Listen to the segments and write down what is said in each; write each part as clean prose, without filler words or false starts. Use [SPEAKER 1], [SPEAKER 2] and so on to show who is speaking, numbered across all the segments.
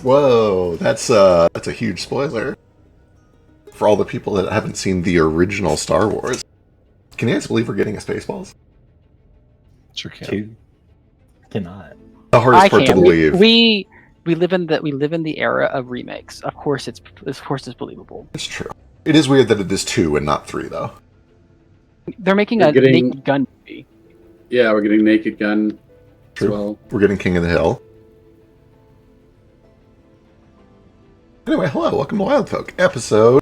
[SPEAKER 1] Whoa, that's a huge spoiler for all the people that haven't seen the original Star Wars. Can you guys believe we're getting a Spaceballs?
[SPEAKER 2] Sure can.
[SPEAKER 3] Two. Cannot.
[SPEAKER 1] The hardest part to believe.
[SPEAKER 4] We live in the era of remakes. Of course it's believable.
[SPEAKER 1] It's true. It is weird that it is 2 and not 3, though.
[SPEAKER 4] They're making a Naked Gun movie.
[SPEAKER 5] Yeah, we're getting Naked Gun
[SPEAKER 1] True.
[SPEAKER 5] as well.
[SPEAKER 1] We're getting King of the Hill. Anyway, hello, welcome to Wildfolk. Episode,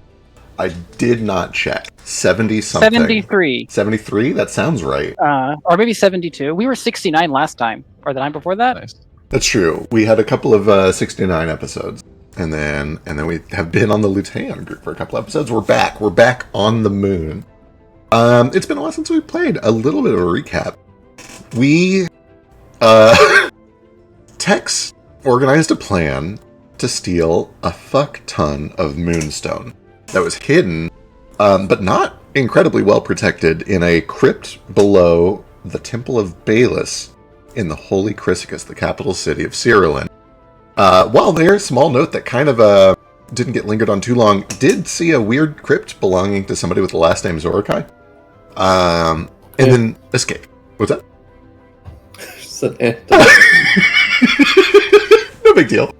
[SPEAKER 1] I did not check. 70-something.
[SPEAKER 4] 73.
[SPEAKER 1] 73? That sounds right.
[SPEAKER 4] Or maybe 72. We were 69 last time, or the time before that.
[SPEAKER 2] Nice.
[SPEAKER 1] That's true. We had a couple of 69 episodes. And then we have been on the Luteon group for a couple episodes. We're back. We're back on the moon. It's been a while since we played. A little bit of a recap. Tex organized a plan to steal a fuck ton of moonstone that was hidden, but not incredibly well protected, in a crypt below the Temple of Baelus in the Holy Chrysichus, the capital city of Cyrillin. While there, small note that kind of didn't get lingered on too long, did see a weird crypt belonging to somebody with the last name Zorokai. And then escape. What's that? No big deal.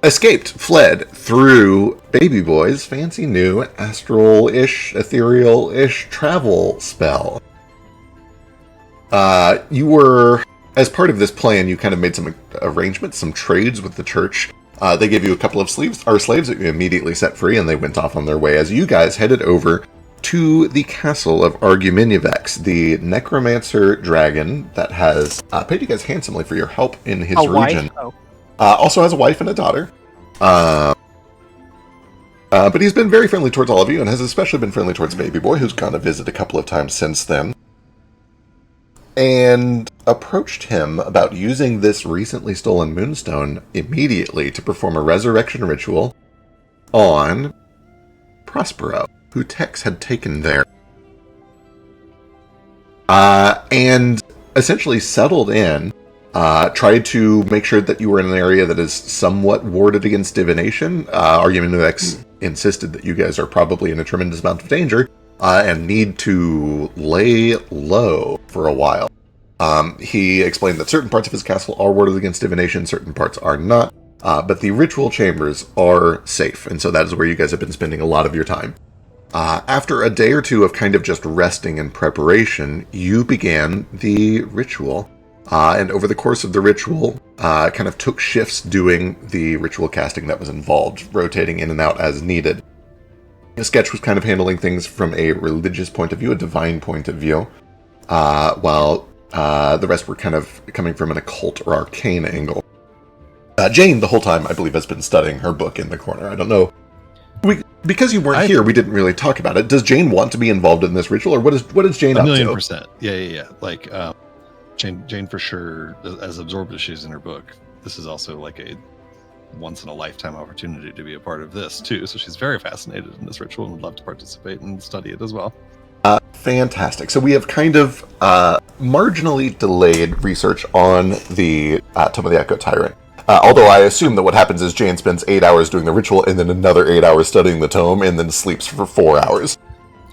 [SPEAKER 1] Escaped, fled through Baby Boy's fancy new astral-ish, ethereal-ish travel spell. You were, as part of this plan, you kind of made some arrangements, some trades with the church. They gave you a couple of slaves that you immediately set free, and they went off on their way as you guys headed over to the castle of Arguminivex, the necromancer dragon that has paid you guys handsomely for your help in his region. Also has a wife and a daughter. But he's been very friendly towards all of you, and has especially been friendly towards Baby Boy, who's gone to visit a couple of times since then. And approached him about using this recently stolen moonstone immediately to perform a resurrection ritual on Prospero, who Tex had taken there. And essentially settled in, tried to make sure that you were in an area that is somewhat warded against divination. Arguminivex insisted that you guys are probably in a tremendous amount of danger, and need to lay low for a while. He explained that certain parts of his castle are warded against divination, certain parts are not, but the ritual chambers are safe, and so that is where you guys have been spending a lot of your time. After a day or two of kind of just resting and preparation, you began the ritual, and over the course of the ritual, kind of took shifts doing the ritual casting that was involved, rotating in and out as needed. The sketch was kind of handling things from a religious point of view, a divine point of view, while the rest were kind of coming from an occult or arcane angle. Jane, the whole time, I believe, has been studying her book in the corner. I don't know. Because you weren't here, we didn't really talk about it. Does Jane want to be involved in this ritual, or what is Jane up to?
[SPEAKER 2] 1,000,000%. Yeah. Like, Jane for sure, as absorbed as she is in her book, this is also like a once-in-a-lifetime opportunity to be a part of this, too. So she's very fascinated in this ritual and would love to participate and study it as well.
[SPEAKER 1] Fantastic. So we have kind of marginally delayed research on the Tome of the Echo Tyrant. Although I assume that what happens is Jane spends 8 hours doing the ritual, and then another 8 hours studying the tome, and then sleeps for 4 hours.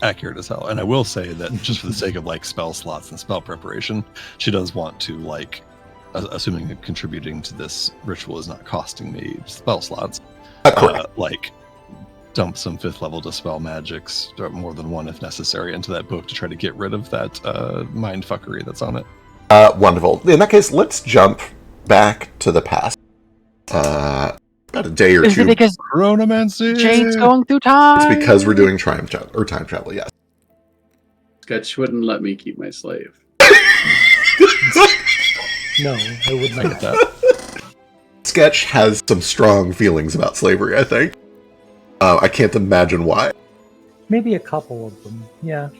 [SPEAKER 2] Accurate as hell. And I will say that just for the sake of like spell slots and spell preparation, she does want to, like, assuming that contributing to this ritual is not costing me spell slots, like dump some 5th level dispel magics, or more than one if necessary, into that book to try to get rid of that mind fuckery that's on it.
[SPEAKER 1] Wonderful. In that case, let's jump back to the past. About a day or
[SPEAKER 4] Is
[SPEAKER 1] two.
[SPEAKER 4] it because
[SPEAKER 2] Chronomancy!
[SPEAKER 4] Jane's going through time?
[SPEAKER 1] It's because we're doing time travel, yes.
[SPEAKER 5] Sketch wouldn't let me keep my slave.
[SPEAKER 3] No, I would
[SPEAKER 2] I
[SPEAKER 3] not.
[SPEAKER 2] get that.
[SPEAKER 1] Sketch has some strong feelings about slavery, I think. I can't imagine why.
[SPEAKER 3] Maybe a couple of them. Yeah.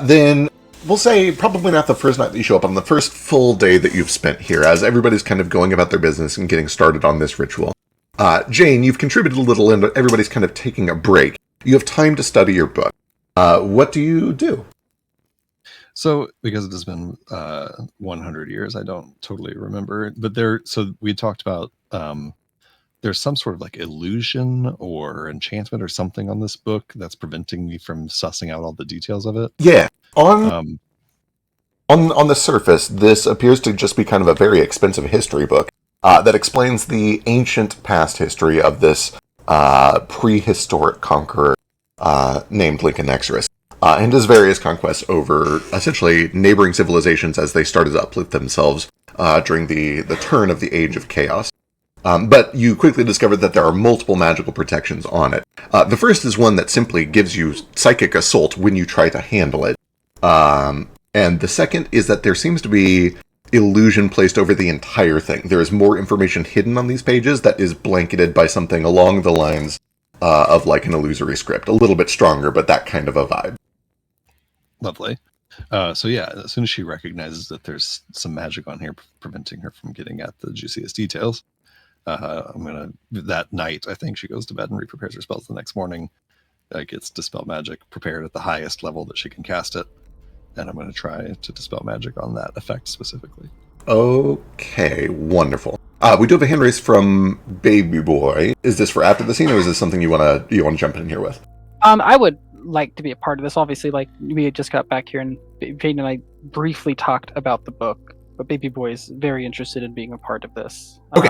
[SPEAKER 1] Then we'll say probably not the first night that you show up, on the first full day that you've spent here, as everybody's kind of going about their business and getting started on this ritual. Jane, you've contributed a little, and everybody's kind of taking a break. You have time to study your book. What do you do?
[SPEAKER 2] So, because it has been 100 years, I don't totally remember. But so we talked about there's some sort of like illusion or enchantment or something on this book that's preventing me from sussing out all the details of it.
[SPEAKER 1] Yeah. On the surface, this appears to just be kind of a very expensive history book that explains the ancient past history of this prehistoric conqueror named Lincoln Exorus. And his various conquests over essentially neighboring civilizations as they started to uplift themselves during the turn of the Age of Chaos. But you quickly discover that there are multiple magical protections on it. The first is one that simply gives you psychic assault when you try to handle it. And the second is that there seems to be illusion placed over the entire thing. There is more information hidden on these pages that is blanketed by something along the lines of like an illusory script. A little bit stronger, but that kind of a vibe.
[SPEAKER 2] Lovely. So yeah, as soon as she recognizes that there's some magic on here preventing her from getting at the juiciest details, that night, I think she goes to bed and re-prepares her spells the next morning, gets Dispel Magic prepared at the highest level that she can cast it, and I'm going to try to Dispel Magic on that effect specifically.
[SPEAKER 1] Okay, wonderful. We do have a hand raise from Baby Boy. Is this for after the scene, or is this something you want to jump in here with?
[SPEAKER 4] I would like to be a part of this. Obviously, like we had just got back here, and Jane and I briefly talked about the book, but Baby Boy is very interested in being a part of this.
[SPEAKER 1] Okay.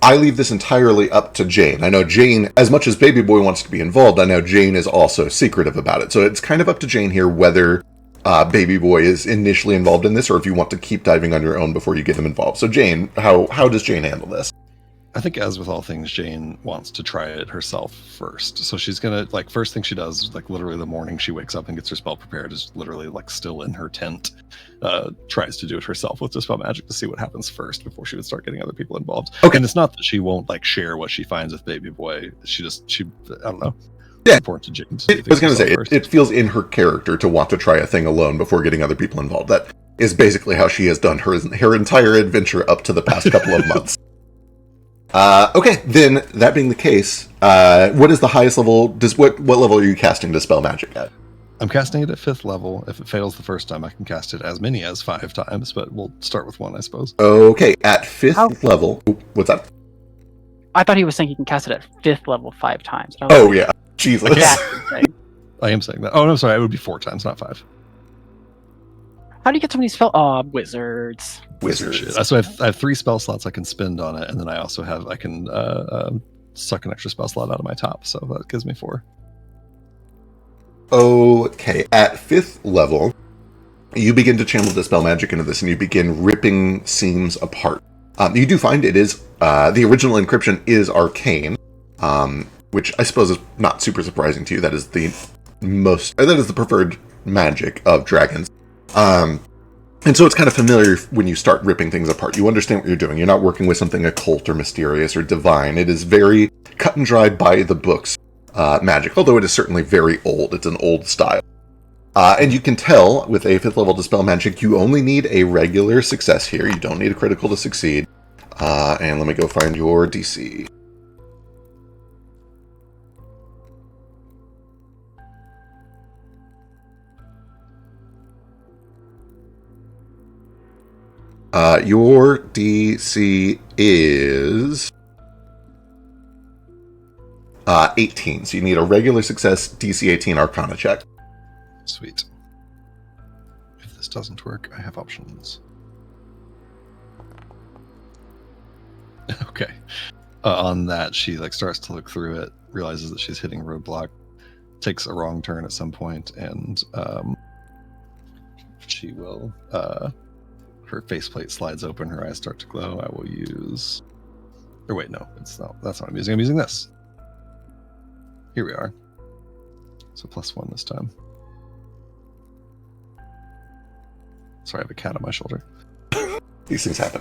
[SPEAKER 1] I leave this entirely up to Jane. I know Jane, as much as Baby Boy wants to be involved, I know Jane is also secretive about it. So it's kind of up to Jane here whether Baby Boy is initially involved in this, or if you want to keep diving on your own before you get him involved. So Jane, how does Jane handle this?
[SPEAKER 2] I think as with all things, Jane wants to try it herself first. So she's going to, like, first thing she does, like literally the morning she wakes up and gets her spell prepared, is literally like still in her tent, tries to do it herself with Dispel Magic to see what happens first before she would start getting other people involved.
[SPEAKER 1] Okay.
[SPEAKER 2] And it's not that she won't like share what she finds with Baby Boy. She I don't know.
[SPEAKER 1] Yeah.
[SPEAKER 2] It's important to Jane to do
[SPEAKER 1] I was going to say,
[SPEAKER 2] first.
[SPEAKER 1] it feels in her character to want to try a thing alone before getting other people involved. That is basically how she has done her entire adventure up to the past couple of months. Okay, then that being the case, what is the highest level? What level are you casting Dispel Magic at?
[SPEAKER 2] I'm casting it at 5th level. If it fails the first time, I can cast it as many as 5 times, but we'll start with 1, I suppose.
[SPEAKER 1] Okay, at 5th level. What's that?
[SPEAKER 4] I thought he was saying you can cast it at 5th level 5 times.
[SPEAKER 1] Oh, yeah. Jesus.
[SPEAKER 2] I am saying that. Oh, no, sorry. It would be 4 times, not 5.
[SPEAKER 4] How do you get so many spells? Oh, wizards.
[SPEAKER 2] So I have 3 spell slots I can spend on it, and then I also I can suck an extra spell slot out of my top, so that gives me 4.
[SPEAKER 1] Okay, at 5th level, you begin to channel Dispel Magic into this, and you begin ripping seams apart. You do find it is, the original encryption is arcane, which I suppose is not super surprising to you. That is the preferred magic of dragons. And so it's kind of familiar when you start ripping things apart. You understand what you're doing. You're not working with something occult or mysterious or divine. It is very cut and dried by the books magic, although it is certainly very old. It's an old style. And you can tell with a 5th level Dispel Magic, you only need a regular success here. You don't need a critical to succeed. And let me go find your DC. Your DC is 18, so you need a regular success DC 18 Arcana check.
[SPEAKER 2] Sweet. If this doesn't work, I have options. Okay. On that, she like starts to look through it, realizes that she's hitting a roadblock, takes a wrong turn at some point, and she will her faceplate slides open, her eyes start to glow. I will use... Or wait, no, that's not what I'm using. I'm using this. Here we are. So +1 this time. Sorry, I have a cat on my shoulder.
[SPEAKER 1] These things happen.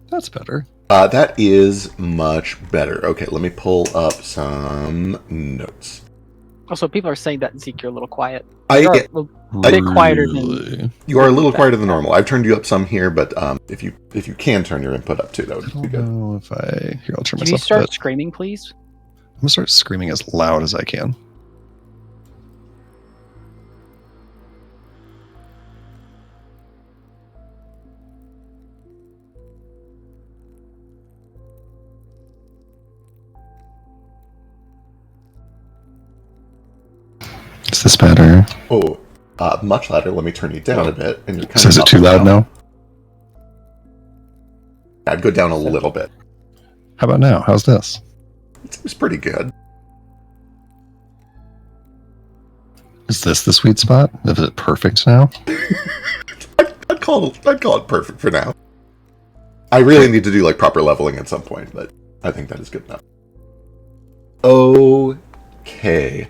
[SPEAKER 2] That's better.
[SPEAKER 1] That is much better. Okay, let me pull up some notes.
[SPEAKER 4] Also, people are saying that Zeke, you're a little quiet.
[SPEAKER 1] I
[SPEAKER 4] You're a bit quieter than
[SPEAKER 2] Really?
[SPEAKER 1] You are a little
[SPEAKER 4] that.
[SPEAKER 1] quieter than normal. I've turned you up some here, but if you can turn your input up too, that
[SPEAKER 2] I
[SPEAKER 1] would be
[SPEAKER 2] don't
[SPEAKER 1] good.
[SPEAKER 2] know if I'll turn
[SPEAKER 4] Can you
[SPEAKER 2] myself
[SPEAKER 4] start
[SPEAKER 2] up.
[SPEAKER 4] screaming, please?
[SPEAKER 2] I'm gonna start screaming as loud as I can. Is this better?
[SPEAKER 1] Oh, much louder. Let me turn you down a bit, and you're kind
[SPEAKER 2] So
[SPEAKER 1] of
[SPEAKER 2] is it
[SPEAKER 1] up
[SPEAKER 2] too loud now?
[SPEAKER 1] I'd go down a little bit.
[SPEAKER 2] How about now? How's this?
[SPEAKER 1] It seems pretty good.
[SPEAKER 2] Is this the sweet spot? Is it perfect now?
[SPEAKER 1] I'd call it perfect for now. I really need to do like proper leveling at some point, but I think that is good enough. Okay.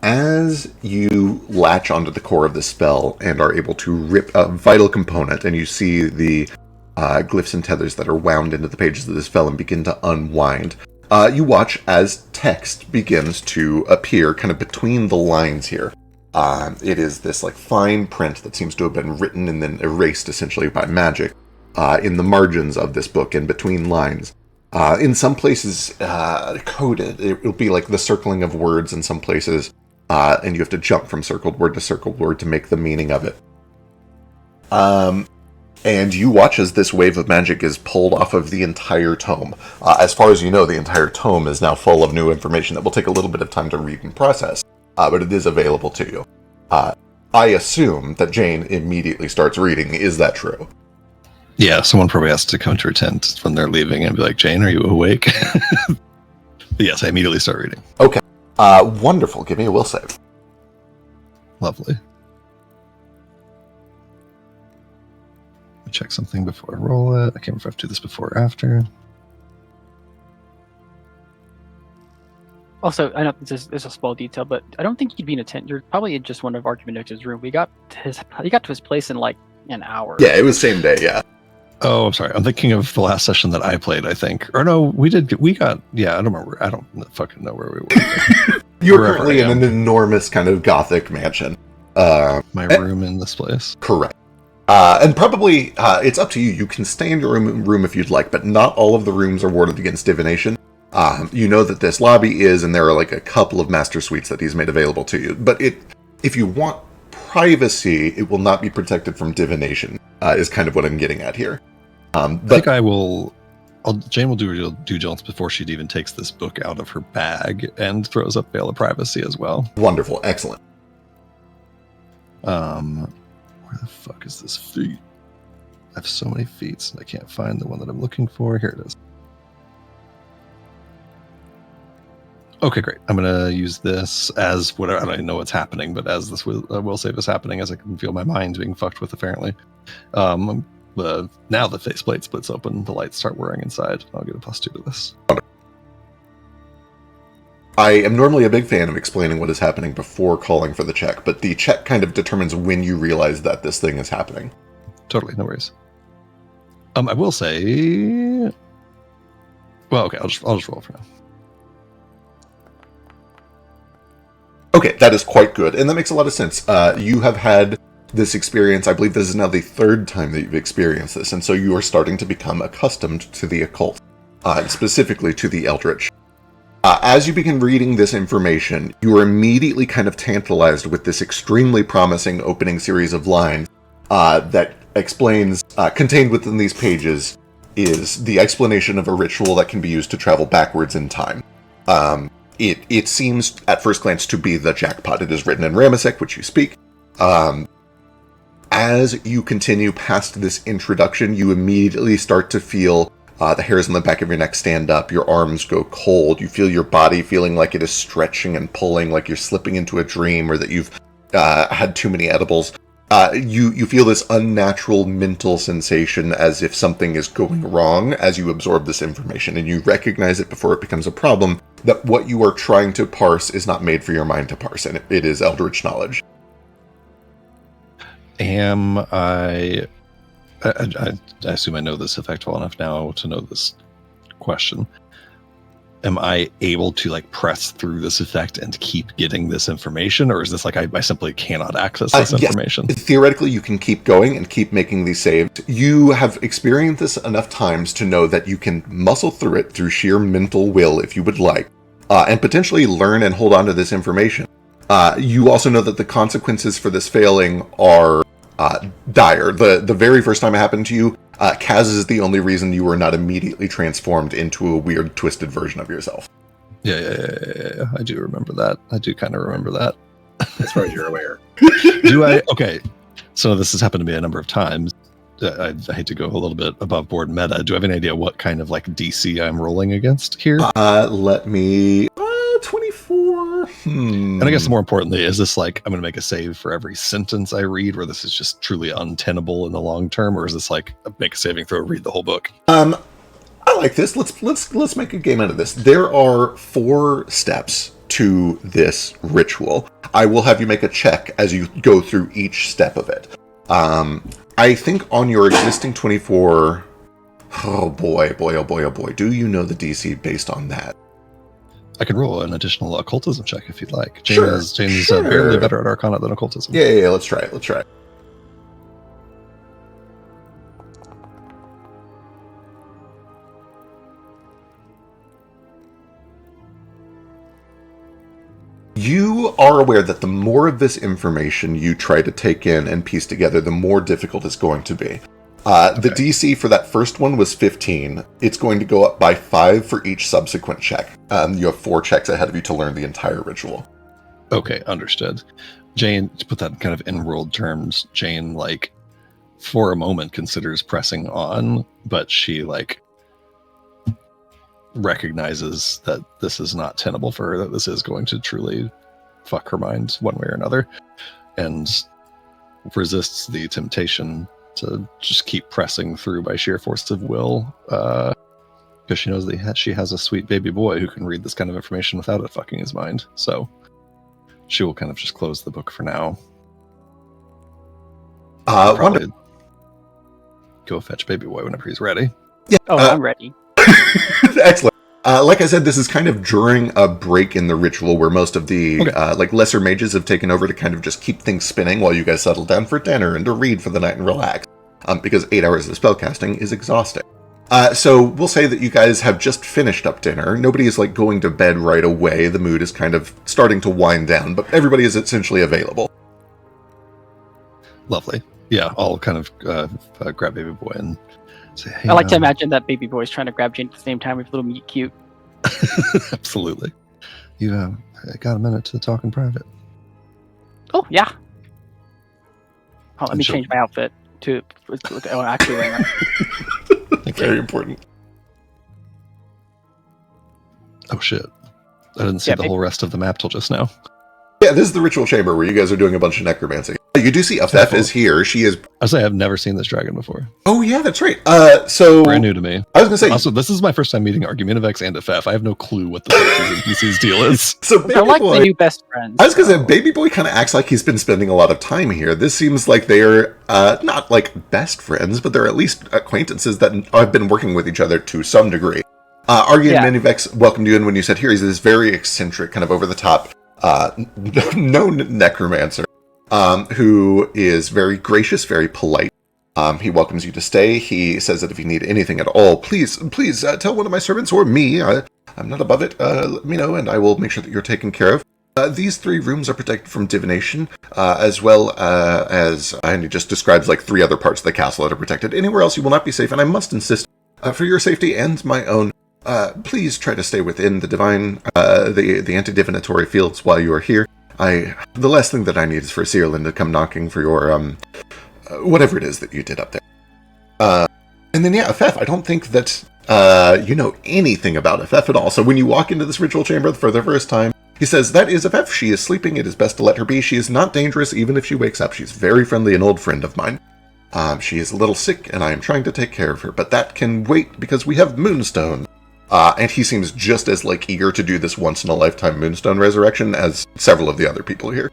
[SPEAKER 1] As you latch onto the core of the spell and are able to rip a vital component, and you see the glyphs and tethers that are wound into the pages of this spell and begin to unwind, you watch as text begins to appear kind of between the lines here. It is this like fine print that seems to have been written and then erased essentially by magic in the margins of this book and between lines. In some places coded. It will be like the circling of words in some places, and you have to jump from circled word to circled word to make the meaning of it. And you watch as this wave of magic is pulled off of the entire tome. As far as you know, the entire tome is now full of new information that will take a little bit of time to read and process, but it is available to you. I assume that Jane immediately starts reading. Is that true?
[SPEAKER 2] Yeah, someone probably has to come to her tent when they're leaving and be like, Jane, are you awake? But yes, I immediately start reading.
[SPEAKER 1] Okay. Wonderful. Give me a will save.
[SPEAKER 2] Lovely. Let me check something before I roll it. I can't remember if I have to do this before or after.
[SPEAKER 4] Also, I know this is a small detail, but I don't think you'd be in a tent. You're probably in just one of Argumento's room. He got to his place in like an hour.
[SPEAKER 1] Yeah, it was same day, yeah.
[SPEAKER 2] Oh, I'm sorry. I'm thinking of the last session that I played, I think. Or no, we got, yeah, I don't remember. I don't fucking know where we were.
[SPEAKER 1] You're
[SPEAKER 2] Wherever
[SPEAKER 1] currently
[SPEAKER 2] I
[SPEAKER 1] in
[SPEAKER 2] am.
[SPEAKER 1] an enormous kind of gothic mansion.
[SPEAKER 2] My room in this place.
[SPEAKER 1] Correct. And probably, it's up to you. You can stay in your room if you'd like, but not all of the rooms are warded against divination. You know that this lobby is, and there are like a couple of master suites that he's made available to you. But if you want privacy, it will not be protected from divination, is kind of what I'm getting at here.
[SPEAKER 2] I think I will. Jane will do her due diligence before she even takes this book out of her bag and throws up Veil of Privacy as well.
[SPEAKER 1] Wonderful. Excellent.
[SPEAKER 2] Where the fuck is this feat? I have so many feats and I can't find the one that I'm looking for. Here it is. Okay, great. I'm going to use this as whatever. I don't even know what's happening, but as this will save is happening, as I can feel my mind being fucked with, apparently. Now the faceplate splits open, the lights start whirring inside. I'll get a +2 to this.
[SPEAKER 1] I am normally a big fan of explaining what is happening before calling for the check, but the check kind of determines when you realize that this thing is happening.
[SPEAKER 2] Totally, no worries. I will say... Well, okay, I'll just roll for now.
[SPEAKER 1] Okay, that is quite good, and that makes a lot of sense. You have had this experience, I believe this is now the third time that you've experienced this, and so you are starting to become accustomed to the occult, specifically to the Eldritch. As you begin reading this information, you are immediately kind of tantalized with this extremely promising opening series of lines that explains, contained within these pages, is the explanation of a ritual that can be used to travel backwards in time. It seems, at first glance, to be the jackpot. It is written in Ramesek, which you speak. As you continue past this introduction, you immediately start to feel the hairs on the back of your neck stand up, your arms go cold, you feel your body feeling like it is stretching and pulling, like you're slipping into a dream or that you've had too many edibles. You feel this unnatural mental sensation as if something is going wrong as you absorb this information, and you recognize it before it becomes a problem, that what you are trying to parse is not made for your mind to parse, and it is Eldritch knowledge.
[SPEAKER 2] Am I assume I know this effect well enough now to know this question. am I able to like press through this effect and keep getting this information, or is this like I simply cannot access this information?
[SPEAKER 1] Yes. Theoretically, you can keep going and keep making these saves. You have experienced this enough times to know that you can muscle through it through sheer mental will if you would like, and potentially learn and hold on to this information. You also know that the consequences for this failing are dire. The very first time it happened to you, Kaz is the only reason you were not immediately transformed into a weird, twisted version of yourself.
[SPEAKER 2] Yeah. I do remember that. I do kind of remember that.
[SPEAKER 5] As far as you're aware.
[SPEAKER 2] Do I? Okay. So this has happened to me a number of times. I hate to go a little bit above board meta. Do I have any idea what kind of like DC I'm rolling against here?
[SPEAKER 1] Let me... 24?
[SPEAKER 2] And I guess more importantly, is this like I'm going to make a save for every sentence I read, where this is just truly untenable in the long term, or is this like make a saving throw, read the whole book?
[SPEAKER 1] I like this. Let's make a game out of this. There are 4 steps to this ritual. I will have you make a check as you go through each step of it. I think on your existing 24... Oh boy. Do you know the DC based on that?
[SPEAKER 2] I can roll an additional occultism check if you'd like. Jane
[SPEAKER 1] Sure,
[SPEAKER 2] is
[SPEAKER 1] sure.
[SPEAKER 2] barely better at Arcana than occultism.
[SPEAKER 1] Yeah, let's try it. You are aware that the more of this information you try to take in and piece together, the more difficult it's going to be. The DC for that first one was 15. It's going to go up by 5 for each subsequent check. You have 4 checks ahead of you to learn the entire ritual.
[SPEAKER 2] Okay, understood. Jane, to put that in kind of in-world terms, Jane, like, for a moment considers pressing on, but she, like, recognizes that this is not tenable for her, that this is going to truly fuck her mind one way or another, and resists the temptation to just keep pressing through by sheer force of will, because she knows that she has a sweet baby boy who can read this kind of information without it fucking his mind. So she will kind of just close the book for now. Probably go fetch baby boy whenever he's ready.
[SPEAKER 1] Yeah.
[SPEAKER 4] I'm ready.
[SPEAKER 1] Excellent. Like I said, this is kind of during a break in the ritual where most of the like lesser mages have taken over to kind of just keep things spinning while you guys settle down for dinner and to read for the night and relax. Because 8 hours of spellcasting is exhausting. So we'll say that you guys have just finished up dinner. Nobody is like going to bed right away. The mood is kind of starting to wind down, but everybody is essentially available.
[SPEAKER 2] Lovely. Yeah, I'll kind of grab baby boy and say, hey,
[SPEAKER 4] I like to imagine that baby boy's trying to grab Jane at the same time with little meet cute.
[SPEAKER 2] Absolutely. You got a minute to talk in private?
[SPEAKER 4] Oh, yeah. Oh, let me change my outfit to actually wearing it.
[SPEAKER 1] Very important.
[SPEAKER 2] Oh, shit. I didn't see the whole rest of the map till just now.
[SPEAKER 1] Yeah, this is the ritual chamber where you guys are doing a bunch of necromancy. You do see Afef is here. She is...
[SPEAKER 2] I say I've never seen this dragon before.
[SPEAKER 1] Oh, yeah, that's right. So
[SPEAKER 2] brand new to me.
[SPEAKER 1] I was going to say...
[SPEAKER 2] Also, this is my first time meeting Argumentavex and Afef. I have no clue what the NPC's deal is.
[SPEAKER 1] So
[SPEAKER 4] they're like the new best friends.
[SPEAKER 1] I was going to say, Baby Boy kind of acts like he's been spending a lot of time here. This seems like they're not like best friends, but they're at least acquaintances that have been working with each other to some degree. Argumentavex welcomed you in when you said here. He's this very eccentric, kind of over-the-top, known necromancer. Who is very gracious, very polite. He welcomes you to stay. He says that if you need anything at all, please tell one of my servants or me. I'm not above it. Let me know, and I will make sure that you're taken care of. These 3 rooms are protected from divination, as well as, and he just describes like 3 other parts of the castle that are protected. Anywhere else you will not be safe, and I must insist, for your safety and my own, please try to stay within the divine, the anti-divinatory fields while you are here. The last thing that I need is for Searlin to come knocking for your, whatever it is that you did up there. And then, Afef, I don't think that, you know anything about Afef at all. So when you walk into this ritual chamber for the first time, he says, that is Afef. She is sleeping. It is best to let her be. She is not dangerous, even if she wakes up. She's very friendly, an old friend of mine. She is a little sick, and I am trying to take care of her. But that can wait, because we have Moonstone. And he seems just as eager to do this once-in-a-lifetime Moonstone resurrection as several of the other people here.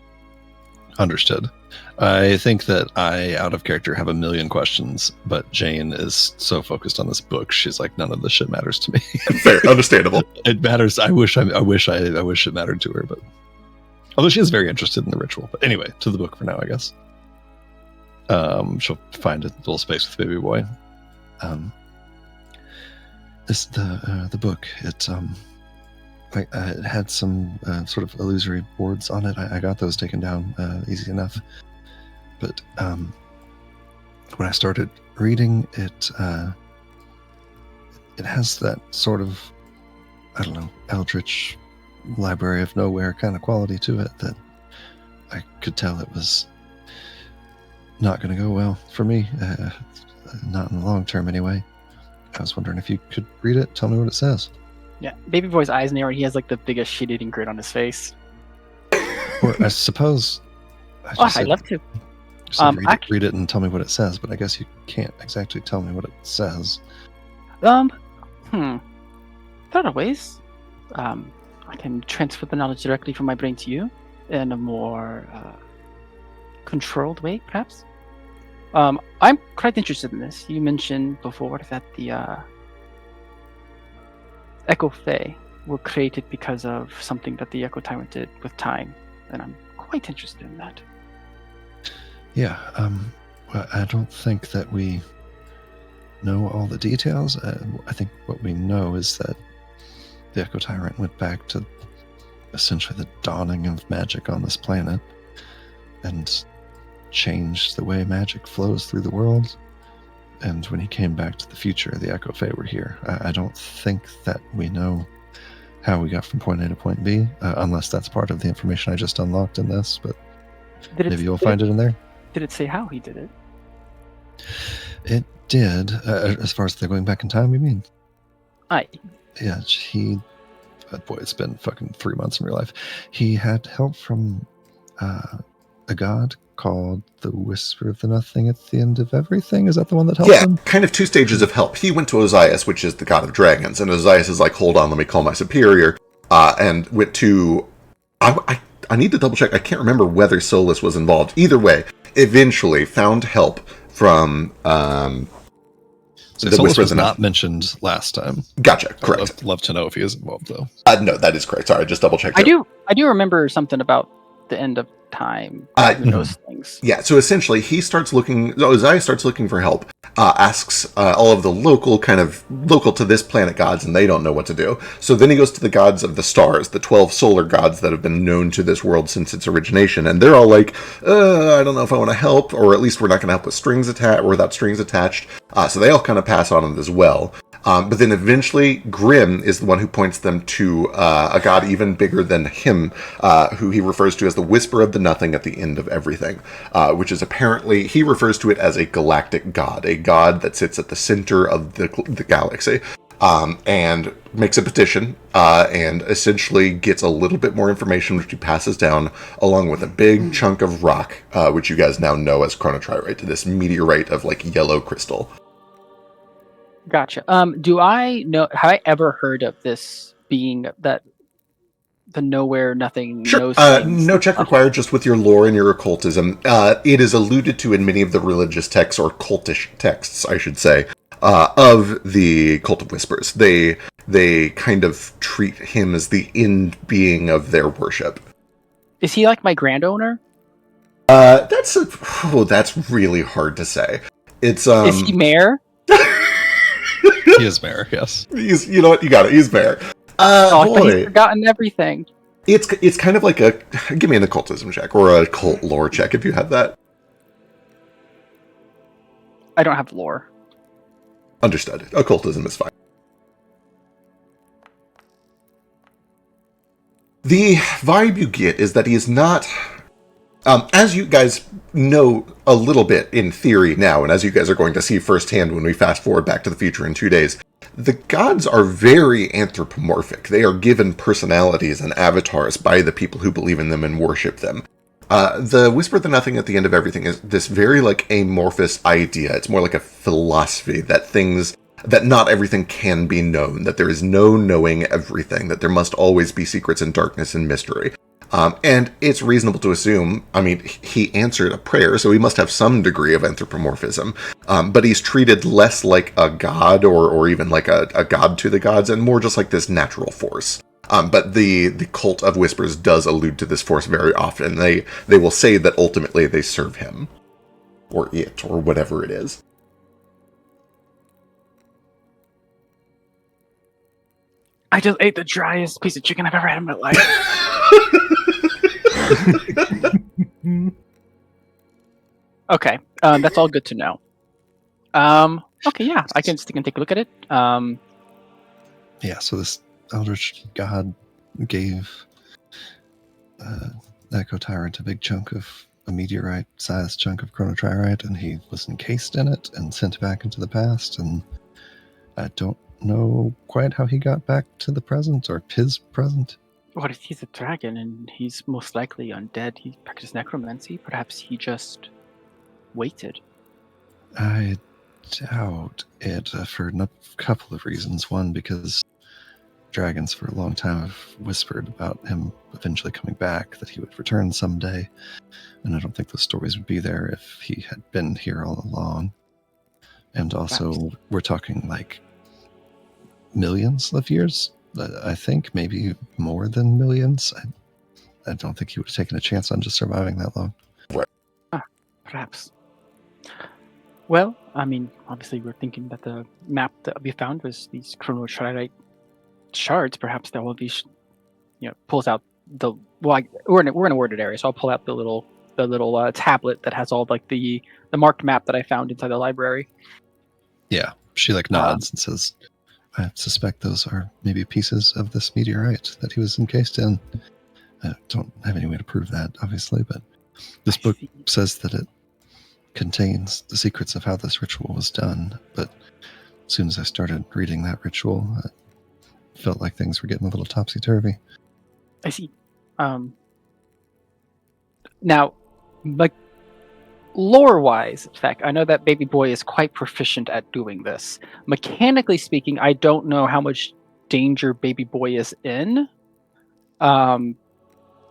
[SPEAKER 2] Understood. I think that I, out of character, have a million questions, but Jane is so focused on this book. She's like, none of this shit matters to me.
[SPEAKER 1] Fair, understandable.
[SPEAKER 2] It matters. I wish it mattered to her, but although she is very interested in the ritual. But anyway, to the book for now, I guess. She'll find a little space with baby boy. The book. It had some sort of illusory boards on it. I got those taken down easy enough. But when I started reading it, it has that sort of, I don't know, eldritch library of nowhere kind of quality to it that I could tell it was not going to go well for me. Not in the long term anyway. I was wondering if you could read it, tell me what it says.
[SPEAKER 4] Yeah, baby boy's eyes narrow. He has like the biggest shit-eating grin on his face.
[SPEAKER 2] Or I suppose.
[SPEAKER 4] I'd love to.
[SPEAKER 2] Read it and tell me what it says, but I guess you can't exactly tell me what it says.
[SPEAKER 4] There are ways. I can transfer the knowledge directly from my brain to you in a more controlled way, perhaps. I'm quite interested in this. You mentioned before that the Echo Fae were created because of something that the Echo Tyrant did with time, and I'm quite interested in that.
[SPEAKER 2] Yeah, well, I don't think that we know all the details. I think what we know is that the Echo Tyrant went back to essentially the dawning of magic on this planet and changed the way magic flows through the world. And when he came back to the future, the Echo Fae were here. I don't think that we know how we got from point A to point B, unless that's part of the information I just unlocked in this, but maybe you'll find it in there.
[SPEAKER 4] Did it say how he did it?
[SPEAKER 2] It did. As far as the going back in time, you mean?
[SPEAKER 4] Aye.
[SPEAKER 2] Yeah, boy, it's been fucking 3 months in real life. He had help from a god called the Whisper of the Nothing at the end of everything. Is that the one that helped him?
[SPEAKER 1] Yeah, kind of 2 stages of help. He went to Ozias, which is the god of dragons, and Ozias is like, hold on, let me call my superior, and went to... I need to double check. I can't remember whether Solus was involved. Either way, eventually found help from...
[SPEAKER 2] So Solus was not mentioned last time.
[SPEAKER 1] Gotcha, correct.
[SPEAKER 2] I'd love to know if he is involved, though.
[SPEAKER 1] No, that is correct. Sorry, just double checked.
[SPEAKER 4] I do remember something about the end of time. Those things.
[SPEAKER 1] Yeah, so essentially he starts looking... Ozias starts looking for help, asks all of the local to this planet gods, and they don't know what to do. So then he goes to the gods of the stars, the 12 solar gods that have been known to this world since its origination, and they're all like, I don't know if I want to help, or at least we're not going to help with strings attached, or without strings attached. So they all kind of pass on it as well. But then eventually Grimm is the one who points them to a god even bigger than him, who he refers to as the Whisper of the Nothing at the end of everything, which is apparently, he refers to it as a galactic god, a god that sits at the center of the galaxy, and makes a petition, and essentially gets a little bit more information, which he passes down, along with a big chunk of rock, which you guys now know as chronotririte, this meteorite of like yellow crystal.
[SPEAKER 4] Gotcha. Do I know? Have I ever heard of this being that the nowhere nothing?
[SPEAKER 1] Sure. No check required. Just with your lore and your occultism. It is alluded to in many of the religious texts, or cultish texts, I should say, of the Cult of Whispers. They kind of treat him as the end being of their worship.
[SPEAKER 4] Is he like my grand owner?
[SPEAKER 1] That's really hard to say. It's
[SPEAKER 4] Is he mayor?
[SPEAKER 2] He is mayor, yes.
[SPEAKER 1] You know what? You got it. He's mayor.
[SPEAKER 4] He's forgotten everything.
[SPEAKER 1] It's kind of like give me an occultism check or a cult lore check if you have that.
[SPEAKER 4] I don't have lore.
[SPEAKER 1] Understood. Occultism is fine. The vibe you get is that he is not... as you guys know a little bit in theory now, and as you guys are going to see firsthand when we fast forward back to the future in 2 days, the gods are very anthropomorphic. They are given personalities and avatars by the people who believe in them and worship them. The Whisper of the Nothing at the end of everything is this very amorphous idea. It's more like a philosophy that not everything can be known, that there is no knowing everything, that there must always be secrets and darkness and mystery. And it's reasonable to assume, I mean, he answered a prayer, so he must have some degree of anthropomorphism. But he's treated less like a god or even like a god to the gods and more just like this natural force. But the cult of Whispers does allude to this force very often. They will say that ultimately they serve him. Or it, or whatever it is.
[SPEAKER 4] I just ate the driest piece of chicken I've ever had in my life. Okay, that's all good to know. Okay, yeah, I can stick and take a look at it.
[SPEAKER 2] Yeah, so this Eldritch God gave Echo Tyrant a big chunk of a meteorite-sized chunk of chronotriorite, and he was encased in it and sent back into the past, and I don't know quite how he got back to the present, or his present.
[SPEAKER 4] What if he's a dragon and he's most likely undead? He practiced necromancy. Perhaps he just waited.
[SPEAKER 2] I doubt it for a couple of reasons. One, because dragons for a long time have whispered about him eventually coming back, that he would return someday, and I don't think those stories would be there if he had been here all along. And also, we're talking like millions of years. I think maybe more than millions. I don't think he would have taken a chance on just surviving that long.
[SPEAKER 4] Perhaps. Well, I mean, obviously we're thinking that the map that we found was these chronotriorite shards. Perhaps that will be, pulls out the. Well, we're in a worded area, so I'll pull out the little tablet that has all like the marked map that I found inside the library.
[SPEAKER 2] Yeah, she like nods and says, I suspect those are maybe pieces of this meteorite that he was encased in. I don't have any way to prove that, obviously, but this book says that it contains the secrets of how this ritual was done. But as soon as I started reading that ritual, I felt like things were getting a little topsy-turvy.
[SPEAKER 4] I see. Now, like, lore-wise, in fact, I know that Baby Boy is quite proficient at doing this. Mechanically speaking, I don't know how much danger Baby Boy is in.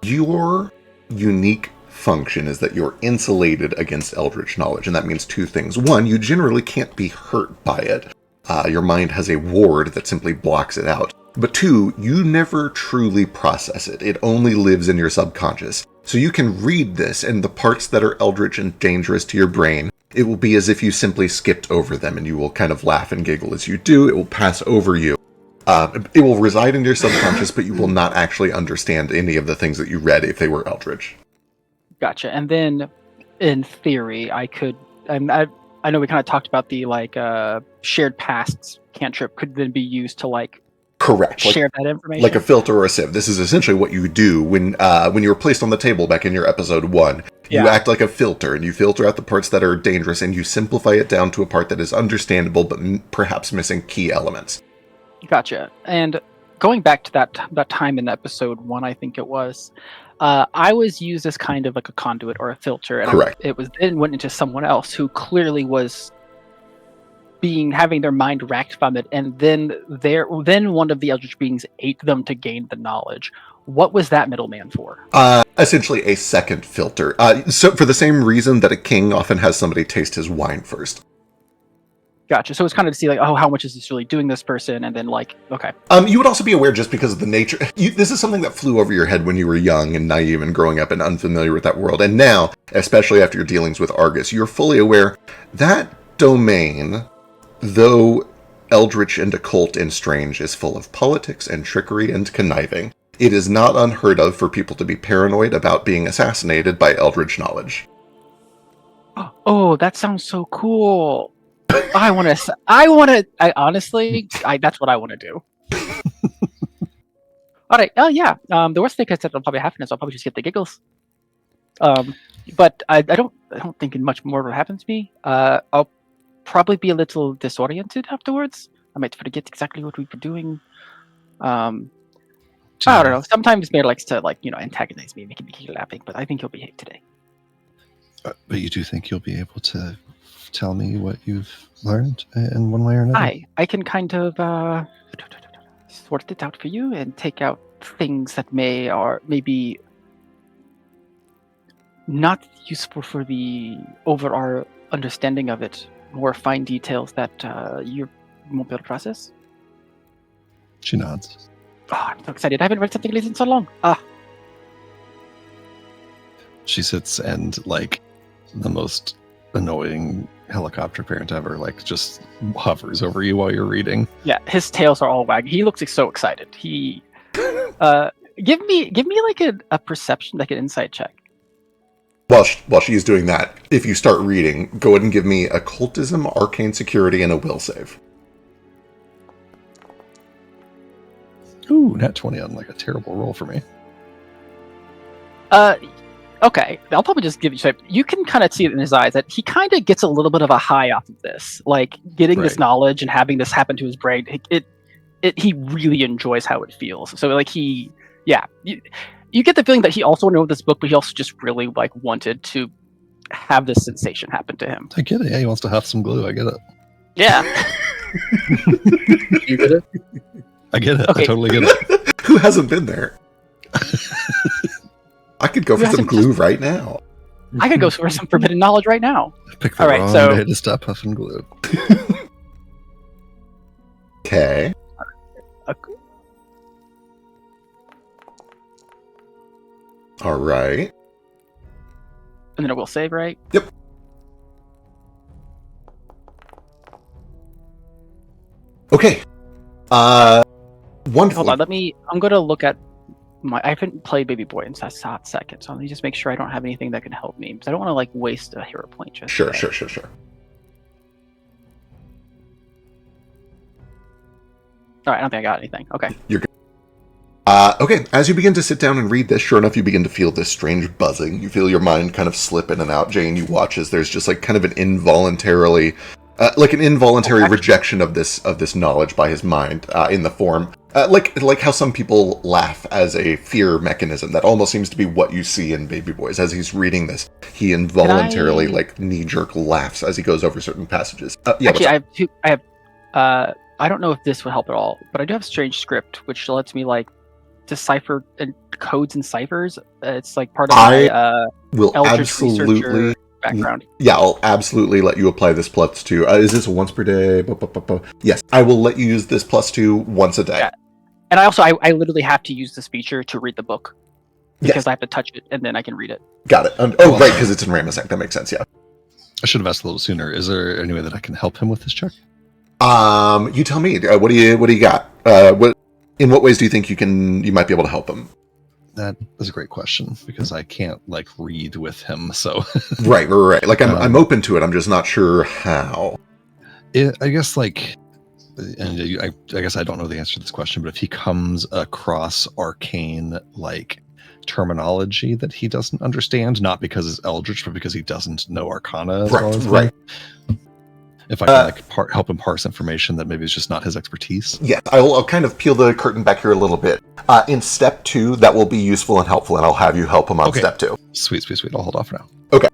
[SPEAKER 1] Your unique function is that you're insulated against eldritch knowledge, and that means two things. One, you generally can't be hurt by it. Your mind has a ward that simply blocks it out. But two, you never truly process it. It only lives in your subconscious. So you can read this, and the parts that are eldritch and dangerous to your brain, it will be as if you simply skipped over them, and you will kind of laugh and giggle as you do. It will pass over you. It will reside in your subconscious, but you will not actually understand any of the things that you read if they were eldritch.
[SPEAKER 4] Gotcha. And then, in theory, I could. I know we kind of talked about the shared pasts cantrip could then be used to
[SPEAKER 1] correct
[SPEAKER 4] share that information,
[SPEAKER 1] like a filter or a sieve. This is essentially what you do when you were placed on the table back in your episode 1. You act like a filter, and you filter out the parts that are dangerous, and you simplify it down to a part that is understandable, but perhaps missing key elements.
[SPEAKER 4] Gotcha. And going back to that time in episode 1, I think it was, I was used as kind of like a conduit or a filter, and
[SPEAKER 1] correct.
[SPEAKER 4] It was then went into someone else who clearly was having their mind racked from it, and then one of the eldritch beings ate them to gain the knowledge. What was that middleman for?
[SPEAKER 1] Essentially a second filter. So for the same reason that a king often has somebody taste his wine first.
[SPEAKER 4] Gotcha. So it's kind of to see how much is this really doing this person, and then okay.
[SPEAKER 1] You would also be aware, just because of the nature. This is something that flew over your head when you were young and naive and growing up and unfamiliar with that world. And now, especially after your dealings with Argus, you're fully aware that domain, though eldritch and occult and strange, is full of politics and trickery and conniving. It is not unheard of for people to be paranoid about being assassinated by eldritch knowledge.
[SPEAKER 4] Oh, that sounds so cool. I honestly, that's what I want to do. All right. Oh yeah. The worst thing that'll probably happen is I'll probably just get the giggles. But I don't think much more will happen to me. I'll probably be a little disoriented afterwards. I might forget exactly what we were doing. I don't know. Sometimes Mayor likes to antagonize me, making me keep laughing, but I think he'll behave today.
[SPEAKER 2] But you do think you'll be able to tell me what you've learned in one way or another?
[SPEAKER 4] I can kind of sort it out for you and take out things that may be not useful for the overall understanding of it. More fine details that you won't be able to process.
[SPEAKER 2] She nods.
[SPEAKER 4] Oh, I'm so excited. I haven't read something like this in so long.
[SPEAKER 2] She sits and, like, the most annoying helicopter parent ever, like, just hovers over you while you're reading.
[SPEAKER 4] Yeah, his tails are all wagging. He looks so excited. He, give me like a perception, like an insight check.
[SPEAKER 1] While she's doing that, if you start reading, go ahead and give me occultism, arcane security, and a will save.
[SPEAKER 2] Ooh, nat 20 on, like, a terrible roll for me.
[SPEAKER 4] Okay, I'll probably just give you. So you can kind of see it in his eyes that he kind of gets a little bit of a high off of this, like getting this
[SPEAKER 2] Right.
[SPEAKER 4] knowledge and having this happen to his brain. He really enjoys how it feels. So like you get the feeling that he also knew this book, but he also just really like wanted to have this sensation happen to him.
[SPEAKER 2] I get it. Yeah, he wants to huff some glue. I get it.
[SPEAKER 4] Yeah.
[SPEAKER 5] You get it?
[SPEAKER 2] I get it.
[SPEAKER 4] Okay.
[SPEAKER 2] I totally get it.
[SPEAKER 1] Who hasn't been there? I could go for
[SPEAKER 4] Who
[SPEAKER 1] some
[SPEAKER 4] hasn't
[SPEAKER 1] glue right now.
[SPEAKER 4] I could go for some forbidden knowledge right now.
[SPEAKER 2] Pick the
[SPEAKER 4] All right,
[SPEAKER 2] wrong
[SPEAKER 4] so-
[SPEAKER 2] day to stop huffing glue.
[SPEAKER 1] Okay. All right.
[SPEAKER 4] And then I will save, right?
[SPEAKER 1] Okay. Wonderful.
[SPEAKER 4] Hold on, I'm going to look at I haven't played Baby Boy in a hot second, so let me just make sure I don't have anything that can help me, because I don't want to like waste a hero point just
[SPEAKER 1] Sure.
[SPEAKER 4] yet. All right, I don't think I got anything. Okay.
[SPEAKER 1] Okay, as you begin to sit down and read this, sure enough, you begin to feel this strange buzzing. You feel your mind kind of slip in and out. Jane, you watch as there's just like kind of an involuntary rejection of this knowledge by his mind in the form, like how some people laugh as a fear mechanism. That almost seems to be what you see in Baby Boys. As he's reading this, he involuntarily like knee-jerk laughs as he goes over certain passages.
[SPEAKER 4] Actually, I don't know if this would help at all, but I do have strange script, which lets me like decipher codes and ciphers. It's like part of my
[SPEAKER 1] will
[SPEAKER 4] Eldritch
[SPEAKER 1] absolutely
[SPEAKER 4] researcher background.
[SPEAKER 1] Yeah, I'll absolutely let you apply this +2. Is this once per day? Yes, I will let you use this +2 once a day.
[SPEAKER 4] Yeah. And I literally have to use this feature to read the book because I have to touch it and then I can read it.
[SPEAKER 1] Got it. Right, because it's in Ramasek. That makes sense. Yeah.
[SPEAKER 2] I should have asked a little sooner. Is there any way that I can help him with this check?
[SPEAKER 1] You tell me. What do you got? In what ways do you think you might be able to help him?
[SPEAKER 2] That is a great question because I can't like read with him. So
[SPEAKER 1] right. Like I'm open to it. I'm just not sure how.
[SPEAKER 2] I guess like, and I guess I don't know the answer to this question, but if he comes across arcane like terminology that he doesn't understand, not because it's eldritch, but because he doesn't know arcana as well as me,
[SPEAKER 1] right.
[SPEAKER 2] If I can help him parse information that maybe is just not his expertise.
[SPEAKER 1] Yeah, I'll kind of peel the curtain back here a little bit. In step 2, that will be useful and helpful, and I'll have you help him on step 2.
[SPEAKER 2] Sweet. I'll hold off for now.
[SPEAKER 1] Okay.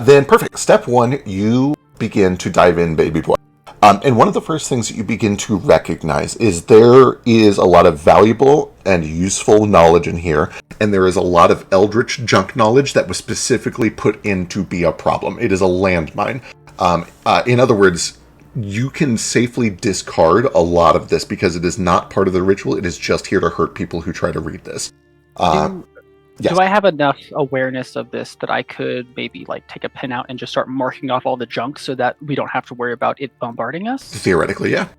[SPEAKER 1] Then perfect. Step 1, you begin to dive in, Baby Boy. And one of the first things that you begin to recognize is there is a lot of valuable and useful knowledge in here, and there is a lot of eldritch junk knowledge that was specifically put in to be a problem. It is a landmine. In other words, you can safely discard a lot of this because it is not part of the ritual. It is just here to hurt people who try to read this. Yes.
[SPEAKER 4] Do I have enough awareness of this that I could maybe like take a pen out and just start marking off all the junk so that we don't have to worry about it bombarding us?
[SPEAKER 1] Theoretically, yeah.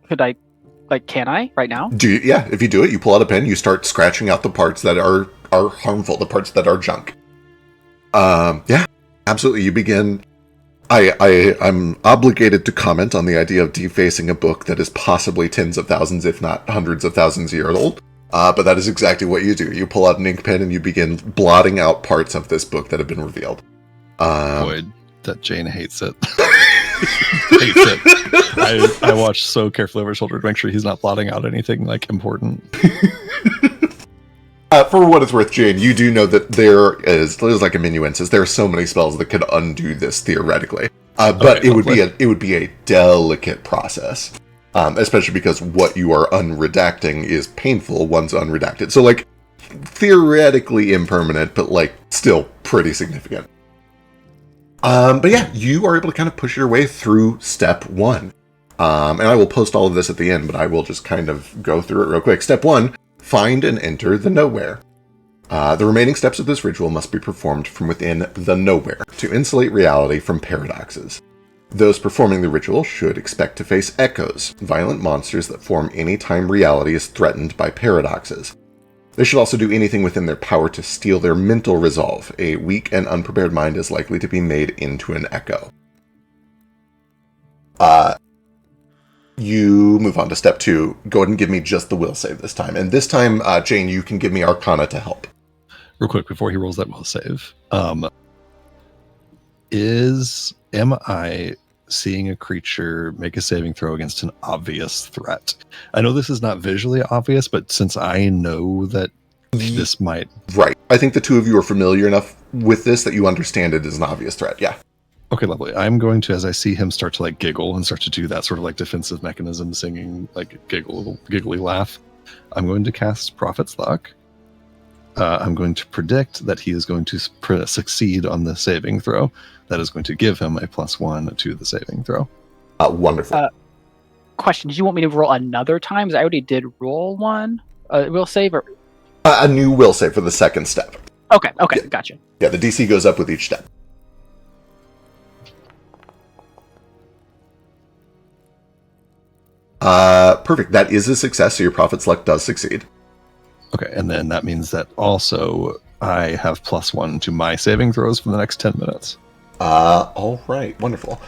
[SPEAKER 4] Can I right now?
[SPEAKER 1] If you do it, you pull out a pen, you start scratching out the parts that are harmful, the parts that are junk. Yeah, absolutely. You begin. I'm obligated to comment on the idea of defacing a book that is possibly tens of thousands, if not hundreds of thousands years old. But that is exactly what you do. You pull out an ink pen and you begin blotting out parts of this book that have been revealed.
[SPEAKER 2] Boy, that Jane hates it. Hates it. I watched so carefully over his shoulder to make sure he's not blotting out anything like important.
[SPEAKER 1] For what it's worth, Jane, you do know that there's like a minuensis. There are so many spells that could undo this theoretically, but it would be a delicate process, especially because what you are unredacting is painful once unredacted. So, like, theoretically impermanent, but like still pretty significant. But yeah, you are able to kind of push your way through step 1. And I will post all of this at the end, but I will just kind of go through it real quick. Step 1, find and enter the nowhere. The remaining steps of this ritual must be performed from within the nowhere to insulate reality from paradoxes. Those performing the ritual should expect to face echoes, violent monsters that form any time reality is threatened by paradoxes. They should also do anything within their power to steal their mental resolve. A weak and unprepared mind is likely to be made into an echo. You move on to step 2. Go ahead and give me just the will save this time. And this time, Jane, you can give me Arcana to help.
[SPEAKER 2] Real quick, before he rolls that will save. Am I seeing a creature make a saving throw against an obvious threat? I know this is not visually obvious, but since I know that this might...
[SPEAKER 1] Right. I think the two of you are familiar enough with this that you understand it is an obvious threat, yeah.
[SPEAKER 2] Okay, lovely. I'm going to, as I see him start to like giggle and start to do that sort of like defensive mechanism singing, like giggly laugh, I'm going to cast Prophet's Luck. I'm going to predict that he is going to succeed on the saving throw. That is going to give him a +1 to the saving throw.
[SPEAKER 1] Wonderful.
[SPEAKER 4] Question, did you want me to roll another time? 'Cause I already did roll one. Will save or...
[SPEAKER 1] A new will save for the second step.
[SPEAKER 4] Okay,
[SPEAKER 1] Yeah.
[SPEAKER 4] gotcha.
[SPEAKER 1] Yeah, the DC goes up with each step. Perfect. That is a success, so your Prophet's Luck does succeed.
[SPEAKER 2] Okay, and then that means that also I have +1 to my saving throws for the next 10 minutes.
[SPEAKER 1] All right. Wonderful.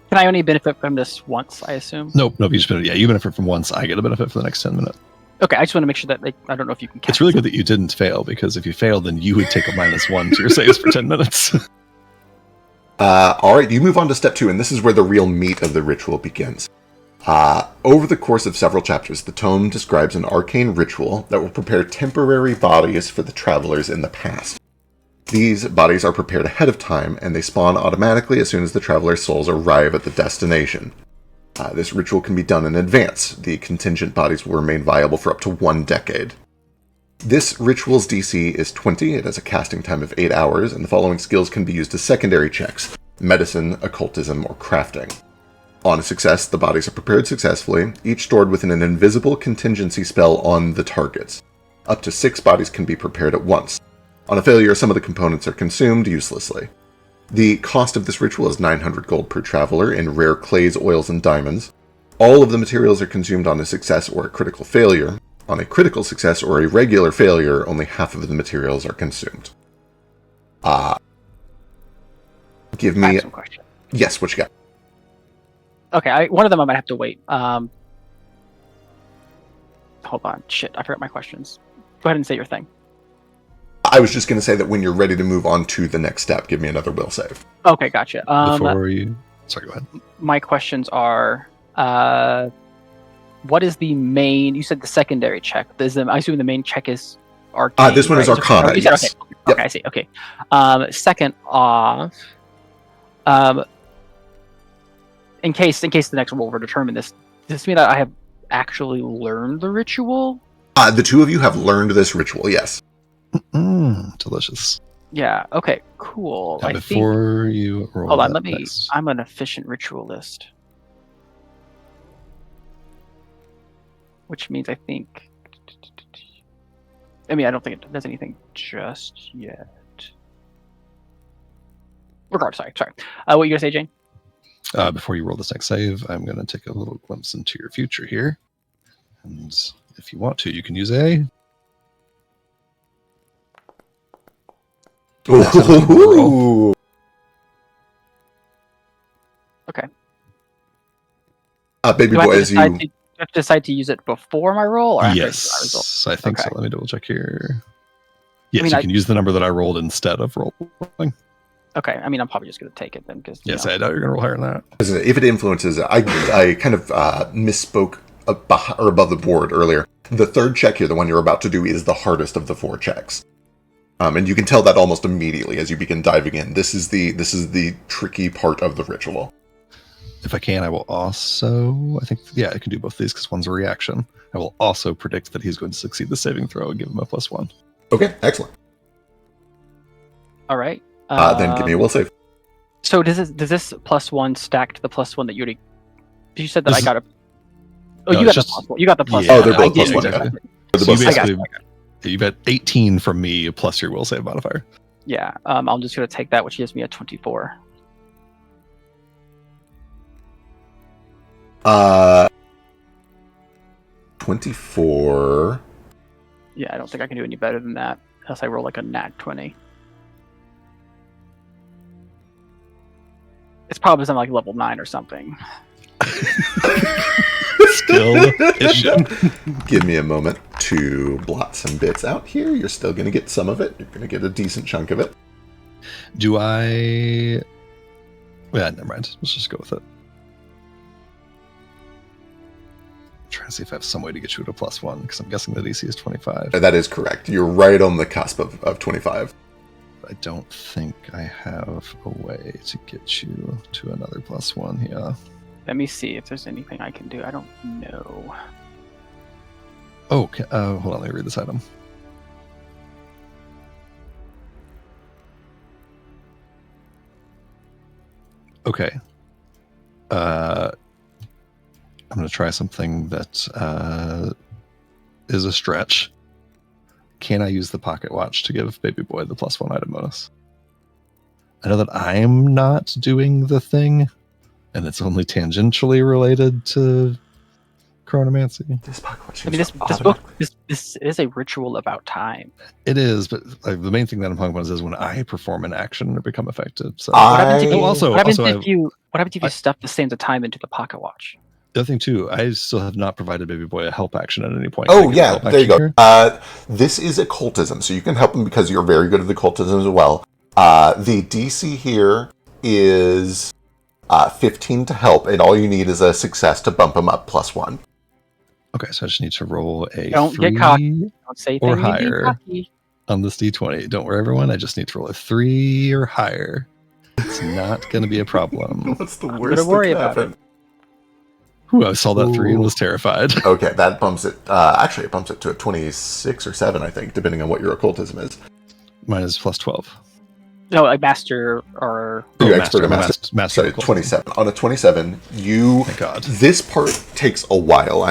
[SPEAKER 4] Can I only benefit from this once, I assume?
[SPEAKER 2] Nope, you just benefit. Yeah, you benefit from once. I get a benefit for the next 10 minutes.
[SPEAKER 4] Okay, I just want to make sure that, like, I don't know if you can cast
[SPEAKER 2] It's really good that you didn't fail, because if you failed, then you would take a -1 to your saves for 10 minutes.
[SPEAKER 1] All right, you move on to step 2, and this is where the real meat of the ritual begins. Over the course of several chapters, the tome describes an arcane ritual that will prepare temporary bodies for the travelers in the past. These bodies are prepared ahead of time, and they spawn automatically as soon as the traveler's souls arrive at the destination. This ritual can be done in advance. The contingent bodies will remain viable for up to 1 decade. This ritual's DC is 20, it has a casting time of 8 hours, and the following skills can be used as secondary checks: medicine, occultism, or crafting. On a success, the bodies are prepared successfully, each stored within an invisible contingency spell on the targets. Up to 6 bodies can be prepared at once. On a failure, some of the components are consumed uselessly. The cost of this ritual is 900 gold per traveler in rare clays, oils, and diamonds. All of the materials are consumed on a success or a critical failure. On a critical success or a regular failure, only half of the materials are consumed. Give
[SPEAKER 4] I
[SPEAKER 1] me...
[SPEAKER 4] have some questions.
[SPEAKER 1] Yes, what you got?
[SPEAKER 4] Okay, one of them I might have to wait. Hold on. Shit, I forgot my questions. Go ahead and say your thing.
[SPEAKER 1] I was just going to say that when you're ready to move on to the next step, give me another will save.
[SPEAKER 4] Okay, gotcha.
[SPEAKER 2] Before you... Sorry, go ahead.
[SPEAKER 4] My questions are, what is the main... You said the secondary check. I assume the main check is arcane.
[SPEAKER 1] This one is Arcana,
[SPEAKER 4] You said
[SPEAKER 1] yes.
[SPEAKER 4] Okay,
[SPEAKER 1] Yep.
[SPEAKER 4] I see. Okay. Second off, in case the next roll will determine this, does this mean that I have actually learned the ritual?
[SPEAKER 1] The two of you have learned this ritual, yes.
[SPEAKER 2] Delicious.
[SPEAKER 4] Yeah. Okay. Cool.
[SPEAKER 2] Now,
[SPEAKER 4] I
[SPEAKER 2] before
[SPEAKER 4] think...
[SPEAKER 2] you roll
[SPEAKER 4] Hold on.
[SPEAKER 2] that
[SPEAKER 4] Let me.
[SPEAKER 2] next-
[SPEAKER 4] I'm an efficient ritualist, which means I think. I mean, I don't think it does anything just yet. Regardless, sorry. What were you gonna say, Jane?
[SPEAKER 2] Before you roll this next save, I'm going to take a little glimpse into your future here. And if you want to, you can use A.
[SPEAKER 1] Ooh.
[SPEAKER 4] Okay.
[SPEAKER 1] Baby
[SPEAKER 4] Do I
[SPEAKER 1] boy,
[SPEAKER 4] have
[SPEAKER 1] as
[SPEAKER 4] to decide
[SPEAKER 1] you...
[SPEAKER 4] to, do I have to decide to use it before my roll, or after I see my result?
[SPEAKER 2] Yes, I think so.
[SPEAKER 4] Okay.
[SPEAKER 2] Let me double check here. Yes,
[SPEAKER 4] mean,
[SPEAKER 2] you
[SPEAKER 4] I-
[SPEAKER 2] can use the number that I rolled instead of rolling.
[SPEAKER 4] Okay. I mean, I'm probably just gonna take it then, because
[SPEAKER 2] Yes, I know you're going to roll higher than that.
[SPEAKER 1] If it influences it, I kind of misspoke above the board earlier. The third check here, the one you're about to do, is the hardest of the 4 checks. And you can tell that almost immediately as you begin diving in. This is the tricky part of the ritual.
[SPEAKER 2] If I can, I will also... I think, yeah, I can do both of these because one's a reaction. I will also predict that he's going to succeed the saving throw and give him a +1.
[SPEAKER 1] Okay, excellent.
[SPEAKER 4] All right.
[SPEAKER 1] Then give me a will save.
[SPEAKER 4] So does this +1 stack to the +1 that you already? You said that
[SPEAKER 2] This
[SPEAKER 4] I
[SPEAKER 2] is-
[SPEAKER 4] got a. Oh,
[SPEAKER 2] No,
[SPEAKER 4] you
[SPEAKER 2] it's
[SPEAKER 4] got the
[SPEAKER 2] just-
[SPEAKER 4] +1. You got the +1.
[SPEAKER 2] Yeah,
[SPEAKER 1] Oh, they're both
[SPEAKER 4] I did,
[SPEAKER 1] +1,
[SPEAKER 2] exactly.
[SPEAKER 1] The
[SPEAKER 2] So you
[SPEAKER 1] both-
[SPEAKER 4] I got
[SPEAKER 2] basically, you've got 18 from me plus your will save modifier.
[SPEAKER 4] Yeah. I'm just gonna take that, which gives me a 24.
[SPEAKER 1] 24.
[SPEAKER 4] Yeah, I don't think I can do any better than that unless I roll like a nat 20. It's probably something like level 9 or something.
[SPEAKER 2] Skill issue.
[SPEAKER 1] Give me a moment to blot some bits out here. You're still going to get some of it. You're going to get a decent chunk of it.
[SPEAKER 2] Do I? Yeah, never mind. Let's just go with it. I'm trying to see if I have some way to get you to a +1 because I'm guessing the DC is 25.
[SPEAKER 1] That is correct. You're right on the cusp of 25.
[SPEAKER 2] I don't think I have a way to get you to another +1 here.
[SPEAKER 4] Let me see if there's anything I can do. I don't know.
[SPEAKER 2] Oh, hold on. Let me read this item. Okay. I'm going to try something that is a stretch. Can I use the pocket watch to give Baby Boy the +1 item bonus? I know that I'm not doing the thing, and it's only tangentially related to chronomancy.
[SPEAKER 1] This pocket watch
[SPEAKER 4] I mean, this book, this is a ritual about time.
[SPEAKER 2] It is, but like, the main thing that I'm talking about is when I perform an action or become affected. So
[SPEAKER 4] What happens if you,
[SPEAKER 2] what
[SPEAKER 4] what happens if you stuff the sands of time into the pocket watch?
[SPEAKER 2] The other thing too, I still have not provided Baby Boy a help action at any point.
[SPEAKER 1] Oh,
[SPEAKER 2] Can I get a
[SPEAKER 1] yeah,
[SPEAKER 2] help
[SPEAKER 1] there you
[SPEAKER 2] action
[SPEAKER 1] go.
[SPEAKER 2] here?
[SPEAKER 1] This is occultism, so you can help him because you're very good at occultism as well. The DC here is 15 to help, and all you need is a success to bump him up +1.
[SPEAKER 2] Okay, so I just need to roll a
[SPEAKER 4] Don't
[SPEAKER 2] 3
[SPEAKER 4] get cocky. Don't say
[SPEAKER 2] or
[SPEAKER 4] things and be
[SPEAKER 2] higher.
[SPEAKER 4] cocky.
[SPEAKER 2] on this D20. Don't worry, everyone. I just need to roll a 3 or higher. It's not going to be a problem.
[SPEAKER 1] What's the
[SPEAKER 4] I'm
[SPEAKER 1] worst
[SPEAKER 4] gonna worry
[SPEAKER 1] that can
[SPEAKER 4] about
[SPEAKER 1] happen?
[SPEAKER 2] Ooh, I saw that 3 and was terrified.
[SPEAKER 1] Okay, that bumps it. Actually, it bumps it to a 26 or 7, I think, depending on what your occultism is.
[SPEAKER 2] Mine is plus 12.
[SPEAKER 4] No, like master or
[SPEAKER 1] Oh, you expert or master?
[SPEAKER 2] Master
[SPEAKER 1] Sorry,
[SPEAKER 2] occultism.
[SPEAKER 1] 27. On a 27, you.
[SPEAKER 2] Thank God.
[SPEAKER 1] This part takes a while.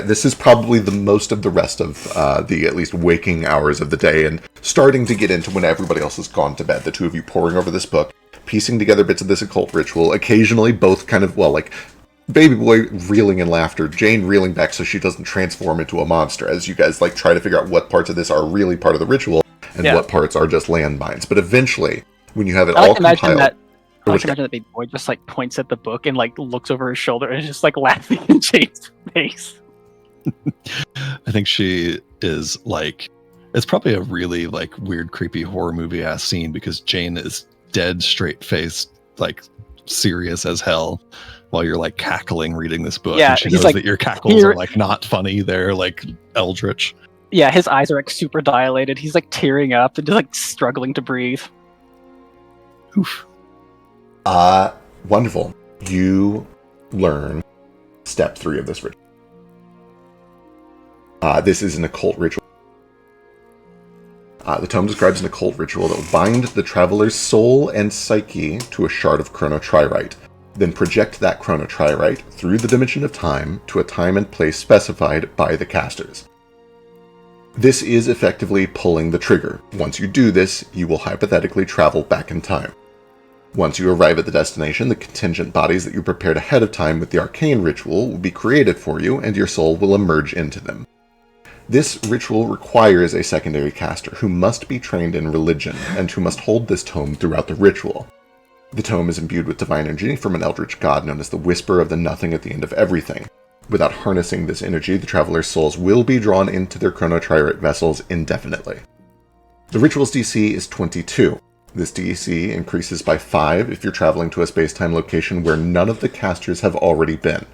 [SPEAKER 1] This is probably the most of the rest of the at least waking hours of the day, and starting to get into when everybody else has gone to bed. The two of you poring over this book, piecing together bits of this occult ritual. Occasionally, both kind of Baby Boy reeling in laughter, Jane reeling back so she doesn't transform into a monster. As you guys try to figure out what parts of this are really part of the ritual and what parts are just landmines. But eventually, when you have it all compiled,
[SPEAKER 4] I like to imagine that Baby Boy just points at the book and looks over his shoulder and is just laughing in Jane's face.
[SPEAKER 2] I think she is it's probably a really weird, creepy horror movie ass scene because Jane is dead straight faced, serious as hell while you're cackling reading this book.
[SPEAKER 4] Yeah,
[SPEAKER 2] and she
[SPEAKER 4] he's
[SPEAKER 2] knows that your cackles are not funny. They're eldritch.
[SPEAKER 4] Yeah, his eyes are super dilated. He's tearing up and just struggling to breathe.
[SPEAKER 2] Oof.
[SPEAKER 1] Wonderful. You learn step 3 of this ritual. This is an occult ritual. The tome describes an occult ritual that will bind the traveler's soul and psyche to a shard of chronotririte, then project that chronotririte through the dimension of time to a time and place specified by the casters. This is effectively pulling the trigger. Once you do this, you will hypothetically travel back in time. Once you arrive at the destination, the contingent bodies that you prepared ahead of time with the arcane ritual will be created for you, and your soul will emerge into them. This ritual requires a secondary caster who must be trained in religion and who must hold this tome throughout the ritual. The tome is imbued with divine energy from an eldritch god known as the Whisper of the Nothing at the end of everything. Without harnessing this energy, the traveler's souls will be drawn into their chronotririte vessels indefinitely. The ritual's DC is 22. This DC increases by 5 if you're traveling to a space-time location where none of the casters have already been.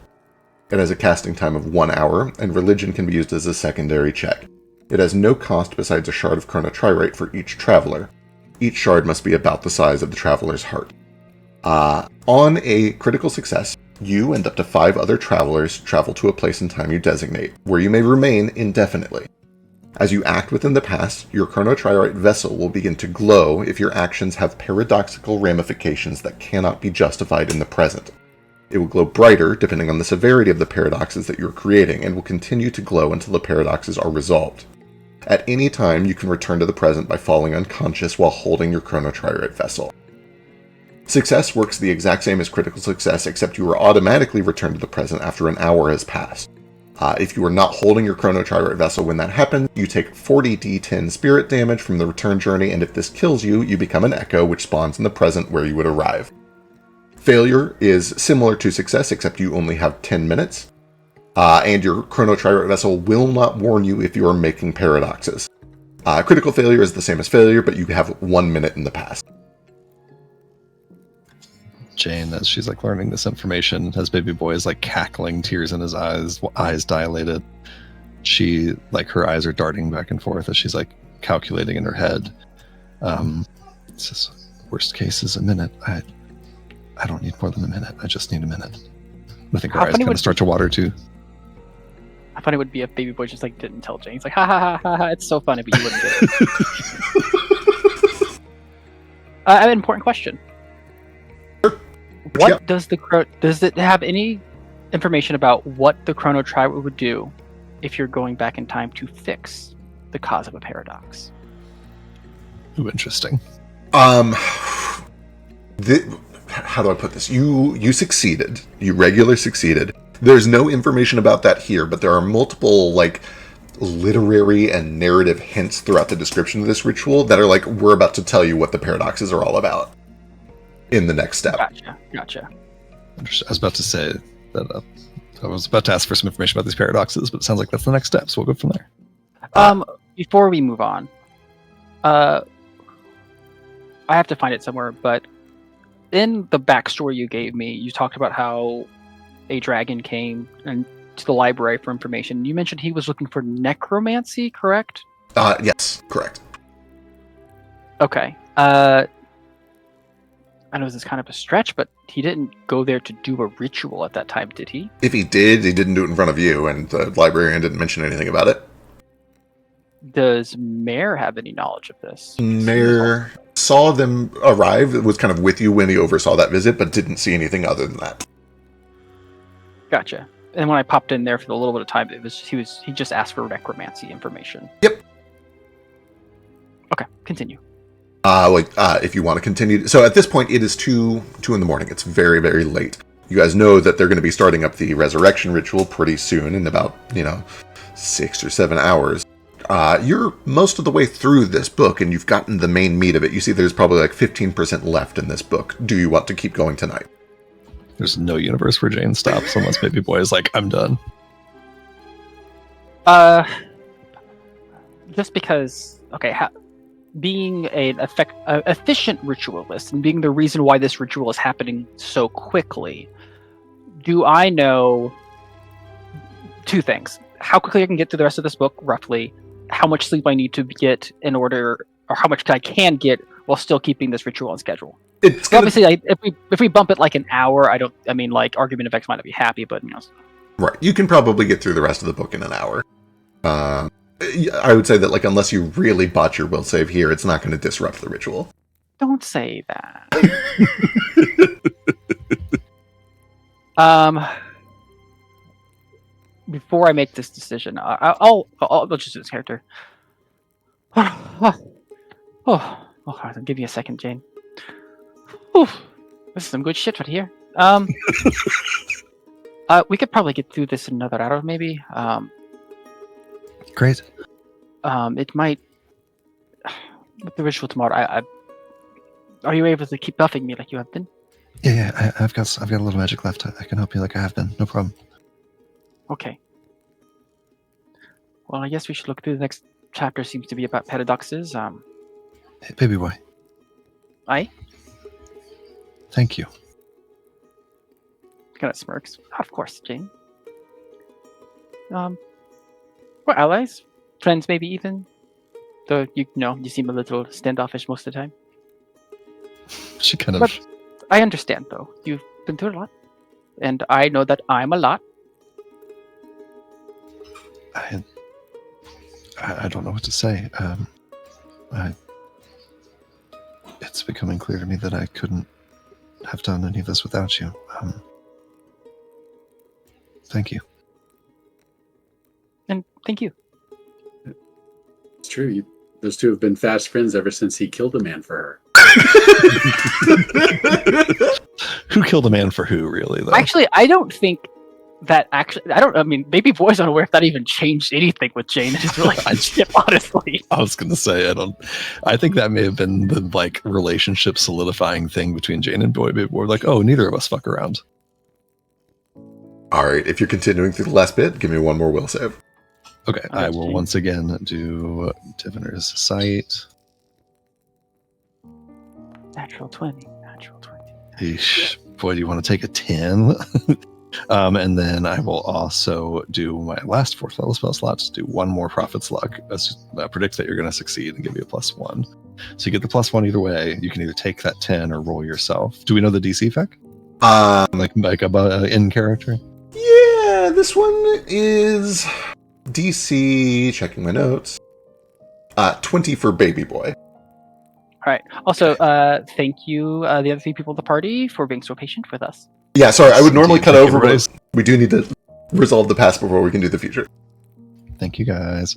[SPEAKER 1] It has a casting time of 1 hour, and religion can be used as a secondary check. It has no cost besides a shard of chronotririte for each traveler. Each shard must be about the size of the traveler's heart. On a critical success, you and up to 5 other travelers travel to a place and time you designate, where you may remain indefinitely. As you act within the past, your chronotriorite vessel will begin to glow if your actions have paradoxical ramifications that cannot be justified in the present. It will glow brighter depending on the severity of the paradoxes that you're creating, and will continue to glow until the paradoxes are resolved. At any time, you can return to the present by falling unconscious while holding your chronotriorite vessel. Success works the exact same as critical success, except you are automatically returned to the present after an hour has passed. If you are not holding your chronotriorite vessel when that happens, you take 40 d10 spirit damage from the return journey, and if this kills you, you become an echo, which spawns in the present where you would arrive. Failure is similar to success, except you only have 10 minutes, and your chronotriorite vessel will not warn you if you are making paradoxes. Critical failure is the same as failure, but you have 1 minute in the past.
[SPEAKER 2] Jane, as she's like learning this information, as baby boy is like cackling, tears in his eyes dilated. She, like, her eyes are darting back and forth as she's like calculating in her head. Says, worst case is a minute. I don't need more than a minute. I just need a minute. I think her eyes kind of start to water too.
[SPEAKER 4] How funny it would be if baby boy just like didn't tell Jane. He's like, ha ha ha ha ha. It's so funny, but you wouldn't get it. An important question. What does does it have any information about what the chronotriorite would do if you're going back in time to fix the cause of a paradox?
[SPEAKER 2] Ooh, interesting.
[SPEAKER 1] How do I put this? You succeeded. You regularly succeeded. There's no information about that here, but there are multiple like literary and narrative hints throughout the description of this ritual that are like, we're about to tell you what the paradoxes are all about in the next step.
[SPEAKER 4] Gotcha.
[SPEAKER 2] I was about to say that I was about to ask for some information about these paradoxes, but it sounds like that's the next step, so we'll go from there.
[SPEAKER 4] Before we move on, I have to find it somewhere, but in the backstory you gave me, you talked about how a dragon came to the library for information. You mentioned he was looking for necromancy, correct?
[SPEAKER 1] Yes, correct.
[SPEAKER 4] Okay. I know this is kind of a stretch, but he didn't go there to do a ritual at that time, did he?
[SPEAKER 1] If he did, he didn't do it in front of you, and the librarian didn't mention anything about it.
[SPEAKER 4] Does Mare have any knowledge of this?
[SPEAKER 1] Mare saw them arrive, was kind of with you when he oversaw that visit, but didn't see anything other than that.
[SPEAKER 4] Gotcha. And when I popped in there for a little bit of time, he just asked for necromancy information.
[SPEAKER 1] Yep.
[SPEAKER 4] Okay, continue.
[SPEAKER 1] If you want to continue. So at this point, it is 2 in the morning. It's very, very late. You guys know that they're going to be starting up the resurrection ritual pretty soon, in about, 6 or 7 hours. You're most of the way through this book, and you've gotten the main meat of it. You see there's probably like 15% left in this book. Do you want to keep going tonight?
[SPEAKER 2] There's no universe where Jane stops unless baby boy is like, I'm done.
[SPEAKER 4] Just because, okay, being an efficient ritualist and being the reason why this ritual is happening so quickly, do I know 2 things? How quickly I can get through the rest of this book, roughly, how much sleep I need to get in order, or how much I can get while still keeping this ritual on schedule. Obviously, if we bump it like an hour, Argument of X might not be happy, but
[SPEAKER 1] Right, you can probably get through the rest of the book in an hour. I would say that, like, unless you really botch your will save here, it's not going to disrupt the ritual.
[SPEAKER 4] Don't say that. Before I make this decision, I'll just do this character. Give me a second, Jane. Whew, this is some good shit right here. We could probably get through this in another hour, maybe.
[SPEAKER 2] Great.
[SPEAKER 4] It might. With the ritual tomorrow, are you able to keep buffing me like you have been?
[SPEAKER 2] Yeah. I've got a little magic left. I can help you like I have been. No problem.
[SPEAKER 4] Okay. Well, I guess we should look through the next chapter. Seems to be about paradoxes.
[SPEAKER 2] Hey, baby boy.
[SPEAKER 4] Aye?
[SPEAKER 2] Thank you.
[SPEAKER 4] Kind of smirks. Of course, Jane. We're allies, friends, maybe even. Though you seem a little standoffish most of the time.
[SPEAKER 2] She kind of.
[SPEAKER 4] But I understand, though. You've been through a lot, and I know that I'm a lot.
[SPEAKER 2] I don't know what to say. It's becoming clear to me that I couldn't have done any of this without you. Thank you.
[SPEAKER 4] And thank you.
[SPEAKER 5] It's true. Those two have been fast friends ever since he killed a man for her.
[SPEAKER 2] Who killed a man for who, really, though?
[SPEAKER 4] Actually, I don't think that I mean, maybe Boy's unaware if that even changed anything with Jane and his relationship, honestly.
[SPEAKER 2] I was going to say, I think that may have been the, like, relationship solidifying thing between Jane and Boy. Maybe we're like, oh, neither of us fuck around.
[SPEAKER 1] All right, if you're continuing through the last bit, give me one more will save.
[SPEAKER 2] Okay, I will once again do Diviner's Sight.
[SPEAKER 4] Natural 20. Natural 20.
[SPEAKER 2] Eesh. Boy, do you want to take a 10? And then I will also do my last 4th level spell slot to do one more Prophet's Luck. Predict that you're going to succeed and give you a +1. So you get the +1 either way. You can either take that 10 or roll yourself. Do we know the DC effect? Like about in character?
[SPEAKER 1] Yeah, this one is DC, checking my notes, 20 for Baby Boy.
[SPEAKER 4] All right. Also, thank you, the other 3 people of the party, for being so patient with us.
[SPEAKER 1] Yeah, sorry, I would normally cut over,
[SPEAKER 2] everybody.
[SPEAKER 1] but we do need to resolve the past before we can do the future.
[SPEAKER 2] Thank you, guys.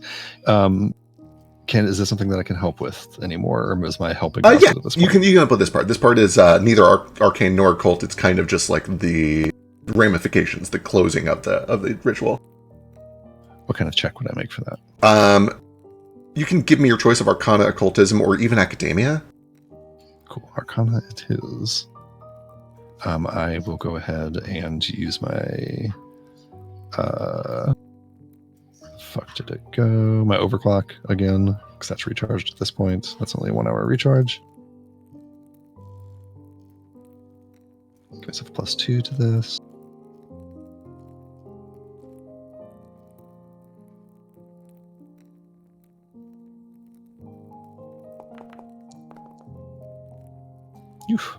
[SPEAKER 2] Is this something that I can help with anymore, or is my helping?
[SPEAKER 1] Yeah,
[SPEAKER 2] at this point?
[SPEAKER 1] you can help with this part. This part is neither arcane nor occult. It's kind of just like the ramifications, the closing of the ritual.
[SPEAKER 2] What kind of check would I make for that?
[SPEAKER 1] You can give me your choice of Arcana, Occultism, or even Academia.
[SPEAKER 2] Cool, Arcana it is. I will go ahead and use my fuck did it go? My overclock again, because that's recharged at this point. That's only a 1 hour recharge. Guys have +2 to this. Oof.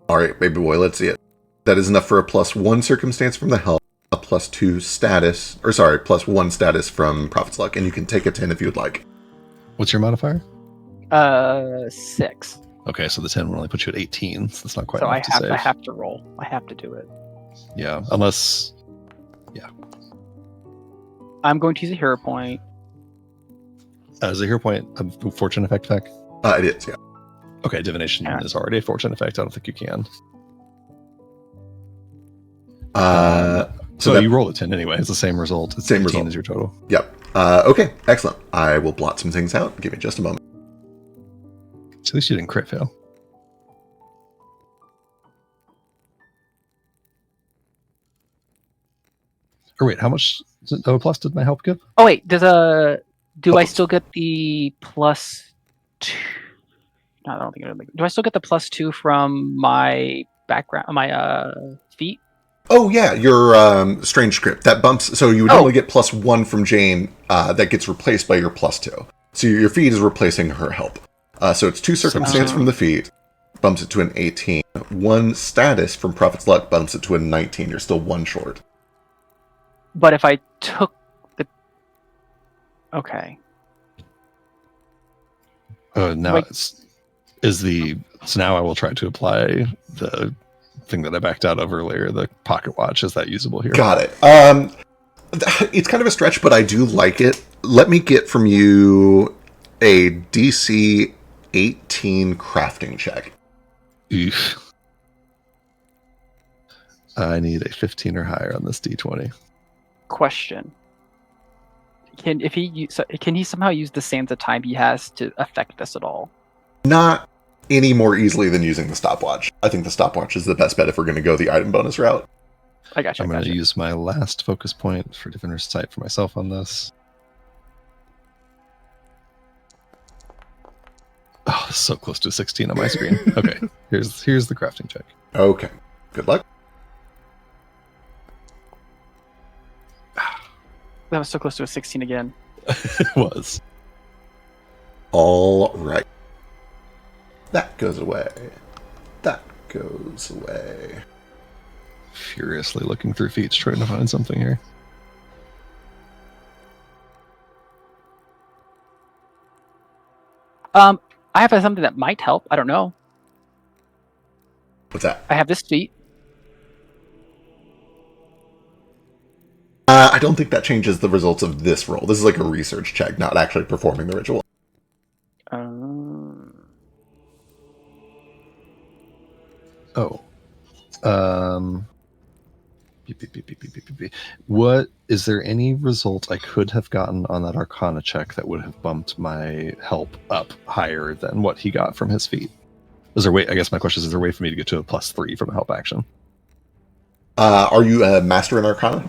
[SPEAKER 1] All right, Baby Boy, let's see it. That is enough for a +1 circumstance from the help, a +2 status, or sorry, +1 status from Prophet's Luck, and you can take a 10 if you'd like.
[SPEAKER 2] What's your modifier?
[SPEAKER 4] 6.
[SPEAKER 2] Okay, so the 10 will only put you at 18, so that's not quite
[SPEAKER 4] So
[SPEAKER 2] enough to save.
[SPEAKER 4] I have to roll. I have to do it.
[SPEAKER 2] Yeah, unless...
[SPEAKER 4] I'm going to use a hero point.
[SPEAKER 2] Is a hero point a fortune effect pack?
[SPEAKER 1] It is, yeah.
[SPEAKER 2] Okay, divination is already a fortune effect. I don't think you can. So you roll a 10 anyway. It's the same result. It's
[SPEAKER 1] same
[SPEAKER 2] 15
[SPEAKER 1] result
[SPEAKER 2] as your total.
[SPEAKER 1] Yep. Okay, excellent. I will blot some things out. Give me just a moment.
[SPEAKER 2] So at least you didn't crit fail. Or wait, how much plus did my help give?
[SPEAKER 4] Oh wait, do I still get the +2? No, I don't think do I still get the +2 from my background, my feat?
[SPEAKER 1] Oh yeah, your strange script that bumps. So you would only get +1 from Jane. That gets replaced by your +2. So your feat is replacing her help. So it's 2 circumstance from the feat, bumps it to an 18. 1 status from Prophet's Luck bumps it to a 19. You're still 1 short.
[SPEAKER 4] But if I took the... Okay.
[SPEAKER 2] Now so now I will try to apply the thing that I backed out of earlier, the pocket watch. Is that usable here?
[SPEAKER 1] Got it. It's kind of a stretch, but I do like it. Let me get from you a DC 18 crafting check.
[SPEAKER 2] Oof. I need a 15 or higher on this D20.
[SPEAKER 4] Question. Can he somehow use the sands of time he has to affect this at all?
[SPEAKER 1] Not any more easily than using the stopwatch. I think the stopwatch is the best bet if we're going to go the item bonus route.
[SPEAKER 4] I gotcha.
[SPEAKER 2] I'm going to use my last focus point for Diviner's Sight for myself on this. Oh, this is so close to a 16 on my screen. Okay, here's the crafting check.
[SPEAKER 1] Okay, good luck.
[SPEAKER 4] That was so close to a 16 again.
[SPEAKER 2] It was.
[SPEAKER 1] All right. That goes away. That goes away.
[SPEAKER 2] Furiously looking through feats trying to find something here.
[SPEAKER 4] I have something that might help. I don't know.
[SPEAKER 1] What's that?
[SPEAKER 4] I have this feat.
[SPEAKER 1] I don't think that changes the results of this roll. This is like a research check, not actually performing the ritual.
[SPEAKER 2] Oh. What is there any result I could have gotten on that Arcana check that would have bumped my help up higher than what he got from his feat? Is there a way? I guess my question is there a way for me to get to a +3 from a help action?
[SPEAKER 1] Are you a master in Arcana?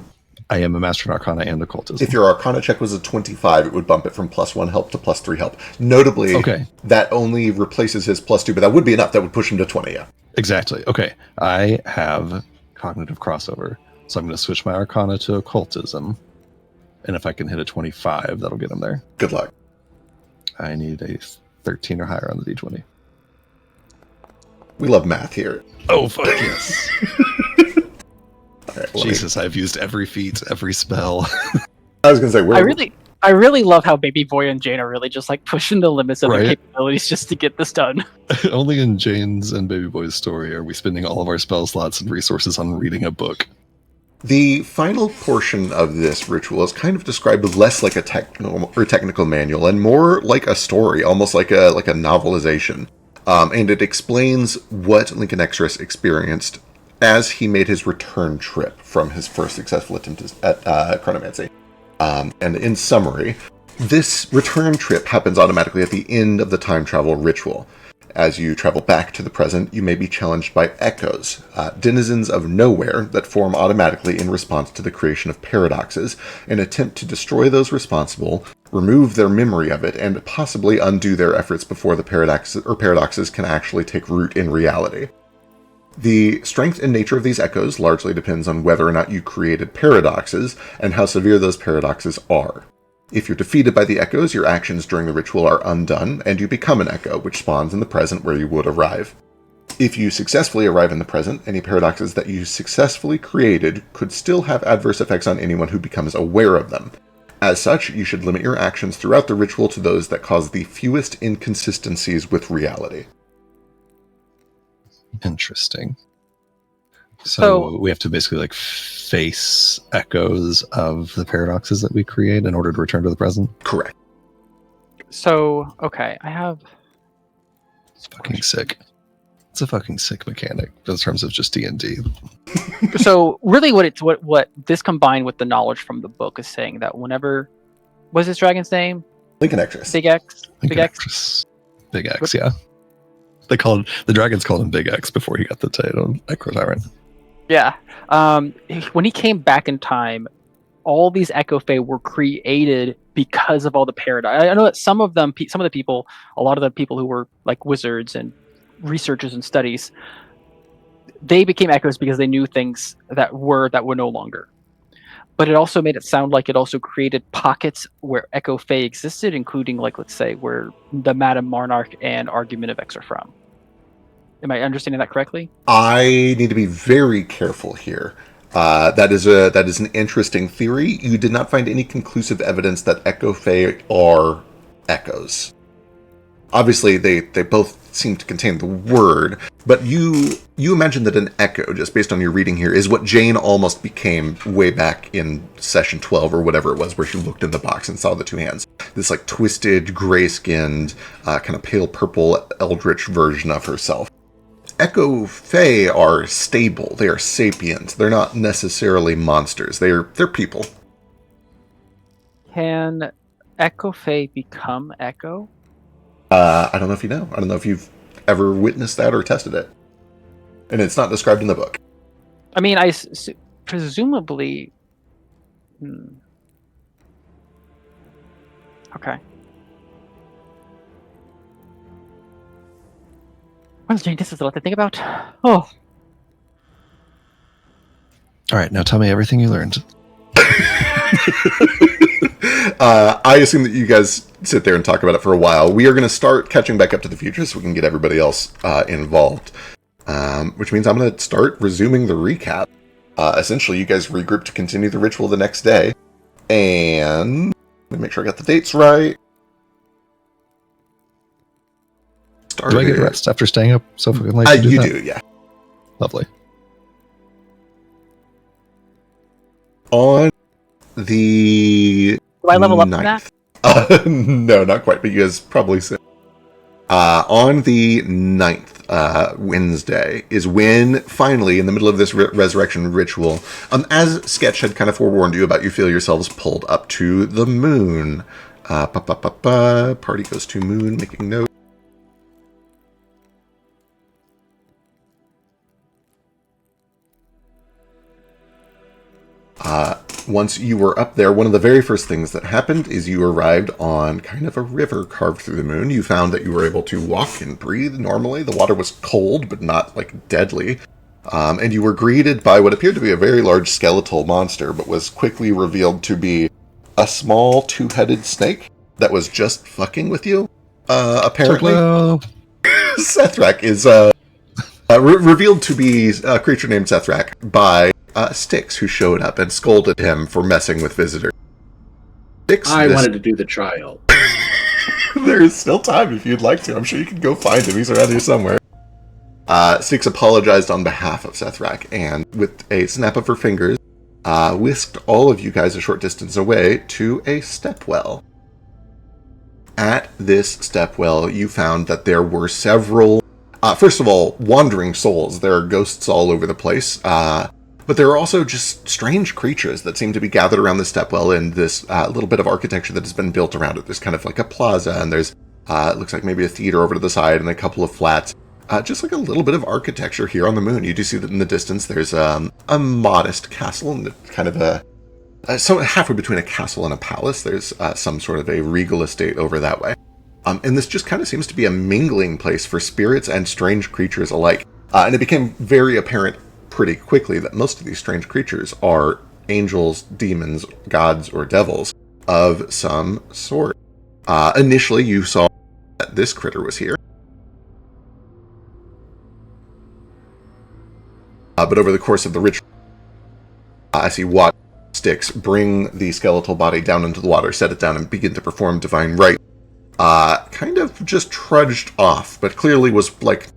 [SPEAKER 2] I am a master in Arcana and occultism.
[SPEAKER 1] If your Arcana check was a 25, it would bump it from +1 help to +3 help. Notably, that only replaces his +2, but that would be enough. That would push him to 20, yeah.
[SPEAKER 2] Exactly. Okay. I have cognitive crossover, so I'm going to switch my Arcana to occultism. And if I can hit a 25, that'll get him there.
[SPEAKER 1] Good luck.
[SPEAKER 2] I need a 13 or higher on the D20.
[SPEAKER 1] We love math here.
[SPEAKER 2] Oh, fuck yes.
[SPEAKER 1] Right,
[SPEAKER 2] Jesus, I've used every feat, every spell.
[SPEAKER 1] I was going to say,
[SPEAKER 4] I really love how Baby Boy and Jane are really just like pushing the limits of their capabilities just to get this done.
[SPEAKER 2] Only in Jane's and Baby Boy's story are we spending all of our spell slots and resources on reading a book.
[SPEAKER 1] The final portion of this ritual is kind of described less like a technical manual and more like a story, almost like a novelization. And it explains what Lincoln Extras experienced as he made his return trip from his first successful attempt at chronomancy. And in summary, this return trip happens automatically at the end of the time travel ritual. As you travel back to the present, you may be challenged by echoes, denizens of nowhere that form automatically in response to the creation of paradoxes, and attempt to destroy those responsible, remove their memory of it, and possibly undo their efforts before the paradoxes can actually take root in reality. The strength and nature of these echoes largely depends on whether or not you created paradoxes and how severe those paradoxes are. If you're defeated by the echoes, your actions during the ritual are undone, and you become an echo, which spawns in the present where you would arrive. If you successfully arrive in the present, any paradoxes that you successfully created could still have adverse effects on anyone who becomes aware of them. As such, you should limit your actions throughout the ritual to those that cause the fewest inconsistencies with reality.
[SPEAKER 2] Interesting. So we have to basically like face echoes of the paradoxes that we create in order to return to the present?
[SPEAKER 1] Correct.
[SPEAKER 4] So, okay, I have...
[SPEAKER 2] It's fucking sick. It's a fucking sick mechanic in terms of just D&D.
[SPEAKER 4] So really what this combined with the knowledge from the book is saying that whenever... What's this dragon's name?
[SPEAKER 1] Lincoln Extras.
[SPEAKER 4] Big X?
[SPEAKER 2] Big X, yeah. The dragons called him Big X before he got the title Echo Tyrant.
[SPEAKER 4] Yeah. When he came back in time, all these Echo Fae were created because of all the paradox. I know that some of the people, a lot of the people who were like wizards and researchers and studies, they became echoes because they knew things that were no longer. But it also made it sound like it also created pockets where Echo Fae existed, including, like, let's say, where the Madame Monarch and Argument of X are from. Am I understanding that correctly?
[SPEAKER 1] I need to be very careful here. That is an interesting theory. You did not find any conclusive evidence that Echo Fae are echoes. Obviously, they both seem to contain the word, but you imagine that an echo, just based on your reading here, is what Jane almost became way back in session 12 or whatever it was, where she looked in the box and saw the two hands. This like twisted, gray-skinned, kind of pale purple eldritch version of herself. Echo Fae are stable. They are sapient. They're not necessarily monsters. They're people.
[SPEAKER 4] Can Echo Fae become Echo?
[SPEAKER 1] I don't know if you know. I don't know if you've ever witnessed that or tested it. And it's not described in the book.
[SPEAKER 4] I mean, presumably... Okay. Well, Jane, this is a lot to think about. Oh.
[SPEAKER 2] All right, now tell me everything you learned.
[SPEAKER 1] I assume that you guys sit there and talk about it for a while. We are going to start catching back up to the future so we can get everybody else involved. Which means I'm going to start resuming the recap. Essentially, you guys regroup to continue the ritual the next day. And let me make sure I got the dates right.
[SPEAKER 2] Do I get rest after staying up so fucking late?
[SPEAKER 1] You do, yeah.
[SPEAKER 2] Lovely.
[SPEAKER 1] On the
[SPEAKER 4] Do I level up for that?
[SPEAKER 1] no, not quite, but you guys probably said. On the 9th, Wednesday, is when, finally, in the middle of this resurrection ritual, as Sketch had kind of forewarned you about, you feel yourselves pulled up to the moon. Party goes to moon, making note. Once you were up there, one of the very first things that happened is you arrived on kind of a river carved through the moon. You found that you were able to walk and breathe normally. The water was cold, but not, like, deadly. And you were greeted by what appeared to be a very large skeletal monster, but was quickly revealed to be a small two-headed snake that was just fucking with you, apparently. Sethrak is revealed to be a creature named Sethrak by Styx, who showed up and scolded him for messing with visitors. Styx,
[SPEAKER 5] I wanted to do the trial.
[SPEAKER 1] There is still time if you'd like to. I'm sure you can go find him. He's around here somewhere. Styx apologized on behalf of Sethrak, and with a snap of her fingers, whisked all of you guys a short distance away to a stepwell. At this stepwell, you found that there were several, first of all, wandering souls. There are ghosts all over the place, but there are also just strange creatures that seem to be gathered around the stepwell in this little bit of architecture that has been built around it. There's kind of like a plaza, and there's, it looks like maybe a theater over to the side and a couple of flats. Just like a little bit of architecture here on the moon. You do see that in the distance there's a modest castle, and kind of so halfway between a castle and a palace. There's some sort of a regal estate over that way. And this just kind of seems to be a mingling place for spirits and strange creatures alike. And it became very apparent pretty quickly that most of these strange creatures are angels, demons, gods, or devils of some sort. Initially, you saw that this critter was here. But over the course of the ritual, as he watched Styx bring the skeletal body down into the water, set it down, and begin to perform divine rite, kind of just trudged off, but clearly was, like,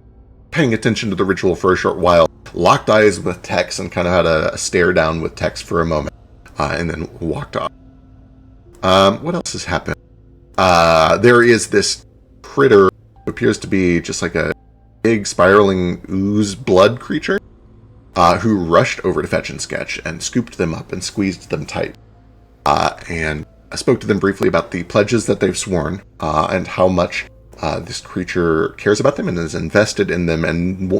[SPEAKER 1] paying attention to the ritual for a short while, locked eyes with Tex, and kind of had a stare down with Tex for a moment, and then walked off. What else has happened? There is this critter who appears to be just like a big spiraling ooze blood creature, who rushed over to Fetch and Sketch and scooped them up and squeezed them tight. And I spoke to them briefly about the pledges that they've sworn, and how much this creature cares about them and is invested in them and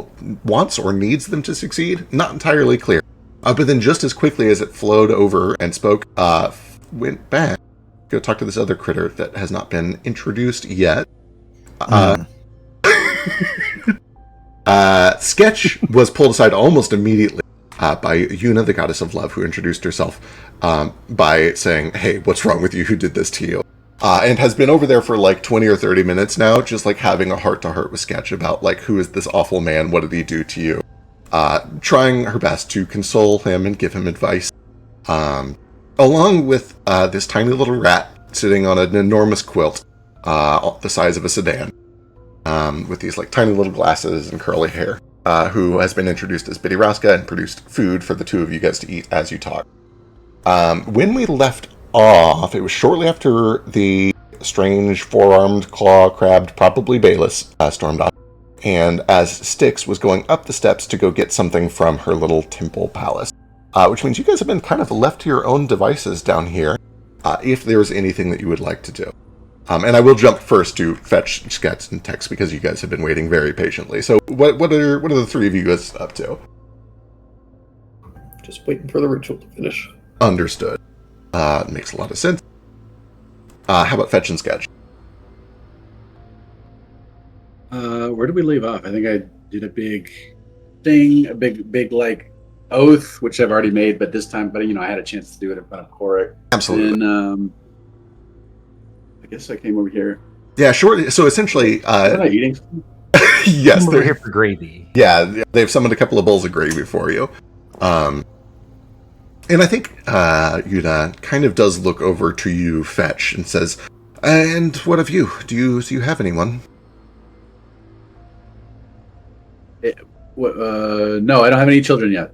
[SPEAKER 1] wants or needs them to succeed. Not entirely clear. But then just as quickly as it flowed over and spoke, went back. Go talk to this other critter that has not been introduced yet. Sketch was pulled aside almost immediately by Yuna, the goddess of love, who introduced herself by saying, "Hey, what's wrong with you? Who did this to you?" And has been over there for like 20 or 30 minutes now, just like having a heart-to-heart with Sketch about, like, who is this awful man? What did he do to you? Trying her best to console him and give him advice. Along with this tiny little rat sitting on an enormous quilt the size of a sedan. With these like tiny little glasses and curly hair, who has been introduced as Biddy Raska and produced food for the two of you guys to eat as you talk. When we left off, it was shortly after the strange four-armed, claw-crabbed, probably Bayless, stormed off, and as Styx was going up the steps to go get something from her little temple palace, which means you guys have been kind of left to your own devices down here, if there's anything that you would like to do. And I will jump first to Fetch, Sketch, and Tex because you guys have been waiting very patiently. So, what are the three of you guys up to?
[SPEAKER 6] Just waiting for the ritual to finish.
[SPEAKER 1] Understood. Makes a lot of sense. How about Fetch and Sketch?
[SPEAKER 5] Where did we leave off? I think I did a big thing, a big like oath, which I've already made, but this time, I had a chance to do it in front of Korik.
[SPEAKER 1] Absolutely.
[SPEAKER 5] And I guess I came over here.
[SPEAKER 1] Yeah, sure. So essentially,
[SPEAKER 5] am I eating?
[SPEAKER 1] Yes,
[SPEAKER 3] We're here for gravy.
[SPEAKER 1] Yeah, they've summoned a couple of bowls of gravy for you. And I think Yuna kind of does look over to you, Fetch, and says, "And what of you? Do you have anyone?"
[SPEAKER 5] What, no, I don't have any children yet.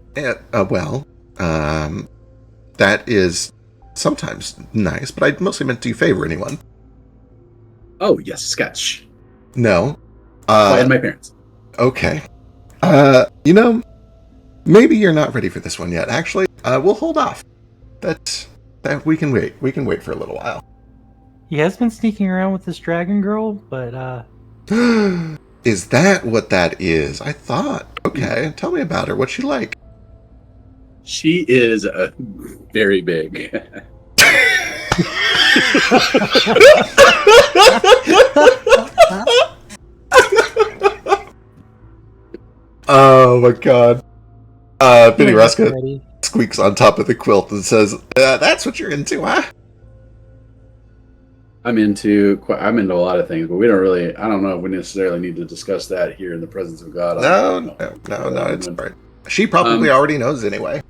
[SPEAKER 1] Well, that is sometimes nice, but I mostly meant, do you favor anyone?
[SPEAKER 5] Oh, yes, sketch.
[SPEAKER 1] No.
[SPEAKER 5] And my parents.
[SPEAKER 1] Okay. Maybe you're not ready for this one yet. Actually, we'll hold off. That we can wait. We can wait for a little while.
[SPEAKER 3] He has been sneaking around with this dragon girl, but
[SPEAKER 1] Is that what that is? I thought. Okay, tell me about her. What's she like?
[SPEAKER 5] She is very big.
[SPEAKER 1] Oh my god. Biddy Ruska
[SPEAKER 3] ready.
[SPEAKER 1] squeaks on top of the quilt and says, that's what you're into, huh?
[SPEAKER 5] I'm into a lot of things, but we don't really. I don't know if we necessarily need to discuss that here in the presence of God.
[SPEAKER 1] No, it's all right. She probably already knows anyway.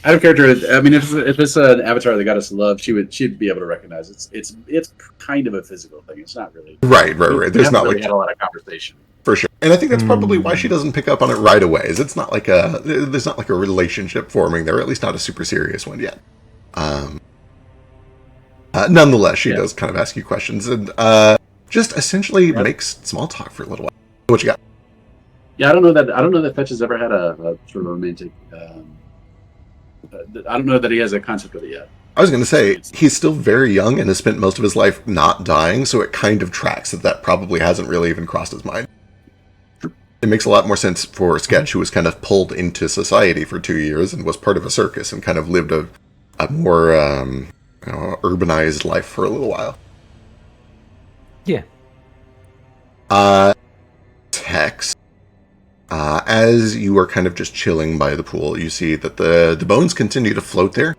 [SPEAKER 5] Out of character, I mean, if it's an avatar of the goddess of love, she'd be able to recognize it. It's kind of a physical thing. It's not really
[SPEAKER 1] Right. There's not
[SPEAKER 5] really
[SPEAKER 1] like
[SPEAKER 5] had a lot of conversation.
[SPEAKER 1] for sure, and I think that's probably why she doesn't pick up on it right away. Is it's not like there's not like a relationship forming there, or at least not a super serious one yet. Nonetheless, she does kind of ask you questions and just essentially makes small talk for a little while. What you got?
[SPEAKER 5] Yeah, I don't know that Fetch has ever had a sort of romantic. I don't know that he has a concept of it yet.
[SPEAKER 1] I was going to say, he's still very young and has spent most of his life not dying, so it kind of tracks that probably hasn't really even crossed his mind. It makes a lot more sense for Sketch, who was kind of pulled into society for 2 years and was part of a circus and kind of lived a more urbanized life for a little while.
[SPEAKER 3] Yeah.
[SPEAKER 1] Tex, as you are kind of just chilling by the pool, you see that the bones continue to float there.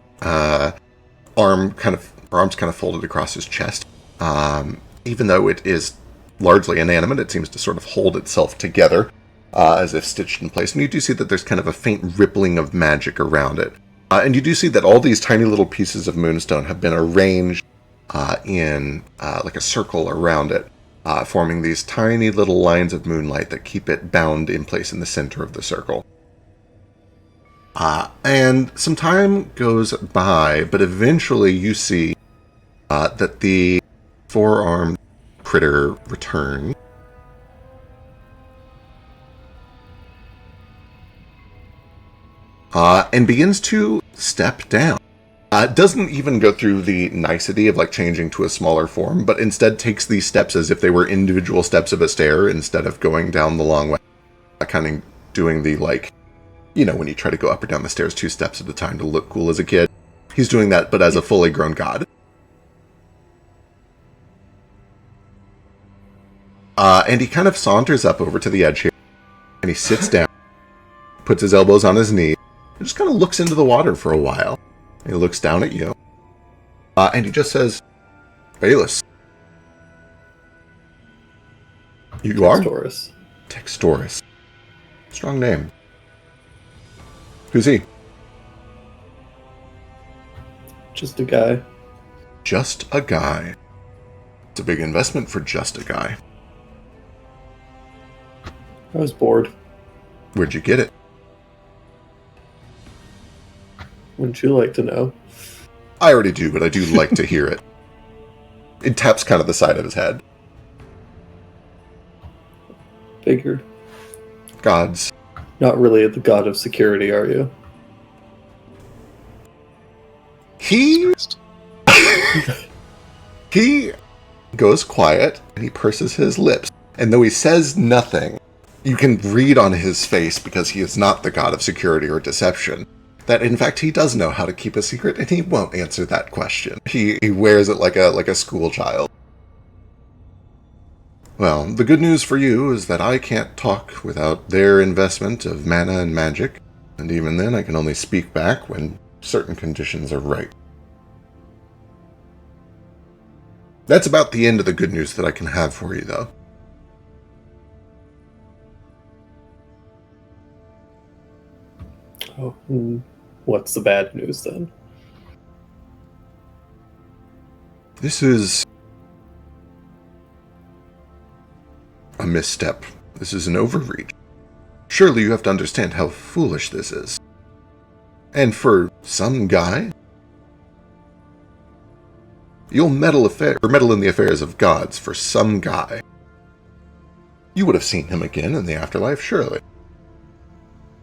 [SPEAKER 1] Arms kind of folded across his chest. Even though it is largely inanimate, it seems to sort of hold itself together, as if stitched in place. And you do see that there's kind of a faint rippling of magic around it. And you do see that all these tiny little pieces of moonstone have been arranged in like a circle around it, forming these tiny little lines of moonlight that keep it bound in place in the center of the circle. And some time goes by, but eventually you see that the four-armed critter returns. And begins to step down. Doesn't even go through the nicety of like changing to a smaller form, but instead takes these steps as if they were individual steps of a stair instead of going down the long way. Kind of doing the when you try to go up or down the stairs 2 steps at a time to look cool as a kid. He's doing that, but as a fully grown god. And he kind of saunters up over to the edge here, and he sits down, puts his elbows on his knees, and just kind of looks into the water for a while. He looks down at you, and he just says, Bayless. You are? Textoris. Strong name. Who's he?
[SPEAKER 6] Just a guy.
[SPEAKER 1] Just a guy. It's a big investment for just a guy.
[SPEAKER 6] I was bored.
[SPEAKER 1] Where'd you get it?
[SPEAKER 6] Wouldn't you like to know?
[SPEAKER 1] I already do, but I do like to hear it. It taps kind of the side of his head.
[SPEAKER 6] Figured.
[SPEAKER 1] Gods.
[SPEAKER 6] Not really the god of security, are you?
[SPEAKER 1] He goes quiet and he purses his lips. And though he says nothing, you can read on his face, because he is not the god of security or deception, that in fact he does know how to keep a secret, and he won't answer that question. He wears it like a school child. Well, the good news for you is that I can't talk without their investment of mana and magic, and even then I can only speak back when certain conditions are right. That's about the end of the good news that I can have for you, though.
[SPEAKER 6] Oh, what's the bad news then?
[SPEAKER 1] This is a misstep. This is an overreach. Surely you have to understand how foolish this is. And for some guy, you'll meddle in the affairs of gods for some guy. You would have seen him again in the afterlife, surely.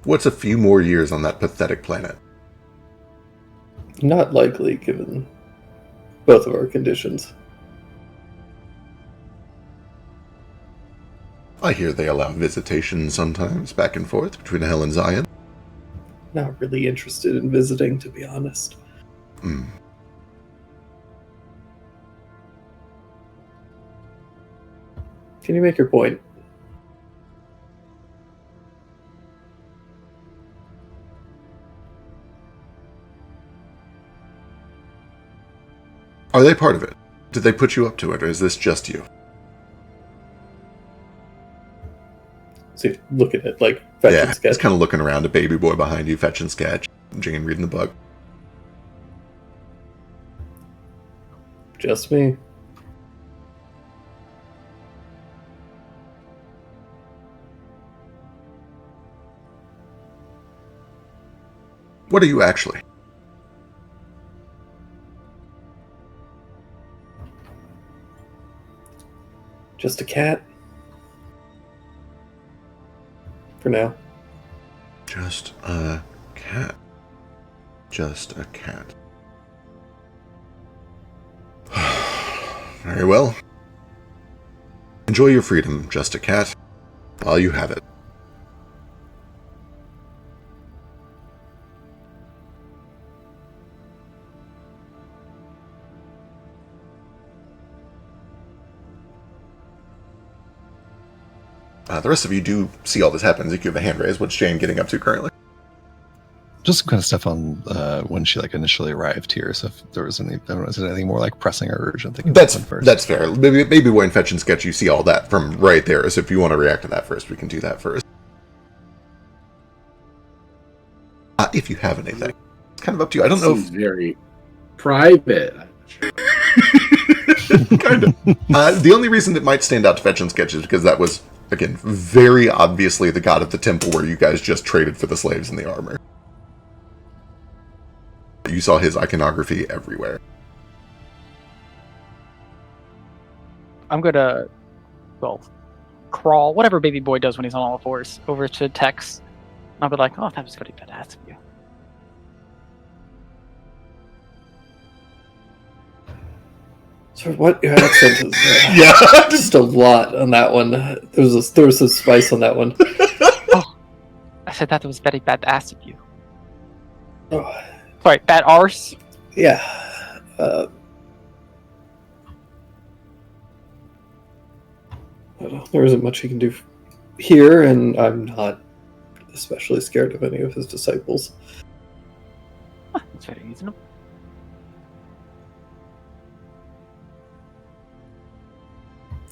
[SPEAKER 1] What's a few more years on that pathetic planet?
[SPEAKER 6] Not likely, given both of our conditions.
[SPEAKER 1] I hear they allow visitation sometimes, back and forth, between Hell and Zion.
[SPEAKER 6] Not really interested in visiting, to be honest.
[SPEAKER 1] Hmm.
[SPEAKER 6] Can you make your point?
[SPEAKER 1] Are they part of it? Did they put you up to it, or is this just you?
[SPEAKER 6] So you look at it like fetch and sketch.
[SPEAKER 1] It's kind of looking around, a baby boy behind you, fetch and sketch. Jane reading the book.
[SPEAKER 6] Just me.
[SPEAKER 1] What are you actually?
[SPEAKER 6] Just a cat. For now.
[SPEAKER 1] Just a cat. Just a cat. Very well. Enjoy your freedom, just a cat, while you have it. The rest of you do see all this happen as you give a hand raise. What's Jane getting up to currently?
[SPEAKER 2] Just some kind of stuff on when she initially arrived here. So if there was anything more pressing or urgent, they can
[SPEAKER 1] That's
[SPEAKER 2] first.
[SPEAKER 1] That's fair. Maybe when fetch and sketch, you see all that from right there. So if you want to react to that first, we can do that first. If you have anything, it's kind of up to you. I don't know.
[SPEAKER 5] Seems very private.
[SPEAKER 1] Kind of. The only reason it might stand out to fetch and sketch is because that was, again, very obviously the god of the temple where you guys just traded for the slaves and the armor. You saw his iconography everywhere.
[SPEAKER 4] I'm gonna, crawl, whatever baby boy does when he's on all fours, over to Tex. I'll be like, oh, that was very badass of you.
[SPEAKER 6] So what your accent is?
[SPEAKER 1] Yeah.
[SPEAKER 6] Just a lot on that one. There was some spice on that one.
[SPEAKER 4] Oh, I said that was very badass of you.
[SPEAKER 6] Oh,
[SPEAKER 4] Sorry, bad arse.
[SPEAKER 6] yeah. There isn't much he can do here, and I'm not especially scared of any of his disciples.
[SPEAKER 4] That's very reasonable.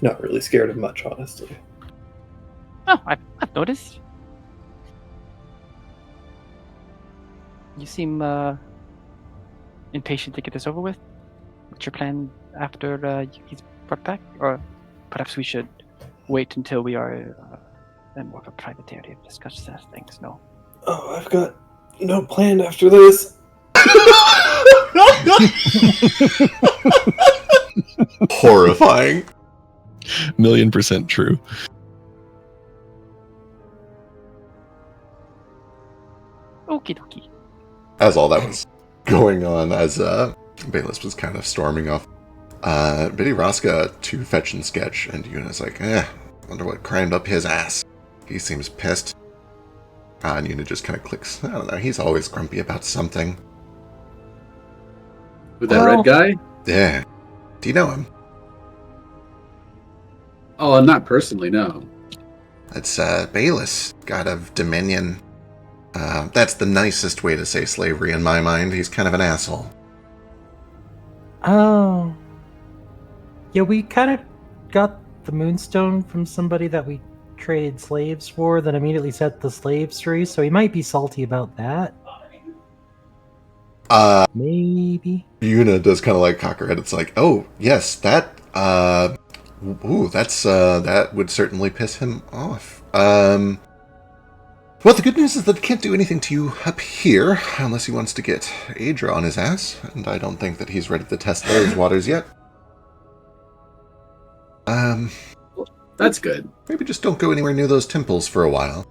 [SPEAKER 6] Not really scared of much, honestly.
[SPEAKER 4] Oh, I've noticed. You seem impatient to get this over with. What's your plan after he's brought back? Or perhaps we should wait until we are in more of a private area to discuss those things. No.
[SPEAKER 6] Oh, I've got no plan after this.
[SPEAKER 1] Horrifying.
[SPEAKER 2] 1,000,000% true.
[SPEAKER 4] Okie dokie.
[SPEAKER 1] As all that was going on, as Bayless was kind of storming off, Biddy Raska to fetch and sketch, and Yuna's like, wonder what crimed up his ass. He seems pissed. And Yuna just kind of clicks. I don't know, he's always grumpy about something.
[SPEAKER 5] With that red guy?
[SPEAKER 1] Yeah. Do you know him?
[SPEAKER 5] Oh, not personally, no.
[SPEAKER 1] That's Bayless, god of Dominion. That's the nicest way to say slavery in my mind. He's kind of an asshole.
[SPEAKER 3] Oh. Yeah, we kind of got the Moonstone from somebody that we traded slaves for that immediately set the slaves free, so he might be salty about that. Maybe.
[SPEAKER 1] Yuna does kind of cock her head. It's like, oh, yes, that, that would certainly piss him off. Well, the good news is that it can't do anything to you up here, unless he wants to get Adra on his ass, and I don't think that he's ready to test those waters yet.
[SPEAKER 5] That's good.
[SPEAKER 1] Maybe just don't go anywhere near those temples for a while.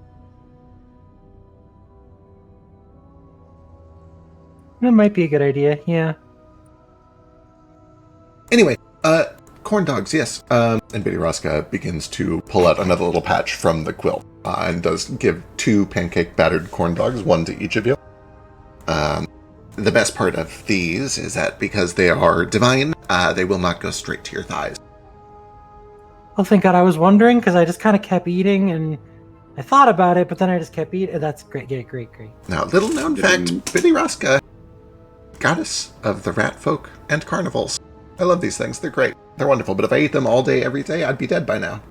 [SPEAKER 3] That might be a good idea, yeah.
[SPEAKER 1] Anyway, corn dogs, yes. And Biddy Raska begins to pull out another little patch from the quilt, and does give 2 pancake battered corn dogs, 1 to each of you. The best part of these is that because they are divine, they will not go straight to your thighs.
[SPEAKER 3] Oh, thank God, I was wondering, because I just kind of kept eating, and I thought about it, but then I just kept eating. That's great, great.
[SPEAKER 1] Now, little known fact, Biddy Raska, goddess of the rat folk and carnivals. I love these things. They're great. They're wonderful. But if I ate them all day, every day, I'd be dead by now.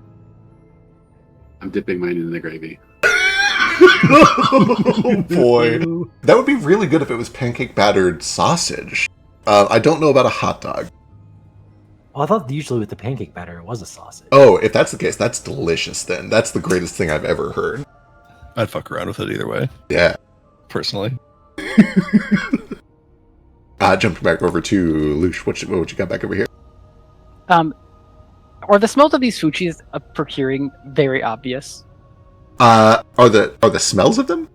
[SPEAKER 5] I'm dipping mine in the gravy.
[SPEAKER 1] Oh, boy. That would be really good if it was pancake battered sausage. I don't know about a hot dog.
[SPEAKER 3] Well, I thought usually with the pancake batter, it was a sausage.
[SPEAKER 1] Oh, if that's the case, that's delicious then. That's the greatest thing I've ever heard.
[SPEAKER 2] I'd fuck around with it either way,
[SPEAKER 1] Yeah.
[SPEAKER 2] personally.
[SPEAKER 1] Jumping back over to Lush. What you got back over here?
[SPEAKER 4] Are the smells of these fuchsis procuring very obvious?
[SPEAKER 1] Are the smells of them?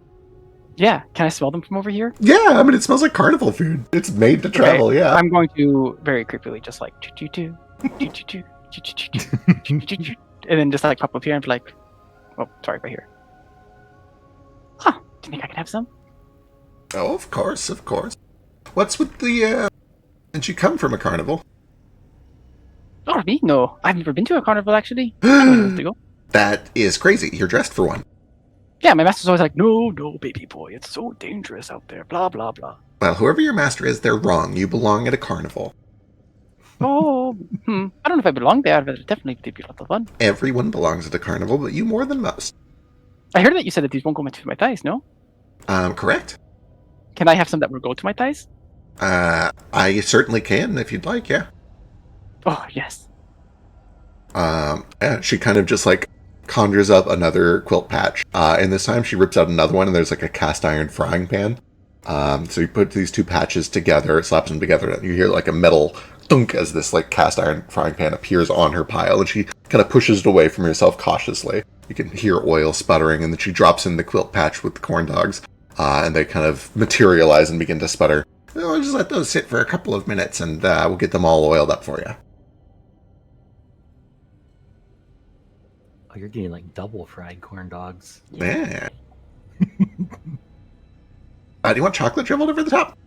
[SPEAKER 4] Yeah, can I smell them from over here?
[SPEAKER 1] Yeah, I mean, it smells like carnival food. It's made to travel,
[SPEAKER 4] Okay,
[SPEAKER 1] yeah.
[SPEAKER 4] I'm going to very creepily just like choo-choo-choo, choo-choo-choo, choo-choo-choo, choo-choo-choo, and then just like pop up here and be like, oh, sorry, right here. Huh, do you think I can have some?
[SPEAKER 1] Oh, of course. What's with the, Did you come from a carnival?
[SPEAKER 4] Oh, me? No, I've never been to a carnival actually. I don't know where to go.
[SPEAKER 1] That is crazy. You're dressed for one.
[SPEAKER 4] Yeah, my master's always like, no, baby boy, it's so dangerous out there, blah, blah, blah.
[SPEAKER 1] Well, whoever your master is, they're wrong. You belong at a carnival.
[SPEAKER 4] Oh, I don't know if I belong there, but definitely it'd be a lot of fun.
[SPEAKER 1] Everyone belongs at a carnival, but you more than most.
[SPEAKER 4] I heard that you said that these won't go to my thighs, no?
[SPEAKER 1] Correct.
[SPEAKER 4] Can I have some that will go to my thighs?
[SPEAKER 1] I certainly can, if you'd like, yeah.
[SPEAKER 4] Oh, yes.
[SPEAKER 1] Yeah, she kind of just, like, conjures up another quilt patch. And this time she rips out another one, and there's, like, a cast iron frying pan. So you put these 2 patches together, slaps them together, and you hear, like, a metal thunk as this, like, cast iron frying pan appears on her pile, and she kind of pushes it away from herself cautiously. You can hear oil sputtering, and then she drops in the quilt patch with the corn dogs, and they kind of materialize and begin to sputter. Well, I'll just let those sit for a couple of minutes, and we'll get them all oiled up for you.
[SPEAKER 3] Oh, you're getting like double fried corn dogs.
[SPEAKER 1] Yeah. Do you want chocolate dribbled over the top?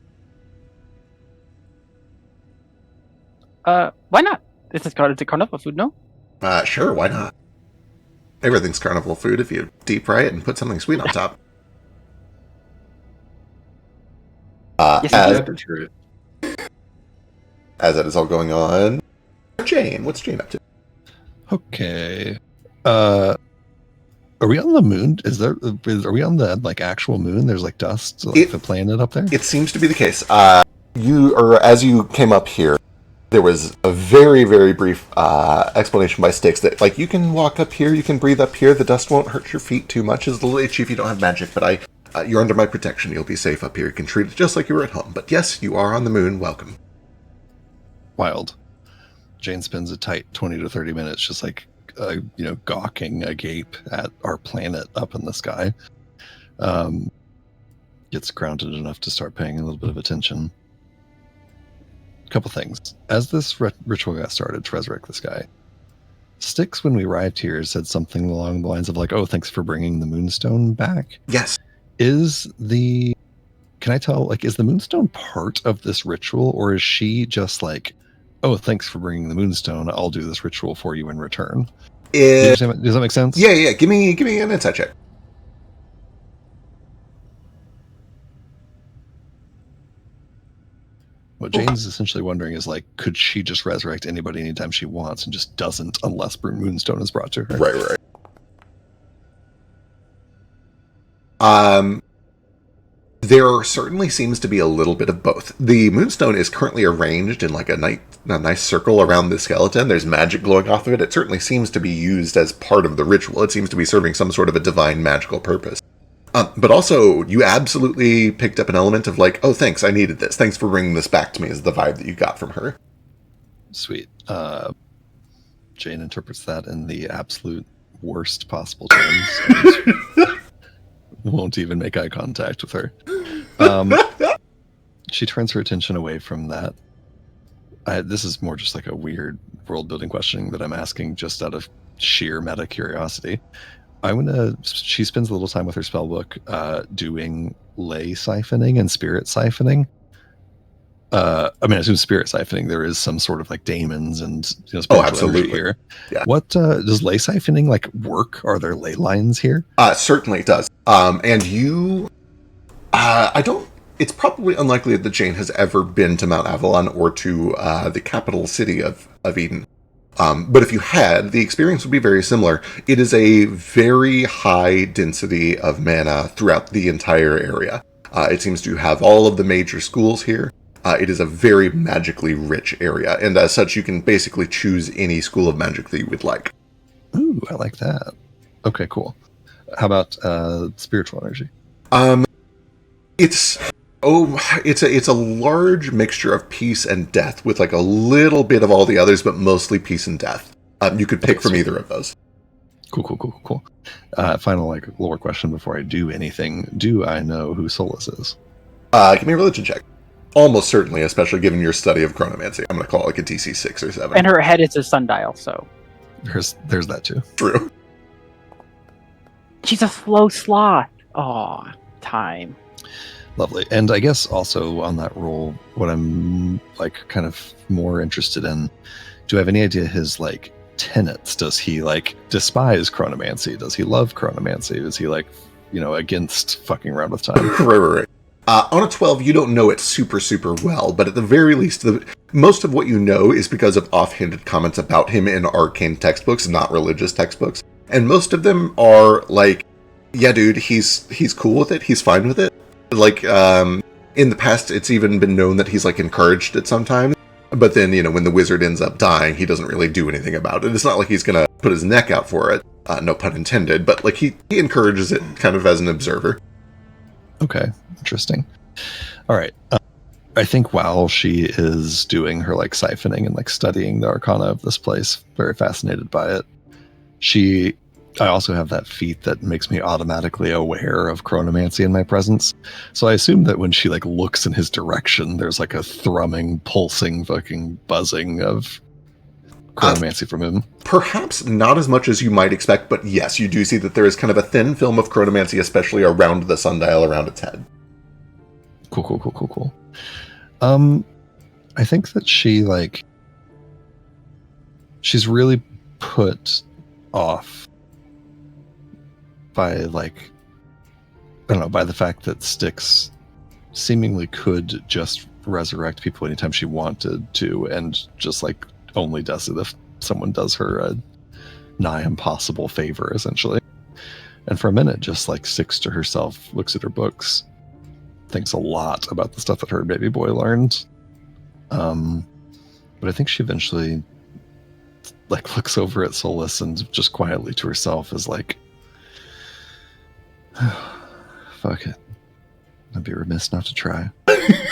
[SPEAKER 4] Why not? It's a carnival food, no?
[SPEAKER 1] Sure, why not? Everything's carnival food if you deep fry it and put something sweet on top.
[SPEAKER 4] Yes,
[SPEAKER 1] as,
[SPEAKER 5] True.
[SPEAKER 1] as that is all going on, Jane, what's Jane up to?
[SPEAKER 2] Okay. Are we on the moon? Are we on the like actual moon? There's like dust, like the planet up there.
[SPEAKER 1] It seems to be the case. As you came up here, there was a very, very brief explanation by Styx that like you can walk up here, you can breathe up here. The dust won't hurt your feet too much. It's a little itchy if you don't have magic, but you're under my protection. You'll be safe up here. You can treat it just like you were at home. But yes, you are on the moon. Welcome.
[SPEAKER 2] Wild. Jane spends a tight 20 to 30 minutes just like gawking agape at our planet up in the sky. Gets grounded enough to start paying a little bit of attention. A couple things. As this ritual got started to resurrect this guy, Styx, when we arrived here, said something along the lines of like, oh, thanks for bringing the moonstone back.
[SPEAKER 1] Yes.
[SPEAKER 2] Is the moonstone part of this ritual, or is she just like, oh, thanks for bringing the moonstone, I'll do this ritual for you in return? Does that make sense?
[SPEAKER 1] Yeah. Give me an insight check.
[SPEAKER 2] What Jane's essentially wondering is like, could she just resurrect anybody anytime she wants and just doesn't unless moonstone is brought to her?
[SPEAKER 1] Right. There certainly seems to be a little bit of both. The moonstone is currently arranged in like a nice circle around the skeleton. There's magic glowing off of it. It certainly seems to be used as part of the ritual. It seems to be serving some sort of a divine magical purpose. But also, you absolutely picked up an element of like, oh, thanks, I needed this. Thanks for bringing this back to me, is the vibe that you got from her.
[SPEAKER 2] Sweet. Jane interprets that in the absolute worst possible terms. And won't even make eye contact with her. She turns her attention away from that. This is more just like a weird world building question that I'm asking just out of sheer meta curiosity. She spends a little time with her spellbook doing ley siphoning and spirit siphoning. I assume spirit siphoning, there is some sort of like daemons and spiritual energy here.
[SPEAKER 1] Yeah.
[SPEAKER 2] What does ley siphoning like work? Are there ley lines here?
[SPEAKER 1] Certainly it does. And you, it's probably unlikely that Jane has ever been to Mount Avalon or to the capital city of Eden. But if you had, the experience would be very similar. It is a very high density of mana throughout the entire area. It seems to have all of the major schools here. It is a very magically rich area, and as such, you can basically choose any school of magic that you would like.
[SPEAKER 2] Ooh, I like that. Okay, cool. How about spiritual energy?
[SPEAKER 1] It's a large mixture of peace and death, with like a little bit of all the others, but mostly peace and death. You could pick from either of those.
[SPEAKER 2] Cool. Final like lore question before I do anything. Do I know who Solus is?
[SPEAKER 1] Give me a religion check. Almost certainly, especially given your study of chronomancy. I'm going to call it like a DC 6 or 7.
[SPEAKER 4] And her head is a sundial, so
[SPEAKER 2] There's that too.
[SPEAKER 1] True.
[SPEAKER 4] she's a slow sloth. Oh, time.
[SPEAKER 2] Lovely. And I guess also on that roll, what I'm like kind of more interested in, do I have any idea his like tenets? Does he like despise chronomancy? Does he love chronomancy? Is he like, against fucking around with time?
[SPEAKER 1] Right. On a 12, you don't know it super, super well, but at the very least, most of what you know is because of offhanded comments about him in arcane textbooks, not religious textbooks. And most of them are like, yeah, dude, he's cool with it. He's fine with it. Like, in the past, it's even been known that he's like encouraged it sometimes. But then, when the wizard ends up dying, he doesn't really do anything about it. It's not like he's going to put his neck out for it. No pun intended. But like he encourages it kind of as an observer.
[SPEAKER 2] Okay, interesting. All right. I think while she is doing her like siphoning and like studying the arcana of this place, very fascinated by it, I also have that feat that makes me automatically aware of chronomancy in my presence. So I assume that when she like looks in his direction, there's like a thrumming, pulsing, fucking buzzing of chronomancy from him.
[SPEAKER 1] Perhaps not as much as you might expect, but yes, you do see that there is kind of a thin film of chronomancy, especially around the sundial around its head.
[SPEAKER 2] Cool. I think that she's really put off by by the fact that Styx seemingly could just resurrect people anytime she wanted to, and just like only does it if someone does her a nigh impossible favor, essentially. And for a minute, just like sticks to herself, looks at her books, thinks a lot about the stuff that her baby boy learned. But I think she eventually like looks over at Solus and just quietly to herself is like, fuck it. I'd be remiss not to try.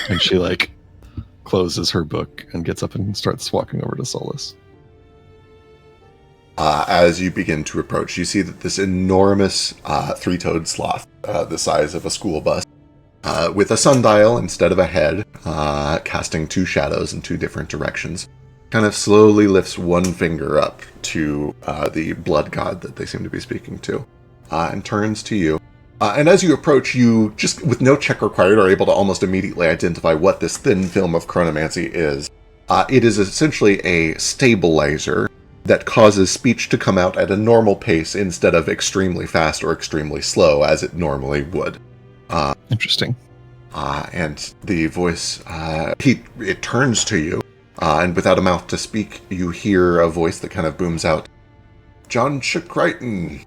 [SPEAKER 2] And she like closes her book and gets up and starts walking over to Solus.
[SPEAKER 1] As you begin to approach, you see that this enormous three-toed sloth, the size of a school bus, with a sundial instead of a head, casting two shadows in two different directions, kind of slowly lifts one finger up to the blood god that they seem to be speaking to, and turns to you. And as you approach, you, just with no check required, are able to almost immediately identify what this thin film of chronomancy is. It is essentially a stabilizer that causes speech to come out at a normal pace instead of extremely fast or extremely slow, as it normally would.
[SPEAKER 2] Interesting.
[SPEAKER 1] And the voice, it turns to you, and without a mouth to speak, you hear a voice that kind of booms out, "John Crichton,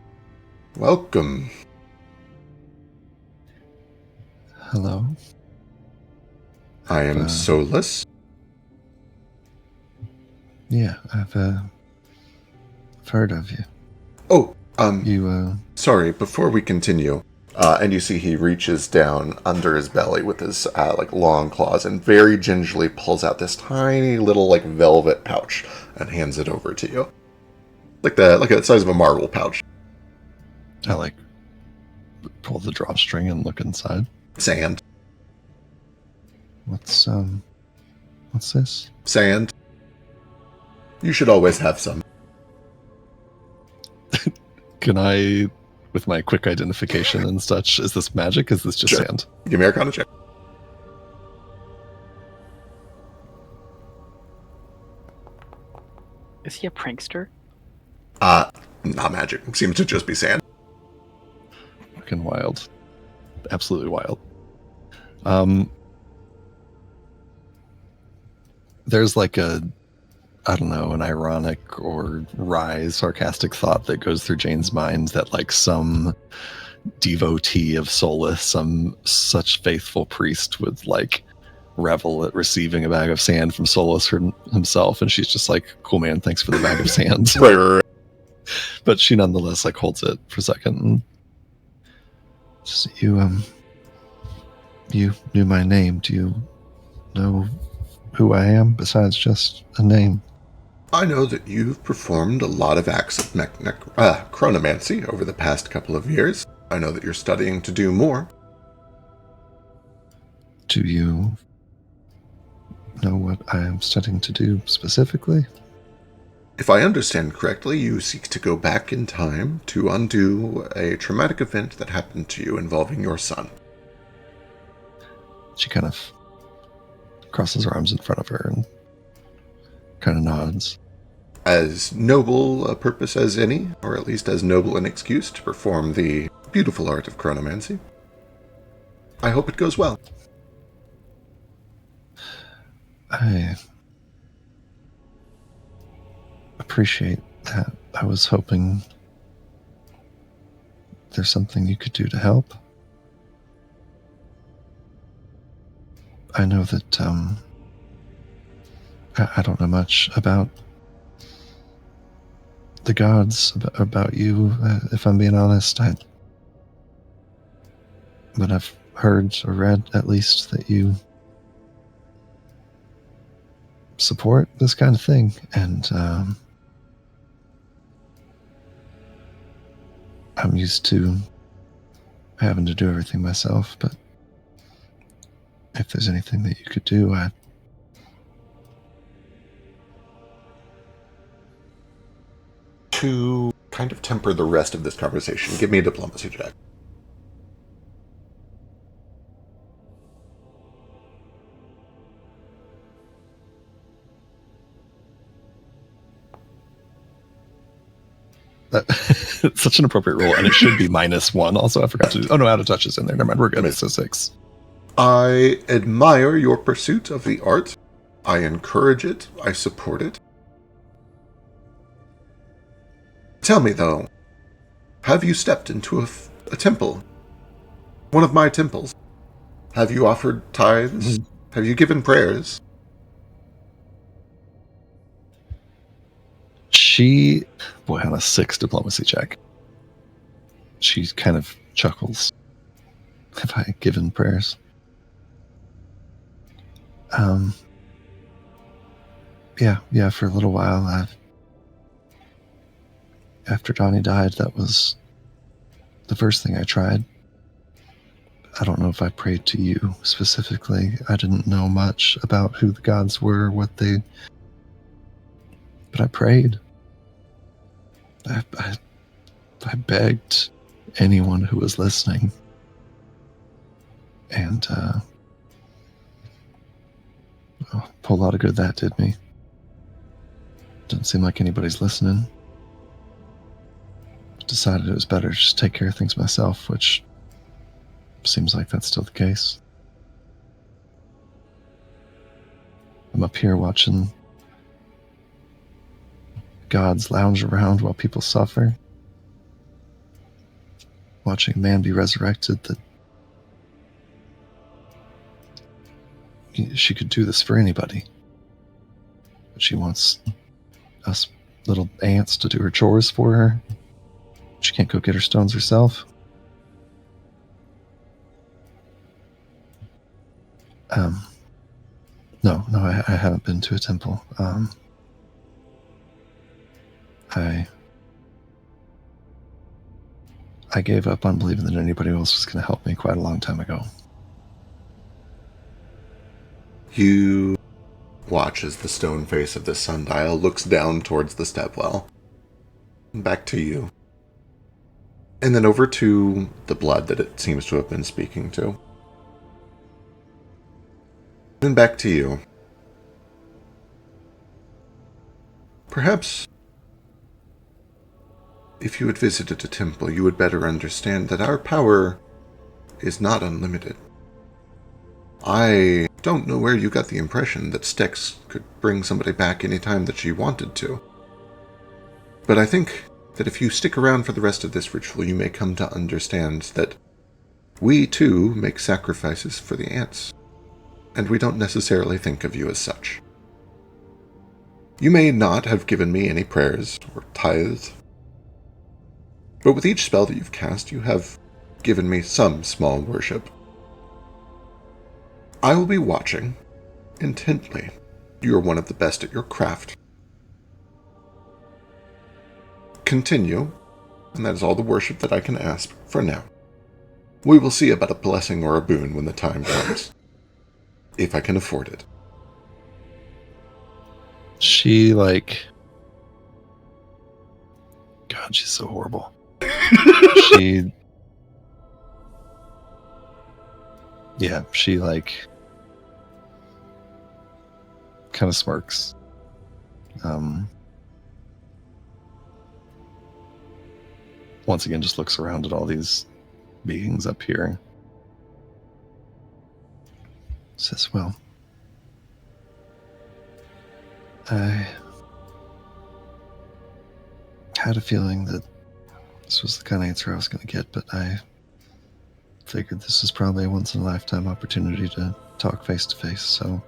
[SPEAKER 1] welcome."
[SPEAKER 2] Hello.
[SPEAKER 1] I am Solus.
[SPEAKER 2] Yeah, I've heard of you.
[SPEAKER 1] Oh,
[SPEAKER 2] You,
[SPEAKER 1] sorry, before we continue, And you see he reaches down under his belly with his like long claws and very gingerly pulls out this tiny little like velvet pouch and hands it over to you, like the size of a marble pouch.
[SPEAKER 2] I like pull the drawstring and look inside.
[SPEAKER 1] Sand.
[SPEAKER 2] What's this?
[SPEAKER 1] Sand. You should always have some.
[SPEAKER 2] Can I, with my quick identification and such, is this magic? Is this just
[SPEAKER 1] Sure.
[SPEAKER 2] sand?
[SPEAKER 1] Give me Arcana check.
[SPEAKER 4] Is he a prankster?
[SPEAKER 1] Not magic. Seems to just be sand.
[SPEAKER 2] Fucking wild. Absolutely wild. There's like an ironic or wry, sarcastic thought that goes through Jane's mind that like some devotee of Solus, some such faithful priest would like revel at receiving a bag of sand from Solus himself, and she's just like, cool man, thanks for the bag of sand.
[SPEAKER 1] Right.
[SPEAKER 2] But she nonetheless like holds it for a second and just, you knew my name. Do you know who I am besides just a name?
[SPEAKER 1] I know that you've performed a lot of acts of chronomancy over the past couple of years. I know that you're studying to do more.
[SPEAKER 2] Do you know what I am studying to do specifically?
[SPEAKER 1] If I understand correctly, you seek to go back in time to undo a traumatic event that happened to you involving your son.
[SPEAKER 2] She kind of crosses her arms in front of her and kind of nods.
[SPEAKER 1] As noble a purpose as any, or at least as noble an excuse to perform the beautiful art of chronomancy. I hope it goes well.
[SPEAKER 2] I appreciate that. I was hoping there's something you could do to help. I know that I don't know much about the gods, about you, if I'm being honest. But I've heard or read at least that you support this kind of thing, and I'm used to having to do everything myself, but if there's anything that you could do,
[SPEAKER 1] To kind of temper the rest of this conversation, give me a diplomacy check.
[SPEAKER 2] It's such an appropriate roll, and it should be -1. Also, I forgot to do. Oh no, out of touch is in there. Never mind, we're good. So 6.
[SPEAKER 1] I admire your pursuit of the art. I encourage it. I support it. Tell me, though, have you stepped into a temple? One of my temples? Have you offered tithes? Have you given prayers?
[SPEAKER 2] Boy, on a 6 diplomacy check, she kind of chuckles. Have I given prayers? Yeah, for a little while. After Donnie died, that was the first thing I tried. I don't know if I prayed to you specifically. I didn't know much about who the gods were, but I prayed. I begged anyone who was listening. And a whole lot of good that did me. Doesn't seem like anybody's listening. Decided it was better to just take care of things myself, which seems like that's still the case. I'm up here watching gods lounge around while people suffer. Watching a man be resurrected that she could do this for anybody. But she wants us little ants to do her chores for her. She can't go get her stones herself. No, I haven't been to a temple. I gave up on believing that anybody else was going to help me quite a long time ago.
[SPEAKER 1] You watch as the stone face of the sundial looks down towards the stepwell. Back to you. And then over to the blood that it seems to have been speaking to. And back to you. Perhaps if you had visited a temple, you would better understand that our power is not unlimited. I don't know where you got the impression that Styx could bring somebody back any time that she wanted to. But I think that if you stick around for the rest of this ritual, you may come to understand that we, too, make sacrifices for the ants, and we don't necessarily think of you as such. You may not have given me any prayers or tithes, but with each spell that you've cast, you have given me some small worship. I will be watching intently. You are one of the best at your craft. Continue, and that is all the worship that I can ask for now. We will see about a blessing or a boon when the time comes, if I can afford it.
[SPEAKER 2] She, God, she's so horrible. She kind of smirks. Once again, just looks around at all these beings up here. Says, well, I had a feeling that this was the kind of answer I was going to get, but I figured this was probably a once-in-a-lifetime opportunity to talk face-to-face, so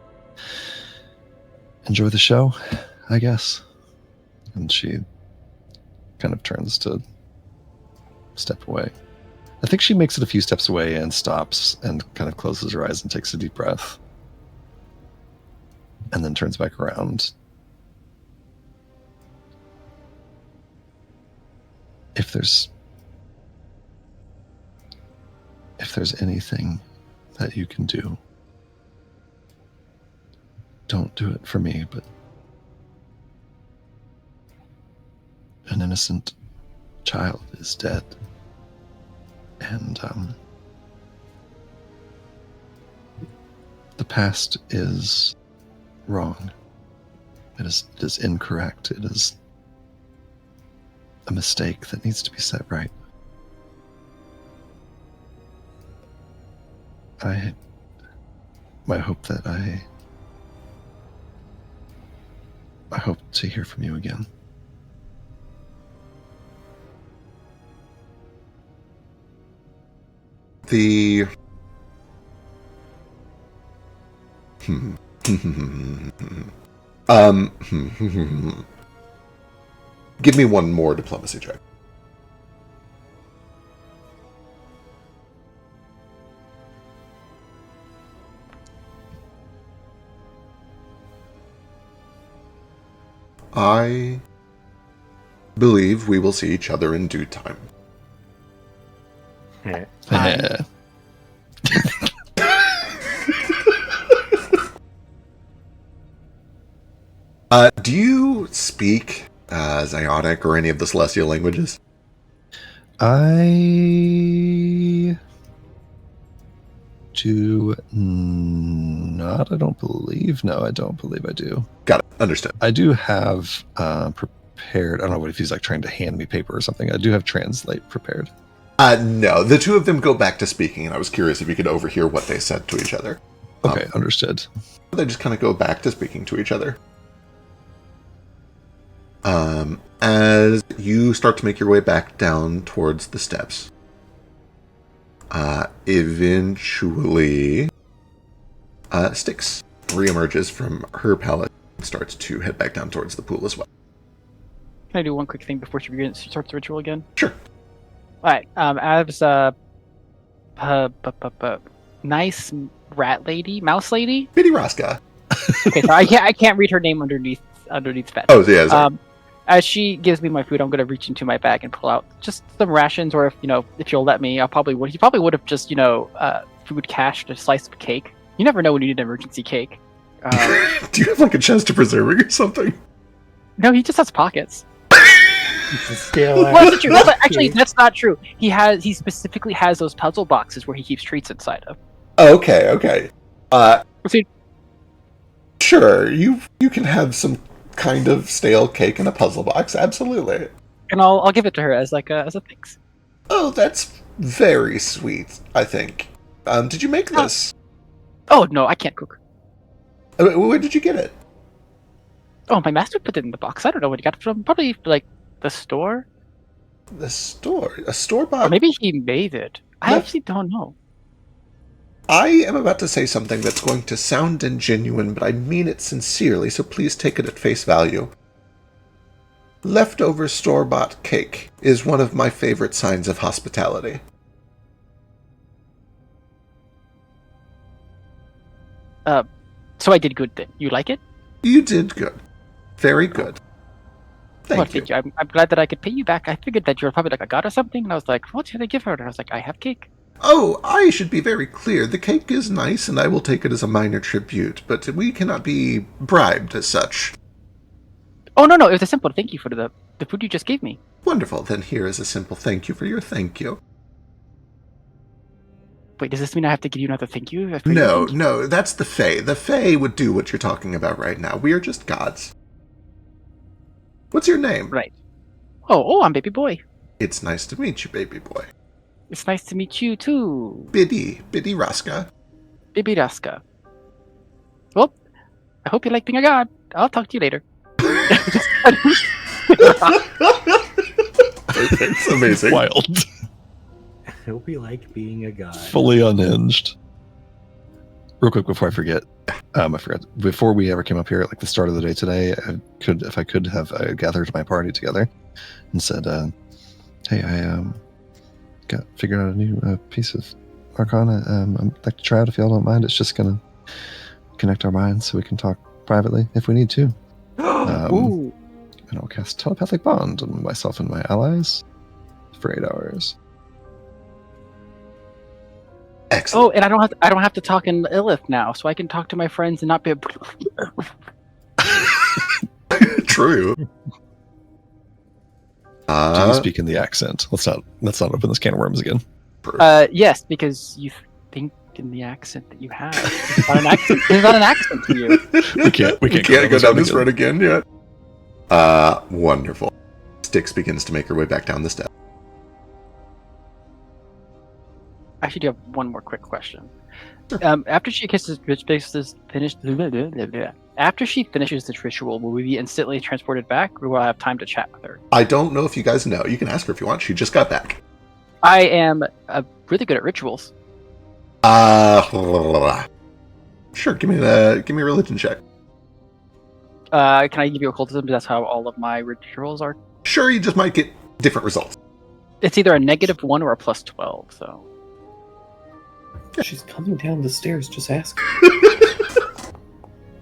[SPEAKER 2] enjoy the show, I guess. And she kind of turns to step away. I think she makes it a few steps away and stops and kind of closes her eyes and takes a deep breath. And then turns back around. If there's anything that you can do, don't do it for me, but an innocent child is dead. And the past is wrong. It is incorrect. It is a mistake that needs to be set right. I hope that I hope to hear from you again.
[SPEAKER 1] Give me one more diplomacy check. I believe we will see each other in due time. Do you speak Zionic or any of the Celestial languages?
[SPEAKER 2] I do not. I don't believe. No, I don't believe I do.
[SPEAKER 1] Got it. Understood.
[SPEAKER 2] I do have prepared. I don't know what if he's like trying to hand me paper or something. I do have translate prepared.
[SPEAKER 1] No, the two of them go back to speaking, and I was curious if you could overhear what they said to each other.
[SPEAKER 2] Okay, understood.
[SPEAKER 1] They just kind of go back to speaking to each other. As you start to make your way back down towards the steps, eventually, Styx reemerges from her pallet and starts to head back down towards the pool as well.
[SPEAKER 4] Can I do one quick thing before she starts the ritual again?
[SPEAKER 1] Sure.
[SPEAKER 4] All right. As nice mouse lady.
[SPEAKER 1] Biddy Raska.
[SPEAKER 4] Okay, so I can't read her name underneath pet.
[SPEAKER 1] Oh, yeah, sorry.
[SPEAKER 4] As she gives me my food, I'm gonna reach into my bag and pull out just some rations, or if you'll let me, he probably would have just food cached a slice of cake. You never know when you need an emergency cake.
[SPEAKER 1] Do you have like a chest of preserving or something?
[SPEAKER 4] No, he just has pockets.
[SPEAKER 3] It's a stale
[SPEAKER 4] Well, that's true. Actually, that's not true. He specifically has those puzzle boxes where he keeps treats inside of.
[SPEAKER 1] Okay.
[SPEAKER 4] See,
[SPEAKER 1] Sure, you can have some kind of stale cake in a puzzle box, absolutely.
[SPEAKER 4] and I'll give it to her as a thanks.
[SPEAKER 1] Oh, that's very sweet, I think. Did you make this?
[SPEAKER 4] Oh no, I can't cook.
[SPEAKER 1] Where did you get it?
[SPEAKER 4] Oh, my master put it in the box. I don't know what he got it from. Probably the store.
[SPEAKER 1] The store? A store
[SPEAKER 4] Or
[SPEAKER 1] box?
[SPEAKER 4] maybe he made it. I
[SPEAKER 1] No.
[SPEAKER 4] actually don't know.
[SPEAKER 1] I am about to say something that's going to sound ingenuine, but I mean it sincerely, so please take it at face value. Leftover store-bought cake is one of my favorite signs of hospitality.
[SPEAKER 4] So I did good then. You like it?
[SPEAKER 1] You did good. Very good. Thank you.
[SPEAKER 4] I'm glad that I could pay you back. I figured that you were probably like a god or something, and I was like, what should I give her? And I was like, I have cake.
[SPEAKER 1] Oh, I should be very clear. The cake is nice, and I will take it as a minor tribute, but we cannot be bribed as such.
[SPEAKER 4] Oh no, it was a simple thank you for the food you just gave me.
[SPEAKER 1] Wonderful. Then here is a simple thank you for your thank you.
[SPEAKER 4] Wait, does this mean I have to give you another thank you? For your thank you?
[SPEAKER 1] No, that's the Fae. The Fae would do what you're talking about right now. We are just gods. What's your name?
[SPEAKER 4] Right. Oh, I'm baby boy.
[SPEAKER 1] It's nice to meet you, baby boy.
[SPEAKER 4] It's nice to meet you too,
[SPEAKER 1] Biddy Raska.
[SPEAKER 4] baby Raska. Well, I hope you like being a god. I'll talk to you later.
[SPEAKER 1] It's amazing.
[SPEAKER 2] Wild.
[SPEAKER 3] I hope you like being a god.
[SPEAKER 2] Fully unhinged. Real quick before I forget, I forgot. Before we ever came up here, at the start of the day today, if I could have gathered my party together and said, "Hey, I got figured out a new piece of Arcana. I'd like to try it if y'all don't mind. It's just gonna connect our minds so we can talk privately if we need to.
[SPEAKER 4] Ooh.
[SPEAKER 2] And I'll cast telepathic bond on myself and my allies for 8 hours."
[SPEAKER 1] Excellent.
[SPEAKER 4] Oh, and I don't have to talk in Illith now, so I can talk to my friends and not be.
[SPEAKER 1] True.
[SPEAKER 2] Do you speak in the accent? Let's not open this can of worms again.
[SPEAKER 4] Yes, because you think in the accent that you have. It's not an accent. It's not an accent to you.
[SPEAKER 2] We can't
[SPEAKER 1] go down this road again yet. Wonderful. Styx begins to make her way back down the steps.
[SPEAKER 4] I actually do have one more quick question. After she kisses after she finishes this ritual, will we be instantly transported back, or will I have time to chat with her?
[SPEAKER 1] I don't know if you guys know. You can ask her if you want. She just got back.
[SPEAKER 4] I am really good at rituals.
[SPEAKER 1] Sure. Give me a religion check.
[SPEAKER 4] Can I give you occultism? Because that's how all of my rituals are.
[SPEAKER 1] Sure, you just might get different results.
[SPEAKER 4] It's either a -1 or a +12. So.
[SPEAKER 6] She's coming down the stairs. Just ask her.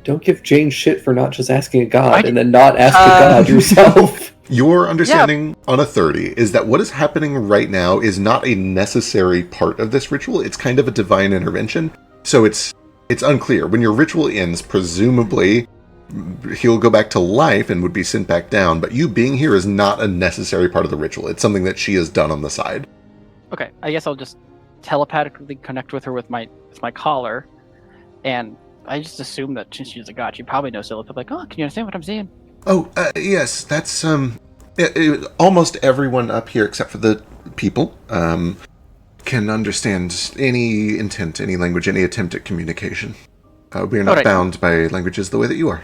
[SPEAKER 6] Don't give Jane shit for not just asking a god and then not ask the god yourself.
[SPEAKER 1] Your understanding on a 30 is that what is happening right now is not a necessary part of this ritual. It's kind of a divine intervention. So it's unclear. When your ritual ends, presumably he'll go back to life and would be sent back down. But you being here is not a necessary part of the ritual. It's something that she has done on the side.
[SPEAKER 4] Okay, I guess I'll just telepathically connect with her with my collar, and I just assume that since she's a god, she probably knows Illith. Like, oh, can you understand what I'm saying?
[SPEAKER 1] Oh, yes, that's almost everyone up here except for the people can understand any intent, any language, any attempt at communication. We are not bound by languages the way that you are.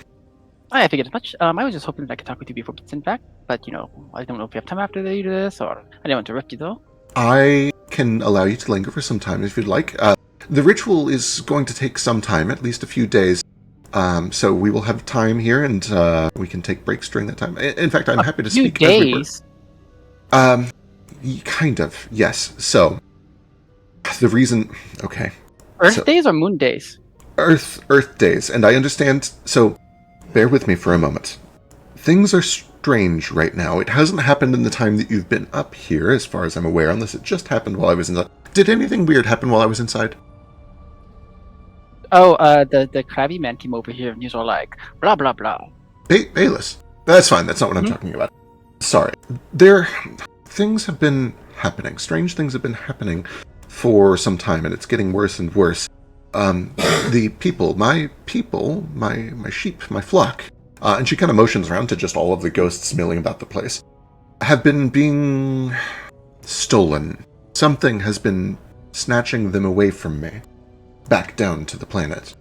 [SPEAKER 4] I figured as much. I was just hoping that I could talk with you before we get sent back, but I don't know if you have time after you do this, or I didn't want to interrupt you though.
[SPEAKER 1] I can allow you to linger for some time if you'd like. The ritual is going to take some time, at least a few days. So we will have time here, and we can take breaks during that time. In fact, I'm happy to speak everywhere. Kind of, yes. So, the reason... Okay.
[SPEAKER 4] Earth days or moon days?
[SPEAKER 1] Earth days, and I understand. So, bear with me for a moment. Things are strange right now. It hasn't happened in the time that you've been up here, as far as I'm aware, unless it just happened while I was inside. Did anything weird happen while I was inside?
[SPEAKER 4] Oh, the crabby man came over here and he's all like, blah blah blah.
[SPEAKER 1] Bayless. That's fine. That's not what I'm talking about. Sorry. Things have been happening. Strange things have been happening for some time, and it's getting worse and worse. The people, my sheep, my flock, and she kind of motions around to just all of the ghosts milling about the place, have been being stolen. Something has been snatching them away from me, back down to the planet.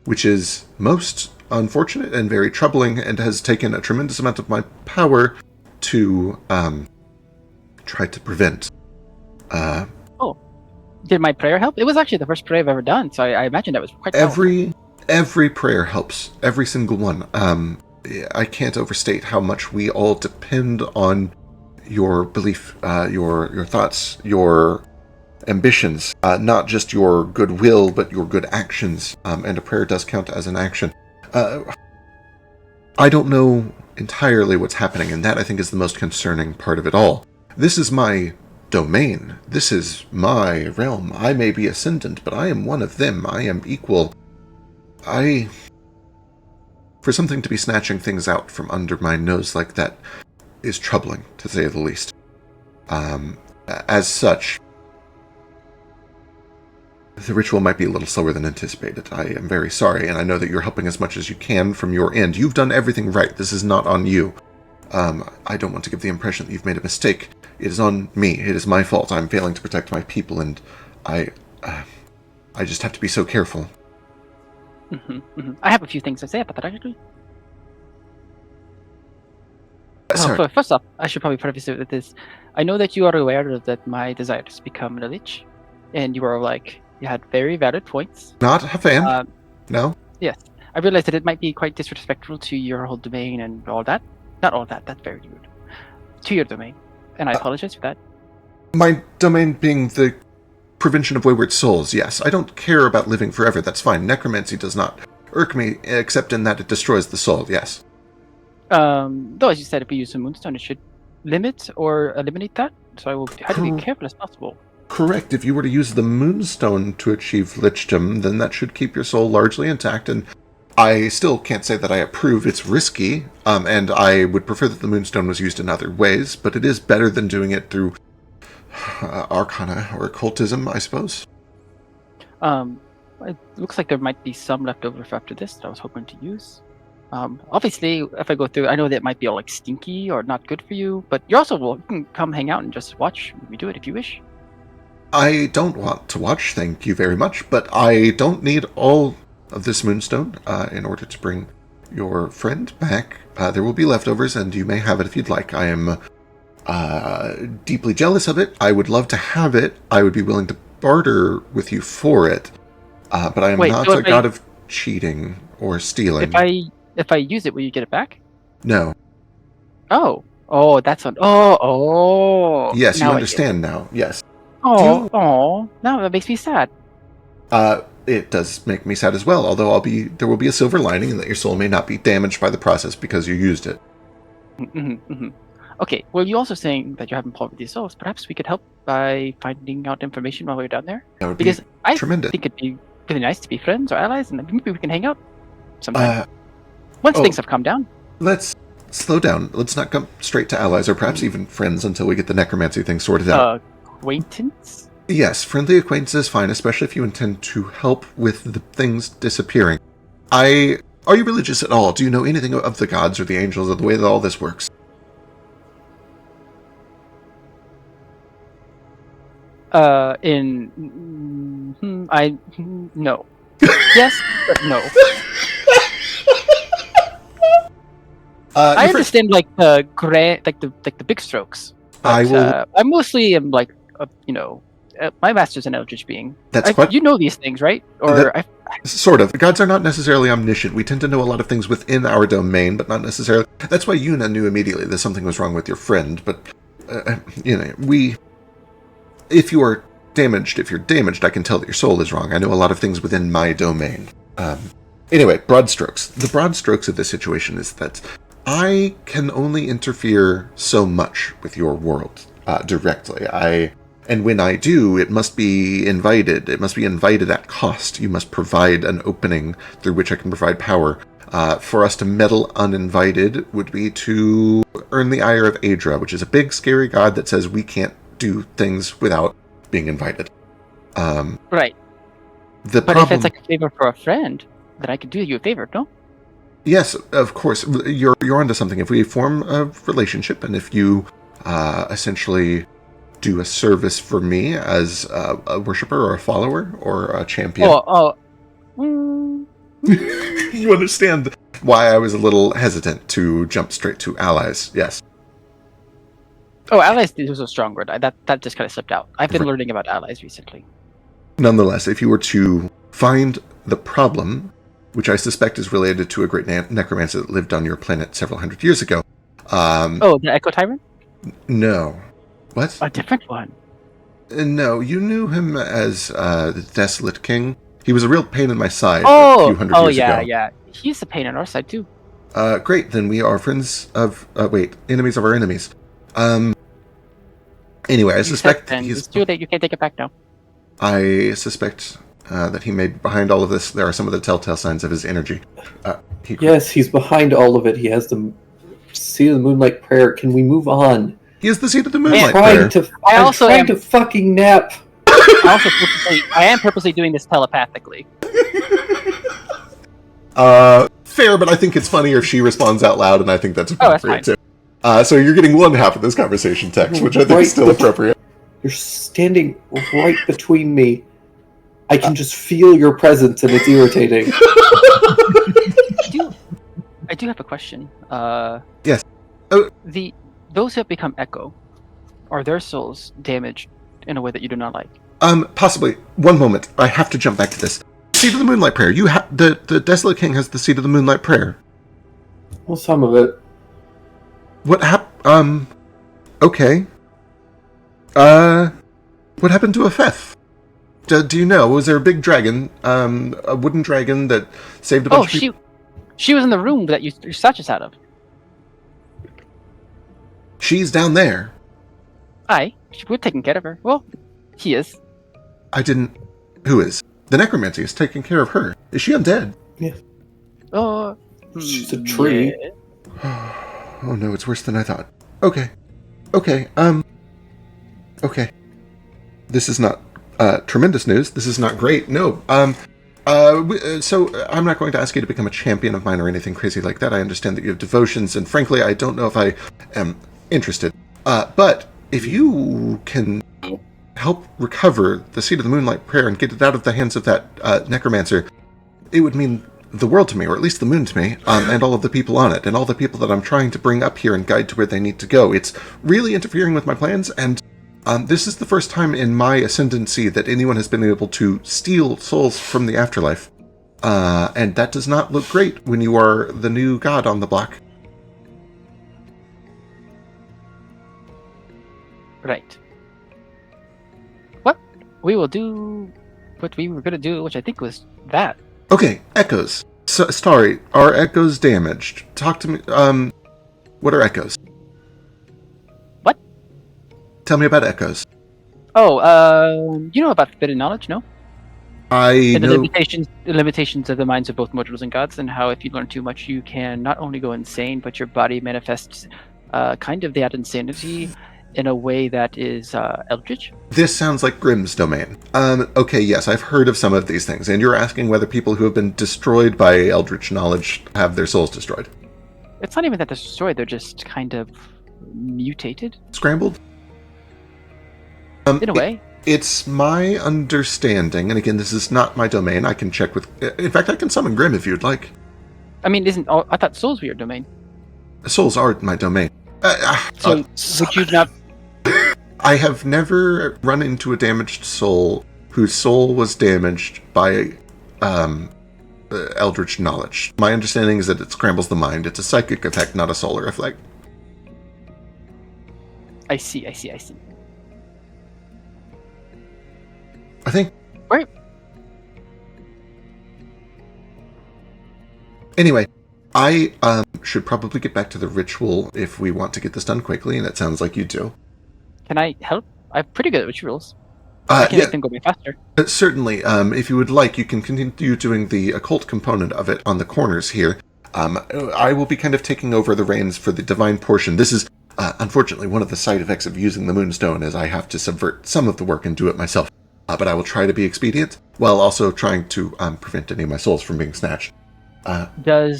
[SPEAKER 1] Which is most unfortunate and very troubling, and has taken a tremendous amount of my power to try to prevent.
[SPEAKER 4] Did my prayer help? It was actually the first prayer I've ever done, so I imagine that was quite powerful.
[SPEAKER 1] Every prayer helps. Every single one. I can't overstate how much we all depend on your belief, your thoughts, your ambitions, not just your goodwill, but your good actions. And a prayer does count as an action. I don't know entirely what's happening, and that I think is the most concerning part of it all. This is my domain. This is my realm. I may be ascendant, but I am one of them. I am equal. For something to be snatching things out from under my nose like that is troubling, to say the least. As such, the ritual might be a little slower than anticipated. I am very sorry, and I know that you're helping as much as you can from your end. You've done everything right. This is not on you. I don't want to give the impression that you've made a mistake. It is on me. It is my fault. I'm failing to protect my people, and I just have to be so careful.
[SPEAKER 4] I have a few things to say about that, actually.
[SPEAKER 1] Sorry.
[SPEAKER 4] First off, I should probably preface it with this. I know that you are aware that my desire is to become a lich, and you had very valid points.
[SPEAKER 1] Not a fan? No?
[SPEAKER 4] Yes. I realized that it might be quite disrespectful to your whole domain and all that. Not all that, that's very rude. To your domain. And I apologize for that.
[SPEAKER 1] My domain being the prevention of wayward souls, yes. I don't care about living forever, that's fine. Necromancy does not irk me, except in that it destroys the soul, yes.
[SPEAKER 4] Though, as you said, if we use a moonstone, it should limit or eliminate that. So I will try to be careful as possible.
[SPEAKER 1] Correct. If you were to use the moonstone to achieve lichdom, then that should keep your soul largely intact, and I still can't say that I approve. It's risky, and I would prefer that the moonstone was used in other ways, but it is better than doing it through arcana or occultism, I suppose.
[SPEAKER 4] It looks like there might be some left over after this that I was hoping to use. Obviously, if I go through, I know that it might be all stinky or not good for you, but you can come hang out and just watch me do it if you wish.
[SPEAKER 1] I don't want to watch, thank you very much, but I don't need all of this moonstone in order to bring your friend back. There will be leftovers, and you may have it if you'd like. I am deeply jealous of it. I would love to have it. I would be willing to barter with you for it, but I am not a god of cheating or stealing.
[SPEAKER 4] If I use it, will you get it back?
[SPEAKER 1] No.
[SPEAKER 4] Oh, that's on. Oh.
[SPEAKER 1] Yes, you understand now. Yes.
[SPEAKER 4] Now that makes me sad.
[SPEAKER 1] It does make me sad as well, although there will be a silver lining in that your soul may not be damaged by the process because you used it.
[SPEAKER 4] Okay, well, you're also saying that you're having problems with your souls. Perhaps we could help by finding out information while we're down there?
[SPEAKER 1] That would
[SPEAKER 4] because I
[SPEAKER 1] tremendous.
[SPEAKER 4] think it'd be really nice to be friends or allies, and maybe we can hang out sometime. Once things have calmed down.
[SPEAKER 1] Let's slow down. Let's not come straight to allies or perhaps even friends until we get the necromancy thing sorted out.
[SPEAKER 4] Acquaintance?
[SPEAKER 1] Yes, friendly acquaintance is fine, especially if you intend to help with the things disappearing. Are you religious at all? Do you know anything of the gods or the angels or the way that all this works?
[SPEAKER 4] No. Yes, but no. I understand the big strokes. But, I mostly am my master's an eldritch being. You know these things, right?
[SPEAKER 1] Sort of. Gods are not necessarily omniscient. We tend to know a lot of things within our domain, but not necessarily. That's why Yuna knew immediately that something was wrong with your friend. But if you are damaged, if you're damaged, I can tell that your soul is wrong. I know a lot of things within my domain. Anyway, broad strokes. The broad strokes of this situation is that I can only interfere so much with your world directly. And when I do, it must be invited. It must be invited at cost. You must provide an opening through which I can provide power. For us to meddle uninvited would be to earn the ire of Aedra, which is a big, scary god that says we can't do things without being invited.
[SPEAKER 4] Right. But if it's like a favor for a friend, then I could do you a favor, no?
[SPEAKER 1] Yes, of course. You're onto something. If we form a relationship, and if you essentially do a service for me as a worshiper or a follower or a champion. You understand why I was a little hesitant to jump straight to allies. Yes.
[SPEAKER 4] Oh, allies is a strong word. That just kind of slipped out. I've been learning about allies recently.
[SPEAKER 1] Nonetheless, if you were to find the problem, which I suspect is related to a great necromancer that lived on your planet several hundred years ago.
[SPEAKER 4] The Echo Tyrant?
[SPEAKER 1] No. What?
[SPEAKER 4] A different one.
[SPEAKER 1] No, you knew him as the Desolate King. He was a real pain in my side a few hundred years ago.
[SPEAKER 4] Oh, yeah. He's a pain on our side, too.
[SPEAKER 1] Great, then we are friends of... enemies of our enemies. Anyway, I suspect
[SPEAKER 4] it's too late, you can't take it back now.
[SPEAKER 1] I suspect that he made behind all of this, there are some of the telltale signs of his energy.
[SPEAKER 6] Yes, he's behind all of it. He has the Seed of the Moonlight Prayer. Can we move on?
[SPEAKER 1] He has the Seed of the Moonlight Prayer.
[SPEAKER 6] I'm trying to fucking nap.
[SPEAKER 4] I am purposely doing this telepathically.
[SPEAKER 1] Fair, but I think it's funnier if she responds out loud, and I think that's appropriate too. So you're getting one half of this conversation text, which I think is still appropriate.
[SPEAKER 6] You're standing right between me. I can just feel your presence, and it's irritating.
[SPEAKER 4] I do have a question.
[SPEAKER 1] Yes.
[SPEAKER 4] Those who have become Echo, are their souls damaged in a way that you do not like?
[SPEAKER 1] Possibly. One moment. I have to jump back to this. Seed of the Moonlight Prayer. You have the Desolate King has the Seed of the Moonlight Prayer.
[SPEAKER 6] Well, some of it.
[SPEAKER 1] What okay. What happened to Afef? Do you know? Was there a big dragon, a wooden dragon that saved a bunch of people?
[SPEAKER 4] She was in the room that you snatched us out of.
[SPEAKER 1] She's down there.
[SPEAKER 4] Aye, we're taking care of her. Well, he is.
[SPEAKER 1] Who is? The necromancy is taking care of her. Is she undead?
[SPEAKER 6] Yeah. She's a tree.
[SPEAKER 4] Yeah.
[SPEAKER 1] Oh no, it's worse than I thought. Okay. Okay. This is not tremendous news. This is not great. No. So I'm not going to ask you to become a champion of mine or anything crazy like that. I understand that you have devotions, and frankly, I don't know if I am interested. But if you can help recover the Seed of the Moonlight Prayer and get it out of the hands of that necromancer, it would mean the world to me, or at least the moon to me, and all of the people on it, and all the people that I'm trying to bring up here and guide to where they need to go. It's really interfering with my plans, and this is the first time in my ascendancy that anyone has been able to steal souls from the afterlife. And that does not look great when you are the new god on the block.
[SPEAKER 4] Right. What? We will do what we were going to do, which I think was that.
[SPEAKER 1] Okay, echoes. Sorry, are echoes damaged? Talk to me. What are echoes?
[SPEAKER 4] What?
[SPEAKER 1] Tell me about echoes.
[SPEAKER 4] Oh, you know about forbidden knowledge, no?
[SPEAKER 1] I know.
[SPEAKER 4] The limitations of the minds of both mortals and gods, and how if you learn too much, you can not only go insane, but your body manifests kind of that insanity in a way that is eldritch.
[SPEAKER 1] This sounds like Grimm's domain. Okay, yes, I've heard of some of these things, and you're asking whether people who have been destroyed by eldritch knowledge have their souls destroyed.
[SPEAKER 4] It's not even that they're destroyed, they're just kind of mutated.
[SPEAKER 1] Scrambled?
[SPEAKER 4] In a way.
[SPEAKER 1] It's my understanding, and again, this is not my domain, I can check with... In fact, I can summon Grimm if you'd like.
[SPEAKER 4] I mean, I thought souls were your domain.
[SPEAKER 1] Souls are my domain.
[SPEAKER 4] So, would you not...
[SPEAKER 1] I have never run into a damaged soul whose soul was damaged by eldritch knowledge. My understanding is that it scrambles the mind. It's a psychic effect, not a solar effect.
[SPEAKER 4] I see.
[SPEAKER 1] I think.
[SPEAKER 4] Right.
[SPEAKER 1] Anyway, I should probably get back to the ritual if we want to get this done quickly, and it sounds like you do.
[SPEAKER 4] Can I help? I'm pretty good at rituals. I can make them go way faster.
[SPEAKER 1] Certainly. If you would like, you can continue doing the occult component of it on the corners here. I will be kind of taking over the reins for the divine portion. This is, unfortunately, one of the side effects of using the Moonstone, is I have to subvert some of the work and do it myself. But I will try to be expedient, while also trying to prevent any of my souls from being snatched.
[SPEAKER 4] Do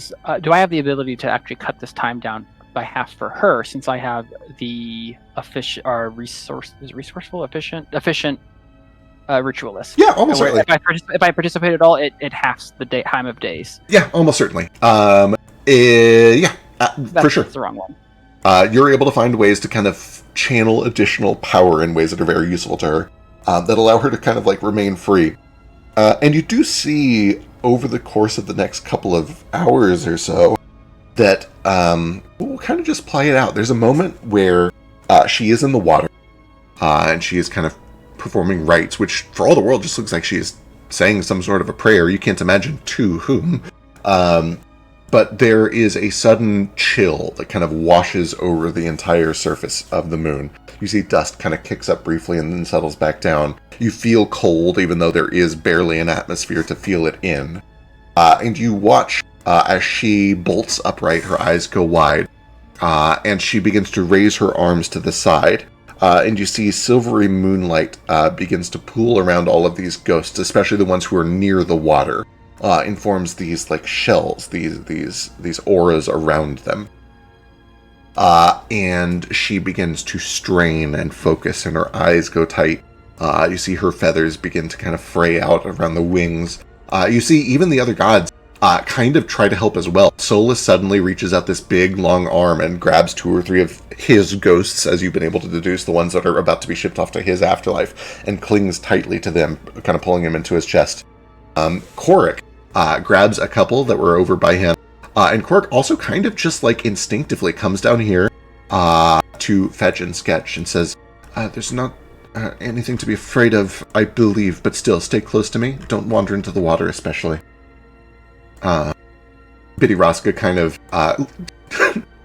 [SPEAKER 4] I have the ability to actually cut this time down by half for her, since I have the efficient ritualist?
[SPEAKER 1] Yeah, almost certainly.
[SPEAKER 4] If I participate at all, it halves the time of days.
[SPEAKER 1] Yeah, almost certainly. For sure.
[SPEAKER 4] That's the wrong one.
[SPEAKER 1] You're able to find ways to kind of channel additional power in ways that are very useful to her, that allow her to kind of like remain free. And you do see over the course of the next couple of hours or so that we'll kind of just play it out. There's a moment where she is in the water, and she is kind of performing rites, which for all the world just looks like she is saying some sort of a prayer. You can't imagine to whom. But there is a sudden chill that kind of washes over the entire surface of the moon. You see dust kind of kicks up briefly and then settles back down. You feel cold, even though there is barely an atmosphere to feel it in. And you watch as she bolts upright, her eyes go wide, and she begins to raise her arms to the side. And you see silvery moonlight begins to pool around all of these ghosts, especially the ones who are near the water. And forms these like shells, these auras around them. And she begins to strain and focus, and her eyes go tight. You see her feathers begin to kind of fray out around the wings. You see even the other gods kind of try to help as well. Solus suddenly reaches out this big, long arm and grabs 2 or 3 of his ghosts, as you've been able to deduce, the ones that are about to be shipped off to his afterlife, and clings tightly to them, kind of pulling him into his chest. Korik grabs a couple that were over by him, and Korik also kind of just like instinctively comes down here to fetch and sketch and says, there's not anything to be afraid of, I believe, but still, stay close to me. Don't wander into the water, especially. Biddy Raska kind of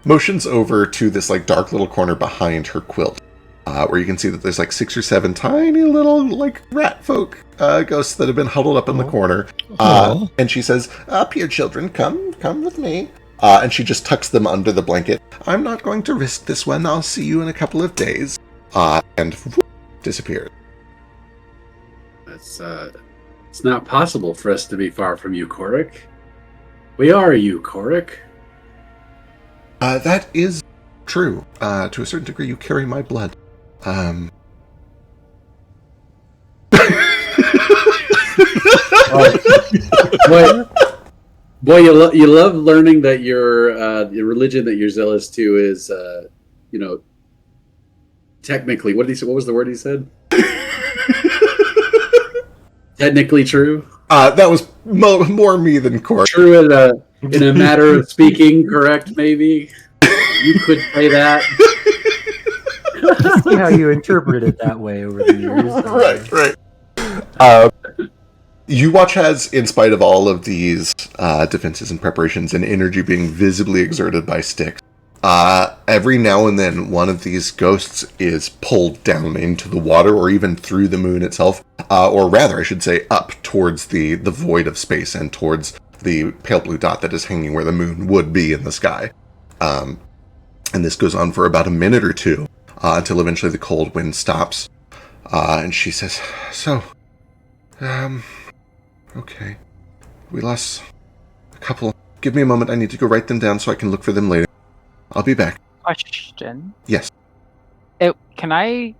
[SPEAKER 1] motions over to this like dark little corner behind her quilt, where you can see that there's like 6 or 7 tiny little like rat folk ghosts that have been huddled up in the corner. And she says, up here, children, come with me. And she just tucks them under the blanket. I'm not going to risk this one. I'll see you in a couple of days. And whoop, disappeared.
[SPEAKER 5] It's not possible for us to be far from you, Korik. We are you, Korik.
[SPEAKER 1] That is true. To a certain degree, you carry my blood.
[SPEAKER 5] Boy, you love learning that your religion that you're zealous to is, technically, what was the word he said? Technically true.
[SPEAKER 1] That was more me than Korik.
[SPEAKER 5] True in a matter of speaking, correct? Maybe you could say that.
[SPEAKER 3] See how you interpret it that way over the years.
[SPEAKER 1] Right. You watch as, in spite of all of these defenses and preparations and energy being visibly exerted by Styx, every now and then one of these ghosts is pulled down into the water or even through the moon itself, or rather, I should say, up towards the void of space and towards the pale blue dot that is hanging where the moon would be in the sky. And this goes on for about a minute or two, until eventually the cold wind stops. And she says, okay. We lost a couple. Give me a moment. I need to go write them down so I can look for them later. I'll be back.
[SPEAKER 4] Question.
[SPEAKER 1] Yes.
[SPEAKER 4] Can I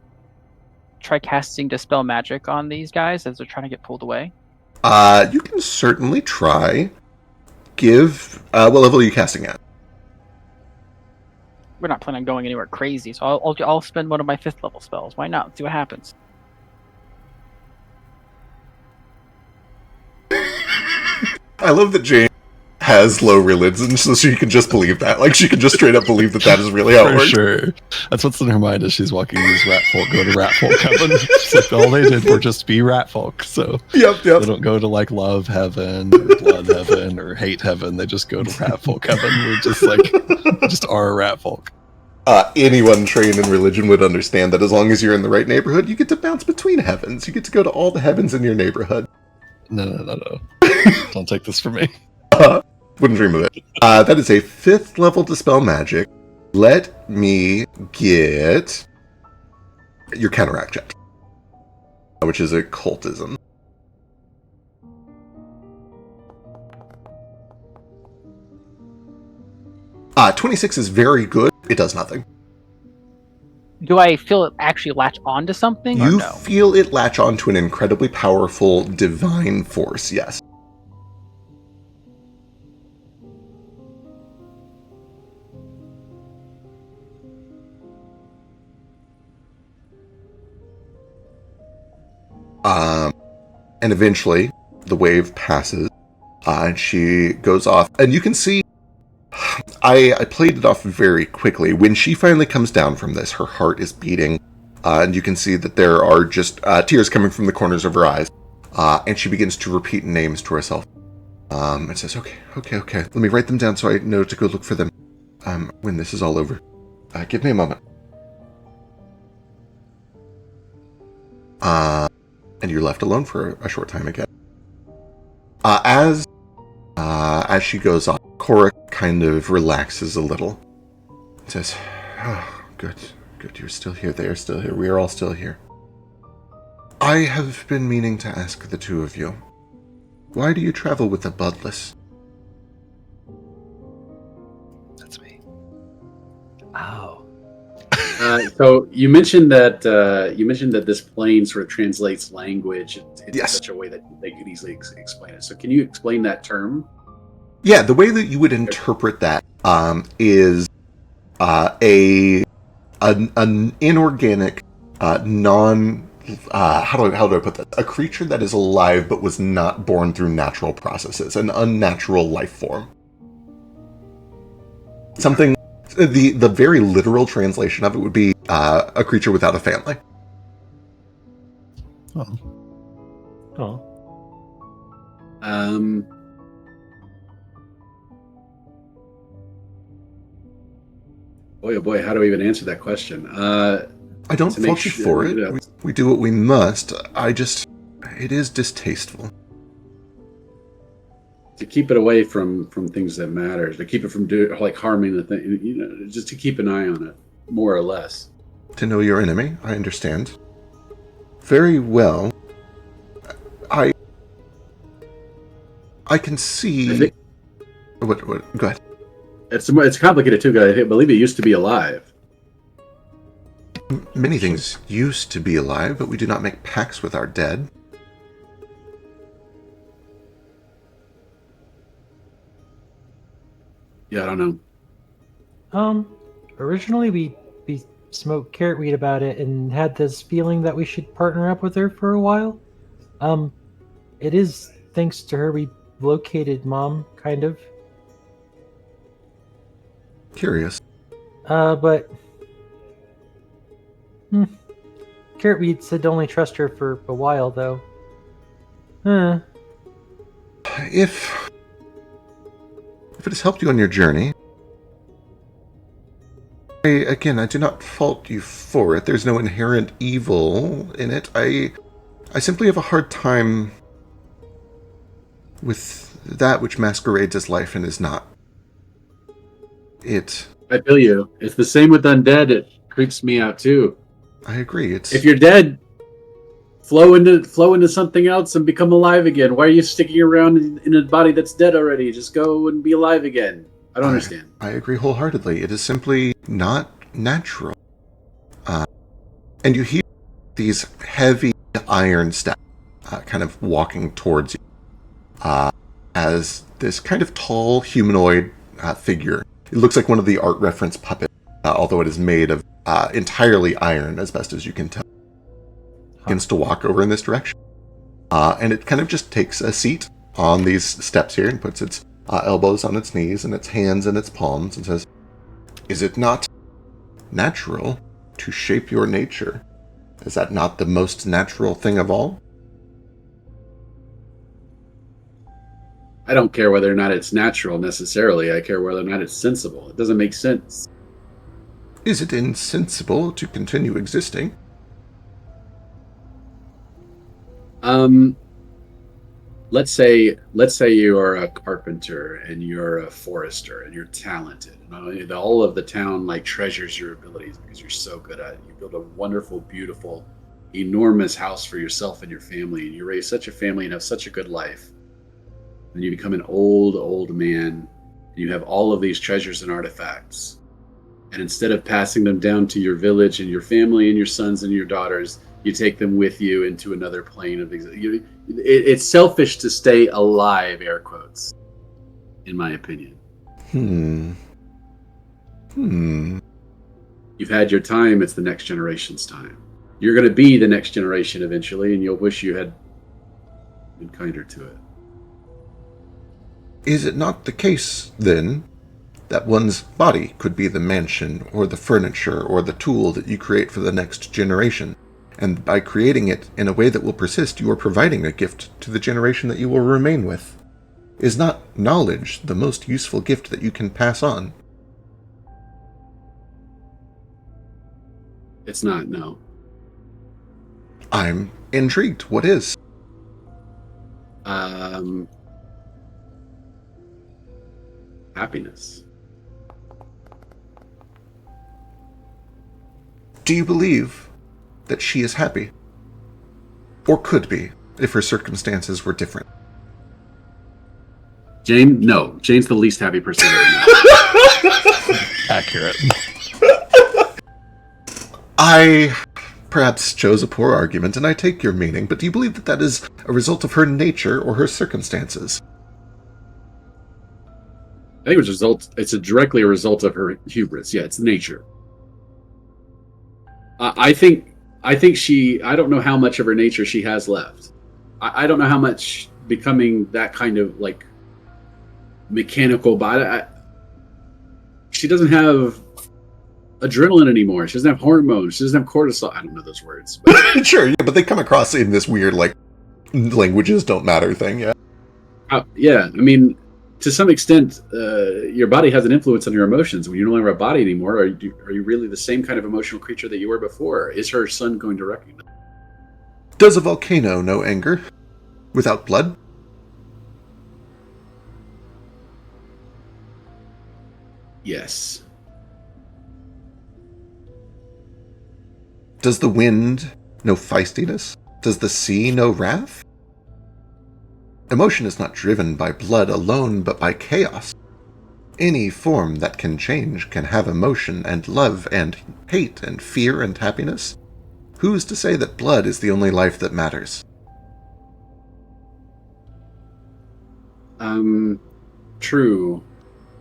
[SPEAKER 4] try casting Dispel Magic on these guys as they're trying to get pulled away?
[SPEAKER 1] You can certainly try. What level are you casting at?
[SPEAKER 4] We're not planning on going anywhere crazy, so I'll spend one of my 5th level spells. Why not? See what happens.
[SPEAKER 1] I love that James has low religion, so she can just believe that. Like, she can just straight up believe that is really how it
[SPEAKER 2] For
[SPEAKER 1] works.
[SPEAKER 2] sure. That's what's in her mind as she's walking these rat folk go to rat folk heaven. She's like, all they did were just be rat folk. So
[SPEAKER 1] Yep.
[SPEAKER 2] they don't go to like love heaven or blood heaven or hate heaven. They just go to rat folk heaven. We're just like, just are rat folk.
[SPEAKER 1] Anyone trained in religion would understand that as long as you're in the right neighborhood, you get to bounce between heavens. You get to go to all the heavens in your neighborhood.
[SPEAKER 2] No. Don't take this from me.
[SPEAKER 1] Wouldn't dream of it. That is a 5th level Dispel Magic. Let me get your counteract check, which is occultism. Uh, 26 is very good. It does nothing.
[SPEAKER 4] Do I feel it actually latch onto something?
[SPEAKER 1] You
[SPEAKER 4] or no?
[SPEAKER 1] feel it latch onto an incredibly powerful divine force, yes. And eventually, the wave passes, and she goes off. And you can see, I played it off very quickly. When she finally comes down from this, her heart is beating, and you can see that there are just tears coming from the corners of her eyes. And she begins to repeat names to herself. And says, okay. Let me write them down so I know to go look for them when this is all over. Give me a moment. And you're left alone for a short time again. As she goes on, Cora kind of relaxes a little. Says, oh, good, you're still here. They are still here. We are all still here. I have been meaning to ask the two of you, why do you travel with the bloodless?
[SPEAKER 2] That's me.
[SPEAKER 6] Oh.
[SPEAKER 5] So you mentioned that this plane sort of translates language in
[SPEAKER 1] Yes.
[SPEAKER 5] such a way that they could easily explain it. So can you explain that term?
[SPEAKER 1] Yeah, the way that you would interpret that is an inorganic, non. How do I put that? A creature that is alive but was not born through natural processes, an unnatural life form. Something. The very literal translation of it would be a creature without a family.
[SPEAKER 3] Oh.
[SPEAKER 5] Boy, oh boy, how do we even answer that question?
[SPEAKER 1] I don't
[SPEAKER 5] to make
[SPEAKER 1] fault you
[SPEAKER 5] sure-
[SPEAKER 1] for it. We do what we must. It is distasteful.
[SPEAKER 5] To keep it away from things that matter, to keep it from harming the thing, just to keep an eye on it, more or less.
[SPEAKER 1] To know your enemy, I understand. Very well. I can see.
[SPEAKER 5] I think
[SPEAKER 1] What? Go ahead.
[SPEAKER 5] it's complicated too, guys. I believe it used to be alive.
[SPEAKER 1] Many things used to be alive, but we do not make pacts with our dead.
[SPEAKER 5] Yeah, I don't know.
[SPEAKER 3] Originally we smoked carrot weed about it and had this feeling that we should partner up with her for a while. It is thanks to her we located Mom, kind of.
[SPEAKER 1] Curious.
[SPEAKER 3] But carrot weed said to only trust her for a while, though.
[SPEAKER 1] If it has helped you on your journey, I do not fault you for it. There's no inherent evil in it. I simply have a hard time with that which masquerades as life and is not.
[SPEAKER 5] I feel you. It's the same with undead. It creeps me out too.
[SPEAKER 1] I agree.
[SPEAKER 5] If you're dead, flow into something else and become alive again. Why are you sticking around in a body that's dead already? Just go and be alive again. I don't understand.
[SPEAKER 1] I agree wholeheartedly. It is simply not natural. And you hear these heavy iron steps kind of walking towards you as this kind of tall humanoid figure. It looks like one of the art reference puppets, although it is made of entirely iron, as best as you can tell. Begins to walk over in this direction. And it kind of just takes a seat on these steps here and puts its elbows on its knees and its hands in its palms, and says, "Is it not natural to shape your nature? Is that not the most natural thing of all?"
[SPEAKER 5] I don't care whether or not it's natural necessarily. I care whether or not it's sensible. It doesn't make sense.
[SPEAKER 1] Is it insensible to continue existing?
[SPEAKER 5] Let's say you are a carpenter and you're a forester and you're talented, and all of the town like treasures your abilities because you're so good at it. You build a wonderful, beautiful, enormous house for yourself and your family, and you raise such a family and have such a good life. And you become an old man, and you have all of these treasures and artifacts. And instead of passing them down to your village and your family and your sons and your daughters, you take them with you into another plane of existence. It's selfish to stay alive, air quotes, in my opinion. You've had your time. It's the next generation's time. You're going to be the next generation eventually, and you'll wish you had been kinder to it.
[SPEAKER 1] Is it not the case, then, that one's body could be the mansion or the furniture or the tool that you create for the next generation? And by creating it in a way that will persist, you are providing a gift to the generation that you will remain with. Is not knowledge the most useful gift that you can pass on?
[SPEAKER 5] It's not, no.
[SPEAKER 1] I'm intrigued. What is?
[SPEAKER 5] Happiness.
[SPEAKER 1] Do you believe that she is happy? Or could be, if her circumstances were different?
[SPEAKER 5] Jane? No. Jane's the least happy person I know.
[SPEAKER 2] Accurate.
[SPEAKER 1] I perhaps chose a poor argument, and I take your meaning, but do you believe that that is a result of her nature or her circumstances?
[SPEAKER 5] I think it's directly a result of her hubris. Yeah, it's nature. I think she, I don't know how much of her nature she has left. I don't know how much becoming that kind of like mechanical body. She doesn't have adrenaline anymore. She doesn't have hormones. She doesn't have cortisol. I don't know those words. But
[SPEAKER 1] Sure, yeah, but they come across in this weird, like, languages don't matter thing, yeah.
[SPEAKER 5] Yeah, I mean, to some extent, your body has an influence on your emotions. When you no longer have a body anymore, are you really the same kind of emotional creature that you were before? Is her son going to recognize?
[SPEAKER 1] Does a volcano know anger? Without blood?
[SPEAKER 5] Yes.
[SPEAKER 1] Does the wind know feistiness? Does the sea know wrath? Emotion is not driven by blood alone, but by chaos. Any form that can change can have emotion and love and hate and fear and happiness. Who's to say that blood is the only life that matters?
[SPEAKER 5] True.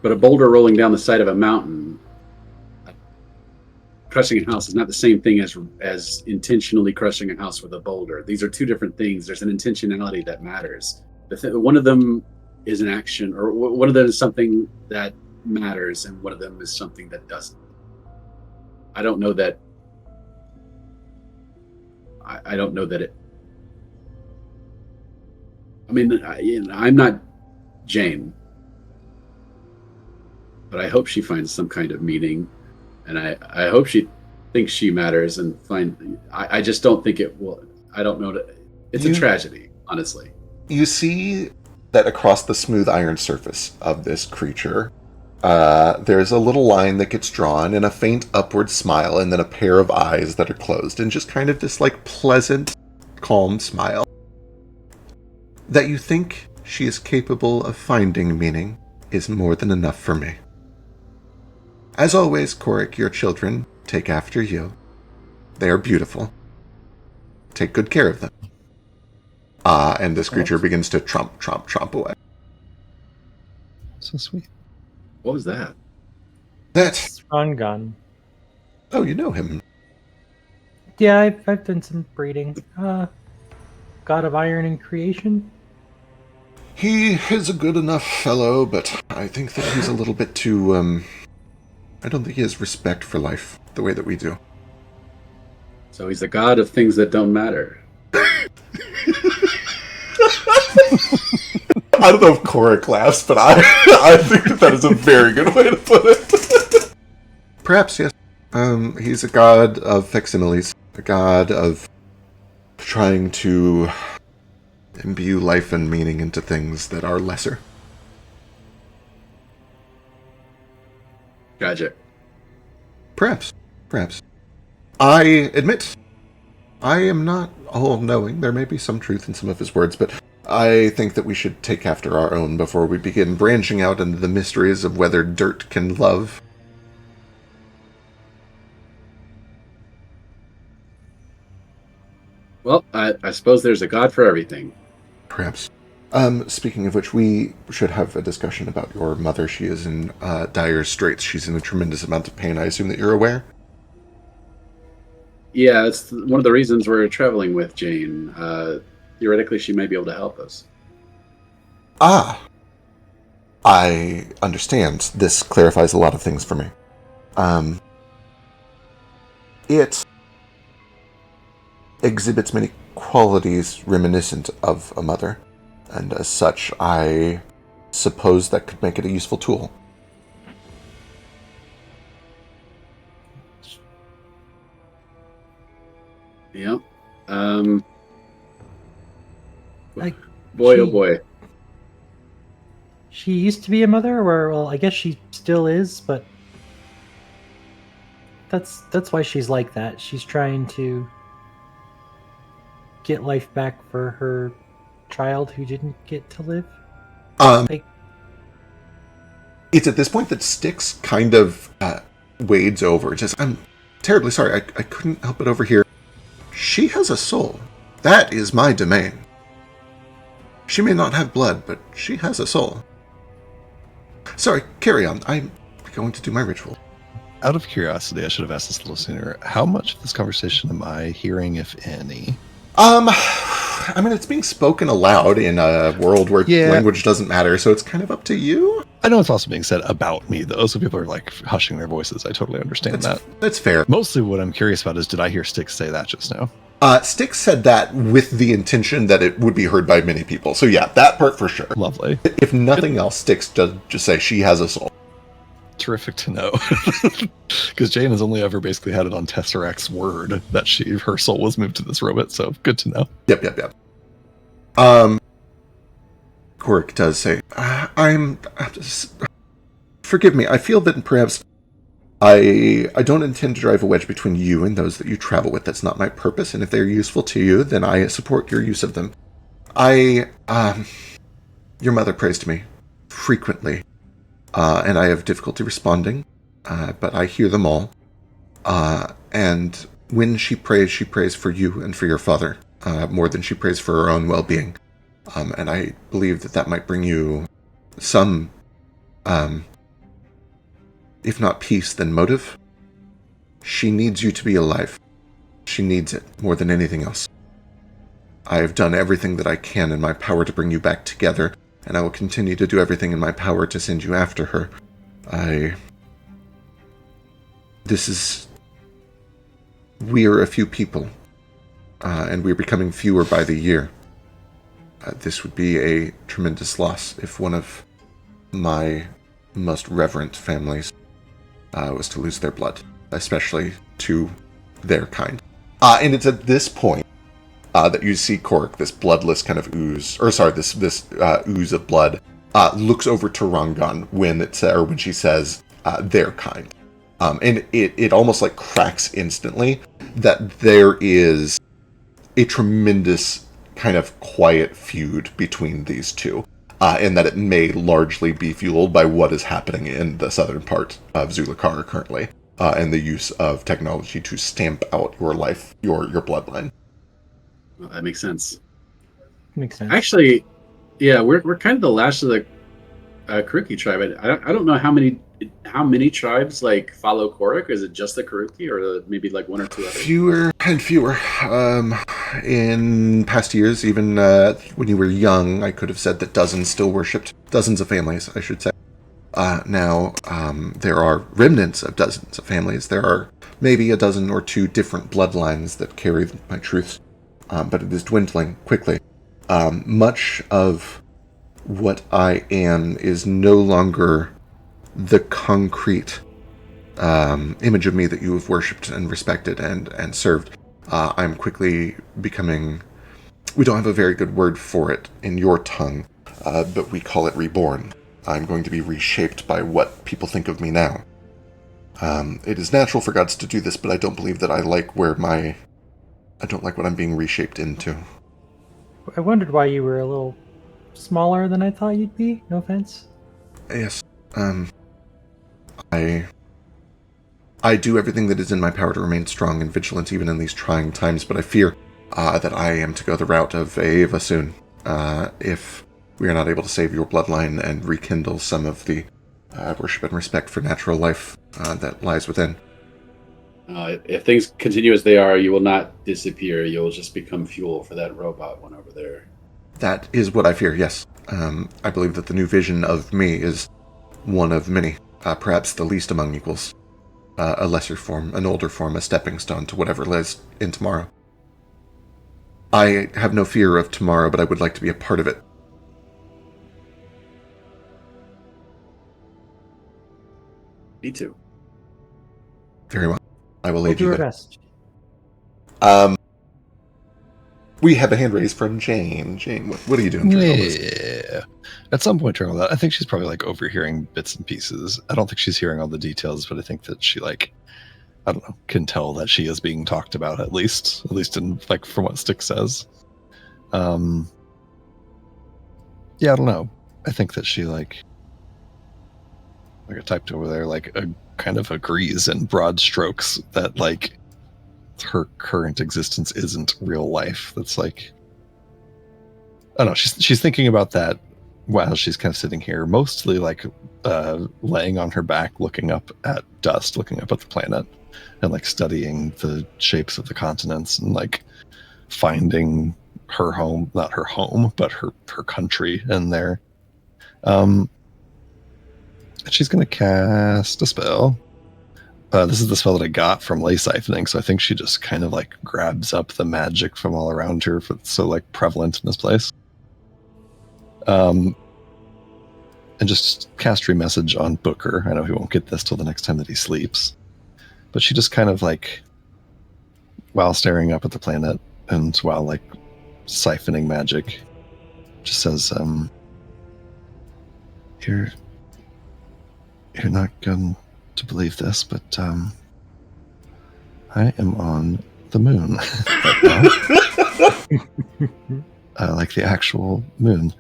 [SPEAKER 5] But a boulder rolling down the side of a mountain, crushing a house is not the same thing as intentionally crushing a house with a boulder. These are two different things. There's an intentionality that matters. One of them is an action, or one of them is something that matters, and one of them is something that doesn't. I don't know that. I don't know that it. I mean, I'm not Jane, but I hope she finds some kind of meaning, and I hope she thinks she matters and find. I just don't think it will. I don't know that. It's a tragedy, honestly.
[SPEAKER 1] You see that across the smooth iron surface of this creature, there's a little line that gets drawn and a faint upward smile and then a pair of eyes that are closed and just kind of this like pleasant, calm smile. That you think she is capable of finding meaning is more than enough for me. As always, Korik, your children take after you. They are beautiful. Take good care of them. And this creature begins to tromp away.
[SPEAKER 2] So sweet.
[SPEAKER 5] What was that?
[SPEAKER 1] That's
[SPEAKER 3] Gun.
[SPEAKER 1] Oh, you know him.
[SPEAKER 3] Yeah, I've done some breeding. God of Iron and Creation.
[SPEAKER 1] He is a good enough fellow, but I think that he's a little bit too, I don't think he has respect for life the way that we do.
[SPEAKER 5] So he's the god of things that don't matter.
[SPEAKER 1] I don't know if Cora laughs, but I think that is a very good way to put it. Perhaps, yes. He's a god of facsimiles, a god of trying to imbue life and meaning into things that are lesser.
[SPEAKER 5] Gotcha.
[SPEAKER 1] Perhaps. I admit, I am not all-knowing. There may be some truth in some of his words, but I think that we should take after our own before we begin branching out into the mysteries of whether dirt can love.
[SPEAKER 5] Well, I suppose there's a god for everything.
[SPEAKER 1] Perhaps. Speaking of which, we should have a discussion about your mother. She is in dire straits. She's in a tremendous amount of pain. I assume that you're aware?
[SPEAKER 5] Yeah, it's one of the reasons we're traveling with Jane. Theoretically, she may be able to help us.
[SPEAKER 1] Ah. I understand. This clarifies a lot of things for me. It exhibits many qualities reminiscent of a mother, and as such, I suppose that could make it a useful tool.
[SPEAKER 5] Yep.
[SPEAKER 3] Like,
[SPEAKER 5] boy, oh boy.
[SPEAKER 3] She used to be a mother, or well, I guess she still is, but that's why she's like that. She's trying to get life back for her child who didn't get to live.
[SPEAKER 1] It's at this point that Styx kind of wades over. Just, I'm terribly sorry. I couldn't help but overhear. She has a soul. That is my domain. She may not have blood, but she has a soul. Sorry, carry on. I'm going to do my ritual.
[SPEAKER 2] Out of curiosity, I should have asked this a little sooner. How much of this conversation am I hearing, if any?
[SPEAKER 1] I mean, it's being spoken aloud in a world where language doesn't matter, so it's kind of up to you.
[SPEAKER 2] I know it's also being said about me, though, so people are, like, hushing their voices. I totally understand that.
[SPEAKER 1] That's fair.
[SPEAKER 2] Mostly what I'm curious about is, did I hear Styx say that just now?
[SPEAKER 1] Styx said that with the intention that it would be heard by many people. So yeah, that part for sure.
[SPEAKER 2] Lovely.
[SPEAKER 1] If nothing else, Styx does just say she has a soul.
[SPEAKER 2] Terrific to know. Because Jane has only ever basically had it on Tesseract's word that her soul was moved to this robot, so good to know.
[SPEAKER 1] Yep. Korik does say, forgive me, I feel that perhaps I don't intend to drive a wedge between you and those that you travel with. That's not my purpose, and if they're useful to you, then I support your use of them. Your mother prays to me frequently, and I have difficulty responding, but I hear them all. And when she prays for you and for your father, more than she prays for her own well-being. And I believe that might bring you some, if not peace, then motive. She needs you to be alive. She needs it more than anything else. I have done everything that I can in my power to bring you back together, and I will continue to do everything in my power to send you after her. We are a few people, and we're becoming fewer by the year. This would be a tremendous loss if one of my most reverent families was to lose their blood, especially to their kind. And it's at this point that you see Korik, this bloodless kind of ooze, this ooze of blood, looks over to Rangan when she says their kind. And it almost like cracks instantly that there is a tremendous kind of quiet feud between these two, and that it may largely be fueled by what is happening in the southern part of Zulukar currently, and the use of technology to stamp out your life, your bloodline.
[SPEAKER 5] Well, that makes sense.
[SPEAKER 3] Makes sense.
[SPEAKER 5] Actually, yeah, we're kind of the last of the Karuki tribe. I don't know how many how many tribes like follow Korik? Is it just the Karuki, or maybe like one or two others?
[SPEAKER 1] Fewer and fewer. In past years, even when you were young, I could have said that dozens still worshipped. Dozens of families, I should say. Now, there are remnants of dozens of families. There are maybe a dozen or two different bloodlines that carry my truths, but it is dwindling quickly. Much of what I am is no longer the concrete image of me that you have worshipped and respected and served. I'm quickly becoming... We don't have a very good word for it in your tongue, but we call it reborn. I'm going to be reshaped by what people think of me now. It is natural for gods to do this, but I don't believe that I like I don't like what I'm being reshaped into.
[SPEAKER 3] I wondered why you were a little smaller than I thought you'd be. No offense.
[SPEAKER 1] Yes, I do everything that is in my power to remain strong and vigilant even in these trying times, but I fear that I am to go the route of Eva soon, if we are not able to save your bloodline and rekindle some of the worship and respect for natural life that lies within.
[SPEAKER 5] If things continue as they are, you will not disappear. You'll just become fuel for that robot one over there.
[SPEAKER 1] That is what I fear, yes. I believe that the new vision of me is one of many, perhaps the least among equals. A lesser form, an older form, a stepping stone to whatever lies in tomorrow. I have no fear of tomorrow, but I would like to be a part of it.
[SPEAKER 5] Me too.
[SPEAKER 1] Very well. I will
[SPEAKER 3] We'll
[SPEAKER 1] aid
[SPEAKER 3] do
[SPEAKER 1] you
[SPEAKER 3] our
[SPEAKER 1] there.
[SPEAKER 3] best.
[SPEAKER 1] We have a hand raised from Jane. Jane, what are you doing during all this?
[SPEAKER 2] Yeah. At some point during all that, I think she's probably like overhearing bits and pieces. I don't think she's hearing all the details, but I think that she like, I don't know, can tell that she is being talked about at least in like from what Stick says. Yeah, I don't know. I think that she like I typed over there, like a kind of agrees in broad strokes that like her current existence isn't real life. That's like, I don't know. She's thinking about that while she's kind of sitting here, mostly like laying on her back, looking up at dust, looking up at the planet, and like studying the shapes of the continents and like finding her home, not her home, but her country in there. She's going to cast a spell. This is the spell that I got from lay siphoning, so I think she just kind of like grabs up the magic from all around her, for it's so like prevalent in this place. And just cast message on Booker. I know he won't get this till the next time that he sleeps, but she just kind of like, while staring up at the planet and while like siphoning magic, just says, You're not going to believe this, but I am on the moon right now. Like the actual moon.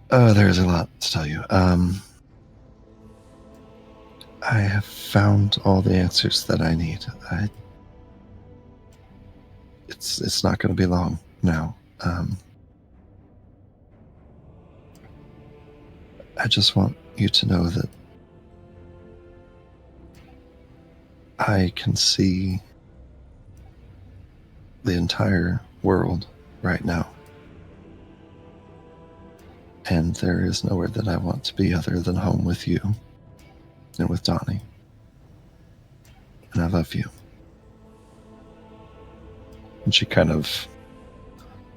[SPEAKER 2] There's a lot to tell you. I have found all the answers that I need. It's not going to be long now. I just want you to know that I can see the entire world right now. And there is nowhere that I want to be other than home with you and with Donnie. And I love you. And she kind of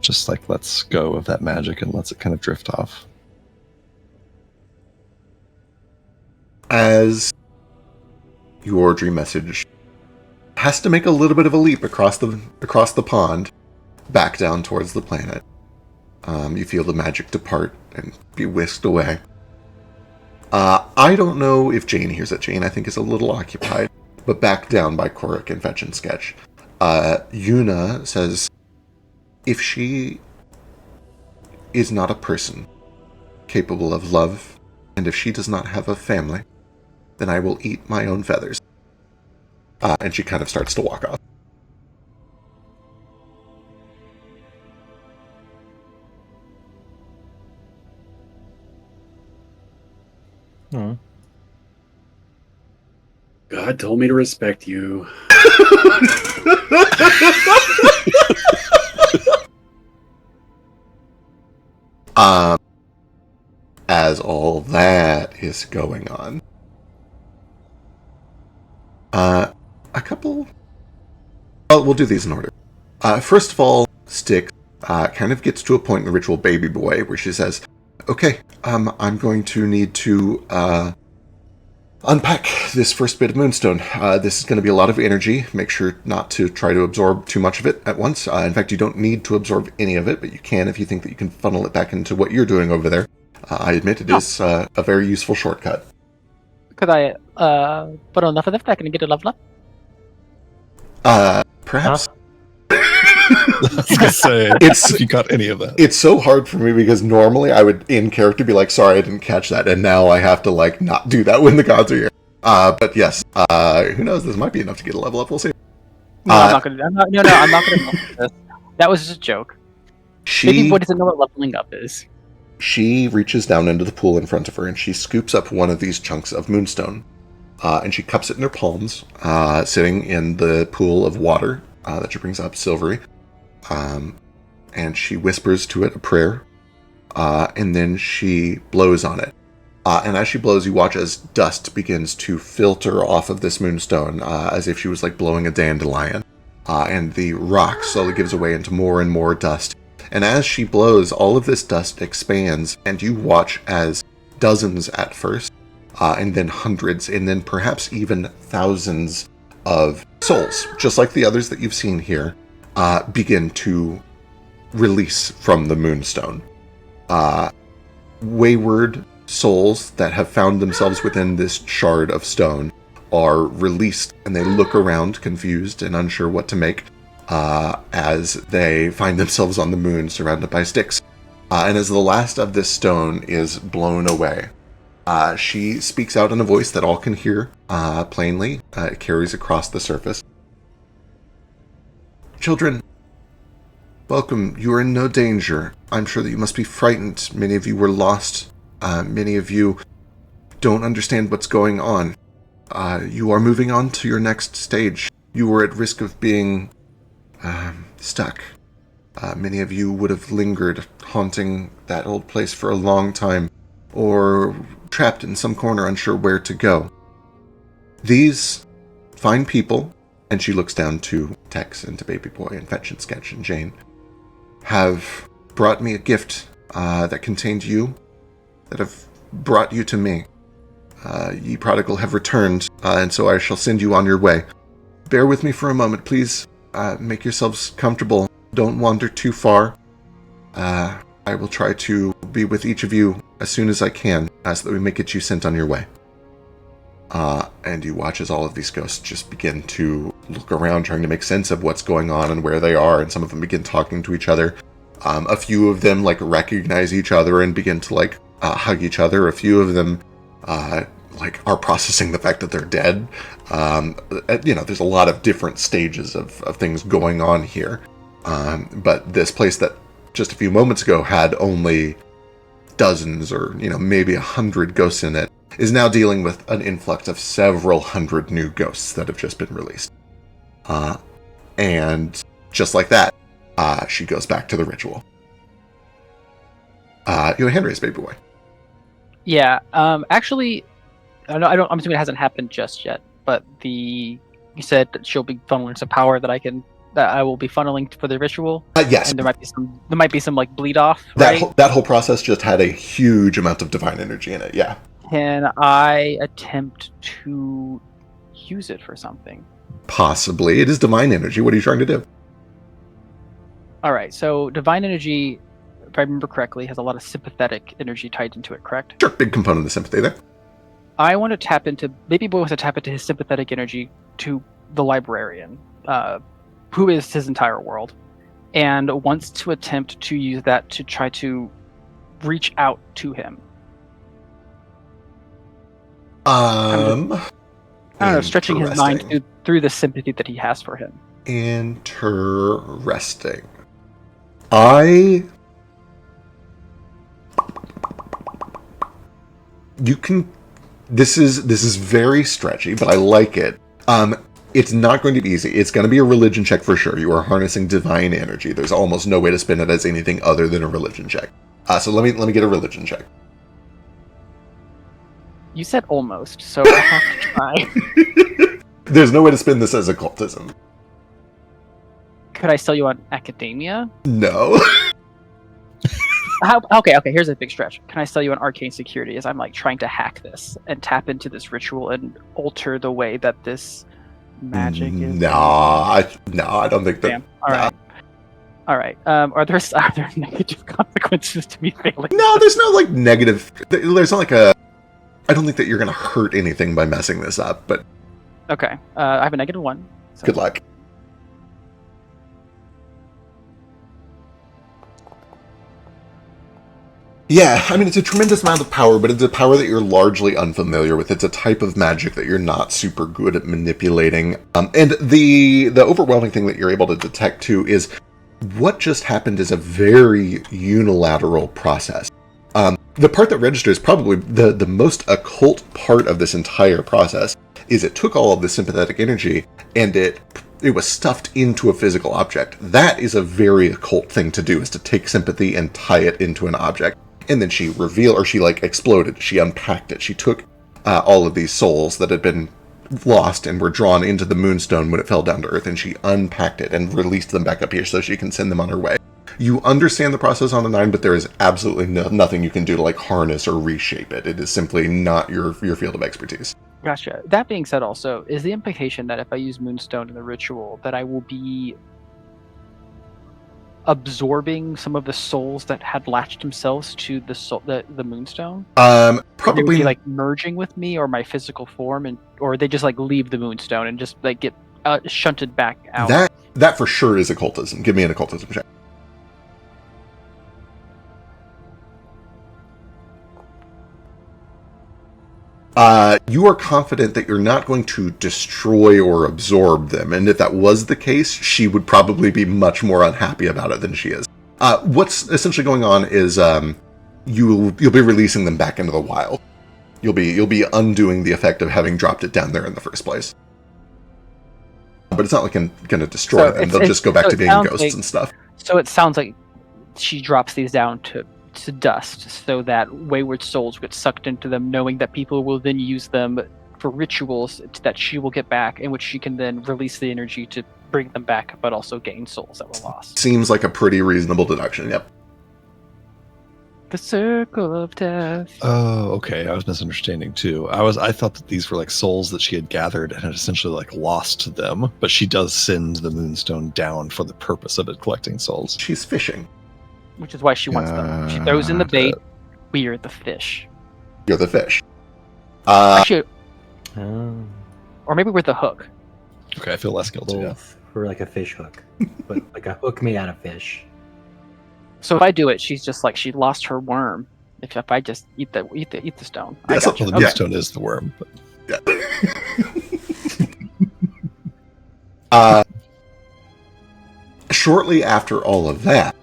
[SPEAKER 2] just like lets go of that magic and lets it kind of drift off.
[SPEAKER 1] As your dream message has to make a little bit of a leap across the pond, back down towards the planet. You feel the magic depart and be whisked away. I don't know if Jane hears it. Jane, I think, is a little occupied, but back down by Korik and Fetch and Sketch. Yuna says, if she is not a person capable of love, and if she does not have a family, then I will eat my own feathers. And she kind of starts to walk off.
[SPEAKER 5] told me to respect you.
[SPEAKER 1] As all that is going on, a couple. Well, we'll do these in order. First of all, Styx kind of gets to a point in the ritual, baby boy, where she says, "Okay, I'm going to need to unpack this first bit of moonstone. This is going to be a lot of energy. Make sure not to try to absorb too much of it at once. In fact, you don't need to absorb any of it, but you can if you think that you can funnel it back into what you're doing over there. I admit it is a very useful shortcut."
[SPEAKER 4] Could I put on enough of that I can get a level up?
[SPEAKER 1] Perhaps.
[SPEAKER 2] I was gonna say, if you got any of that.
[SPEAKER 1] It's so hard for me because normally I would, in character, be like, sorry, I didn't catch that, and now I have to, like, not do that when the gods are here. But yes, who knows, this might be enough to get a level up, we'll see.
[SPEAKER 4] No, I'm not gonna. I'm not gonna do this. That was just a joke. Baby boy doesn't know what leveling up is.
[SPEAKER 1] She reaches down into the pool in front of her, and she scoops up one of these chunks of moonstone. And she cups it in her palms, sitting in the pool of water that she brings up, silvery. And she whispers to it a prayer, and then she blows on it. And as she blows, you watch as dust begins to filter off of this moonstone, as if she was like blowing a dandelion. And the rock slowly gives away into more and more dust. And as she blows, all of this dust expands, and you watch as dozens at first, and then hundreds, and then perhaps even thousands of souls, just like the others that you've seen here, begin to release from the moonstone. Wayward souls that have found themselves within this shard of stone are released, and they look around confused and unsure what to make, as they find themselves on the moon surrounded by Styx. And as the last of this stone is blown away, she speaks out in a voice that all can hear plainly. It carries across the surface. "Children, welcome. You are in no danger. I'm sure that you must be frightened. Many of you were lost. Many of you don't understand what's going on. You are moving on to your next stage. You were at risk of being stuck. Many of you would have lingered, haunting that old place for a long time, or trapped in some corner unsure where to go. These fine people," and she looks down to Tex and to Baby Boy and Fetch and Sketch and Jane, "have brought me a gift that contained you, that have brought you to me. Ye prodigal have returned, and so I shall send you on your way. Bear with me for a moment, please. Make yourselves comfortable. Don't wander too far. I will try to be with each of you as soon as I can, so that we may get you sent on your way." And you watch as all of these ghosts just begin to look around, trying to make sense of what's going on and where they are, and some of them begin talking to each other. A few of them, like, recognize each other and begin to, like, hug each other. A few of them, like, are processing the fact that they're dead. There's a lot of different stages of things going on here. But this place that just a few moments ago had only dozens or, maybe 100 ghosts in it is now dealing with an influx of several hundred new ghosts that have just been released. And just like that, she goes back to the ritual. You have a hand raised, Baby Boy.
[SPEAKER 4] Yeah. Actually, I'm assuming it hasn't happened just yet. But you said that she'll be funneling some power that I will be funneling for the ritual.
[SPEAKER 1] Yes.
[SPEAKER 4] And there might be some like bleed off. Right?
[SPEAKER 1] That whole process just had a huge amount of divine energy in it. Yeah.
[SPEAKER 4] Can I attempt to use it for something?
[SPEAKER 1] Possibly. It is divine energy. What are you trying to do?
[SPEAKER 4] All right. So divine energy, if I remember correctly, has a lot of sympathetic energy tied into it. Correct?
[SPEAKER 1] Sure. Big component of sympathy there.
[SPEAKER 4] I want to tap into. Baby Boy wants to tap into his sympathetic energy to the librarian, who is his entire world, and wants to attempt to use that to try to reach out to him. I don't know, stretching his mind through the sympathy that he has for him.
[SPEAKER 1] Interesting. You can. This is very stretchy, but I like it. It's not going to be easy. It's going to be a religion check for sure. You are harnessing divine energy. There's almost no way to spin it as anything other than a religion check. So let me get a religion check.
[SPEAKER 4] You said almost, so I have to try.
[SPEAKER 1] There's no way to spin this as occultism.
[SPEAKER 4] Could I sell you on academia?
[SPEAKER 1] No.
[SPEAKER 4] Okay, here's a big stretch. Can I sell you an arcane security as I'm like trying to hack this and tap into this ritual and alter the way that this magic is?
[SPEAKER 1] No, I don't think that.
[SPEAKER 4] Damn. All right. Are there negative consequences to me failing?
[SPEAKER 1] No, there's no like negative. There's not like a. I don't think that you're going to hurt anything by messing this up, but.
[SPEAKER 4] Okay. I have a -1. So.
[SPEAKER 1] Good luck. Yeah, I mean, it's a tremendous amount of power, but it's a power that you're largely unfamiliar with. It's a type of magic that you're not super good at manipulating. And the overwhelming thing that you're able to detect, too, is what just happened is a very unilateral process. The part that registers, probably the most occult part of this entire process, is it took all of the sympathetic energy and it was stuffed into a physical object. That is a very occult thing to do, is to take sympathy and tie it into an object. And then she exploded. She unpacked it. She took all of these souls that had been lost and were drawn into the moonstone when it fell down to Earth, and she unpacked it and released them back up here so she can send them on her way. You understand the process on the 9, but there is absolutely nothing you can do to like harness or reshape it. It is simply not your field of expertise.
[SPEAKER 4] Gotcha. That being said, also, is the implication that if I use Moonstone in the ritual, that I will be absorbing some of the souls that had latched themselves to the Moonstone?
[SPEAKER 1] Probably
[SPEAKER 4] They would be like merging with me or my physical form, or they just like leave the Moonstone and just like get shunted back out.
[SPEAKER 1] That for sure is occultism. Give me an occultism check. You are confident that you're not going to destroy or absorb them, and if that was the case, she would probably be much more unhappy about it than she is. What's essentially going on is you'll be releasing them back into the wild. You'll be undoing the effect of having dropped it down there in the first place. But it's not like going to destroy them. They'll just go back to being ghosts and stuff.
[SPEAKER 4] So it sounds like she drops these down to dust so that wayward souls get sucked into them, knowing that people will then use them for rituals that she will get back, in which she can then release the energy to bring them back, but also gain souls that were lost.
[SPEAKER 1] Seems like a pretty reasonable deduction, yep.
[SPEAKER 4] The circle of death.
[SPEAKER 2] Oh, okay. I was misunderstanding too. I thought that these were like souls that she had gathered and had essentially like lost them, but she does send the Moonstone down for the purpose of it collecting souls.
[SPEAKER 1] She's fishing.
[SPEAKER 4] Which is why she wants them. She throws in the bait. We are the fish.
[SPEAKER 1] You're the fish.
[SPEAKER 4] Actually, or maybe we're the hook.
[SPEAKER 2] Okay, I feel less guilty now.
[SPEAKER 3] We're like a fish hook, but like a hook made out of fish.
[SPEAKER 4] So if I do it, she's just like she lost her worm. If I just eat the stone,
[SPEAKER 1] Yeah,
[SPEAKER 4] I got you.
[SPEAKER 2] Well, the Moonstone is the worm. But...
[SPEAKER 1] Yeah. Shortly after all of that,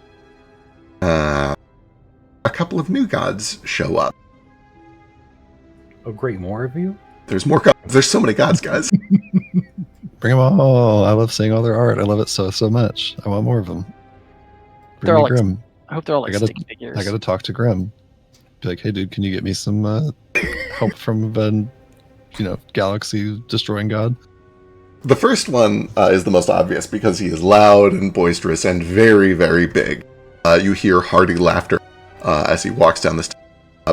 [SPEAKER 1] a couple of new gods show up.
[SPEAKER 3] Oh, great! More of you?
[SPEAKER 1] There's more gods. There's so many gods, guys.
[SPEAKER 2] Bring them all. I love seeing all their art. I love it so much. I want more of them.
[SPEAKER 4] They're all like,
[SPEAKER 2] Grim.
[SPEAKER 4] I hope they're all like stick figures.
[SPEAKER 2] I gotta talk to Grim. Be like, hey, dude, can you get me some help from a galaxy destroying god?
[SPEAKER 1] The first one is the most obvious because he is loud and boisterous and very, very big. You hear hearty laughter as he walks down the stairs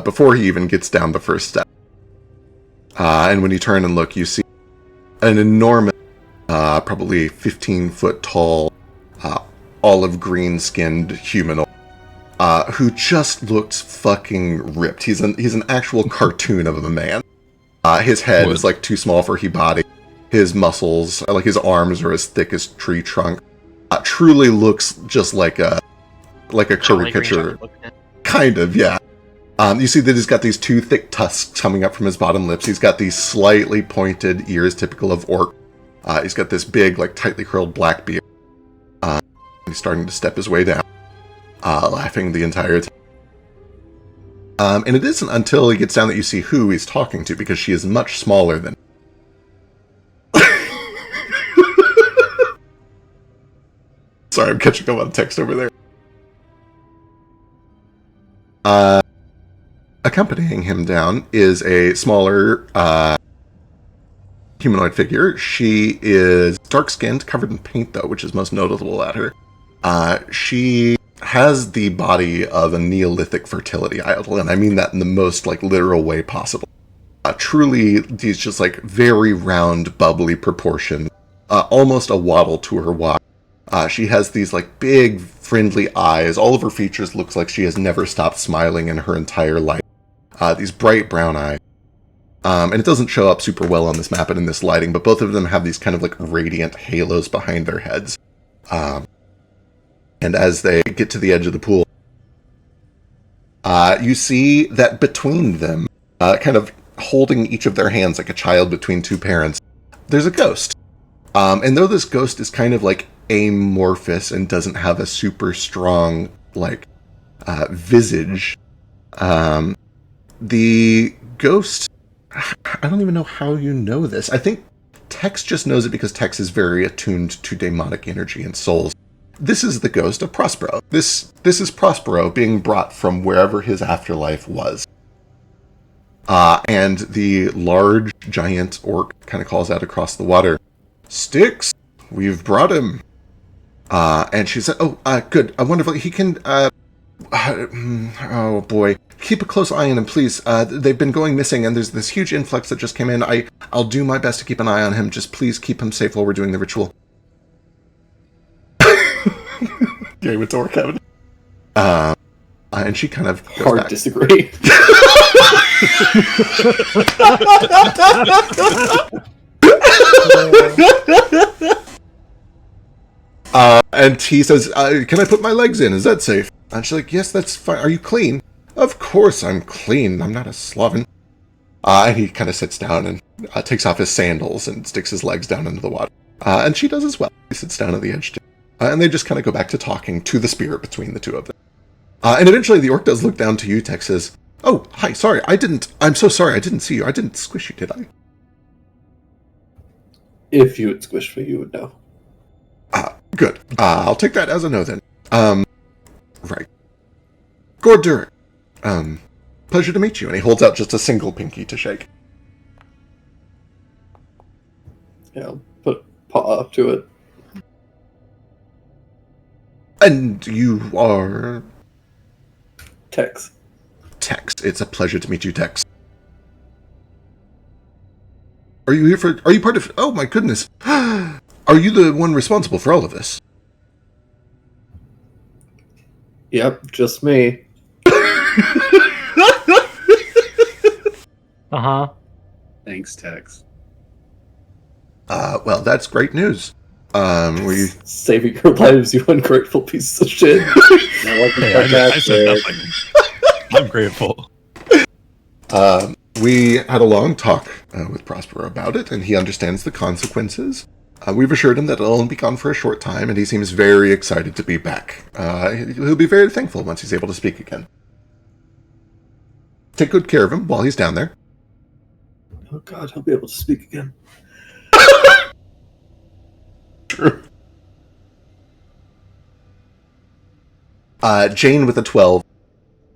[SPEAKER 1] before he even gets down the first step. And when you turn and look, you see an enormous, probably 15-foot tall, olive green-skinned humanoid who just looks fucking ripped. He's an actual cartoon of a man. His head is like too small for his body. His muscles, like his arms, are as thick as tree trunk. Truly looks just like a caricature. Kind of, yeah. You see that he's got these two thick tusks coming up from his bottom lips. He's got these slightly pointed ears, typical of orc. He's got this big, like tightly curled black beard. He's starting to step his way down, laughing the entire time. And it isn't until he gets down that you see who he's talking to, because she is much smaller than Sorry, I'm catching up on text over there. Accompanying him down is a smaller humanoid figure. She is dark-skinned, covered in paint, though, which is most notable at her. She has the body of a Neolithic fertility idol, and I mean that in the most literal way possible. Truly, these just very round, bubbly proportions, almost a waddle to her walk. She has these big, friendly eyes. All of her features looks like she has never stopped smiling in her entire life. These bright brown eyes. And it doesn't show up super well on this map and in this lighting, but both of them have these kind of radiant halos behind their heads. And as they get to the edge of the pool, you see that between them, kind of holding each of their hands like a child between two parents, there's a ghost. And though this ghost is kind of amorphous and doesn't have a super strong visage, the ghost, I don't even know how you know this. I think Tex just knows it because Tex is very attuned to demonic energy and souls. This is the ghost of Prospero. This is Prospero being brought from wherever his afterlife was. And the large, giant orc kind of calls out across the water, "Styx, we've brought him." And she said, "Oh, good, wonderful. He can, oh boy, keep a close eye on him, please. They've been going missing, and there's this huge influx that just came in. I'll do my best to keep an eye on him. Just please keep him safe while we're doing the ritual." Gary with door, Kevin. And she kind of goes
[SPEAKER 6] Hard
[SPEAKER 1] back.
[SPEAKER 6] disagree.
[SPEAKER 1] And he says, "Can I put my legs in? Is that safe?" And she's like, "Yes, that's fine. Are you clean?" "Of course I'm clean. I'm not a sloven." And he kind of sits down and takes off his sandals and sticks his legs down into the water. And she does as well. He sits down at the edge too. And they just kind of go back to talking to the spirit between the two of them. And eventually the orc does look down to you. Tex says, "Oh, hi, sorry, I'm so sorry, I didn't see you. I didn't squish you, did I?"
[SPEAKER 6] If you had squished me, you would know.
[SPEAKER 1] Good. I'll take that as a no then. Right. Gordur, pleasure to meet you. And he holds out just a single pinky to shake.
[SPEAKER 6] Yeah, I'll put paw up to it.
[SPEAKER 1] And you are...
[SPEAKER 6] Tex.
[SPEAKER 1] Tex. It's a pleasure to meet you, Tex. Are you part of... Oh my goodness. Are you the one responsible for all of this?
[SPEAKER 6] Yep, just me.
[SPEAKER 3] Uh-huh.
[SPEAKER 5] Thanks, Tex.
[SPEAKER 1] Well, that's great news. We...
[SPEAKER 6] Saving your lives, you ungrateful piece of shit.
[SPEAKER 2] I said nothing. I'm grateful.
[SPEAKER 1] We had a long talk with Prospero about it, and he understands the consequences. We've assured him that it'll only be gone for a short time, and he seems very excited to be back. He'll be very thankful once he's able to speak again. Take good care of him while he's down there.
[SPEAKER 6] Oh god, he'll be able to speak again.
[SPEAKER 1] True. Jane with a 12.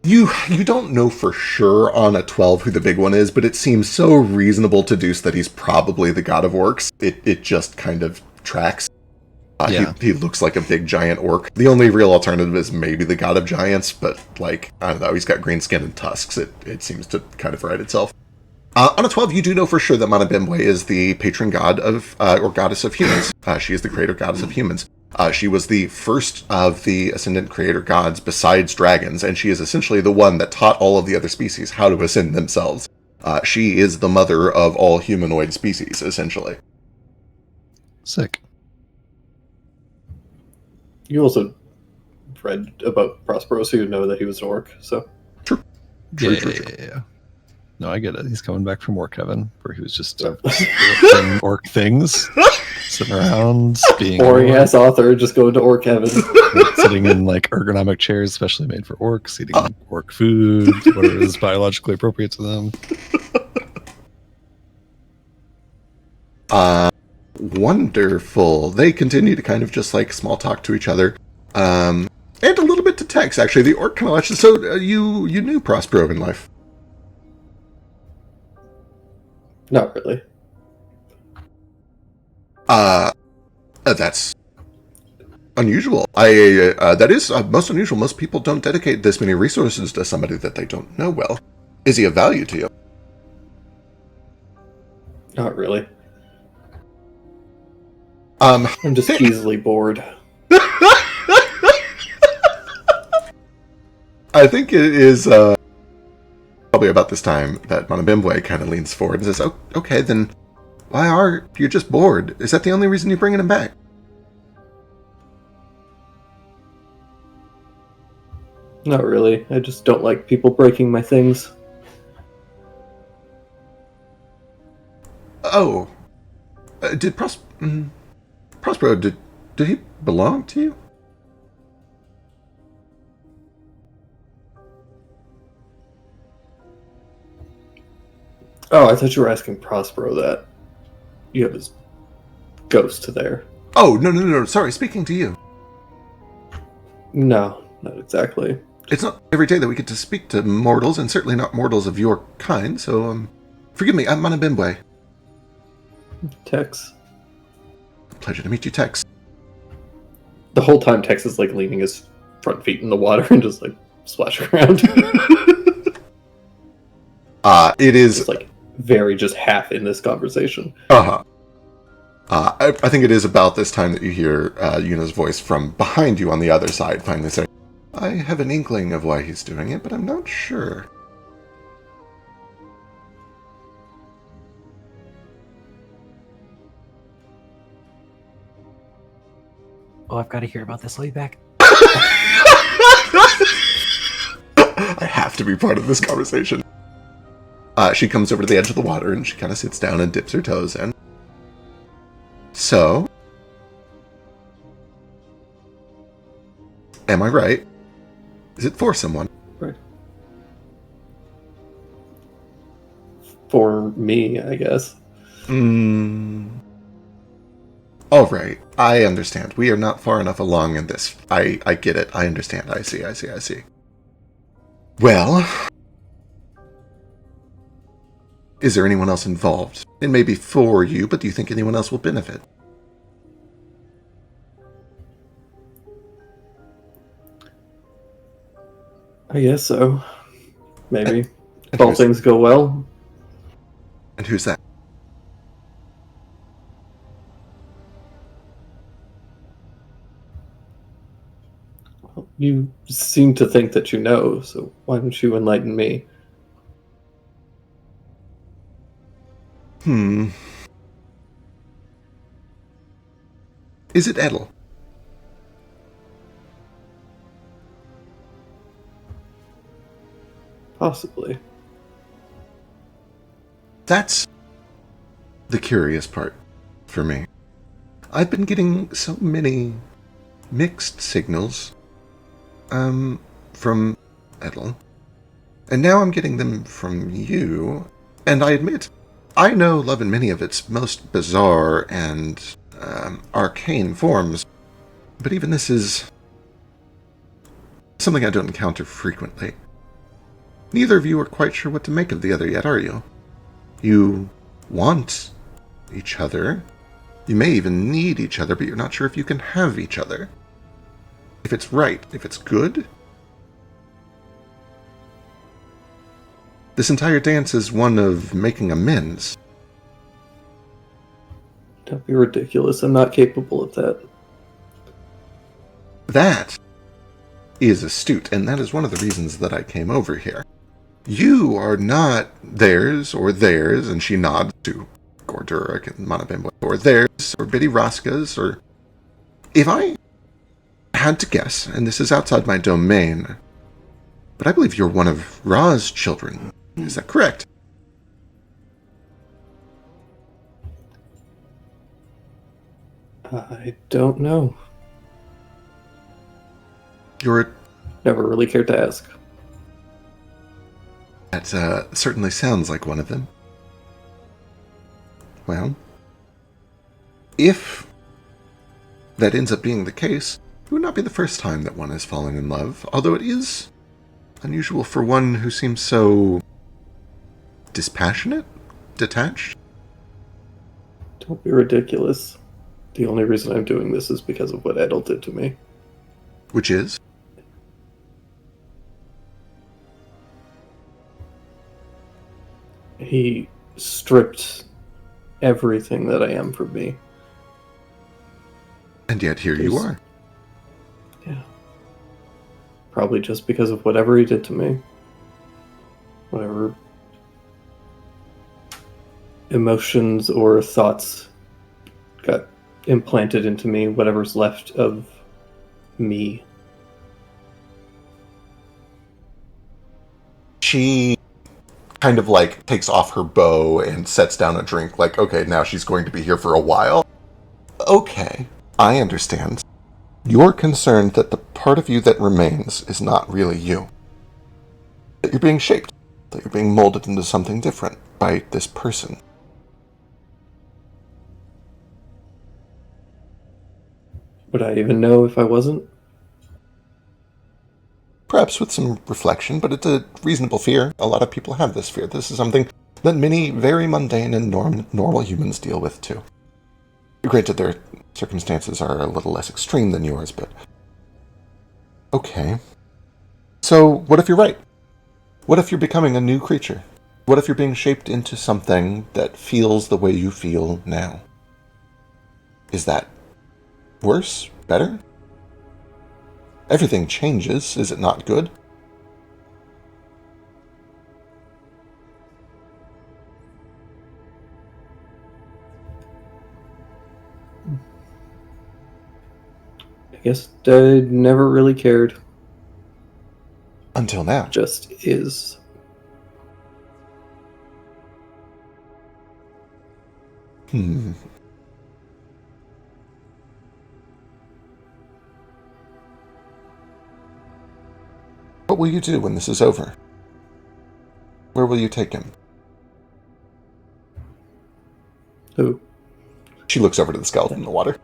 [SPEAKER 1] You don't know for sure on a 12 who the big one is, but it seems so reasonable to deduce that he's probably the god of orcs. It just kind of tracks.
[SPEAKER 2] Yeah.
[SPEAKER 1] He looks like a big giant orc. The only real alternative is maybe the god of giants, but I don't know, he's got green skin and tusks. It seems to kind of write itself. On a 12, you do know for sure that Mana Bemwe is the patron god of, or goddess of humans. She is the creator goddess of humans. She was the first of the ascendant creator gods besides dragons, and she is essentially the one that taught all of the other species how to ascend themselves. She is the mother of all humanoid species, essentially.
[SPEAKER 2] Sick.
[SPEAKER 6] You also read about Prospero, so you know that he was an orc, so...
[SPEAKER 1] True.
[SPEAKER 2] Yeah. No, I get it. He's coming back from work, Kevin, where he was just doing orc things, sitting around, being
[SPEAKER 6] boring-ass author, just going to orc heaven.
[SPEAKER 2] sitting in ergonomic chairs, specially made for orcs, eating orc food, whatever is biologically appropriate to them.
[SPEAKER 1] Wonderful. They continue to kind of just like small talk to each other. And a little bit to Tex, actually. The orc kind of watches. So you knew Prospero in life?
[SPEAKER 6] Not really.
[SPEAKER 1] That's unusual. That is most unusual. Most people don't dedicate this many resources to somebody that they don't know well. Is he of value to you?
[SPEAKER 6] Not really.
[SPEAKER 1] I'm
[SPEAKER 6] just easily bored.
[SPEAKER 1] I think it is probably about this time that Monabimwe kind of leans forward and says, "Oh, okay, then why are you just bored? Is that the only reason you're bringing him back?"
[SPEAKER 6] Not really. I just don't like people breaking my things.
[SPEAKER 1] Oh, did Prospero, did he belong to you?
[SPEAKER 6] Oh, I thought you were asking Prospero that. You have his ghost there.
[SPEAKER 1] Oh, no. Sorry, speaking to you.
[SPEAKER 6] No, not exactly.
[SPEAKER 1] It's not every day that we get to speak to mortals, and certainly not mortals of your kind, so, forgive me, I'm Manabimwe.
[SPEAKER 6] Tex.
[SPEAKER 1] Pleasure to meet you, Tex.
[SPEAKER 6] The whole time Tex is like leaning his front feet in the water and just like splashing around.
[SPEAKER 1] It is...
[SPEAKER 6] Just like very just half in this conversation.
[SPEAKER 1] Uh-huh. I think it is about this time that you hear Yuna's voice from behind you on the other side finally say, "I have an inkling of why he's doing it, but I'm not sure."
[SPEAKER 3] Oh, I've got to hear about this. I'll be back.
[SPEAKER 1] I have to be part of this conversation. She comes over to the edge of the water and she kind of sits down and dips her toes in. So, am I right? Is it for someone?
[SPEAKER 6] Right. For me, I guess.
[SPEAKER 1] All right. I understand. We are not far enough along in this. I get it. I understand. I see. Well, is there anyone else involved? It may be for you, but do you think anyone else will benefit?
[SPEAKER 6] I guess so. Maybe.
[SPEAKER 1] And
[SPEAKER 6] If all things go well.
[SPEAKER 1] And who's that?
[SPEAKER 6] You seem to think that you know, so why don't you enlighten me?
[SPEAKER 1] Is it Edel?
[SPEAKER 6] Possibly.
[SPEAKER 1] That's the curious part for me. I've been getting so many mixed signals from Edel, and now I'm getting them from you, and I admit, I know love in many of its most bizarre and arcane forms, but even this is something I don't encounter frequently. Neither of you are quite sure what to make of the other yet, are you? You want each other. You may even need each other, but you're not sure if you can have each other. If it's right, if it's good. This entire dance is one of making amends.
[SPEAKER 6] Don't be ridiculous. I'm not capable of that.
[SPEAKER 1] That is astute, and that is one of the reasons that I came over here. You are not theirs, and she nods to Gordur and Manabimbo, or theirs, or Biddy Raska's, or... If I had to guess, and this is outside my domain, but I believe you're one of Ra's children. Is that correct?
[SPEAKER 6] I don't know.
[SPEAKER 1] You're...
[SPEAKER 6] Never really cared to ask.
[SPEAKER 1] That certainly sounds like one of them. Well, if that ends up being the case, it would not be the first time that one has fallen in love, although it is unusual for one who seems so dispassionate, detached.
[SPEAKER 6] Don't be ridiculous. The only reason I'm doing this is because of what Edel did to me.
[SPEAKER 1] Which is?
[SPEAKER 6] He stripped everything that I am from me.
[SPEAKER 1] And yet here you are.
[SPEAKER 6] Yeah. Probably just because of whatever he did to me. Whatever emotions or thoughts got implanted into me, whatever's left of me.
[SPEAKER 1] She kind of like takes off her bow and sets down a drink, like, okay, now she's going to be here for a while. Okay, I understand. You're concerned that the part of you that remains is not really you. That you're being shaped. That you're being molded into something different by this person.
[SPEAKER 6] Would I even know if I wasn't?
[SPEAKER 1] Perhaps with some reflection, but it's a reasonable fear. A lot of people have this fear. This is something that many very mundane and normal humans deal with too. Granted, their circumstances are a little less extreme than yours, but... Okay. So, what if you're right? What if you're becoming a new creature? What if you're being shaped into something that feels the way you feel now? Is that worse? Better? Everything changes, is it not good?
[SPEAKER 6] I guess I never really cared.
[SPEAKER 1] Until now.
[SPEAKER 6] Just is.
[SPEAKER 1] What will you do when this is over? Where will you take him?
[SPEAKER 6] Who?
[SPEAKER 1] She looks over to the skeleton in the water.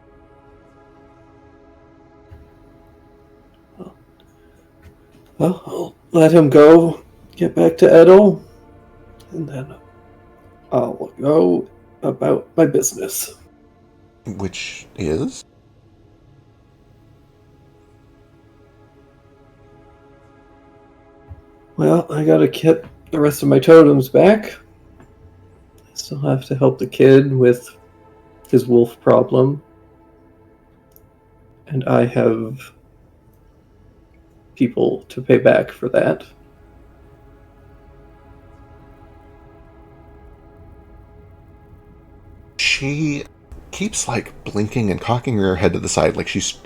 [SPEAKER 6] Well, I'll let him go, get back to Edel, and then I'll go about my business.
[SPEAKER 1] Which is?
[SPEAKER 6] Well, I gotta get the rest of my totems back. I still have to help the kid with his wolf problem. And I have people to pay back for that.
[SPEAKER 1] She keeps like blinking and cocking her head to the side like she's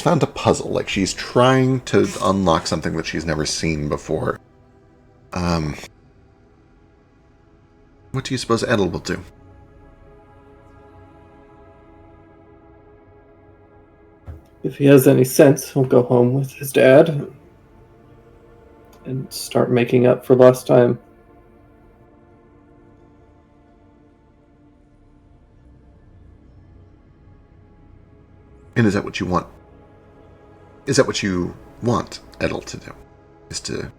[SPEAKER 1] found a puzzle, like she's trying to unlock something that she's never seen before. What do you suppose Edel will do?
[SPEAKER 6] If he has any sense, he'll go home with his dad and start making up for lost time.
[SPEAKER 1] And is that what you want? Is that what you want Edel to do? Is to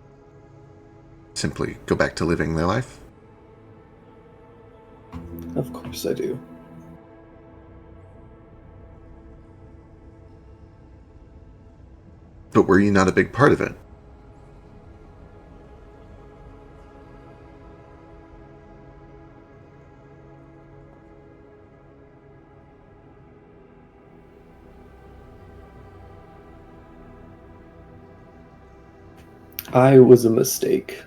[SPEAKER 1] simply go back to living their life?
[SPEAKER 6] Of course I do.
[SPEAKER 1] But were you not a big part of it?
[SPEAKER 6] I was a mistake.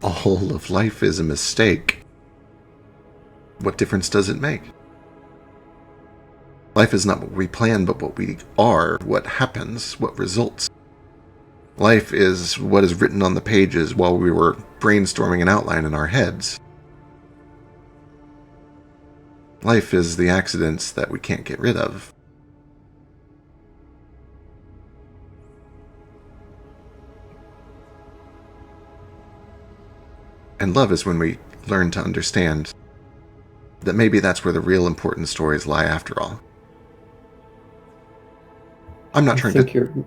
[SPEAKER 1] All of life is a mistake. What difference does it make? Life is not what we plan, but what we are, what happens, what results. Life is what is written on the pages while we were brainstorming an outline in our heads. Life is the accidents that we can't get rid of. And love is when we learn to understand that maybe that's where the real important stories lie after all. I'm not trying to...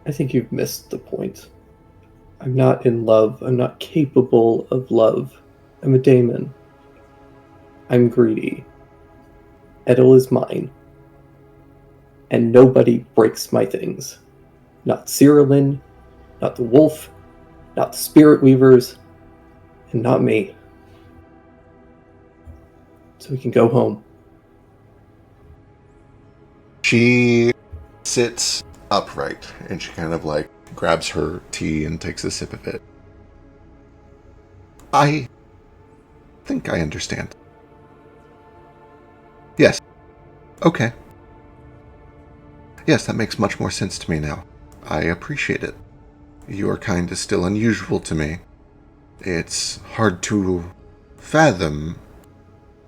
[SPEAKER 6] I think you've missed the point. I'm not in love. I'm not capable of love. I'm a daemon. I'm greedy. Edel is mine. And nobody breaks my things. Not Cyrillin, not the wolf, not the spirit weavers, and not me. So we can go home.
[SPEAKER 1] She sits upright, and she kind of like grabs her tea and takes a sip of it. I think I understand. Yes. Okay. Yes, that makes much more sense to me now. I appreciate it. Your kind is still unusual to me. It's hard to fathom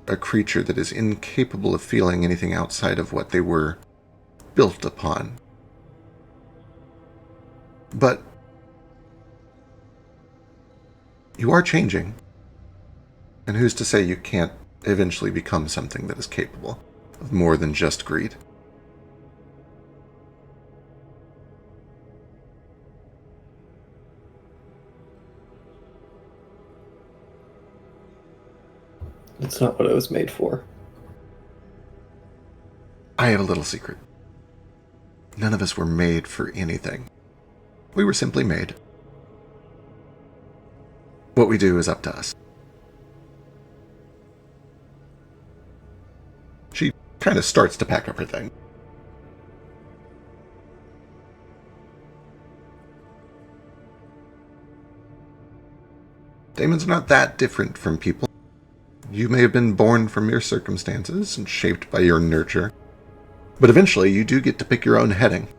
[SPEAKER 1] a creature that is incapable of feeling anything outside of what they were built upon. But you are changing. And who's to say you can't eventually become something that is capable of more than just greed?
[SPEAKER 6] That's not what I was made for.
[SPEAKER 1] I have a little secret. None of us were made for anything. We were simply made. What we do is up to us. She kind of starts to pack up her thing. Daemons are not that different from people. You may have been born from your circumstances and shaped by your nurture, but eventually you do get to pick your own heading.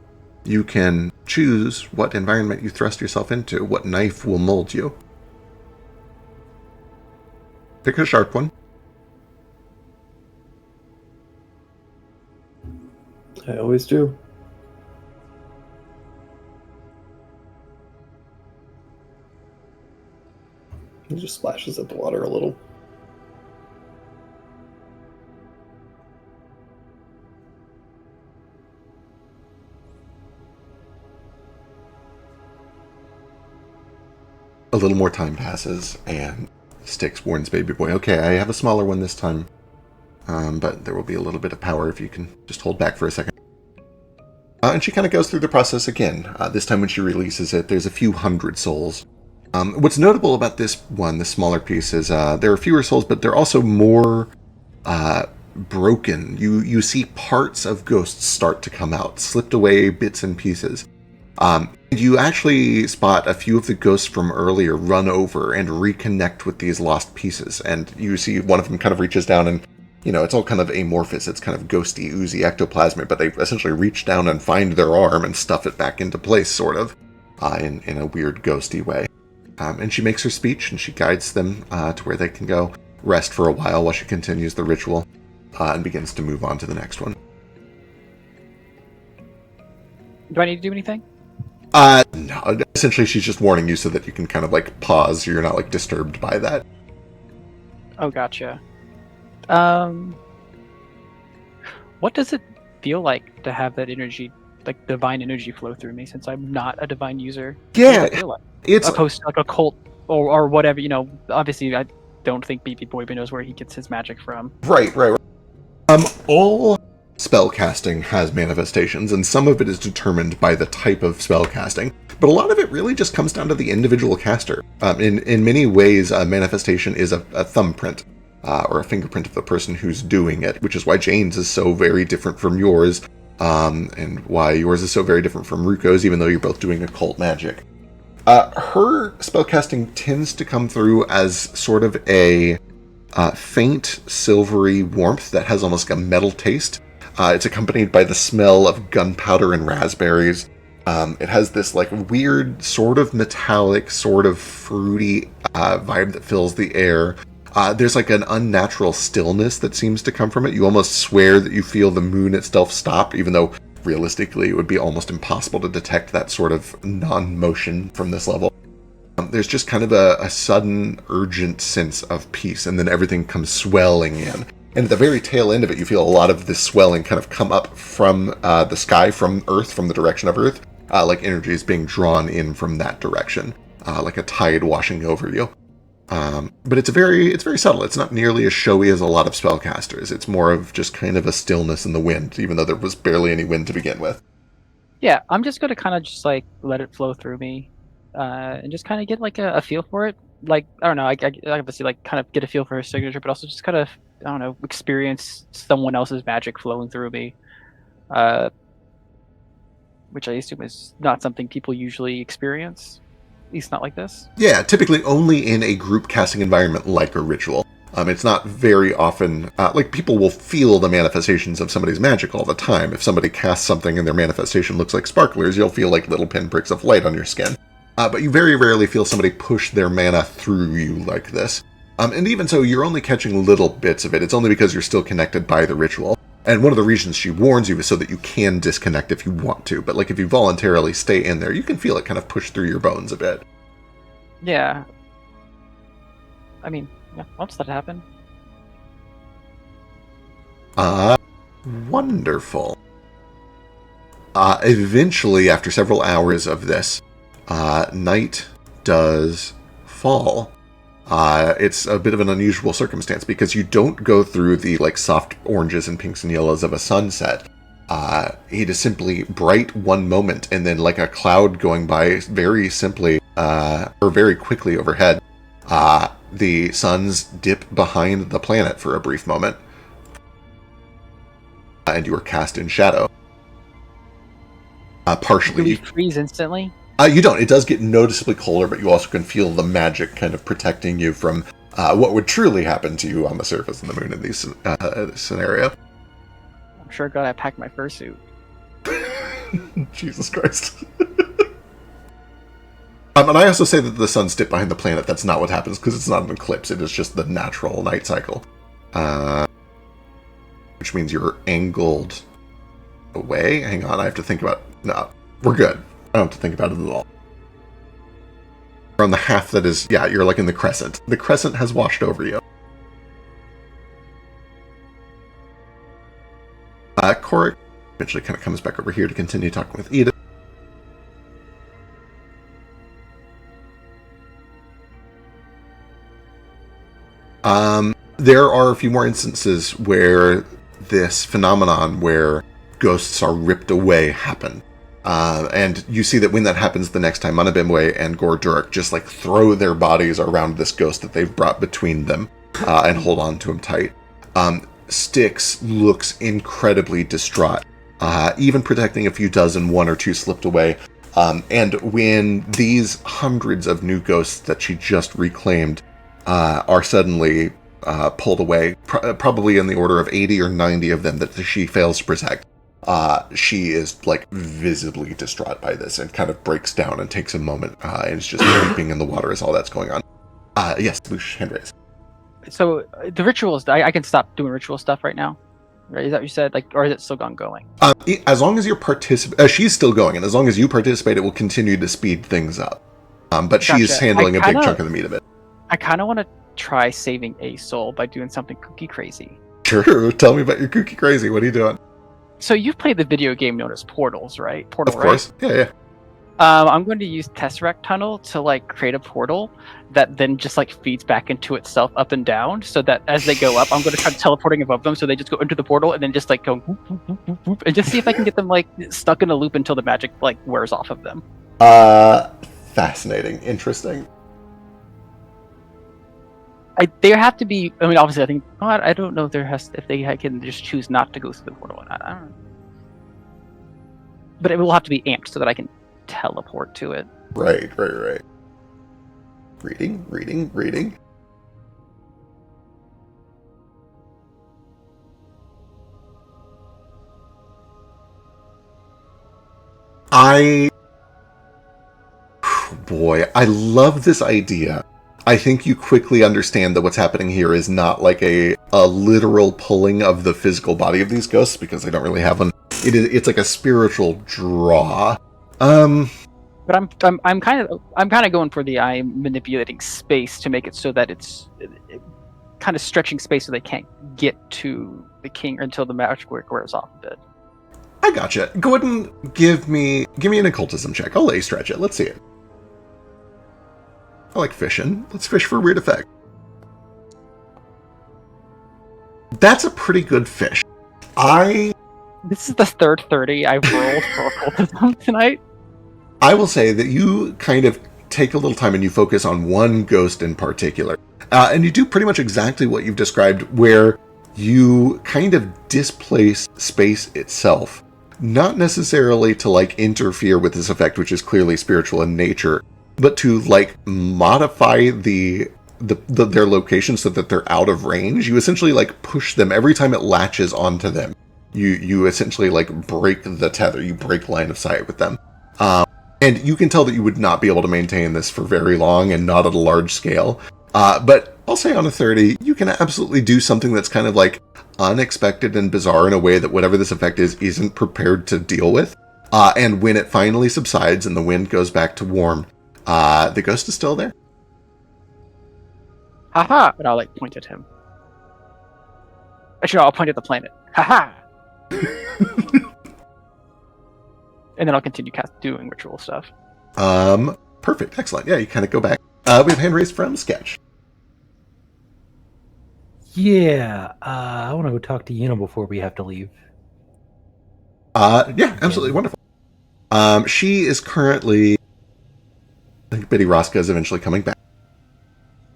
[SPEAKER 1] You can choose what environment you thrust yourself into, what knife will mold you. Pick a sharp one.
[SPEAKER 6] I always do. He just splashes at the water a little.
[SPEAKER 1] A little more time passes, and Styx warns Baby Boy, okay, I have a smaller one this time, but there will be a little bit of power if you can just hold back for a second. And she kind of goes through the process again. This time when she releases it, there's a few hundred souls. What's notable about this one, this smaller piece, is there are fewer souls, but they're also more broken. You see parts of ghosts start to come out, slipped away bits and pieces. You actually spot a few of the ghosts from earlier run over and reconnect with these lost pieces. And you see one of them kind of reaches down and, it's all kind of amorphous. It's kind of ghosty, oozy, ectoplasmic, but they essentially reach down and find their arm and stuff it back into place, sort of, in a weird ghosty way. And she makes her speech and she guides them to where they can go rest for a while she continues the ritual and begins to move on to the next one.
[SPEAKER 4] Do I need to do anything?
[SPEAKER 1] No, essentially she's just warning you so that you can kind of like pause, so you're not like disturbed by that.
[SPEAKER 4] Oh, gotcha. What does it feel like to have that energy, like divine energy, flow through me? Since I'm not a divine user,
[SPEAKER 1] yeah,
[SPEAKER 4] it's opposed to like a cult or whatever. Obviously, I don't think BB Boy knows where he gets his magic from.
[SPEAKER 1] Right. All spell casting has manifestations, and some of it is determined by the type of spell casting, but a lot of it really just comes down to the individual caster. In many ways, a manifestation is a thumbprint or a fingerprint of the person who's doing it, which is why Jane's is so very different from yours, and why yours is so very different from Ruko's, even though you're both doing occult magic. Her spellcasting tends to come through as sort of a faint silvery warmth that has almost like a metal taste. It's accompanied by the smell of gunpowder and raspberries. It has this like weird sort of metallic, sort of fruity vibe that fills the air. There's like an unnatural stillness that seems to come from it. You almost swear that you feel the moon itself stop, even though realistically it would be almost impossible to detect that sort of non-motion from this level. there's just kind of a sudden, urgent sense of peace, and then everything comes swelling in. And at the very tail end of it, you feel a lot of this swelling kind of come up from the sky, from Earth, from the direction of Earth, like energy is being drawn in from that direction, like a tide washing over you. But it's very subtle. It's not nearly as showy as a lot of spellcasters. It's more of just kind of a stillness in the wind, even though there was barely any wind to begin with.
[SPEAKER 4] Yeah, I'm just gonna kind of just like let it flow through me, and just kind of get like a feel for it. Like I don't know, I obviously like kind of get a feel for her signature, but also just kind of I don't know experience someone else's magic flowing through me, which I assume is not something people usually experience, at least not like this.
[SPEAKER 1] Yeah, typically only in a group casting environment like a ritual. It's not very often, like people will feel the manifestations of somebody's magic all the time. If somebody casts something and their manifestation looks like sparklers, you'll feel like little pinpricks of light on your skin. But you very rarely feel somebody push their mana through you like this. And even so, you're only catching little bits of it. It's only because you're still connected by the ritual. And one of the reasons she warns you is so that you can disconnect if you want to. But like if you voluntarily stay in there, you can feel it kind of push through your bones a bit.
[SPEAKER 4] Yeah. I mean, yeah, I'll just let it happen.
[SPEAKER 1] Wonderful. Eventually, after several hours of this, night does fall. It's a bit of an unusual circumstance because you don't go through the like soft oranges and pinks and yellows of a sunset. It is simply bright one moment and then like a cloud going by very simply or very quickly overhead. The suns dip behind the planet for a brief moment. And you are cast in shadow. Partially.
[SPEAKER 4] Do we freeze instantly?
[SPEAKER 1] You don't. It does get noticeably colder, but you also can feel the magic kind of protecting you from what would truly happen to you on the surface of the moon in this scenario.
[SPEAKER 4] I'm sure glad I packed my fursuit.
[SPEAKER 1] Jesus Christ. And I also say that the suns dip behind the planet. That's not what happens because it's not an eclipse. It is just the natural night cycle. Which means you're angled away. Hang on, I have to think about... No, we're good. I don't have to think about it at all. You're on the half that is... Yeah, you're like in the crescent. The crescent has washed over you. Korik eventually kind of comes back over here to continue talking with Edith. There are a few more instances where this phenomenon where ghosts are ripped away happen. And you see that when that happens the next time, Manabimwe and Gordurik just like throw their bodies around this ghost that they've brought between them and hold on to him tight. Styx looks incredibly distraught, even protecting a few dozen, one or two slipped away. And when these hundreds of new ghosts that she just reclaimed are suddenly pulled away, probably in the order of 80 or 90 of them that she fails to protect. She is like visibly distraught by this and kind of breaks down and takes a moment and is just weeping in the water as all that's going on. Yes, Lush, hand raise.
[SPEAKER 4] So the rituals, I can stop doing ritual stuff right now, right? Is that what you said? Like, or is it still ongoing?
[SPEAKER 1] As long as you're she's still going, and as long as you participate, it will continue to speed things up. But gotcha. She's handling a big chunk of the meat of it.
[SPEAKER 4] I kind of want to try saving a soul by doing something kooky crazy.
[SPEAKER 1] Sure, tell me about your kooky crazy. What are you doing?
[SPEAKER 4] So you've played the video game known as Portals, right? Portal,
[SPEAKER 1] of course, right? Yeah.
[SPEAKER 4] I'm going to use Tesseract Tunnel to like create a portal that then just like feeds back into itself up and down, so that as they go up, I'm going to try teleporting above them, so they just go into the portal and then just like go whoop, whoop, whoop, whoop, whoop, and just see if I can get them like stuck in a loop until the magic like wears off of them.
[SPEAKER 1] Fascinating, interesting.
[SPEAKER 4] There have to be. I mean, obviously, I think. Oh, I don't know if they can just choose not to go through the portal or not. I don't know. But it will have to be amped so that I can teleport to it.
[SPEAKER 1] Right. Reading. I love this idea. I think you quickly understand that what's happening here is not like a literal pulling of the physical body of these ghosts, because they don't really have one. It's like a spiritual draw.
[SPEAKER 4] But But I'm kind of going for the I'm manipulating space to make it so that it's kind of stretching space so they can't get to the king until the magic wears off a bit.
[SPEAKER 1] I gotcha. Go ahead and give me an occultism check. I'll let you stretch it. Let's see it. I like fishing. Let's fish for a weird effect. That's a pretty good fish.
[SPEAKER 4] This is the third 30 I've rolled for occultism tonight.
[SPEAKER 1] I will say that you kind of take a little time and you focus on one ghost in particular. And you do pretty much exactly what you've described, where you kind of displace space itself. Not necessarily to, like, interfere with this effect, which is clearly spiritual in nature, but to, like, modify their location so that they're out of range. You essentially, like, push them every time it latches onto them. You essentially, like, break the tether. You break line of sight with them. And you can tell that you would not be able to maintain this for very long and not at a large scale. But I'll say on a 30, you can absolutely do something that's kind of, like, unexpected and bizarre in a way that whatever this effect is isn't prepared to deal with. And when it finally subsides and the wind goes back to warm, the ghost is still there.
[SPEAKER 4] Haha! And I'll, like, point at him. Actually, no, I'll point at the planet. Haha! And then I'll continue doing ritual stuff.
[SPEAKER 1] Perfect. Excellent. Yeah, you kind of go back. We have hand raised from Sketch.
[SPEAKER 3] Yeah, I want to go talk to Yuna before we have to leave.
[SPEAKER 1] Yeah, absolutely wonderful. She is currently... I think Biddy Rosca is eventually coming back.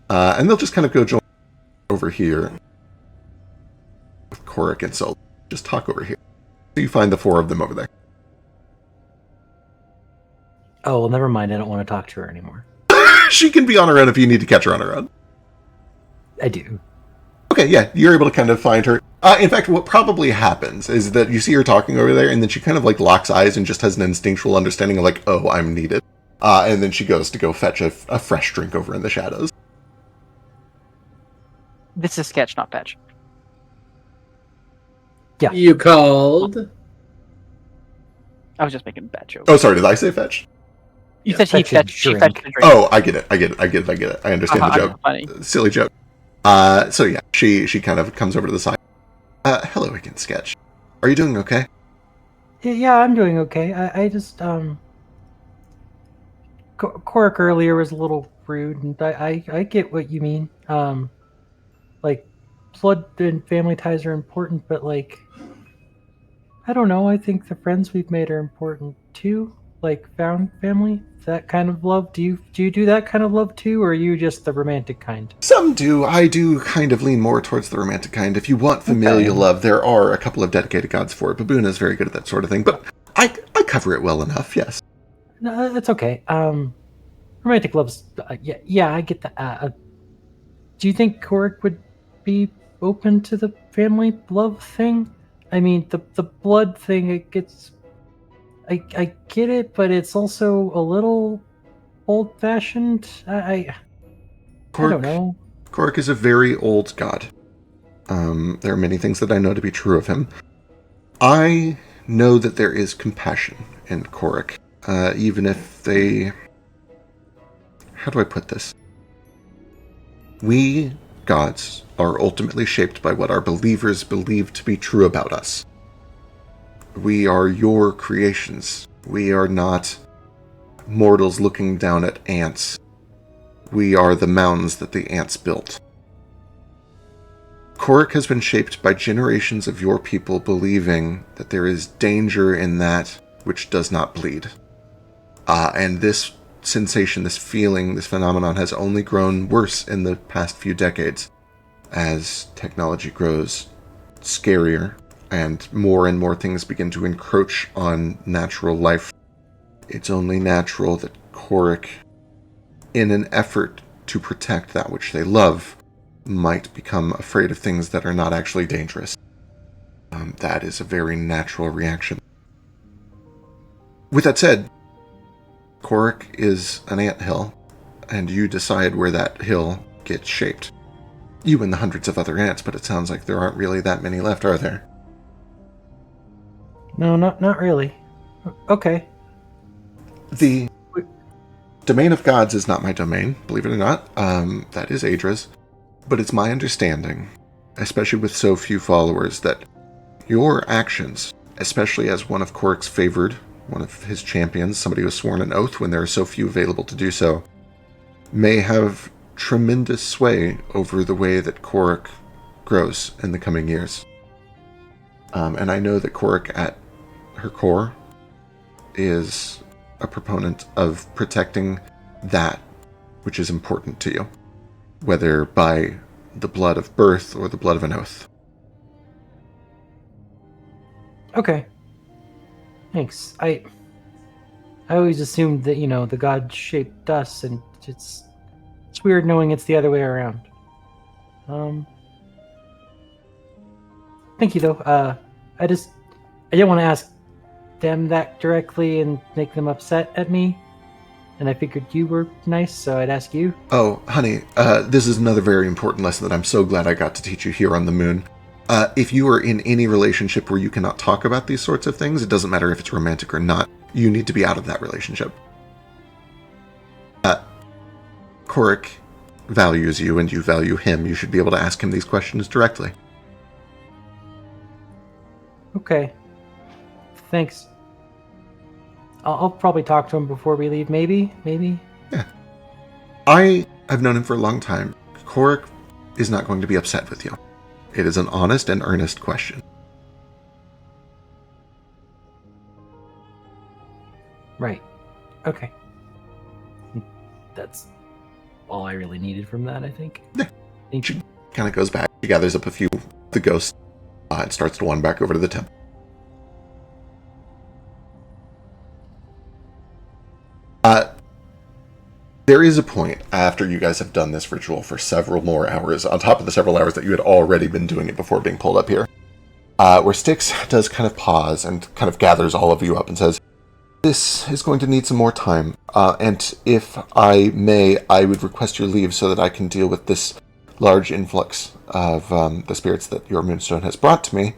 [SPEAKER 1] And they'll just kind of go join over here with Korik and Sol. Just talk over here. So you find the four of them over there.
[SPEAKER 3] Oh, well, never mind. I don't want to talk to her anymore.
[SPEAKER 1] She can be on her own if you need to catch her on her own.
[SPEAKER 3] I do.
[SPEAKER 1] Okay, yeah, you're able to kind of find her. In fact, what probably happens is that you see her talking over there, and then she kind of, like, locks eyes and just has an instinctual understanding of, like, oh, I'm needed. And then she goes to go fetch a fresh drink over in the shadows.
[SPEAKER 4] This is sketch, not fetch.
[SPEAKER 3] Yeah.
[SPEAKER 5] You called?
[SPEAKER 4] I was just making a bad joke.
[SPEAKER 1] Oh, sorry, did I say fetch?
[SPEAKER 4] You said he fetched. She
[SPEAKER 3] drink.
[SPEAKER 4] fetched the drink.
[SPEAKER 1] Oh, I get it. I understand the joke.
[SPEAKER 4] Funny.
[SPEAKER 1] Silly joke. So yeah, she kind of comes over to the side. Hello again, Sketch. Are you doing okay?
[SPEAKER 3] Yeah, I'm doing okay. I just, Korik earlier was a little rude, and I get what you mean. Like, blood and family ties are important, but, like, I don't know, I think the friends we've made are important too. Like, found family, that kind of love. Do you do that kind of love too, or are you just the romantic kind?
[SPEAKER 1] Some do. I do kind of lean more towards the romantic kind. If you want familial love, there are a couple of dedicated gods for it. Baboon is very good at that sort of thing, but I cover it well enough, yes.
[SPEAKER 3] No, that's okay. Romantic love's, yeah, I get that. Do you think Korik would be open to the family love thing? I mean, the blood thing, it gets... I get it, but it's also a little old-fashioned. I don't know.
[SPEAKER 1] Korik is a very old god. There are many things that I know to be true of him. I know that there is compassion in Korik, even if they... How do I put this? We, gods, are ultimately shaped by what our believers believe to be true about us. We are your creations. We are not mortals looking down at ants. We are the mountains that the ants built. Korik has been shaped by generations of your people believing that there is danger in that which does not bleed. And this sensation, this feeling, this phenomenon has only grown worse in the past few decades as technology grows scarier and more things begin to encroach on natural life. It's only natural that Korik, in an effort to protect that which they love, might become afraid of things that are not actually dangerous. That is a very natural reaction. With that said, Korik is an anthill, and you decide where that hill gets shaped. You and the hundreds of other ants, but it sounds like there aren't really that many left, are there?
[SPEAKER 3] No, not really. Okay.
[SPEAKER 1] Domain of Gods is not my domain, believe it or not. That is Adra's. But it's my understanding, especially with so few followers, that your actions, especially as one of Korik's favored, one of his champions, somebody who has sworn an oath when there are so few available to do so, may have tremendous sway over the way that Korik grows in the coming years. And I know that Korik, at her core, is a proponent of protecting that which is important to you, whether by the blood of birth or the blood of an oath.
[SPEAKER 3] Okay. Thanks. I always assumed that, the god shaped us, and it's weird knowing it's the other way around. Thank you, though. I didn't want to ask them that directly and make them upset at me, and I figured you were nice, so I'd ask you.
[SPEAKER 1] Oh, honey, this is another very important lesson that I'm so glad I got to teach you here on the moon. If you are in any relationship where you cannot talk about these sorts of things, it doesn't matter if it's romantic or not, you need to be out of that relationship. Korik values you and you value him. You should be able to ask him these questions directly.
[SPEAKER 3] Okay. Thanks. I'll probably talk to him before we leave, maybe?
[SPEAKER 1] Yeah. I've known him for a long time. Korik is not going to be upset with you. It is an honest and earnest question.
[SPEAKER 3] Right. Okay. That's all I really needed from that, I think.
[SPEAKER 1] Yeah.
[SPEAKER 3] Thank you.
[SPEAKER 1] Kind of goes back. She gathers up a few of the ghosts and starts to wander back over to the temple. There is a point after you guys have done this ritual for several more hours, on top of the several hours that you had already been doing it before being pulled up here, where Styx does kind of pause and kind of gathers all of you up and says, "This is going to need some more time, and if I may, I would request your leave so that I can deal with this large influx of the spirits that your moonstone has brought to me,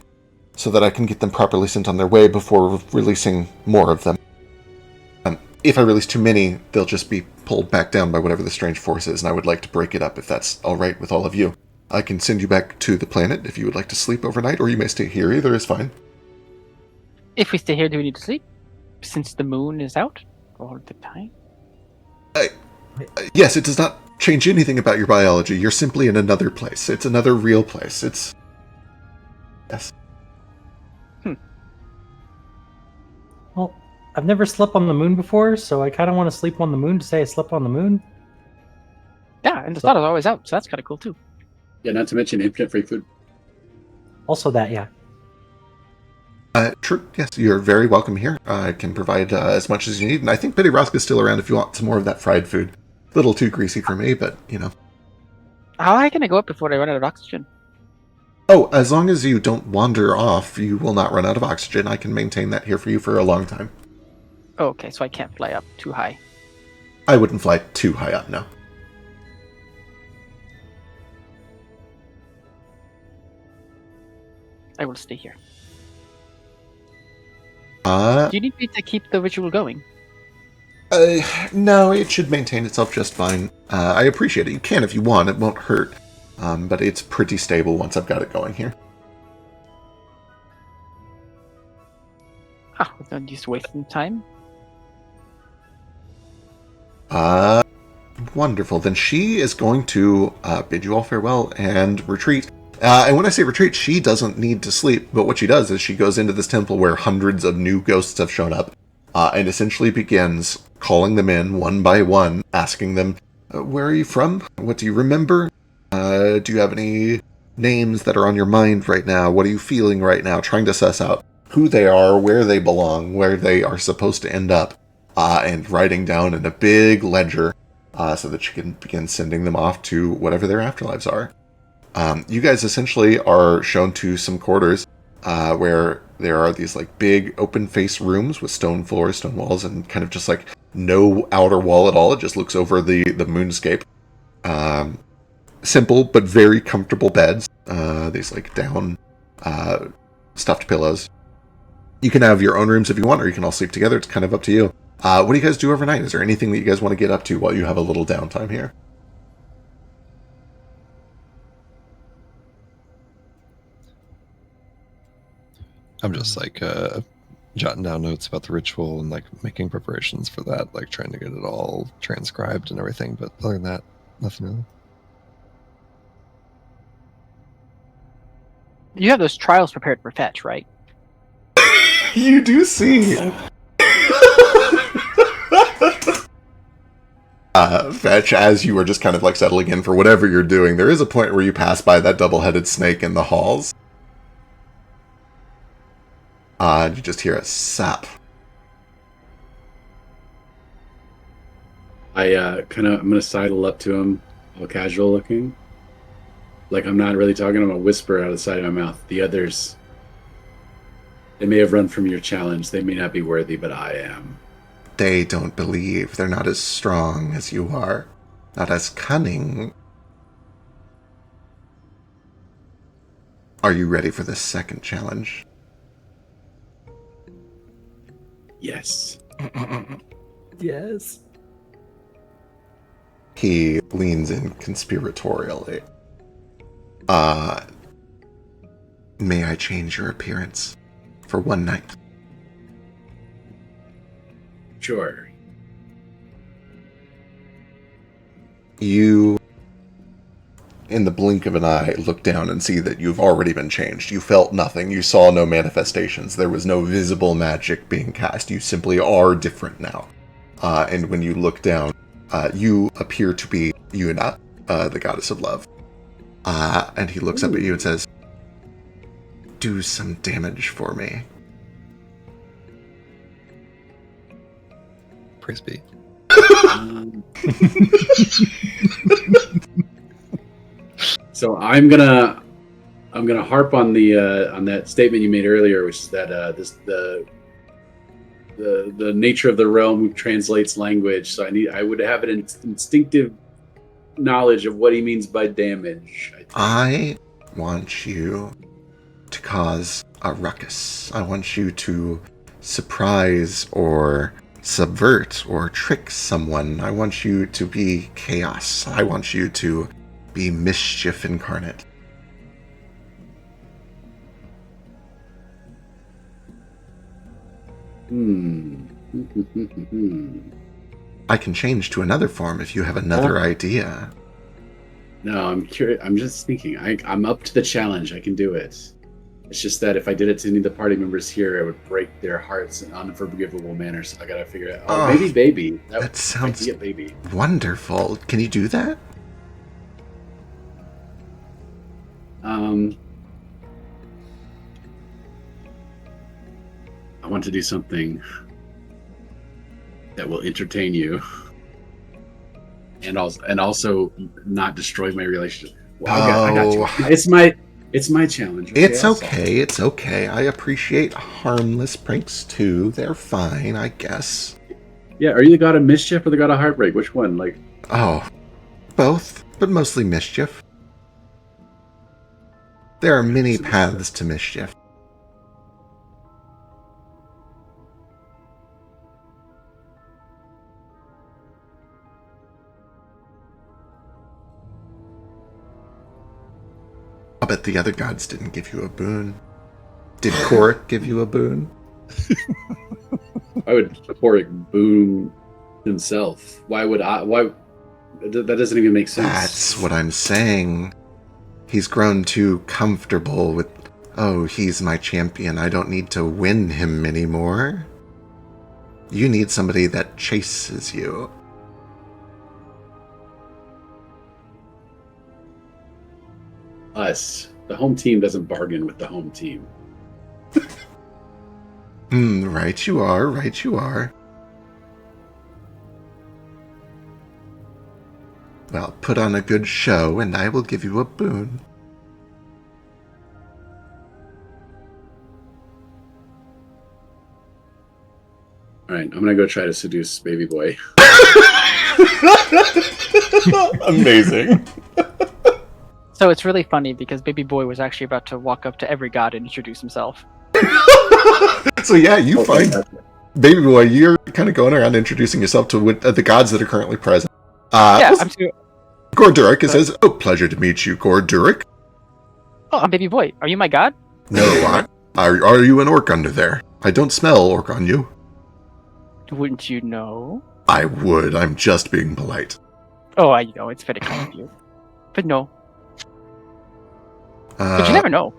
[SPEAKER 1] so that I can get them properly sent on their way before releasing more of them. If I release too many, they'll just be pulled back down by whatever the strange force is, and I would like to break it up if that's all right with all of you. I can send you back to the planet if you would like to sleep overnight, or you may stay here. Either is fine."
[SPEAKER 4] If we stay here, do we need to sleep? Since the moon is out all the time?
[SPEAKER 1] Yes, it does not change anything about your biology. You're simply in another place. It's another real place. It's... Yes.
[SPEAKER 3] Well, I've never slept on the moon before, so I kind of want to sleep on the moon to say I slept on the moon.
[SPEAKER 4] Yeah, and the sun is always out, so that's kind of cool too.
[SPEAKER 5] Yeah, not to mention infinite free food.
[SPEAKER 3] Also that, yeah.
[SPEAKER 1] True, yes, you're very welcome here. I can provide as much as you need, and I think Betty Rosk is still around if you want some more of that fried food. A little too greasy for me, but,
[SPEAKER 4] How high can I go up before I run out of oxygen?
[SPEAKER 1] Oh, as long as you don't wander off, you will not run out of oxygen. I can maintain that here for you for a long time.
[SPEAKER 4] Oh, okay, so I can't fly up too high.
[SPEAKER 1] I wouldn't fly too high up, no.
[SPEAKER 4] I will stay here.
[SPEAKER 1] Uh,
[SPEAKER 4] Do you need me to keep the ritual going?
[SPEAKER 1] No, it should maintain itself just fine. I appreciate it. You can if you want. It won't hurt. But it's pretty stable once I've got it going here.
[SPEAKER 4] Ah, I'm just wasting time.
[SPEAKER 1] Wonderful. Then she is going to bid you all farewell and retreat. And when I say retreat, she doesn't need to sleep, but what she does is she goes into this temple where hundreds of new ghosts have shown up, and essentially begins calling them in one by one, asking them, where are you from? What do you remember? Do you have any names that are on your mind right now? What are you feeling right now? Trying to suss out who they are, where they belong, where they are supposed to end up, and writing down in a big ledger so that she can begin sending them off to whatever their afterlives are. You guys essentially are shown to some quarters where there are these like big open face rooms with stone floors, stone walls, and kind of just like no outer wall at all. It just looks over the moonscape. Simple but very comfortable beds. These like down stuffed pillows. You can have your own rooms if you want, or you can all sleep together. It's kind of up to you. What do you guys do overnight? Is there anything that you guys want to get up to while you have a little downtime here?
[SPEAKER 2] I'm just like jotting down notes about the ritual and like making preparations for that, like trying to get it all transcribed and everything. But other than that, nothing really.
[SPEAKER 4] You have those trials prepared for fetch, right?
[SPEAKER 1] You do see. Fetch, as you are just kind of like settling in for whatever you're doing, there is a point where you pass by that double-headed snake in the halls. And you just hear a sap.
[SPEAKER 5] I'm gonna sidle up to him, all casual looking. Like I'm not really talking, I'm gonna whisper out of the side of my mouth. The others, they may have run from your challenge. They may not be worthy, but I am.
[SPEAKER 1] They don't believe. They're not as strong as you are. Not as cunning. Are you ready for the second challenge?
[SPEAKER 5] Yes.
[SPEAKER 3] Yes.
[SPEAKER 1] He leans in conspiratorially. May I change your appearance for one night?
[SPEAKER 5] Sure.
[SPEAKER 1] You, in the blink of an eye, look down and see that you've already been changed. You felt nothing. You saw no manifestations. There was no visible magic being cast. You simply are different now. And when you look down, you appear to be Yuna, the goddess of love. And he looks up at you and says, "Do some damage for me."
[SPEAKER 2] Praise be.
[SPEAKER 5] So I'm gonna harp on the on that statement you made earlier, which is that the nature of the realm translates language. So I would have an instinctive knowledge of what he means by damage.
[SPEAKER 1] I want you to cause a ruckus. I want you to surprise or subvert or trick someone. I want you to be chaos. I want you to be mischief incarnate. I can change to another form if you have another idea.
[SPEAKER 5] No, I'm curious. I'm just thinking. I'm up to the challenge. I can do it. It's just that if I did it to any of the party members here, it would break their hearts in unforgivable manner. So I gotta figure it out. Maybe baby.
[SPEAKER 1] That sounds
[SPEAKER 5] baby.
[SPEAKER 1] wonderful. Can you do that?
[SPEAKER 5] I want to do something that will entertain you, and also not destroy my relationship. Well, I got you. It's my challenge. Okay?
[SPEAKER 1] It's okay. It's okay. I appreciate harmless pranks too. They're fine, I guess.
[SPEAKER 5] Yeah, are you the god of mischief or the god of heartbreak? Which one? Like,
[SPEAKER 1] oh, both, but mostly mischief. There are many paths to mischief. I bet the other gods didn't give you a boon. Did Korik give you a boon?
[SPEAKER 5] I would Korik boon himself. Why would I? Why? That doesn't even make sense.
[SPEAKER 1] That's what I'm saying. He's grown too comfortable with, oh, he's my champion. I don't need to win him anymore. You need somebody that chases you.
[SPEAKER 5] Us. The home team doesn't bargain with the home team.
[SPEAKER 1] Right you are, right you are. Well, put on a good show and I will give you a boon.
[SPEAKER 5] Alright, I'm gonna go try to seduce baby boy.
[SPEAKER 1] Amazing.
[SPEAKER 4] So it's really funny because baby boy was actually about to walk up to every god and introduce himself.
[SPEAKER 1] So yeah, you find Baby boy, you're kind of going around introducing yourself to the gods that are currently present.
[SPEAKER 4] I'm too.
[SPEAKER 1] Gordurik, it says, "Oh, pleasure to meet you, Gordurik."
[SPEAKER 4] Oh, I'm baby boy. Are you my god?
[SPEAKER 1] No, are you an orc under there? I don't smell orc on you.
[SPEAKER 4] Wouldn't you know?
[SPEAKER 1] I would. I'm just being polite.
[SPEAKER 4] Oh, I know. It's very kind of you. But no. But you never know.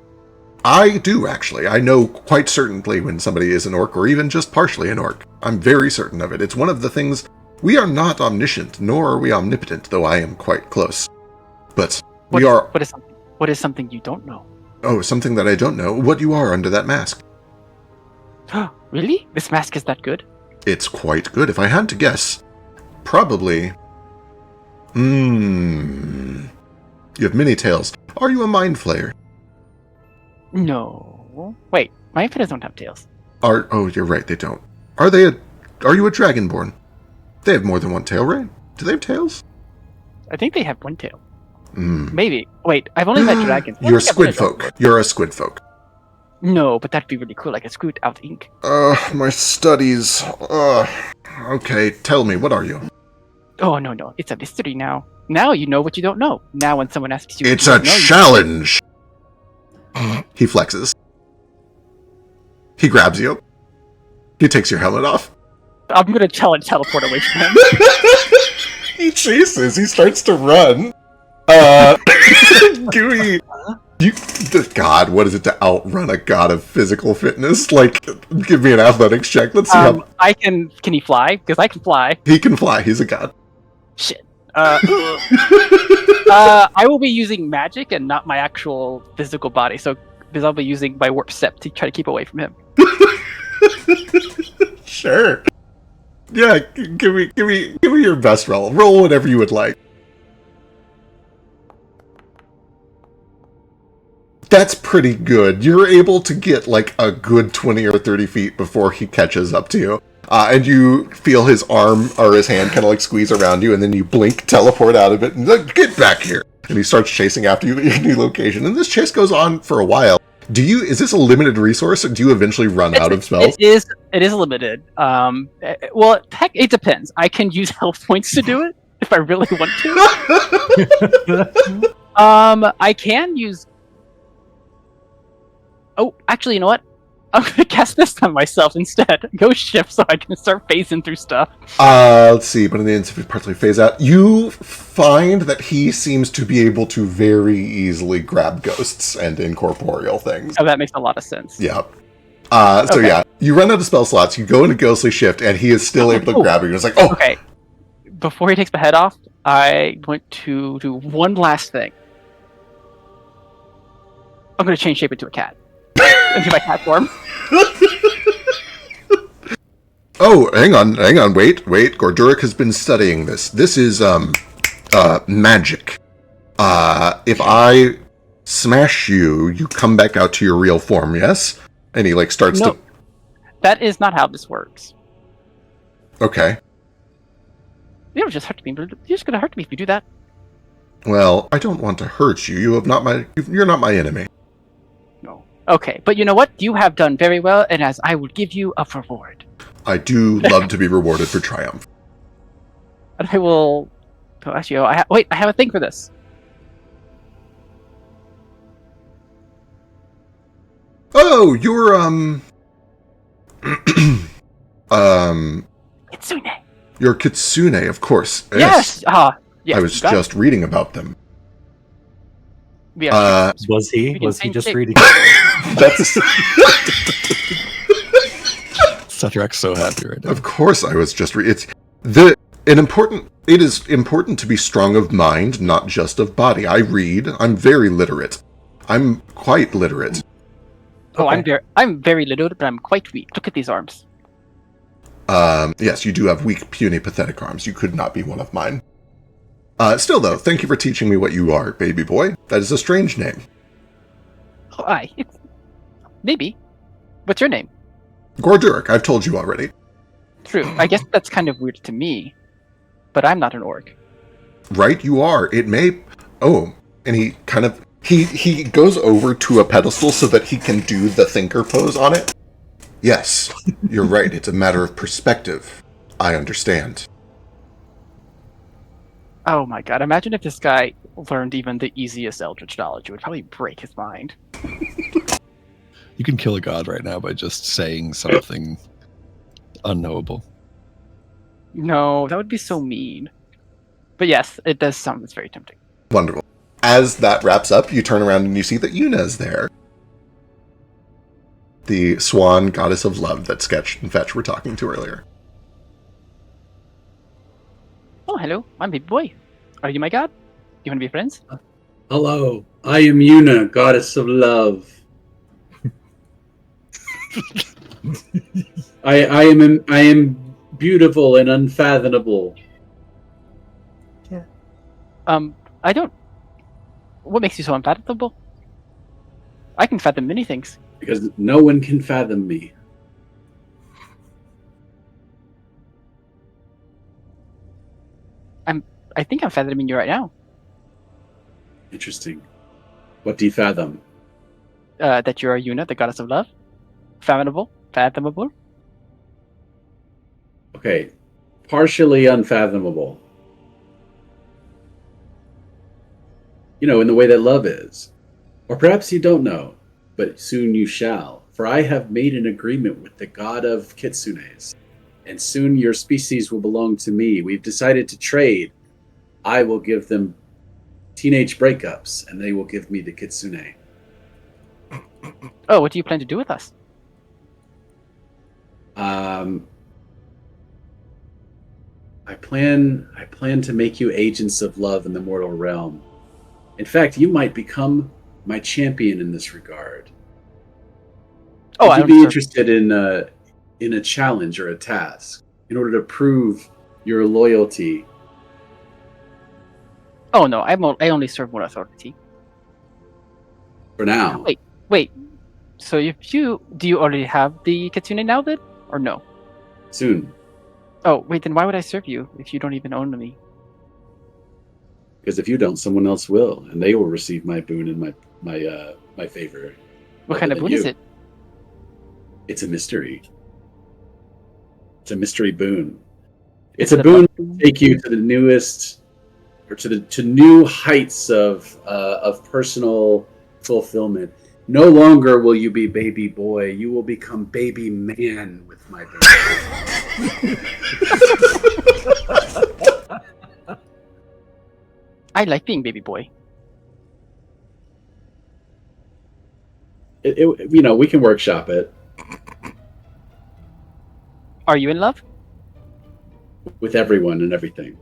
[SPEAKER 1] I do, actually. I know quite certainly when somebody is an orc, or even just partially an orc. I'm very certain of it. It's one of the things... We are not omniscient, nor are we omnipotent, though I am quite close. But we are...
[SPEAKER 4] What is something you don't know?
[SPEAKER 1] Oh, something that I don't know. What you are under that mask.
[SPEAKER 4] Really? This mask is that good?
[SPEAKER 1] It's quite good. If I had to guess, probably... You have many tails. Are you a mind flayer?
[SPEAKER 4] No. Wait, my infinites don't have tails.
[SPEAKER 1] Oh, you're right, they don't. Are you a dragonborn? They have more than one tail, right? Do they have tails?
[SPEAKER 4] I think they have one tail. Maybe. Wait, I've only met dragons.
[SPEAKER 1] You're a squid folk. You're a squid folk.
[SPEAKER 4] No, but that'd be really cool. I could scoot out ink.
[SPEAKER 1] My studies. Okay, tell me, what are you?
[SPEAKER 4] Oh, no. It's a mystery now. Now you know what you don't know. Now when someone asks you...
[SPEAKER 1] It's a challenge! He flexes. He grabs you. He takes your helmet off.
[SPEAKER 4] I'm gonna teleport away from him.
[SPEAKER 1] He chases. He starts to run. Gooey. God, what is it to outrun a god of physical fitness? Like, give me an athletics check. Let's see how...
[SPEAKER 4] Can he fly? Because I can fly.
[SPEAKER 1] He can fly. He's a god.
[SPEAKER 4] Shit. I will be using magic and not my actual physical body. So, because I'll be using my warp step to try to keep away from him.
[SPEAKER 1] Sure. Yeah, give me your best roll. Roll whatever you would like. That's pretty good. You're able to get like a good 20 or 30 feet before he catches up to you. And you feel his arm or his hand kind of like squeeze around you, and then you blink, teleport out of it, and like, get back here. And he starts chasing after you to your new location. And this chase goes on for a while. Is this a limited resource, or do you eventually run out of spells?
[SPEAKER 4] It is limited. Well, heck, it depends. I can use health points to do it if I really want to. I can use... Oh, actually, you know what? I'm gonna cast this on myself instead. Ghost shift so I can start phasing through stuff.
[SPEAKER 1] Let's see, but in the instant partly phase out, you find that he seems to be able to very easily grab ghosts and incorporeal things.
[SPEAKER 4] Oh, that makes a lot of sense.
[SPEAKER 1] Yeah. So yeah, you run out of spell slots, you go into ghostly shift, and he is still able to grab you. It's like, oh!
[SPEAKER 4] Okay. Before he takes my head off, I want to do one last thing. I'm gonna change shape into a cat. Into my cat form.
[SPEAKER 1] Oh, hang on, wait. Gordurik has been studying this. This is, magic. If I smash you, you come back out to your real form, yes? And he, like, starts to...
[SPEAKER 4] That is not how this works.
[SPEAKER 1] Okay.
[SPEAKER 4] You don't just hurt me, but you're just gonna hurt me if you do that.
[SPEAKER 1] Well, I don't want to hurt you. You're not my enemy.
[SPEAKER 4] No. Okay, but you know what? You have done very well, and as I will give you a reward.
[SPEAKER 1] I do love to be rewarded for triumph.
[SPEAKER 4] And I will... Oh, actually, I have a thing for this.
[SPEAKER 1] Oh, you're,
[SPEAKER 4] Kitsune.
[SPEAKER 1] You're Kitsune, of course.
[SPEAKER 4] Yes! Yes.
[SPEAKER 1] I was just reading about them.
[SPEAKER 4] Yeah.
[SPEAKER 7] Was he just reading?
[SPEAKER 1] That's...
[SPEAKER 2] Cedric's so happy right now.
[SPEAKER 1] Of course I was just it is important to be strong of mind, not just of body. I read. I'm very literate. I'm quite literate.
[SPEAKER 4] Oh, okay. I'm very literate, but I'm quite weak. Look at these arms.
[SPEAKER 1] Yes, you do have weak, puny, pathetic arms. You could not be one of mine. Still, though, thank you for teaching me what you are, baby boy. That is a strange name.
[SPEAKER 4] Oh, aye. Maybe. What's your name?
[SPEAKER 1] Gordurik, I've told you already.
[SPEAKER 4] True. I guess that's kind of weird to me. But I'm not an orc.
[SPEAKER 1] Right, you are. It may... Oh, and he kind of... He goes over to a pedestal so that he can do the thinker pose on it. Yes, you're right. It's a matter of perspective. I understand.
[SPEAKER 4] Oh my god! Imagine if this guy learned even the easiest Eldritch knowledge; it would probably break his mind.
[SPEAKER 2] You can kill a god right now by just saying something unknowable.
[SPEAKER 4] No, that would be so mean. But yes, it does sound. It's very tempting.
[SPEAKER 1] Wonderful. As that wraps up, you turn around and you see that Yuna's there. The swan goddess of love that Sketch and Fetch were talking to earlier.
[SPEAKER 4] Oh, hello. I'm Baby Boy. Are you my god? You want to be friends?
[SPEAKER 5] Hello, I am Yuna, goddess of love. I am beautiful and unfathomable.
[SPEAKER 4] I don't. What makes you so unfathomable? I can fathom many things.
[SPEAKER 5] Because no one can fathom me.
[SPEAKER 4] I think I'm fathoming you right now.
[SPEAKER 5] Interesting. What do you fathom?
[SPEAKER 4] That you're a Yuna, the goddess of love. Fathomable.
[SPEAKER 5] Okay, partially unfathomable. You know, in the way that love is. Or perhaps you don't know, but soon you shall. For I have made an agreement with the god of kitsunes, and soon your species will belong to me. We've decided to trade. I will give them teenage breakups, and they will give me the kitsune.
[SPEAKER 4] Oh, what do you plan to do with us?
[SPEAKER 5] I plan to make you agents of love in the mortal realm. In fact, you might become my champion in this regard.
[SPEAKER 4] Oh,
[SPEAKER 5] Would you be interested in a challenge or a task in order to prove your loyalty?
[SPEAKER 4] Oh no, I only serve one authority.
[SPEAKER 5] For now.
[SPEAKER 4] Wait. So do you already have the kitsune now then, or no?
[SPEAKER 5] Soon.
[SPEAKER 4] Oh wait, then why would I serve you if you don't even own me?
[SPEAKER 5] Because if you don't, someone else will, and they will receive my boon and my favor.
[SPEAKER 4] What kind of boon is it?
[SPEAKER 5] It's a mystery. It's a mystery boon. It's a boon to take you to the newest, or to new heights of personal fulfillment. No longer will you be baby boy. You will become baby man with my baby.
[SPEAKER 4] I like being baby boy.
[SPEAKER 5] We can workshop it.
[SPEAKER 4] Are you in love?
[SPEAKER 5] With everyone and everything.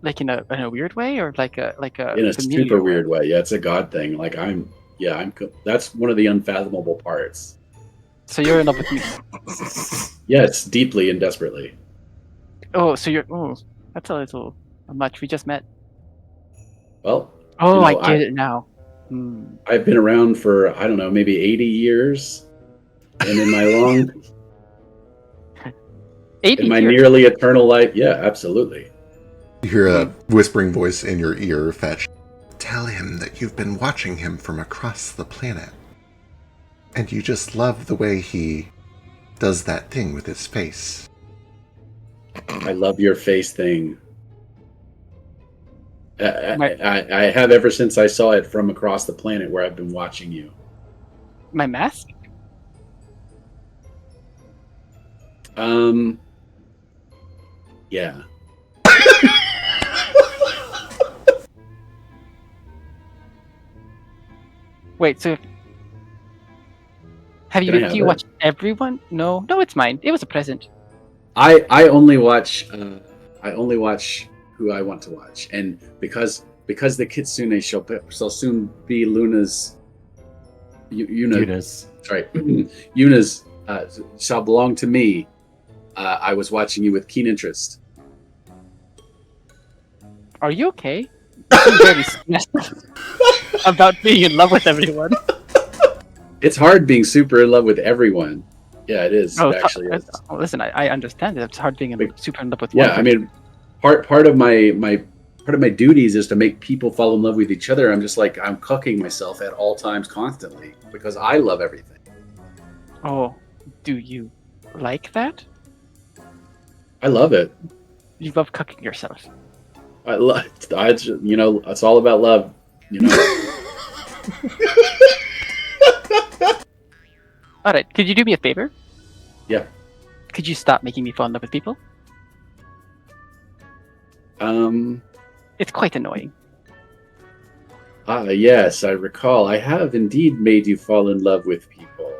[SPEAKER 4] Like in a weird way, or like a
[SPEAKER 5] in a super weird way. Yeah, it's a god thing. Like that's one of the unfathomable parts.
[SPEAKER 4] So you're in love with me?
[SPEAKER 5] Yes, deeply and desperately.
[SPEAKER 4] Oh, so that's a little much. We just met.
[SPEAKER 5] Well,
[SPEAKER 4] I get it now.
[SPEAKER 5] I've been around for, I don't know, maybe 80 years. And in my long
[SPEAKER 4] 80
[SPEAKER 5] in my
[SPEAKER 4] years.
[SPEAKER 5] nearly eternal life, yeah, absolutely.
[SPEAKER 1] You hear a whispering voice in your ear, Fetch. Tell him that you've been watching him from across the planet. And you just love the way he does that thing with his face.
[SPEAKER 5] I love your face thing. I have ever since I saw it from across the planet where I've been watching you.
[SPEAKER 4] My mask?
[SPEAKER 5] Yeah.
[SPEAKER 4] Wait, so do you watch everyone? No, it's mine. It was a present.
[SPEAKER 5] I only watch who I want to watch, and because the kitsune shall soon be Yuna's shall belong to me. I was watching you with keen interest.
[SPEAKER 4] Are you okay? I'm very stressed about being in love with everyone.
[SPEAKER 5] It's hard being super in love with everyone. Yeah, it is. Actually,
[SPEAKER 4] listen, I understand it. It's hard being super in love with
[SPEAKER 5] one.
[SPEAKER 4] Yeah,
[SPEAKER 5] I mean, part of my duties is to make people fall in love with each other. I'm just like, I'm cucking myself at all times, constantly, because I love everything.
[SPEAKER 4] Oh, Do you like that?
[SPEAKER 5] I love it.
[SPEAKER 4] You love cucking yourself.
[SPEAKER 5] It's all about love.
[SPEAKER 4] All right, could you do me a favor?
[SPEAKER 5] Yeah.
[SPEAKER 4] Could you stop making me fall in love with people? It's quite annoying.
[SPEAKER 5] Yes, I recall. I have indeed made you fall in love with people.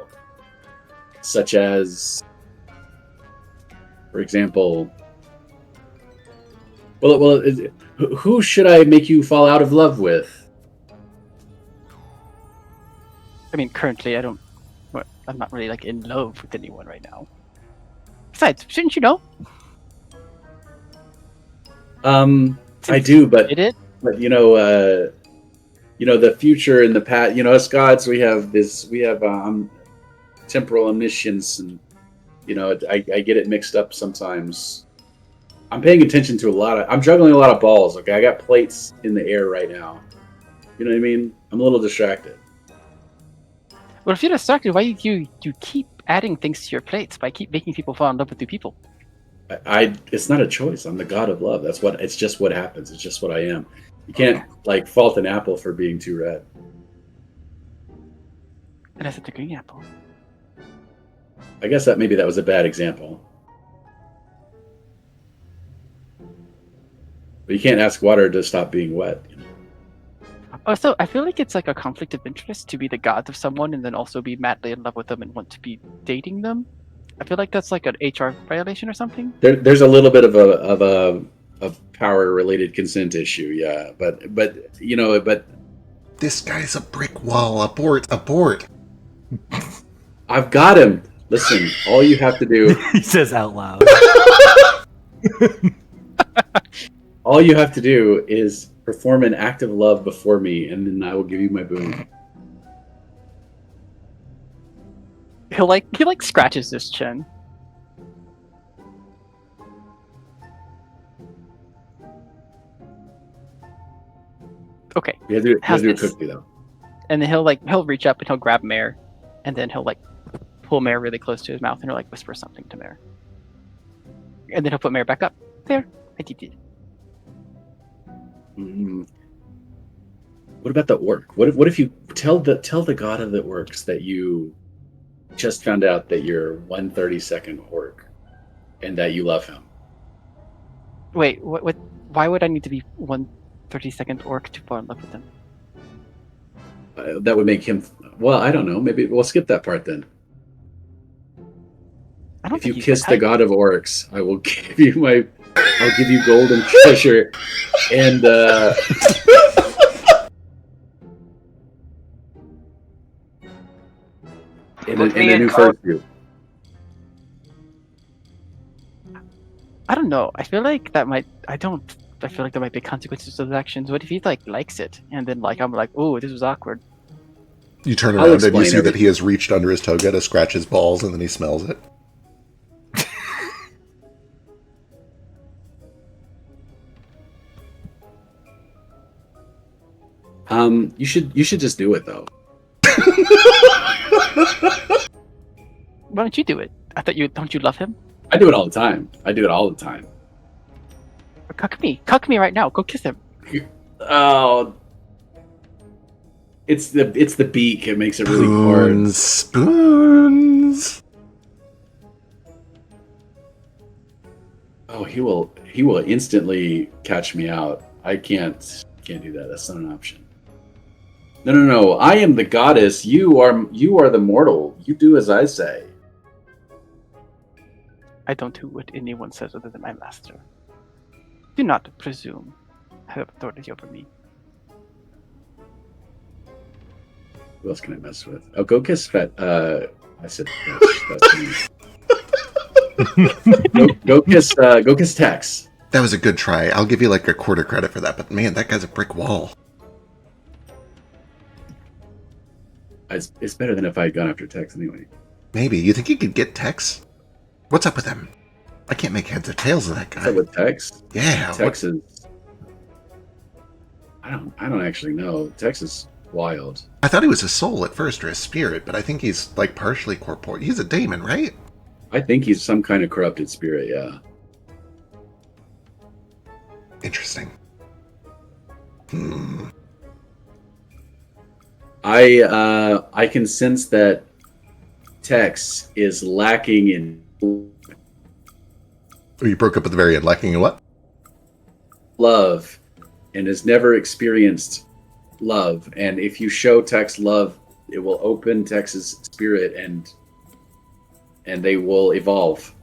[SPEAKER 5] Such as, for example, who should I make you fall out of love with?
[SPEAKER 4] I mean, currently I'm not really like in love with anyone right now. Besides, shouldn't you know?
[SPEAKER 5] I do, but
[SPEAKER 4] Did it?
[SPEAKER 5] the future and the past. Us gods, we have temporal omniscience, and I get it mixed up sometimes. I'm paying attention to I'm juggling a lot of balls. Okay, I got plates in the air right now. You know what I mean? I'm a little distracted.
[SPEAKER 4] Well, if you're distracted, why do you keep adding things to your plates by keep making people fall in love with new people?
[SPEAKER 5] It's not a choice. I'm the god of love. It's just what happens. It's just what I am. You can't fault an apple for being too red.
[SPEAKER 4] And that's a green apple.
[SPEAKER 5] I guess that was a bad example. But you can't ask water to stop being wet.
[SPEAKER 4] Also, I feel like it's like a conflict of interest to be the god of someone and then also be madly in love with them and want to be dating them. I feel like that's like an HR violation or something.
[SPEAKER 5] There's a little bit of a power-related consent issue, yeah. But
[SPEAKER 1] This guy's a brick wall. Abort.
[SPEAKER 5] I've got him. Listen, all you have to do.
[SPEAKER 3] He says out loud.
[SPEAKER 5] All you have to do is perform an act of love before me, and then I will give you my boon.
[SPEAKER 4] He scratches his chin. Okay.
[SPEAKER 5] You have to do a cookie though.
[SPEAKER 4] And then he'll reach up and he'll grab Mare, and then he'll pull Mare really close to his mouth and he'll whisper something to Mare. And then he'll put Mare back up. There, I did it.
[SPEAKER 5] What about the orc? What if you tell the god of the orcs that you just found out that you're 1/32nd orc and that you love him?
[SPEAKER 4] Wait, what? Why would I need to be 1/32nd orc to fall in love with him?
[SPEAKER 5] That would make him. Well, I don't know. Maybe we'll skip that part then. If you kiss the god of orcs, I will give you I'll give you gold and treasure, and a new fursuit.
[SPEAKER 4] I don't know. I feel like that might. I feel like there might be consequences to those actions. What if he likes it, and then I'm like, oh, this was awkward.
[SPEAKER 1] You turn around and you see that he has reached under his toga to scratch his balls, and then he smells it.
[SPEAKER 5] You should just do it though.
[SPEAKER 4] Why don't you do it? I thought don't you love him?
[SPEAKER 5] I do it all the time.
[SPEAKER 4] Cuck me right now. Go kiss him.
[SPEAKER 5] Oh, it's the beak. It makes it really hard.
[SPEAKER 1] Spoons.
[SPEAKER 5] Oh, he will instantly catch me out. I can't do that. That's not an option. No. I am the goddess. You are the mortal. You do as I say.
[SPEAKER 4] I don't do what anyone says other than my master. Do not presume have authority over me.
[SPEAKER 5] Who else can I mess with? Oh, go kiss Fat. I said that's me. Go kiss Tex.
[SPEAKER 1] That was a good try. I'll give you a quarter credit for that, but man, that guy's a brick wall.
[SPEAKER 5] It's better than if I had gone after Tex anyway.
[SPEAKER 1] Maybe. You think you could get Tex? What's up with him? I can't make heads or tails of that guy.
[SPEAKER 5] What's up with Tex?
[SPEAKER 1] Yeah.
[SPEAKER 5] Tex is... I don't actually know. Tex is Wild.
[SPEAKER 1] I thought he was a soul at first, or a spirit, but I think he's like partially corporeal. He's a daemon, right?
[SPEAKER 5] I think he's some kind of corrupted spirit, yeah.
[SPEAKER 1] Interesting.
[SPEAKER 5] I can sense that Tex is lacking in
[SPEAKER 1] Oh, you broke up at the very end, lacking in what?
[SPEAKER 5] love and has never experienced love. And if you show Tex love, it will open Tex's spirit and they will evolve.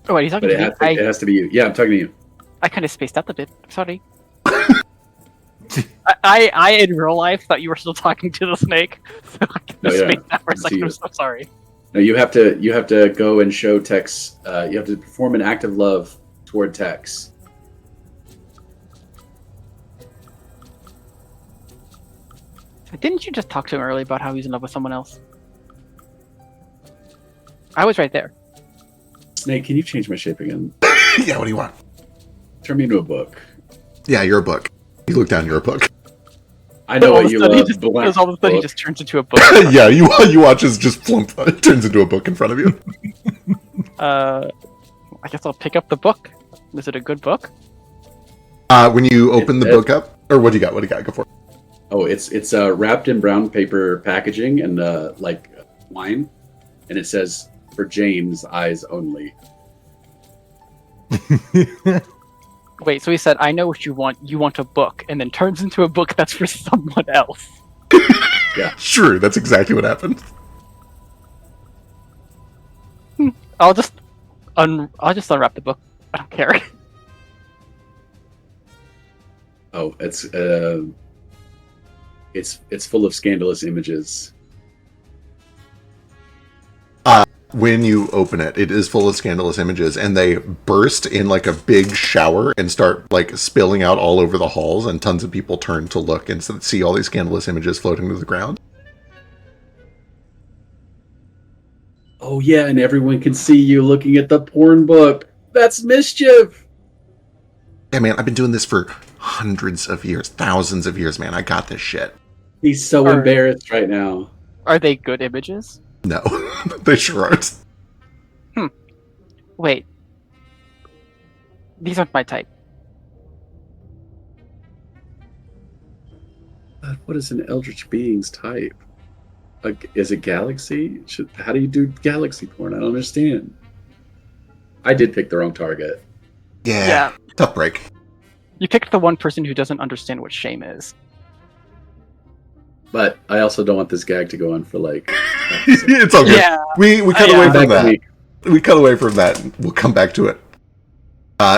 [SPEAKER 4] Oh, wait, he's talking
[SPEAKER 5] But
[SPEAKER 4] to me?
[SPEAKER 5] it has to be you. Yeah, I'm talking to you.
[SPEAKER 4] I kind of spaced out a bit. Sorry. I in real life thought you were still talking to the snake, so I kind of spaced out for a second. I'm so sorry.
[SPEAKER 5] No, you have to go and show Tex. You have to perform an act of love toward Tex.
[SPEAKER 4] Didn't you just talk to him earlier about how he's in love with someone else? I was right there.
[SPEAKER 5] Snake, can you change my shape again?
[SPEAKER 1] Yeah, what do you want?
[SPEAKER 5] Turn me into a book.
[SPEAKER 1] Yeah, you're a book. You look down, you're a book.
[SPEAKER 5] I know what you love.
[SPEAKER 4] Because all of a sudden he just turns into a book.
[SPEAKER 1] Yeah, you watch as just flump, it turns into a book in front of you.
[SPEAKER 4] I guess I'll pick up the book. Is it a good book?
[SPEAKER 1] When you open the book up, or what do you got? What do you got? Go for it.
[SPEAKER 5] Oh, it's wrapped in brown paper packaging and like wine, and it says "For James, eyes only."
[SPEAKER 4] Wait, so he said, "I know what you want. You want a book," and then turns into a book that's for someone else.
[SPEAKER 5] Yeah,
[SPEAKER 1] sure. That's exactly what happened.
[SPEAKER 4] I'll just unwrap the book. I don't care.
[SPEAKER 5] Oh, it's full of scandalous images.
[SPEAKER 1] When you open it, it is full of scandalous images, and they burst in like a big shower and start like spilling out all over the halls, and tons of people turn to look and see all these scandalous images floating to the ground.
[SPEAKER 5] Oh yeah, and everyone can see you looking at the porn book. That's mischief.
[SPEAKER 1] Yeah, man, I've been doing this for hundreds of years, thousands of years, man. I got this shit.
[SPEAKER 5] He's so embarrassed right now.
[SPEAKER 4] Are they good images?
[SPEAKER 1] No, they sure aren't.
[SPEAKER 4] Wait. These aren't my type.
[SPEAKER 5] What is an eldritch being's type? Is it galaxy? How do you do galaxy porn? I don't understand. I did pick the wrong target.
[SPEAKER 1] Yeah. Tough break.
[SPEAKER 4] You picked the one person who doesn't understand what shame is.
[SPEAKER 5] But I also don't want this gag to go on for like...
[SPEAKER 1] It's all good.
[SPEAKER 4] Yeah.
[SPEAKER 1] We cut away from that.
[SPEAKER 5] Week.
[SPEAKER 1] We cut away from that. We'll come back to it.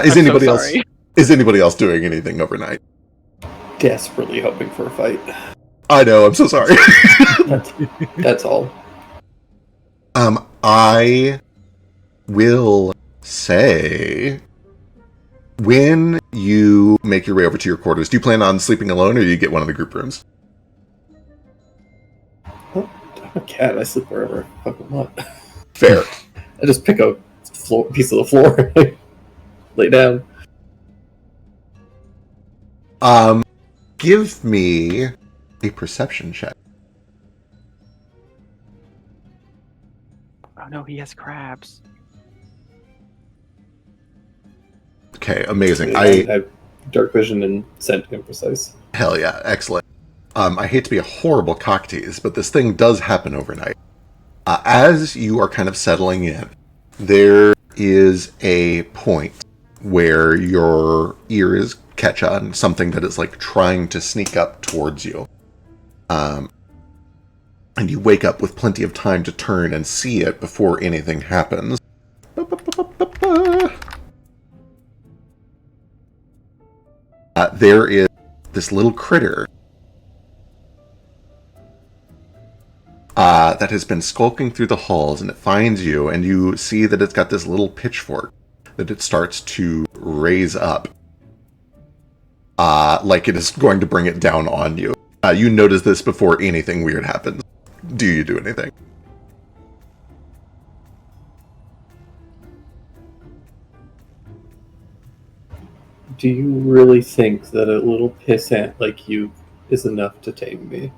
[SPEAKER 1] Is anybody else doing anything overnight?
[SPEAKER 6] Desperately hoping for a fight.
[SPEAKER 1] I know. I'm so sorry.
[SPEAKER 6] That's all.
[SPEAKER 1] I will say, when you make your way over to your quarters, do you plan on sleeping alone, or do you get one of the group rooms?
[SPEAKER 6] I'm a cat. I sleep wherever I fucking want.
[SPEAKER 1] Fair.
[SPEAKER 6] I just pick a piece of the floor, lay down.
[SPEAKER 1] Give me a perception check.
[SPEAKER 4] Oh no, he has crabs.
[SPEAKER 1] Okay, amazing.
[SPEAKER 6] I have dark vision and scent imprecise.
[SPEAKER 1] Hell yeah, excellent. I hate to be a horrible cocktease, but this thing does happen overnight. As you are kind of settling in, there is a point where your ears catch on something that is like trying to sneak up towards you. And you wake up with plenty of time to turn and see it before anything happens. There is this little critter that has been skulking through the halls, and it finds you, and you see that it's got this little pitchfork that it starts to raise up, like it is going to bring it down on you. You notice this before anything weird happens. Do you do anything?
[SPEAKER 6] Do you really think that a little pissant like you is enough to tame me.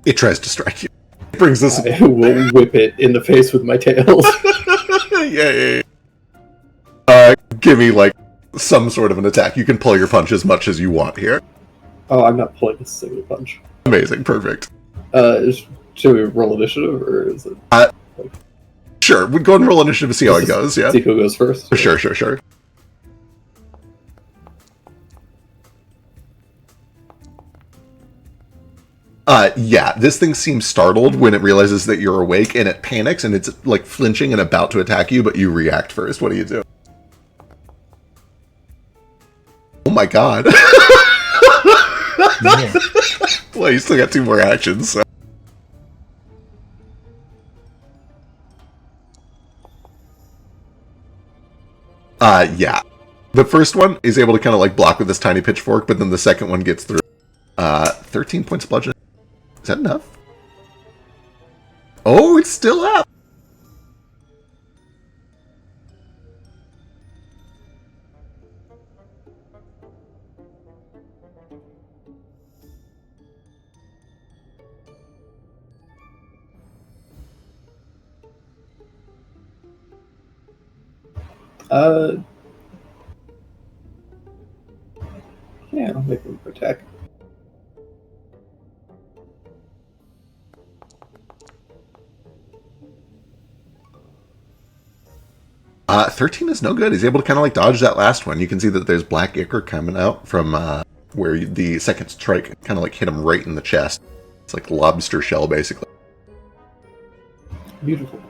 [SPEAKER 1] It tries to strike you. It brings this.
[SPEAKER 6] I will whip it in the face with my tails.
[SPEAKER 1] Yay! Give me like some sort of an attack. You can pull your punch as much as you want here.
[SPEAKER 6] Oh, I'm not pulling a single punch.
[SPEAKER 1] Amazing, perfect.
[SPEAKER 6] Should we roll initiative, or is it?
[SPEAKER 1] Sure, we'd go and roll initiative to see how it goes. Yeah,
[SPEAKER 6] See who goes first.
[SPEAKER 1] Sure. Yeah, this thing seems startled when it realizes that you're awake, and it panics, and it's like flinching and about to attack you, but you react first. What do you do? Oh my god.
[SPEAKER 3] Yeah.
[SPEAKER 1] Well, you still got 2 more actions, so. Yeah. The first one is able to kind of like block with this tiny pitchfork, but then the second one gets through. 13 points of bludgeoning. Is that enough? Oh, it's still up!
[SPEAKER 6] Yeah, I'll make him attack.
[SPEAKER 1] Uh, 13 is no good. He's able to kind of like dodge that last one. You can see that there's black ichor coming out from where the second strike kind of like hit him right in the chest. It's like lobster shell, basically.
[SPEAKER 6] Beautiful.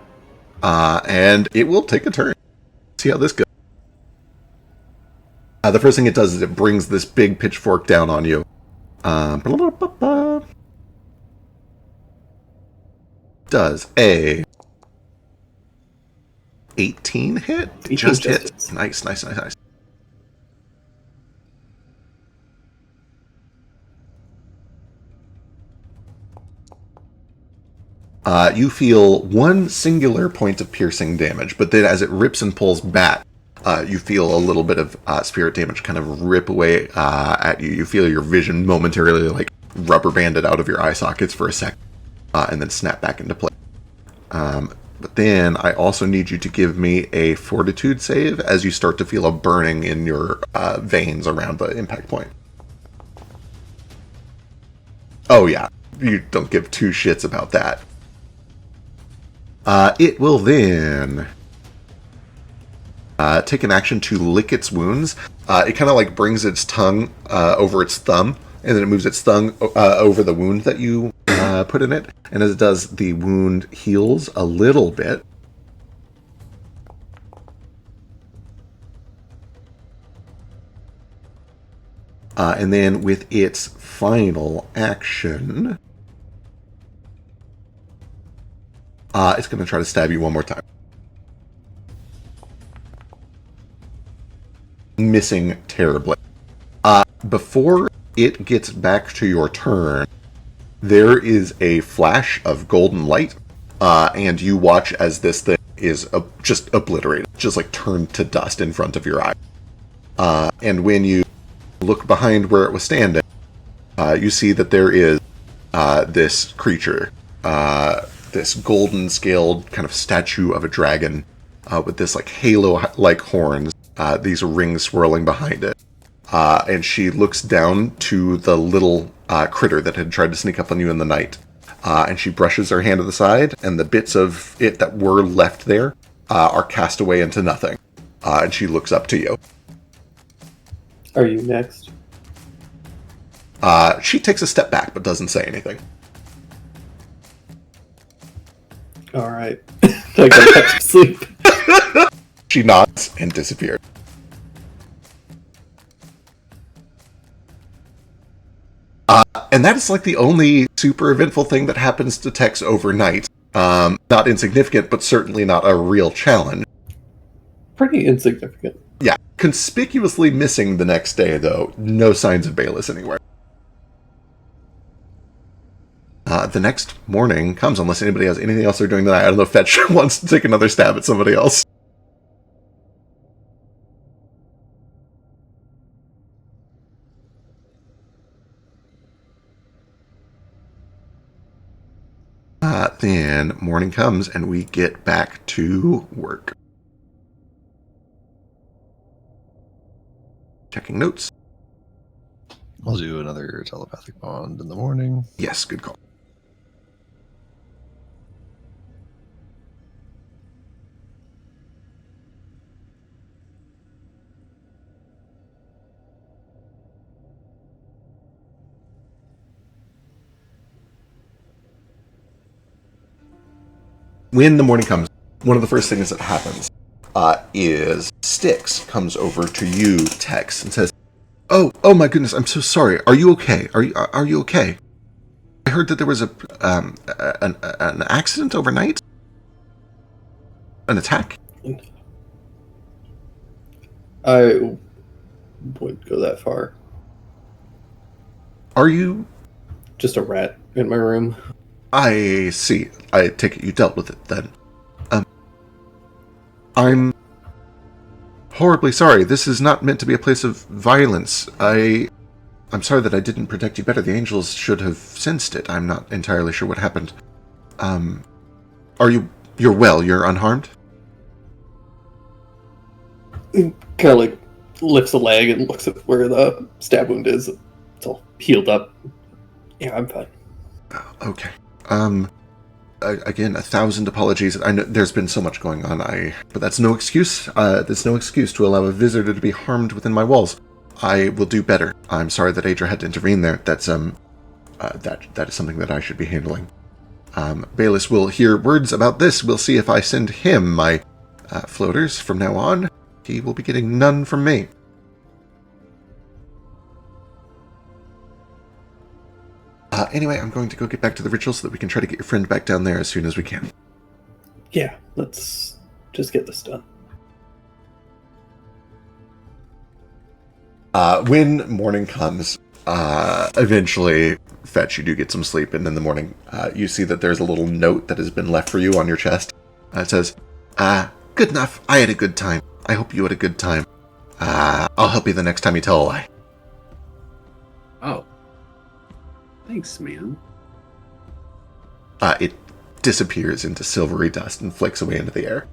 [SPEAKER 1] And it will take a turn. See how this goes. The first thing it does is it brings this big pitchfork down on you. Does a 18 hit?
[SPEAKER 6] 18
[SPEAKER 1] Just hit.
[SPEAKER 6] hits.
[SPEAKER 1] Nice. You feel one singular point of piercing damage, but then as it rips and pulls back, you feel a little bit of spirit damage kind of rip away at you. You feel your vision momentarily like rubber banded out of your eye sockets for a sec, and then snap back into place. But then I also need you to give me a fortitude save as you start to feel a burning in your veins around the impact point. Oh yeah, you don't give 2 shits about that. It will then take an action to lick its wounds. It kind of like brings its tongue over its thumb, and then it moves its tongue over the wound that you put in it. And as it does, the wound heals a little bit. And then with its final action, it's going to try to stab you one more time. Missing terribly. Before it gets back to your turn, there is a flash of golden light, and you watch as this thing is just obliterated, just like turned to dust in front of your eye. And when you look behind where it was standing, you see that there is this creature, this golden scaled kind of statue of a dragon with this like halo-like horns, these rings swirling behind it. And she looks down to the little critter that had tried to sneak up on you in the night. And she brushes her hand to the side, and the bits of it that were left there are cast away into nothing. And she looks up to you.
[SPEAKER 6] Are you next?
[SPEAKER 1] She takes a step back, but doesn't say anything.
[SPEAKER 6] All right. I go back to sleep.
[SPEAKER 1] She nods and disappears. And that is like the only super eventful thing that happens to Tex overnight. Not insignificant, but certainly not a real challenge.
[SPEAKER 6] Pretty insignificant.
[SPEAKER 1] Yeah. Conspicuously missing the next day, though. No signs of Bayless anywhere. The next morning comes, unless anybody has anything else they're doing tonight. I don't know if Fetch wants to take another stab at somebody else. then morning comes and we get back to work. Checking notes.
[SPEAKER 2] I'll do another telepathic bond in the morning.
[SPEAKER 1] Yes, good call. When the morning comes, one of the first things that happens is Styx comes over to you, Tex, and says, "Oh my goodness! I'm so sorry. Are you okay? Are you okay? I heard that there was an accident overnight, an attack."
[SPEAKER 6] I wouldn't go that far.
[SPEAKER 1] Are you?
[SPEAKER 6] Just a rat in my room.
[SPEAKER 1] I see. I take it you dealt with it then. I'm horribly sorry. This is not meant to be a place of violence. I'm sorry that I didn't protect you better. The angels should have sensed it. I'm not entirely sure what happened. You're well? You're unharmed?
[SPEAKER 6] Kind of like lifts a leg and looks at where the stab wound is. It's all healed up. Yeah, I'm fine.
[SPEAKER 1] Okay. Again, 1,000 apologies. I know there's been so much going on. But that's no excuse. That's no excuse to allow a visitor to be harmed within my walls. I will do better. I'm sorry that Adra had to intervene there. That's that is something that I should be handling. Bayless will hear words about this. We'll see if I send him my floaters from now on. He will be getting none from me. Anyway, I'm going to go get back to the ritual so that we can try to get your friend back down there as soon as we can.
[SPEAKER 6] Yeah, let's just get this done.
[SPEAKER 1] When morning comes, eventually, Fetch, you do get some sleep, and in the morning, you see that there's a little note that has been left for you on your chest. It says, good enough. I had a good time. I hope you had a good time. I'll help you the next time you tell a lie.
[SPEAKER 5] Oh. Thanks, man.
[SPEAKER 1] It disappears into silvery dust and flicks away into the air.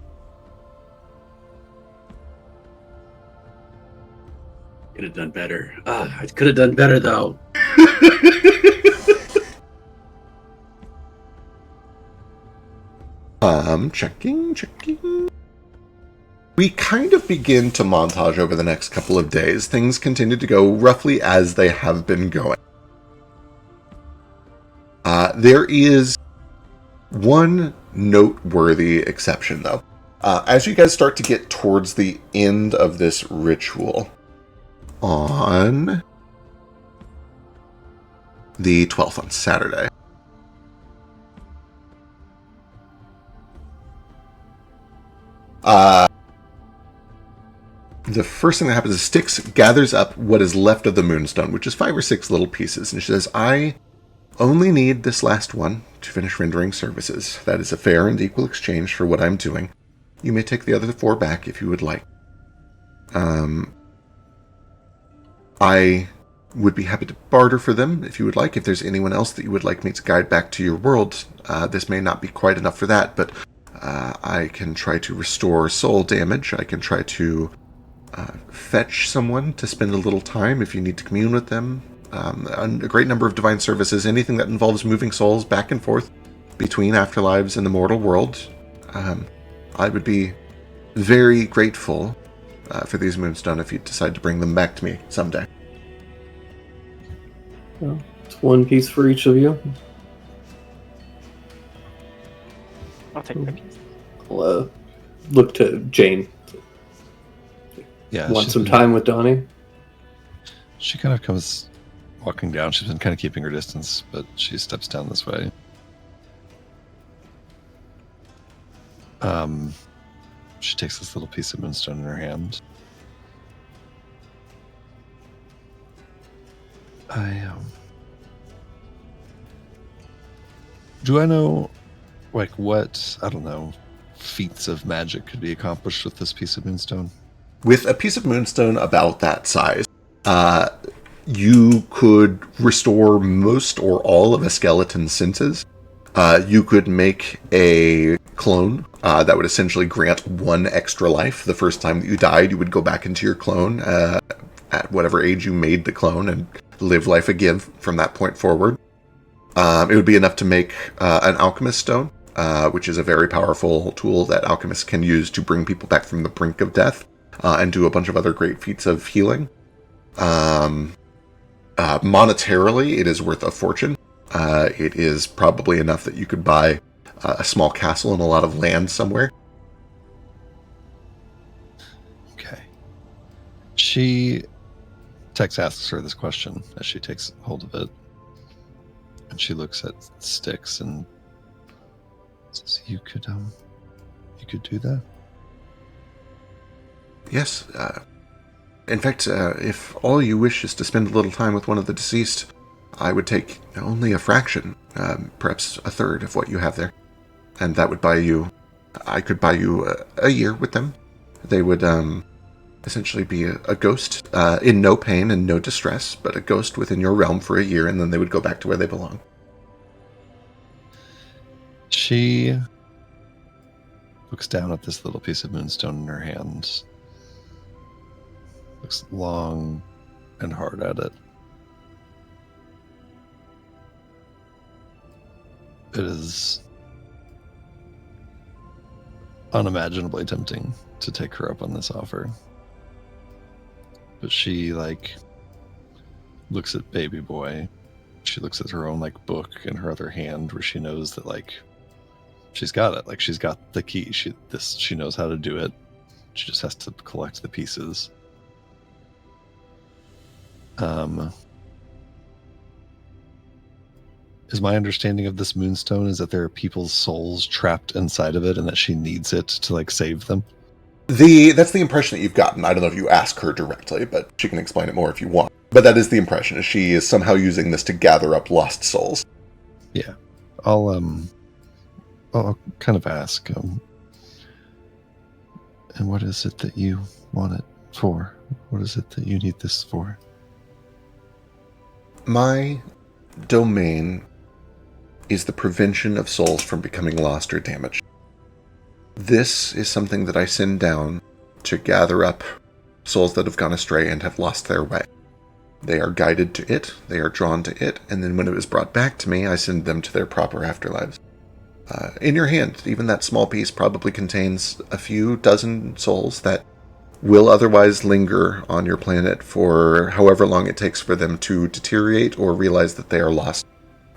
[SPEAKER 5] Could have done better. I could have done better, though.
[SPEAKER 1] Checking. We kind of begin to montage over the next couple of days. Things continue to go roughly as they have been going. There is one noteworthy exception, though. As you guys start to get towards the end of this ritual, on the 12th, on Saturday, the first thing that happens is Styx gathers up what is left of the moonstone, which is 5 or 6 little pieces, and she says, I only need this last one to finish rendering services. That is a fair and equal exchange for what I'm doing. You may take the other 4 back if you would like. I would be happy to barter for them if you would like. If there's anyone else that you would like me to guide back to your world, this may not be quite enough for that, but I can try to restore soul damage. I can try to fetch someone to spend a little time if you need to commune with them. A great number of divine services, anything that involves moving souls back and forth between afterlives and the mortal world. I would be very grateful for these moonstone if you decide to bring them back to me someday.
[SPEAKER 6] Well, it's 1 piece for each of you.
[SPEAKER 4] I'll take the piece.
[SPEAKER 6] I'll look to Jane.
[SPEAKER 2] Yeah.
[SPEAKER 6] Want some time with Donnie?
[SPEAKER 2] She kind of comes walking down. She's been kind of keeping her distance, but she steps down this way. She takes this little piece of moonstone in her hand. Do I know, like, what, I don't know, feats of magic could be accomplished with this piece of moonstone?
[SPEAKER 1] With a piece of moonstone about that size, you could restore most or all of a skeleton's senses. You could make a clone that would essentially grant 1 extra life. The first time that you died, you would go back into your clone at whatever age you made the clone and live life again from that point forward. It would be enough to make an alchemist stone, which is a very powerful tool that alchemists can use to bring people back from the brink of death and do a bunch of other great feats of healing. Monetarily, it is worth a fortune. It is probably enough that you could buy a small castle and a lot of land somewhere.
[SPEAKER 2] Okay. Tex asks her this question as she takes hold of it. And she looks at Styx and says, you could do that?
[SPEAKER 1] Yes. In fact, if all you wish is to spend a little time with one of the deceased, I would take only a fraction, perhaps a third of what you have there. And that would I could buy you a year with them. They would essentially be a ghost, in no pain and no distress, but a ghost within your realm for a year, and then they would go back to where they belong.
[SPEAKER 2] She looks down at this little piece of moonstone in her hand, looks long and hard at it. It is unimaginably tempting to take her up on this offer. But she, looks at baby boy. She looks at her own, book in her other hand where she knows that, she's got it. She's got the key. She knows how to do it. She just has to collect the pieces. Is my understanding of this moonstone is that there are people's souls trapped inside of it and that she needs it to, save them?
[SPEAKER 1] That's the impression that you've gotten. I don't know if you ask her directly, but she can explain it more if you want. But that is the impression, is she is somehow using this to gather up lost souls.
[SPEAKER 2] Yeah. I'll kind of ask, and what is it that you want it for? What is it that you need this for?
[SPEAKER 1] My domain is the prevention of souls from becoming lost or damaged. This is something that I send down to gather up souls that have gone astray and have lost their way. They are guided to it, they are drawn to it, and then when it is brought back to me, I send them to their proper afterlives. In your hand, even that small piece probably contains a few dozen souls that will otherwise linger on your planet for however long it takes for them to deteriorate or realize that they are lost,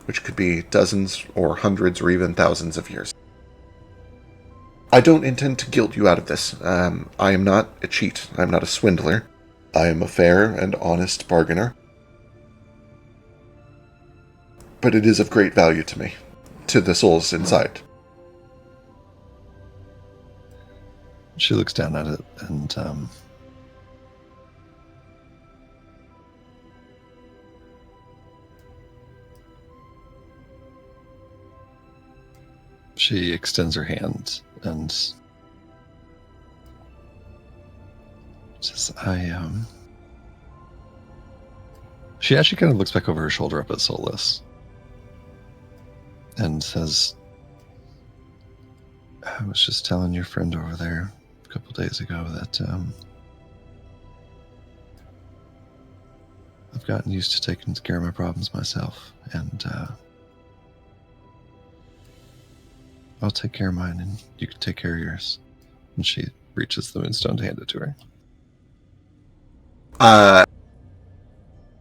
[SPEAKER 1] which could be dozens or hundreds or even thousands of years. I don't intend to guilt you out of this. I am not a cheat. I am not a swindler. I am a fair and honest bargainer. But it is of great value to me, to the souls inside.
[SPEAKER 2] She looks down at it and she extends her hand and says, She actually kind of looks back over her shoulder up at Solus and says, I was just telling your friend over there a couple days ago that I've gotten used to taking care of my problems myself, and I'll take care of mine and you can take care of yours. And she reaches the moonstone to hand it to her.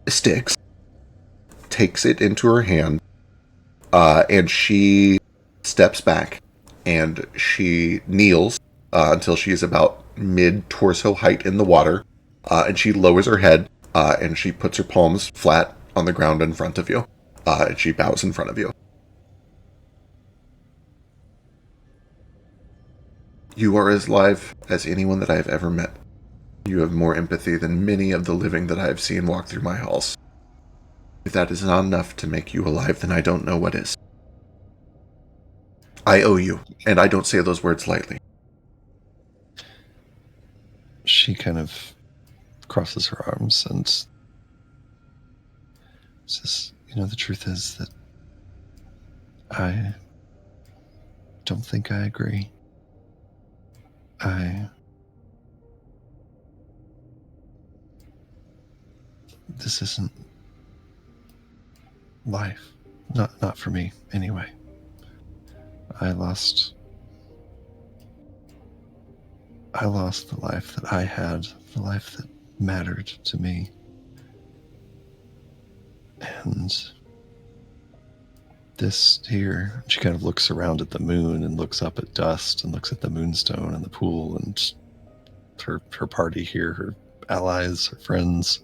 [SPEAKER 1] Styx takes it into her hand, and she steps back, and she kneels until she is about mid-torso height in the water, and she lowers her head, and she puts her palms flat on the ground in front of you, and she bows in front of you. You are as live as anyone that I have ever met. You have more empathy than many of the living that I have seen walk through my halls. If that is not enough to make you alive, then I don't know what is. I owe you, and I don't say those words lightly.
[SPEAKER 2] She kind of crosses her arms and says, the truth is that I don't think I agree. This isn't life. Not for me, anyway. I lost the life that I had, the life that mattered to me. And this here, she kind of looks around at the moon and looks up at dust and looks at the moonstone and the pool and her party here, her allies, her friends.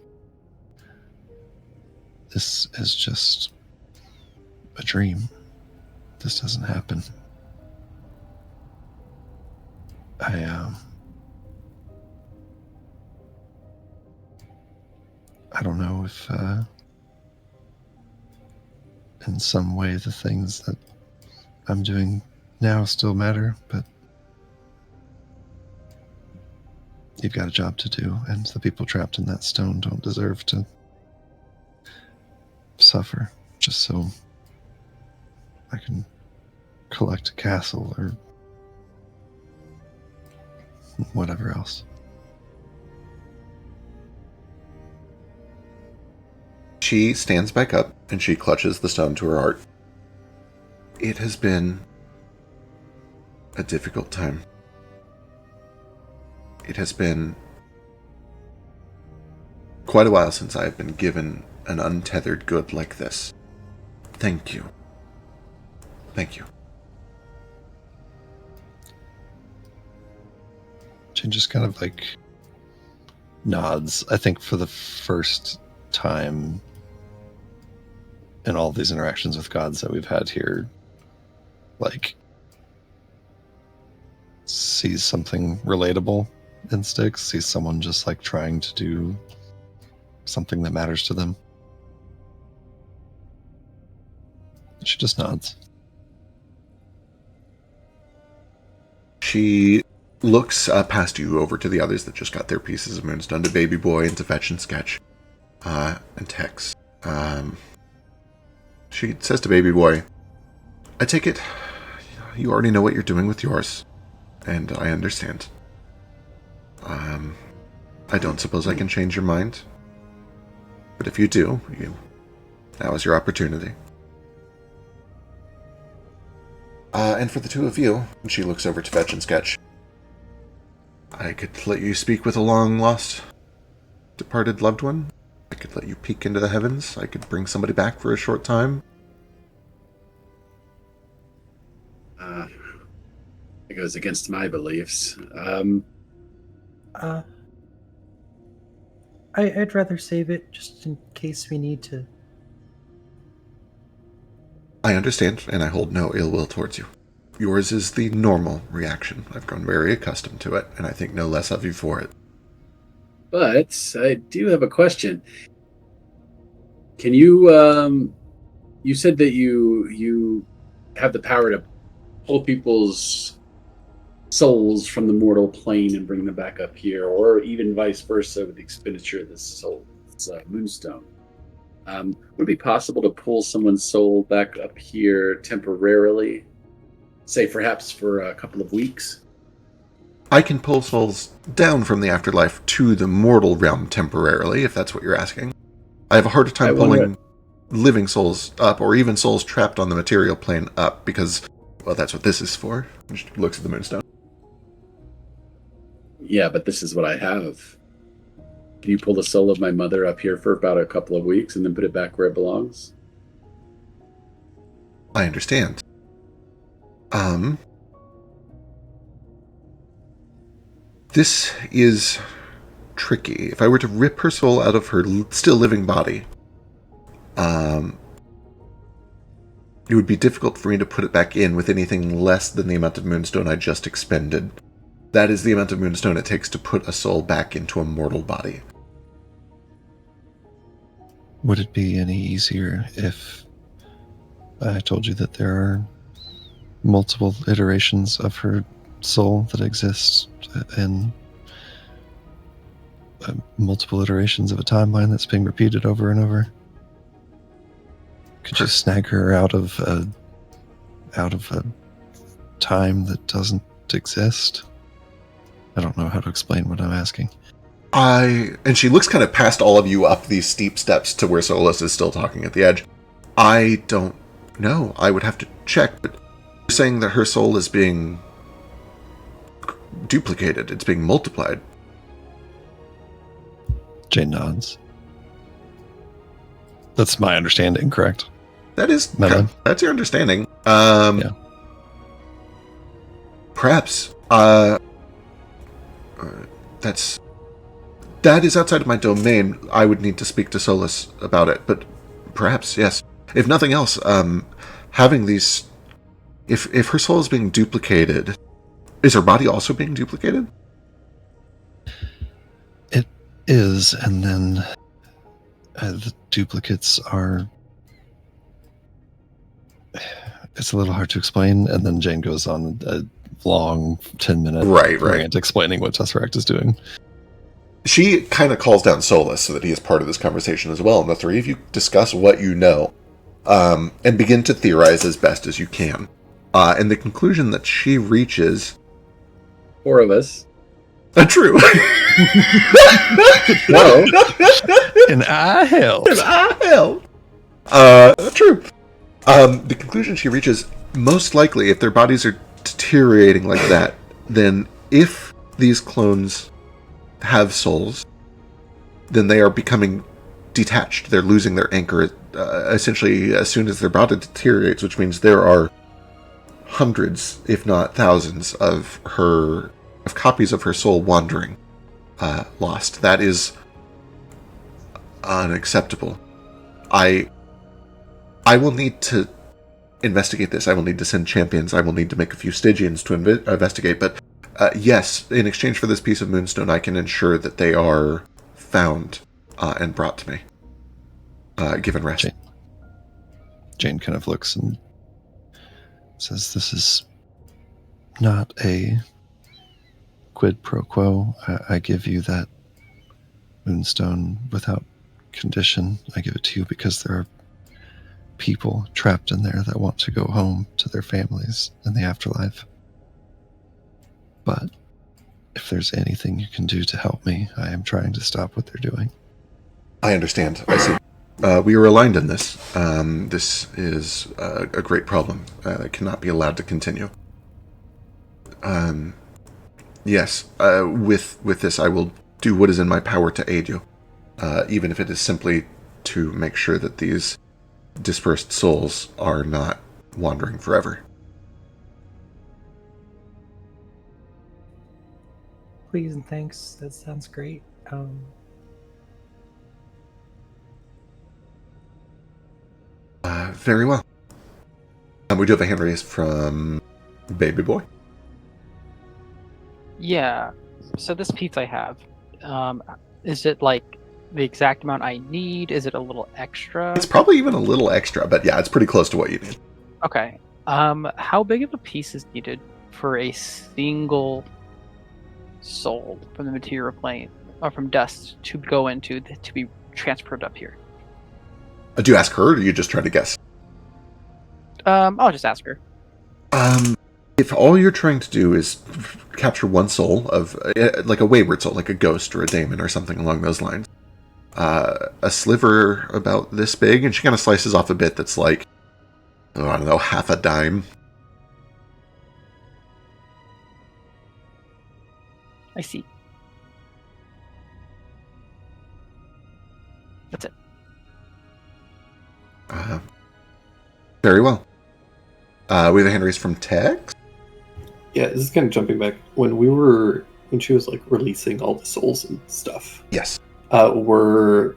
[SPEAKER 2] This is just a dream. This doesn't happen. I don't know if in some way the things that I'm doing now still matter, but you've got a job to do, and the people trapped in that stone don't deserve to suffer just so I can collect a castle or whatever else.
[SPEAKER 1] She stands back up and she clutches the stone to her heart. It has been a difficult time. It has been quite a while since I have been given an untethered good like this. Thank you. Thank you.
[SPEAKER 2] She just kind of like nods. I think for the first time in all these interactions with gods that we've had here, like, sees something relatable in Styx, sees someone just like trying to do something that matters to them. She just nods.
[SPEAKER 1] She looks past you over to the others that just got their pieces of moonstone, to Baby Boy and to Fetch and Sketch and Tex. She says to Baby Boy, I take it you already know what you're doing with yours, and I understand. I don't suppose I can change your mind, but if you do, now is your opportunity. And for the two of you, and she looks over to Fetch and Sketch, I could let you speak with a long-lost, departed loved one. I could let you peek into the heavens. I could bring somebody back for a short time.
[SPEAKER 5] It goes against my beliefs.
[SPEAKER 3] I'd rather save it just in case we need to.
[SPEAKER 1] I understand, and I hold no ill will towards you. Yours is the normal reaction. I've grown very accustomed to it, and I think no less of you for it.
[SPEAKER 5] But I do have a question. Can you, you said that you have the power to pull people's souls from the mortal plane and bring them back up here, or even vice versa with the expenditure of this soul, this moonstone. Would it be possible to pull someone's soul back up here temporarily? Say perhaps for a couple of weeks?
[SPEAKER 1] I can pull souls down from the afterlife to the mortal realm temporarily, if that's what you're asking. I have a harder time pulling living souls up, or even souls trapped on the material plane up, because, well, that's what this is for. She looks at the moonstone.
[SPEAKER 5] Yeah, but this is what I have. Can you pull the soul of my mother up here for about a couple of weeks and then put it back where it belongs?
[SPEAKER 1] I understand. This is tricky. If I were to rip her soul out of her still living body, it would be difficult for me to put it back in with anything less than the amount of moonstone I just expended. That is the amount of moonstone it takes to put a soul back into a mortal body.
[SPEAKER 2] Would it be any easier if I told you that there are multiple iterations of her soul that exist in multiple iterations of a timeline that's being repeated over and over? Could you snag her out of a time that doesn't exist? I don't know how to explain what I'm asking.
[SPEAKER 1] And she looks kind of past all of you up these steep steps to where Solus is still talking at the edge. I don't know. I would have to check, but you're saying that her soul is being duplicated. It's being multiplied.
[SPEAKER 2] Jane nods. That's my understanding, correct?
[SPEAKER 1] That is, that's your understanding.
[SPEAKER 2] Yeah.
[SPEAKER 1] Perhaps. That is outside of my domain. I would need to speak to Solus about it, but perhaps, yes. If nothing else, having these... If her soul is being duplicated, is her body also being duplicated?
[SPEAKER 2] It is, and then the duplicates are... It's a little hard to explain, and then Jane goes on a long 10-minute rant explaining what Tesseract is doing.
[SPEAKER 1] She kind of calls down Solus so that he is part of this conversation as well, and the three of you discuss what you know, and begin to theorize as best as you can. And the conclusion that she reaches...
[SPEAKER 5] 4 of us.
[SPEAKER 1] True.
[SPEAKER 5] Whoa.
[SPEAKER 2] And I help.
[SPEAKER 1] True. The conclusion she reaches, most likely, if their bodies are deteriorating like that, then if these clones have souls, then they are becoming detached. They're losing their anchor, essentially, as soon as their body deteriorates, which means there are hundreds, if not thousands, of copies of her soul wandering, lost. That is unacceptable. I will need to investigate this. I will need to send champions. I will need to make a few Stygians to investigate. But yes, in exchange for this piece of moonstone, I can ensure that they are found and brought to me, given rest.
[SPEAKER 2] Jane kind of looks and says, "This is not a quid pro quo. I give you that moonstone without condition. I give it to you because there are people trapped in there that want to go home to their families in the afterlife. But if there's anything you can do to help me, I am trying to stop what they're doing."
[SPEAKER 1] I understand. I see. We are aligned in this. This is a great problem that cannot be allowed to continue. Yes, with this, I will do what is in my power to aid you, even if it is simply to make sure that these dispersed souls are not wandering forever.
[SPEAKER 3] Please and thanks. That sounds great.
[SPEAKER 1] Very well. We do have a hand raised from Baby Boy.
[SPEAKER 4] Yeah. So this piece I have, is it like the exact amount I need? Is it a little extra?
[SPEAKER 1] It's probably even a little extra, but yeah, it's pretty close to what you need.
[SPEAKER 4] Okay. How big of a piece is needed for a single soul from the material plane, or from dust, to go into, to be transferred up here?
[SPEAKER 1] Do you ask her, or do you just try to guess?
[SPEAKER 4] I'll just ask her.
[SPEAKER 1] If all you're trying to do is capture one soul of, like a wayward soul, like a ghost or a daemon or something along those lines, a sliver about this big, and she kind of slices off a bit that's like, oh, I don't know, half a dime.
[SPEAKER 4] I see. That's it.
[SPEAKER 1] Very well. We have a hand raised from Tex.
[SPEAKER 6] Yeah, this is kind of jumping back. When she was like releasing all the souls and stuff.
[SPEAKER 1] Yes.
[SPEAKER 6] Were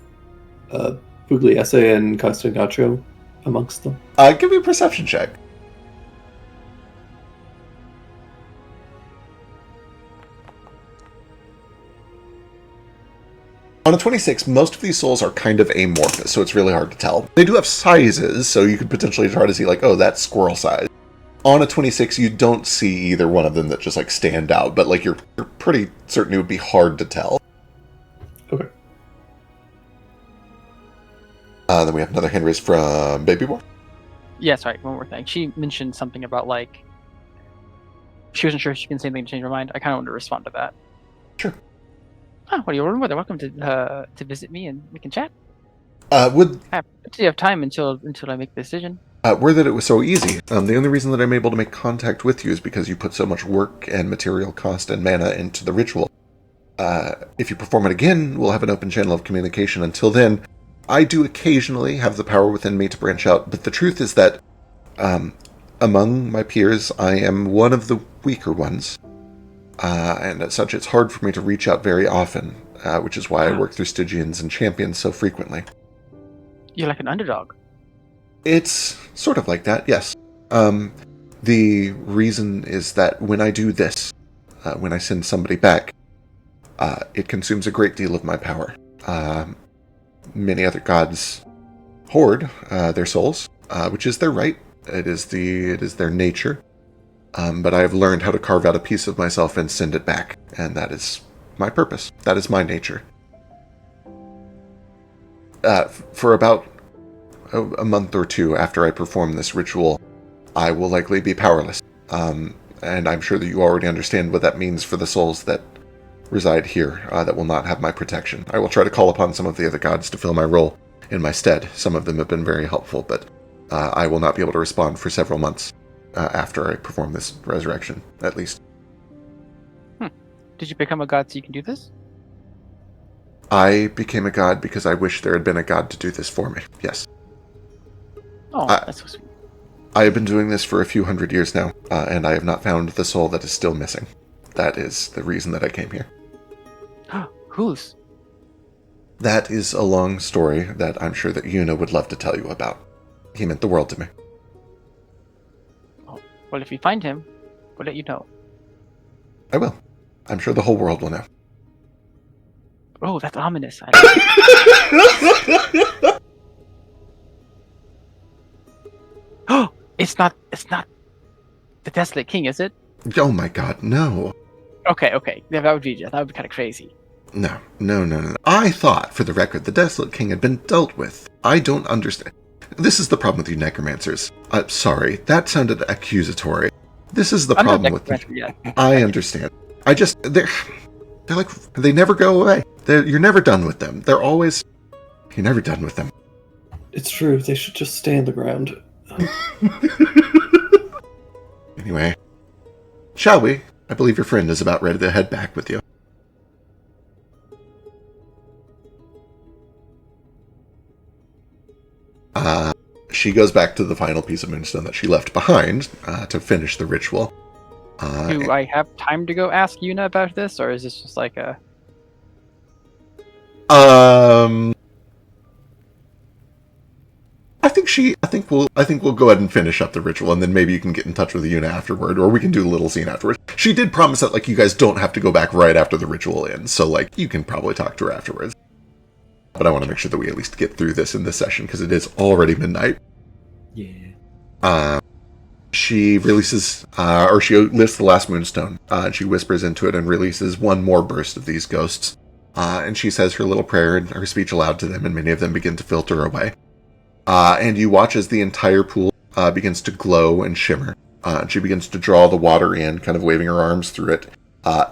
[SPEAKER 6] Pugliese and Castagnaccio amongst them?
[SPEAKER 1] Give me a perception check. On a 26, most of these souls are kind of amorphous, so it's really hard to tell. They do have sizes, so you could potentially try to see, like, oh, that's squirrel size. On a 26, you don't see either one of them that just, like, stand out, but, like, you're pretty certain it would be hard to tell.
[SPEAKER 6] Okay.
[SPEAKER 1] Then we have another hand raised from Baby Boy.
[SPEAKER 4] Yeah, sorry, one more thing. She mentioned something about, like, she wasn't sure if she can say anything to change her mind. I kind of wanted to respond to that.
[SPEAKER 1] Sure.
[SPEAKER 4] Oh, what are you more than welcome to visit me and we can chat.
[SPEAKER 1] Would
[SPEAKER 4] I have time until I make the decision.
[SPEAKER 1] were that it was so easy. The only reason that I'm able to make contact with you is because you put so much work and material cost and mana into the ritual. If you perform it again, we'll have an open channel of communication. Until then, I do occasionally have the power within me to branch out, but the truth is that among my peers, I am one of the weaker ones. And as such, it's hard for me to reach out very often, which is why I work through Stygians and champions so frequently.
[SPEAKER 4] You're like an underdog.
[SPEAKER 1] It's sort of like that, yes. The reason is that when I do this, when I send somebody back, it consumes a great deal of my power. Many other gods hoard their souls, which is their right. It is their nature. But I have learned how to carve out a piece of myself and send it back, and that is my purpose. That is my nature. For about a month or two after I perform this ritual, I will likely be powerless. And I'm sure that you already understand what that means for the souls that reside here, that will not have my protection. I will try to call upon some of the other gods to fill my role in my stead. Some of them have been very helpful, but I will not be able to respond for several months after I perform this resurrection, at least.
[SPEAKER 4] Did you become a god so you can do this?
[SPEAKER 1] I became a god because I wish there had been a god to do this for me, yes.
[SPEAKER 4] Oh, that's so sweet.
[SPEAKER 1] I have been doing this for a few hundred years now, and I have not found the soul that is still missing. That is the reason that I came here.
[SPEAKER 4] Whose?
[SPEAKER 1] That is a long story that I'm sure that Yuna would love to tell you about. He meant the world to me.
[SPEAKER 4] Oh, well, if you find him, we'll let you know.
[SPEAKER 1] I will. I'm sure the whole world will know.
[SPEAKER 4] Oh, that's ominous. Oh, it's not the Desolate King, is it?
[SPEAKER 1] Oh my god, no.
[SPEAKER 4] Okay. Yeah, that would be kind of crazy.
[SPEAKER 1] No. I thought, for the record, the Desolate King had been dealt with. I don't understand. This is the problem with you necromancers. Sorry, that sounded accusatory. This is the problem with you. I understand. They're like, they never go away. You're never done with them. You're never done with them.
[SPEAKER 6] It's true, they should just stay on the ground.
[SPEAKER 1] Anyway, shall we? I believe your friend is about ready to head back with you. She goes back to the final piece of moonstone that she left behind to finish the ritual.
[SPEAKER 4] Do I have time to go ask Yuna about this, or is this just like a...
[SPEAKER 1] I think we'll go ahead and finish up the ritual, and then maybe you can get in touch with Yuna afterward, or we can do a little scene afterwards. She did promise that, like, you guys don't have to go back right after the ritual ends, so, like, you can probably talk to her afterwards. But I want to make sure that we at least get through this in this session, because it is already midnight.
[SPEAKER 3] Yeah.
[SPEAKER 1] She releases, or she lifts the last moonstone, and she whispers into it and releases one more burst of these ghosts. And she says her little prayer and her speech aloud to them, and many of them begin to filter away. And you watch as the entire pool begins to glow and shimmer. And she begins to draw the water in, kind of waving her arms through it,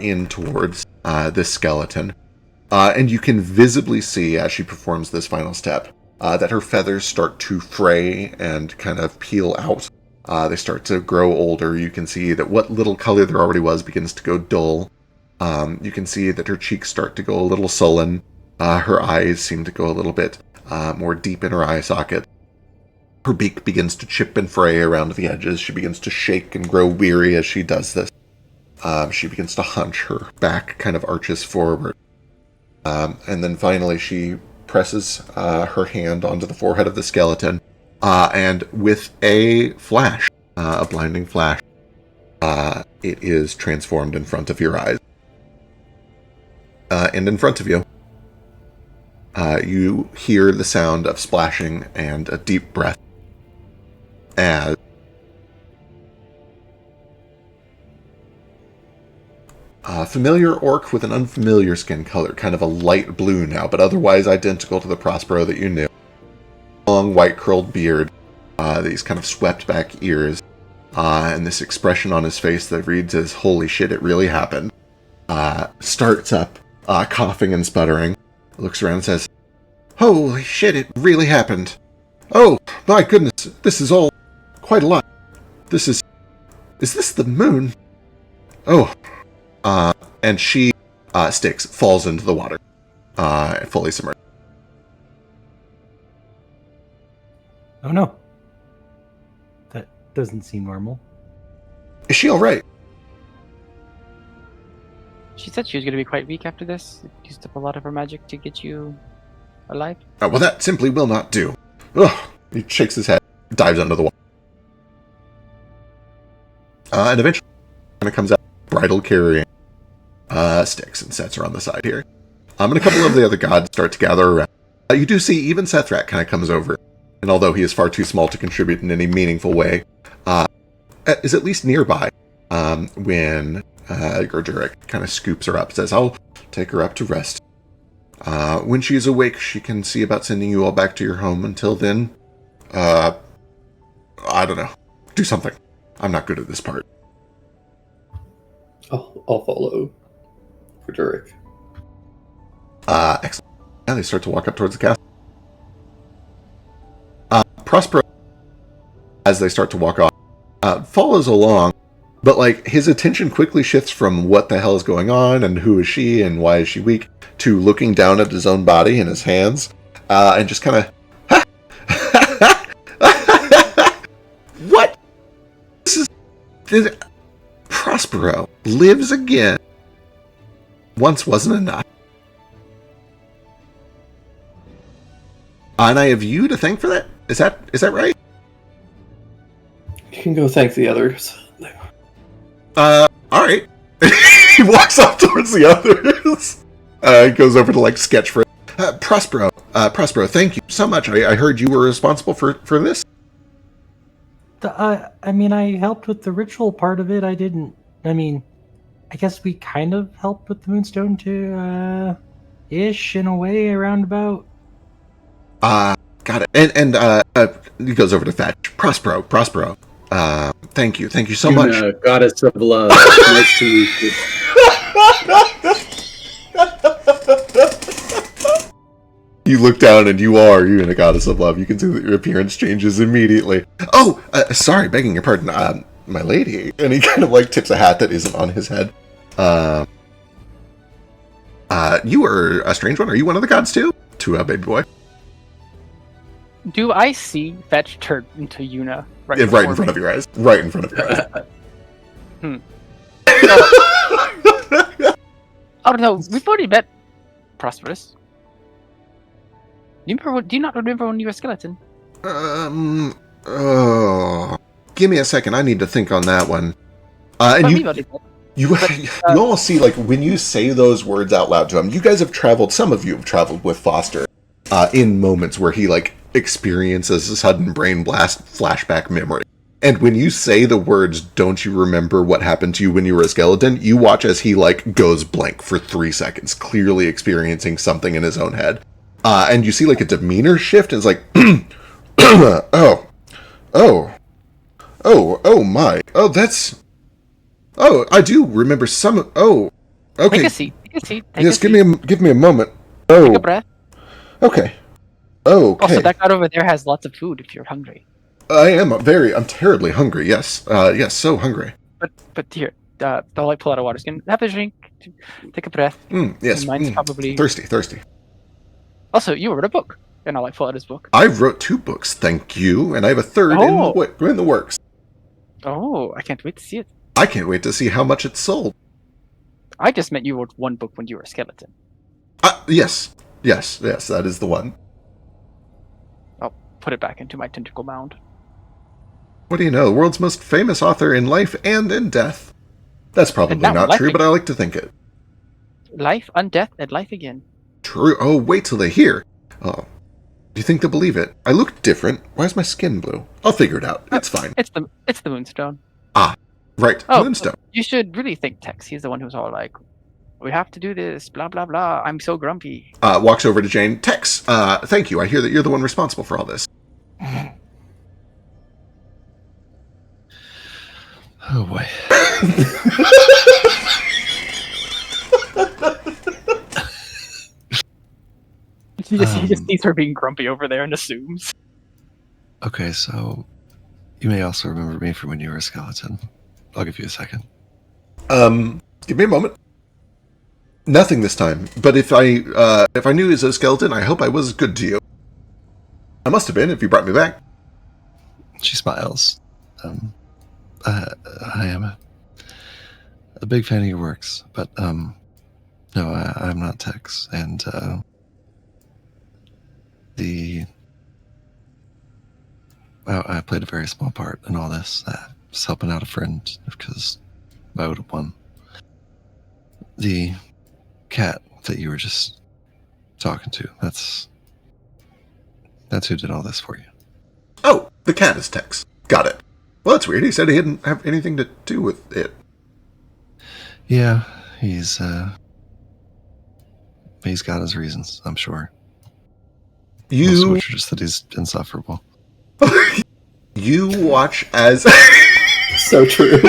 [SPEAKER 1] in towards this skeleton. And you can visibly see, as she performs this final step, that her feathers start to fray and kind of peel out. They start to grow older. You can see that what little color there already was begins to go dull. You can see that her cheeks start to go a little sullen. Her eyes seem to go a little bit more deep in her eye socket. Her beak begins to chip and fray around the edges. She begins to shake and grow weary as she does this. She begins to hunch. Her back kind of arches forward. And then finally she presses her hand onto the forehead of the skeleton. And with a flash, a blinding flash, it is transformed in front of your eyes. And in front of you, you hear the sound of splashing and a deep breath as a familiar orc with an unfamiliar skin color, kind of a light blue now, but otherwise identical to the Prospero that you knew. Long white curled beard, these kind of swept back ears, and this expression on his face that reads as, holy shit, it really happened, starts up, coughing and sputtering, looks around and says, holy shit, it really happened. Oh, my goodness, this is all quite a lot. Is this the moon? Oh, and she, Styx, falls into the water, fully submerged.
[SPEAKER 3] Oh no. That doesn't seem normal.
[SPEAKER 1] Is she alright?
[SPEAKER 4] She said she was going to be quite weak after this. It used up a lot of her magic to get you alive.
[SPEAKER 1] Oh, well, that simply will not do. Ugh. He shakes his head, dives under the water. And eventually, kind of comes out, bridle carrying Styx, and sets her on the side here. And a couple of the other gods start to gather around. You do see even Sethrak kind of comes over, and although he is far too small to contribute in any meaningful way, is at least nearby when Gurjurek kind of scoops her up, says, I'll take her up to rest. When she is awake, she can see about sending you all back to your home. Until then, I don't know. Do something. I'm not good at this part.
[SPEAKER 6] I'll follow Frederick.
[SPEAKER 1] Excellent. Yeah, they start to walk up towards the castle. Prospero, as they start to walk off, follows along, but like his attention quickly shifts from what the hell is going on and who is she and why is she weak to looking down at his own body and his hands, and just kind of, what? This Prospero lives again. Once wasn't enough. And I have you to thank for that? Is that right?
[SPEAKER 6] You can go thank the others.
[SPEAKER 1] Alright. He walks off towards the others. He goes over to, like, sketch for it. Prospero, thank you so much. I heard you were responsible for this.
[SPEAKER 3] I mean, I helped with the ritual part of it. I guess we kind of helped with the Moonstone too, ish, in a way, around about.
[SPEAKER 1] Got it. And he goes over to Fetch. Prospero, thank you so much.
[SPEAKER 5] Goddess of love. Nice to meet you.
[SPEAKER 1] You look down and you are a goddess of love. You can see that your appearance changes immediately. Oh, sorry, begging your pardon, my lady. And he kind of like tips a hat that isn't on his head. You are a strange one. Are you one of the gods too? To a baby boy.
[SPEAKER 4] Do I see Fetch turn into Yuna
[SPEAKER 1] right in front of your eyes? Right in front of your eyes.
[SPEAKER 4] Oh no, we've already met Prosperous. Do you not remember when you were a skeleton?
[SPEAKER 1] Oh, give me a second. I need to think on that one. And you almost see, like, when you say those words out loud to him, you guys have traveled, some of you have traveled with Foster in moments where he, like, experiences a sudden brain blast flashback memory. And when you say the words, don't you remember what happened to you when you were a skeleton, you watch as he, like, goes blank for 3 seconds, clearly experiencing something in his own head. And you see, like, a demeanor shift, and it's like, my. I do remember some. Oh, okay.
[SPEAKER 4] Take a seat.
[SPEAKER 1] Yes, give me a moment. Oh.
[SPEAKER 4] Take a breath.
[SPEAKER 1] Okay. Okay.
[SPEAKER 4] Also, that guy over there has lots of food if you're hungry.
[SPEAKER 1] I'm terribly hungry, yes. Yes, so hungry.
[SPEAKER 4] But here, I'll like pull out a water skin. Have a drink. Take a breath.
[SPEAKER 1] Yes.
[SPEAKER 4] Mine's probably...
[SPEAKER 1] Thirsty.
[SPEAKER 4] Also, you wrote a book. And I'll like pull out his book.
[SPEAKER 1] I wrote 2 books, thank you. And I have a third in the works.
[SPEAKER 4] Oh, I can't wait to see it.
[SPEAKER 1] I can't wait to see how much it's sold.
[SPEAKER 4] I just meant you wrote 1 book when you were a skeleton.
[SPEAKER 1] Yes, that is the one.
[SPEAKER 4] I'll put it back into my tentacle mound.
[SPEAKER 1] What do you know? The world's most famous author in life and in death. That's probably not true, but I like to think it.
[SPEAKER 4] Life, undeath, and life again.
[SPEAKER 1] True. Oh, wait till they hear. Oh, do you think they'll believe it? I look different. Why is my skin blue? I'll figure it out. It's fine.
[SPEAKER 4] It's the Moonstone.
[SPEAKER 1] Ah, right. Moonstone.
[SPEAKER 4] You should really thank Tex. He's the one who's all like, we have to do this, blah, blah, blah. I'm so grumpy.
[SPEAKER 1] Walks over to Jane. Tex, thank you. I hear that you're the one responsible for all this.
[SPEAKER 2] Oh boy.
[SPEAKER 4] He just sees her being grumpy over there and assumes.
[SPEAKER 2] Okay, so you may also remember me from when you were a skeleton. I'll give you a second.
[SPEAKER 1] Give me a moment. Nothing this time, but if I knew you as a skeleton, I hope I was good to you. I must have been if you brought me back.
[SPEAKER 2] She smiles. I am a big fan of your works, but no, I'm not Tex, and I played a very small part in all this. Just helping out a friend because I would have won. The cat that you were just talking to, that's who did all this for you.
[SPEAKER 1] Oh, the cat is Tex. Got it. Well, that's weird. He said he didn't have anything to do with it.
[SPEAKER 2] Yeah, he's got his reasons, I'm sure. Most of which are just that he's insufferable.
[SPEAKER 1] You watch as...
[SPEAKER 6] So true.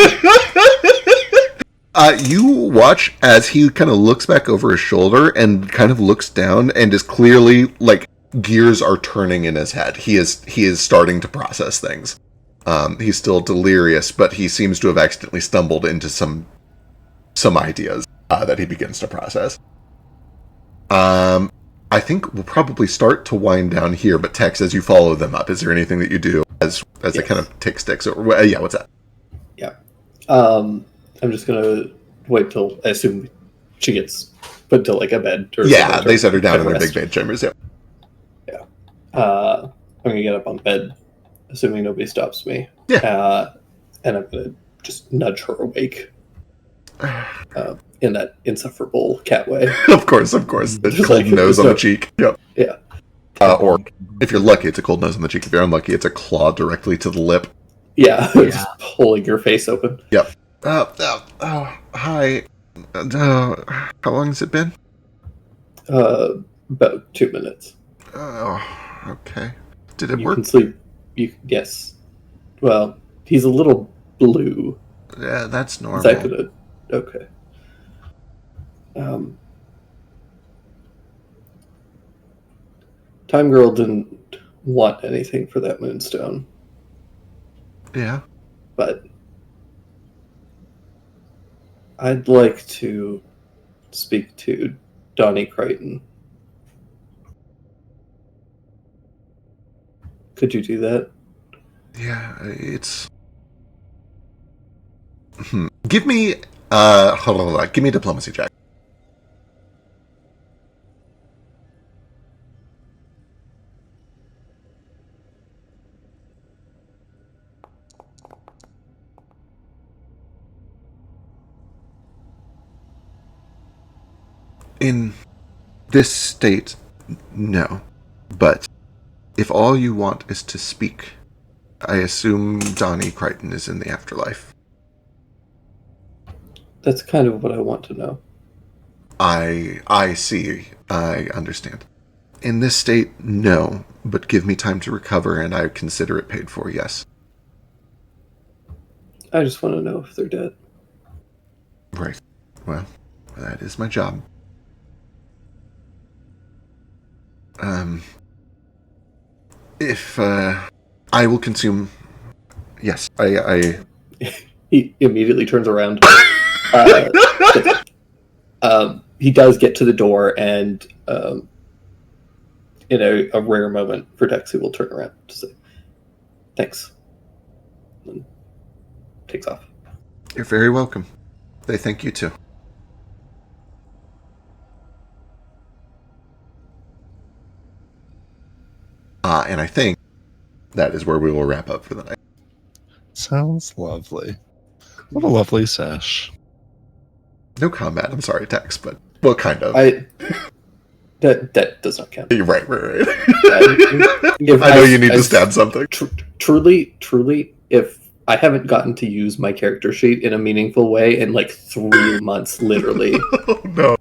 [SPEAKER 1] You watch as he kind of looks back over his shoulder and kind of looks down and is clearly, like, gears are turning in his head. He is starting to process things. He's still delirious, but he seems to have accidentally stumbled into some ideas that he begins to process. I think we'll probably start to wind down here, but Tex, as you follow them up, is there anything that you do as they kind of take sticks? Or, yeah, what's that?
[SPEAKER 6] Yeah. I'm just going to wait till, I assume she gets put to, like, a bed. Or
[SPEAKER 1] yeah, they set her down in their big bed chambers, yeah.
[SPEAKER 6] Yeah. I'm going to get up on bed, assuming nobody stops me.
[SPEAKER 1] Yeah.
[SPEAKER 6] And I'm going to just nudge her awake. In that insufferable cat way.
[SPEAKER 1] Of course. The cold nose on the cheek. Yep.
[SPEAKER 6] Yeah.
[SPEAKER 1] Or, if you're lucky, it's a cold nose on the cheek. If you're unlucky, it's a claw directly to the lip.
[SPEAKER 6] Yeah. Just pulling your face open.
[SPEAKER 1] Yep. Hi. How long has it been?
[SPEAKER 6] About 2 minutes.
[SPEAKER 1] Oh, okay. Did it
[SPEAKER 6] You
[SPEAKER 1] work?
[SPEAKER 6] can sleep. Yes. Well, he's a little blue.
[SPEAKER 1] Yeah, that's normal.
[SPEAKER 6] Is that gonna... Okay. Time Girl didn't want anything for that moonstone.
[SPEAKER 1] Yeah.
[SPEAKER 6] But I'd like to speak to Donnie Crichton. Could you do that?
[SPEAKER 1] Yeah, it's... Give me... hold on. Give me a diplomacy check. In this state, no. But if all you want is to speak, I assume Donnie Crichton is in the afterlife.
[SPEAKER 6] That's kind of what I want to know.
[SPEAKER 1] I see. I understand. In this state, no. But give me time to recover, and I consider it paid for, yes.
[SPEAKER 6] I just want to know if they're dead.
[SPEAKER 1] Right. Well, that is my job. If I will consume... Yes, I...
[SPEAKER 6] He immediately turns around. He does get to the door, and in a rare moment for Dex, he will turn around to say, "Thanks," and takes off.
[SPEAKER 1] You're very welcome. They thank you too. And I think that is where we will wrap up for the night.
[SPEAKER 2] Sounds lovely. What a lovely sesh.
[SPEAKER 1] No combat, I'm sorry, Tex, but, well, kind of.
[SPEAKER 6] That does not count.
[SPEAKER 1] You're right.
[SPEAKER 6] I
[SPEAKER 1] know you need to stab something.
[SPEAKER 6] Truly, if I haven't gotten to use my character sheet in a meaningful way in like 3 months, literally.
[SPEAKER 1] Oh, no.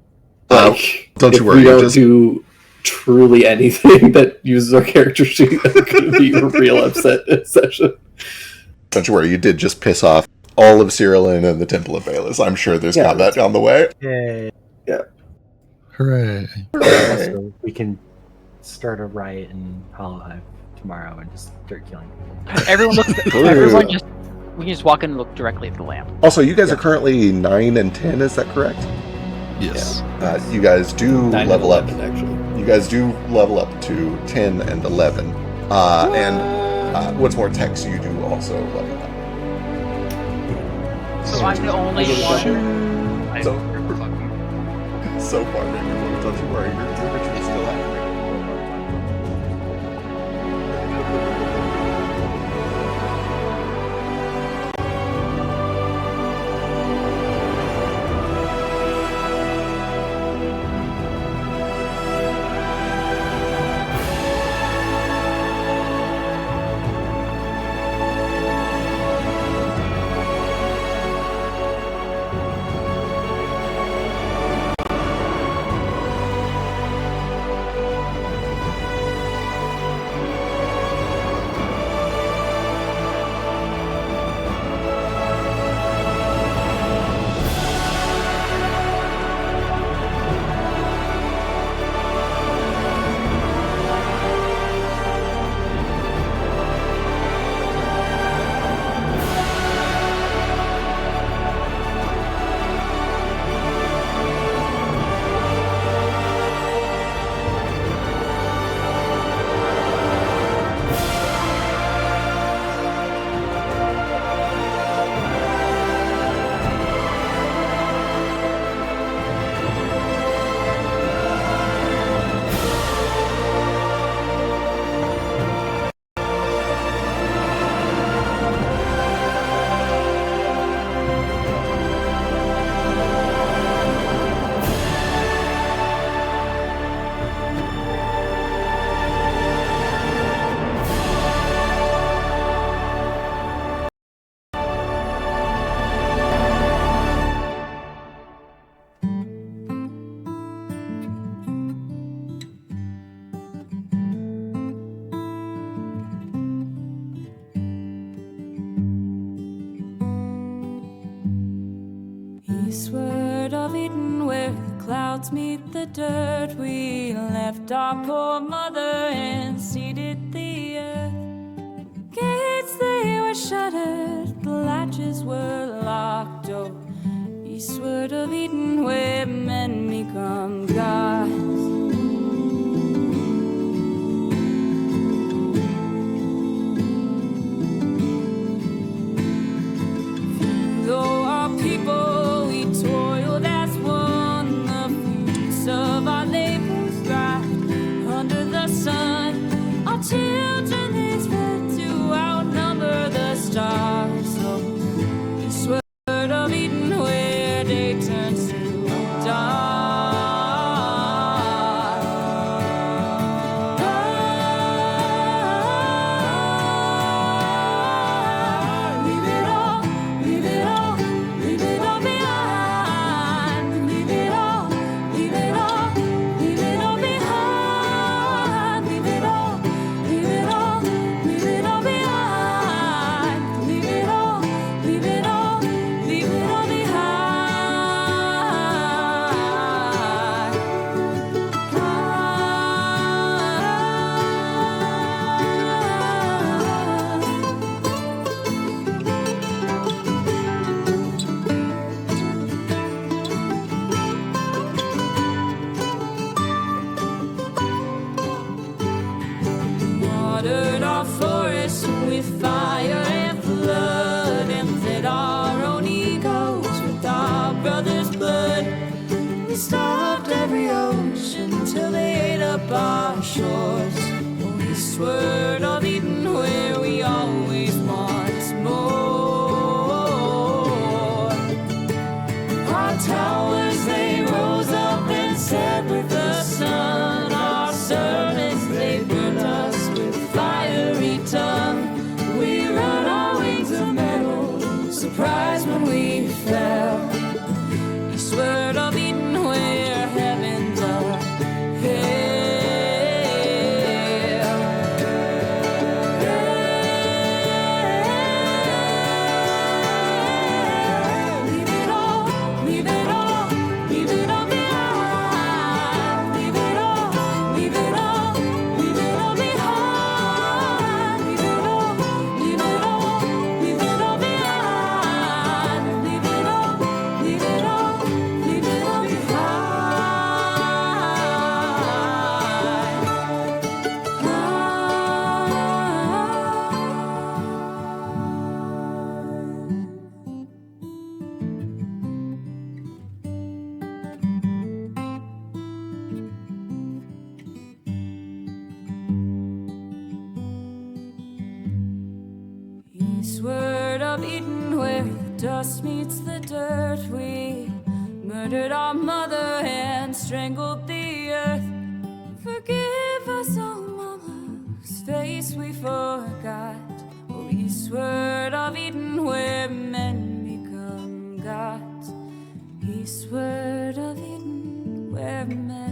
[SPEAKER 6] Don't you worry. If we don't do truly anything that uses our character sheet, I'm going to be a real upset session.
[SPEAKER 1] Don't you worry, you did just piss off all of Cyrillin and the Temple of Baelus. I'm sure there's combat on the way.
[SPEAKER 3] Yeah.
[SPEAKER 2] Hooray.
[SPEAKER 3] Also, we can start a riot in Hollow Hive tomorrow and just start killing people.
[SPEAKER 4] Everyone looks. Everyone just. We can just walk in and look directly at the lamp.
[SPEAKER 1] Also, you guys are currently 9 and 10. Is that correct?
[SPEAKER 2] Yes.
[SPEAKER 1] You guys do
[SPEAKER 6] 9
[SPEAKER 1] level
[SPEAKER 6] and
[SPEAKER 1] up.
[SPEAKER 6] 11, actually.
[SPEAKER 1] You guys do level up to 10 and 11. And what's more, Tex, you do also level up.
[SPEAKER 4] So I'm the only one.
[SPEAKER 1] So far, Raven, don't you worry. Your ritual is still happening.
[SPEAKER 7] Eastward of Eden, where the clouds meet the dirt, we left our poor mother and seeded the earth. Gates they were shuttered, the latches were locked. Oh, eastward of Eden, where men become gods. Though our people we toiled as one, the fruits of our labors thrived under the sun. Our children they fed to outnumber the stars. So eastward of Eden, where day turns to dawn. Watered our forests with fire and flood, and fed our own egos with our brothers' blood. We starved every ocean till they ate up our shores. Oh, eastward of Eden, where we always want more. Our towers they rose up and set with the sun. Our servants they burnt us with fiery tongue. We run our wings of metal, surprised when we fell. Eastward of Eden, where heavens are hell. of Eden, where the dust meets the dirt. We murdered our mother and strangled the earth. Forgive us, oh mama, whose face we forgot. Oh, eastward of Eden, where men become gods. Eastward of Eden, where men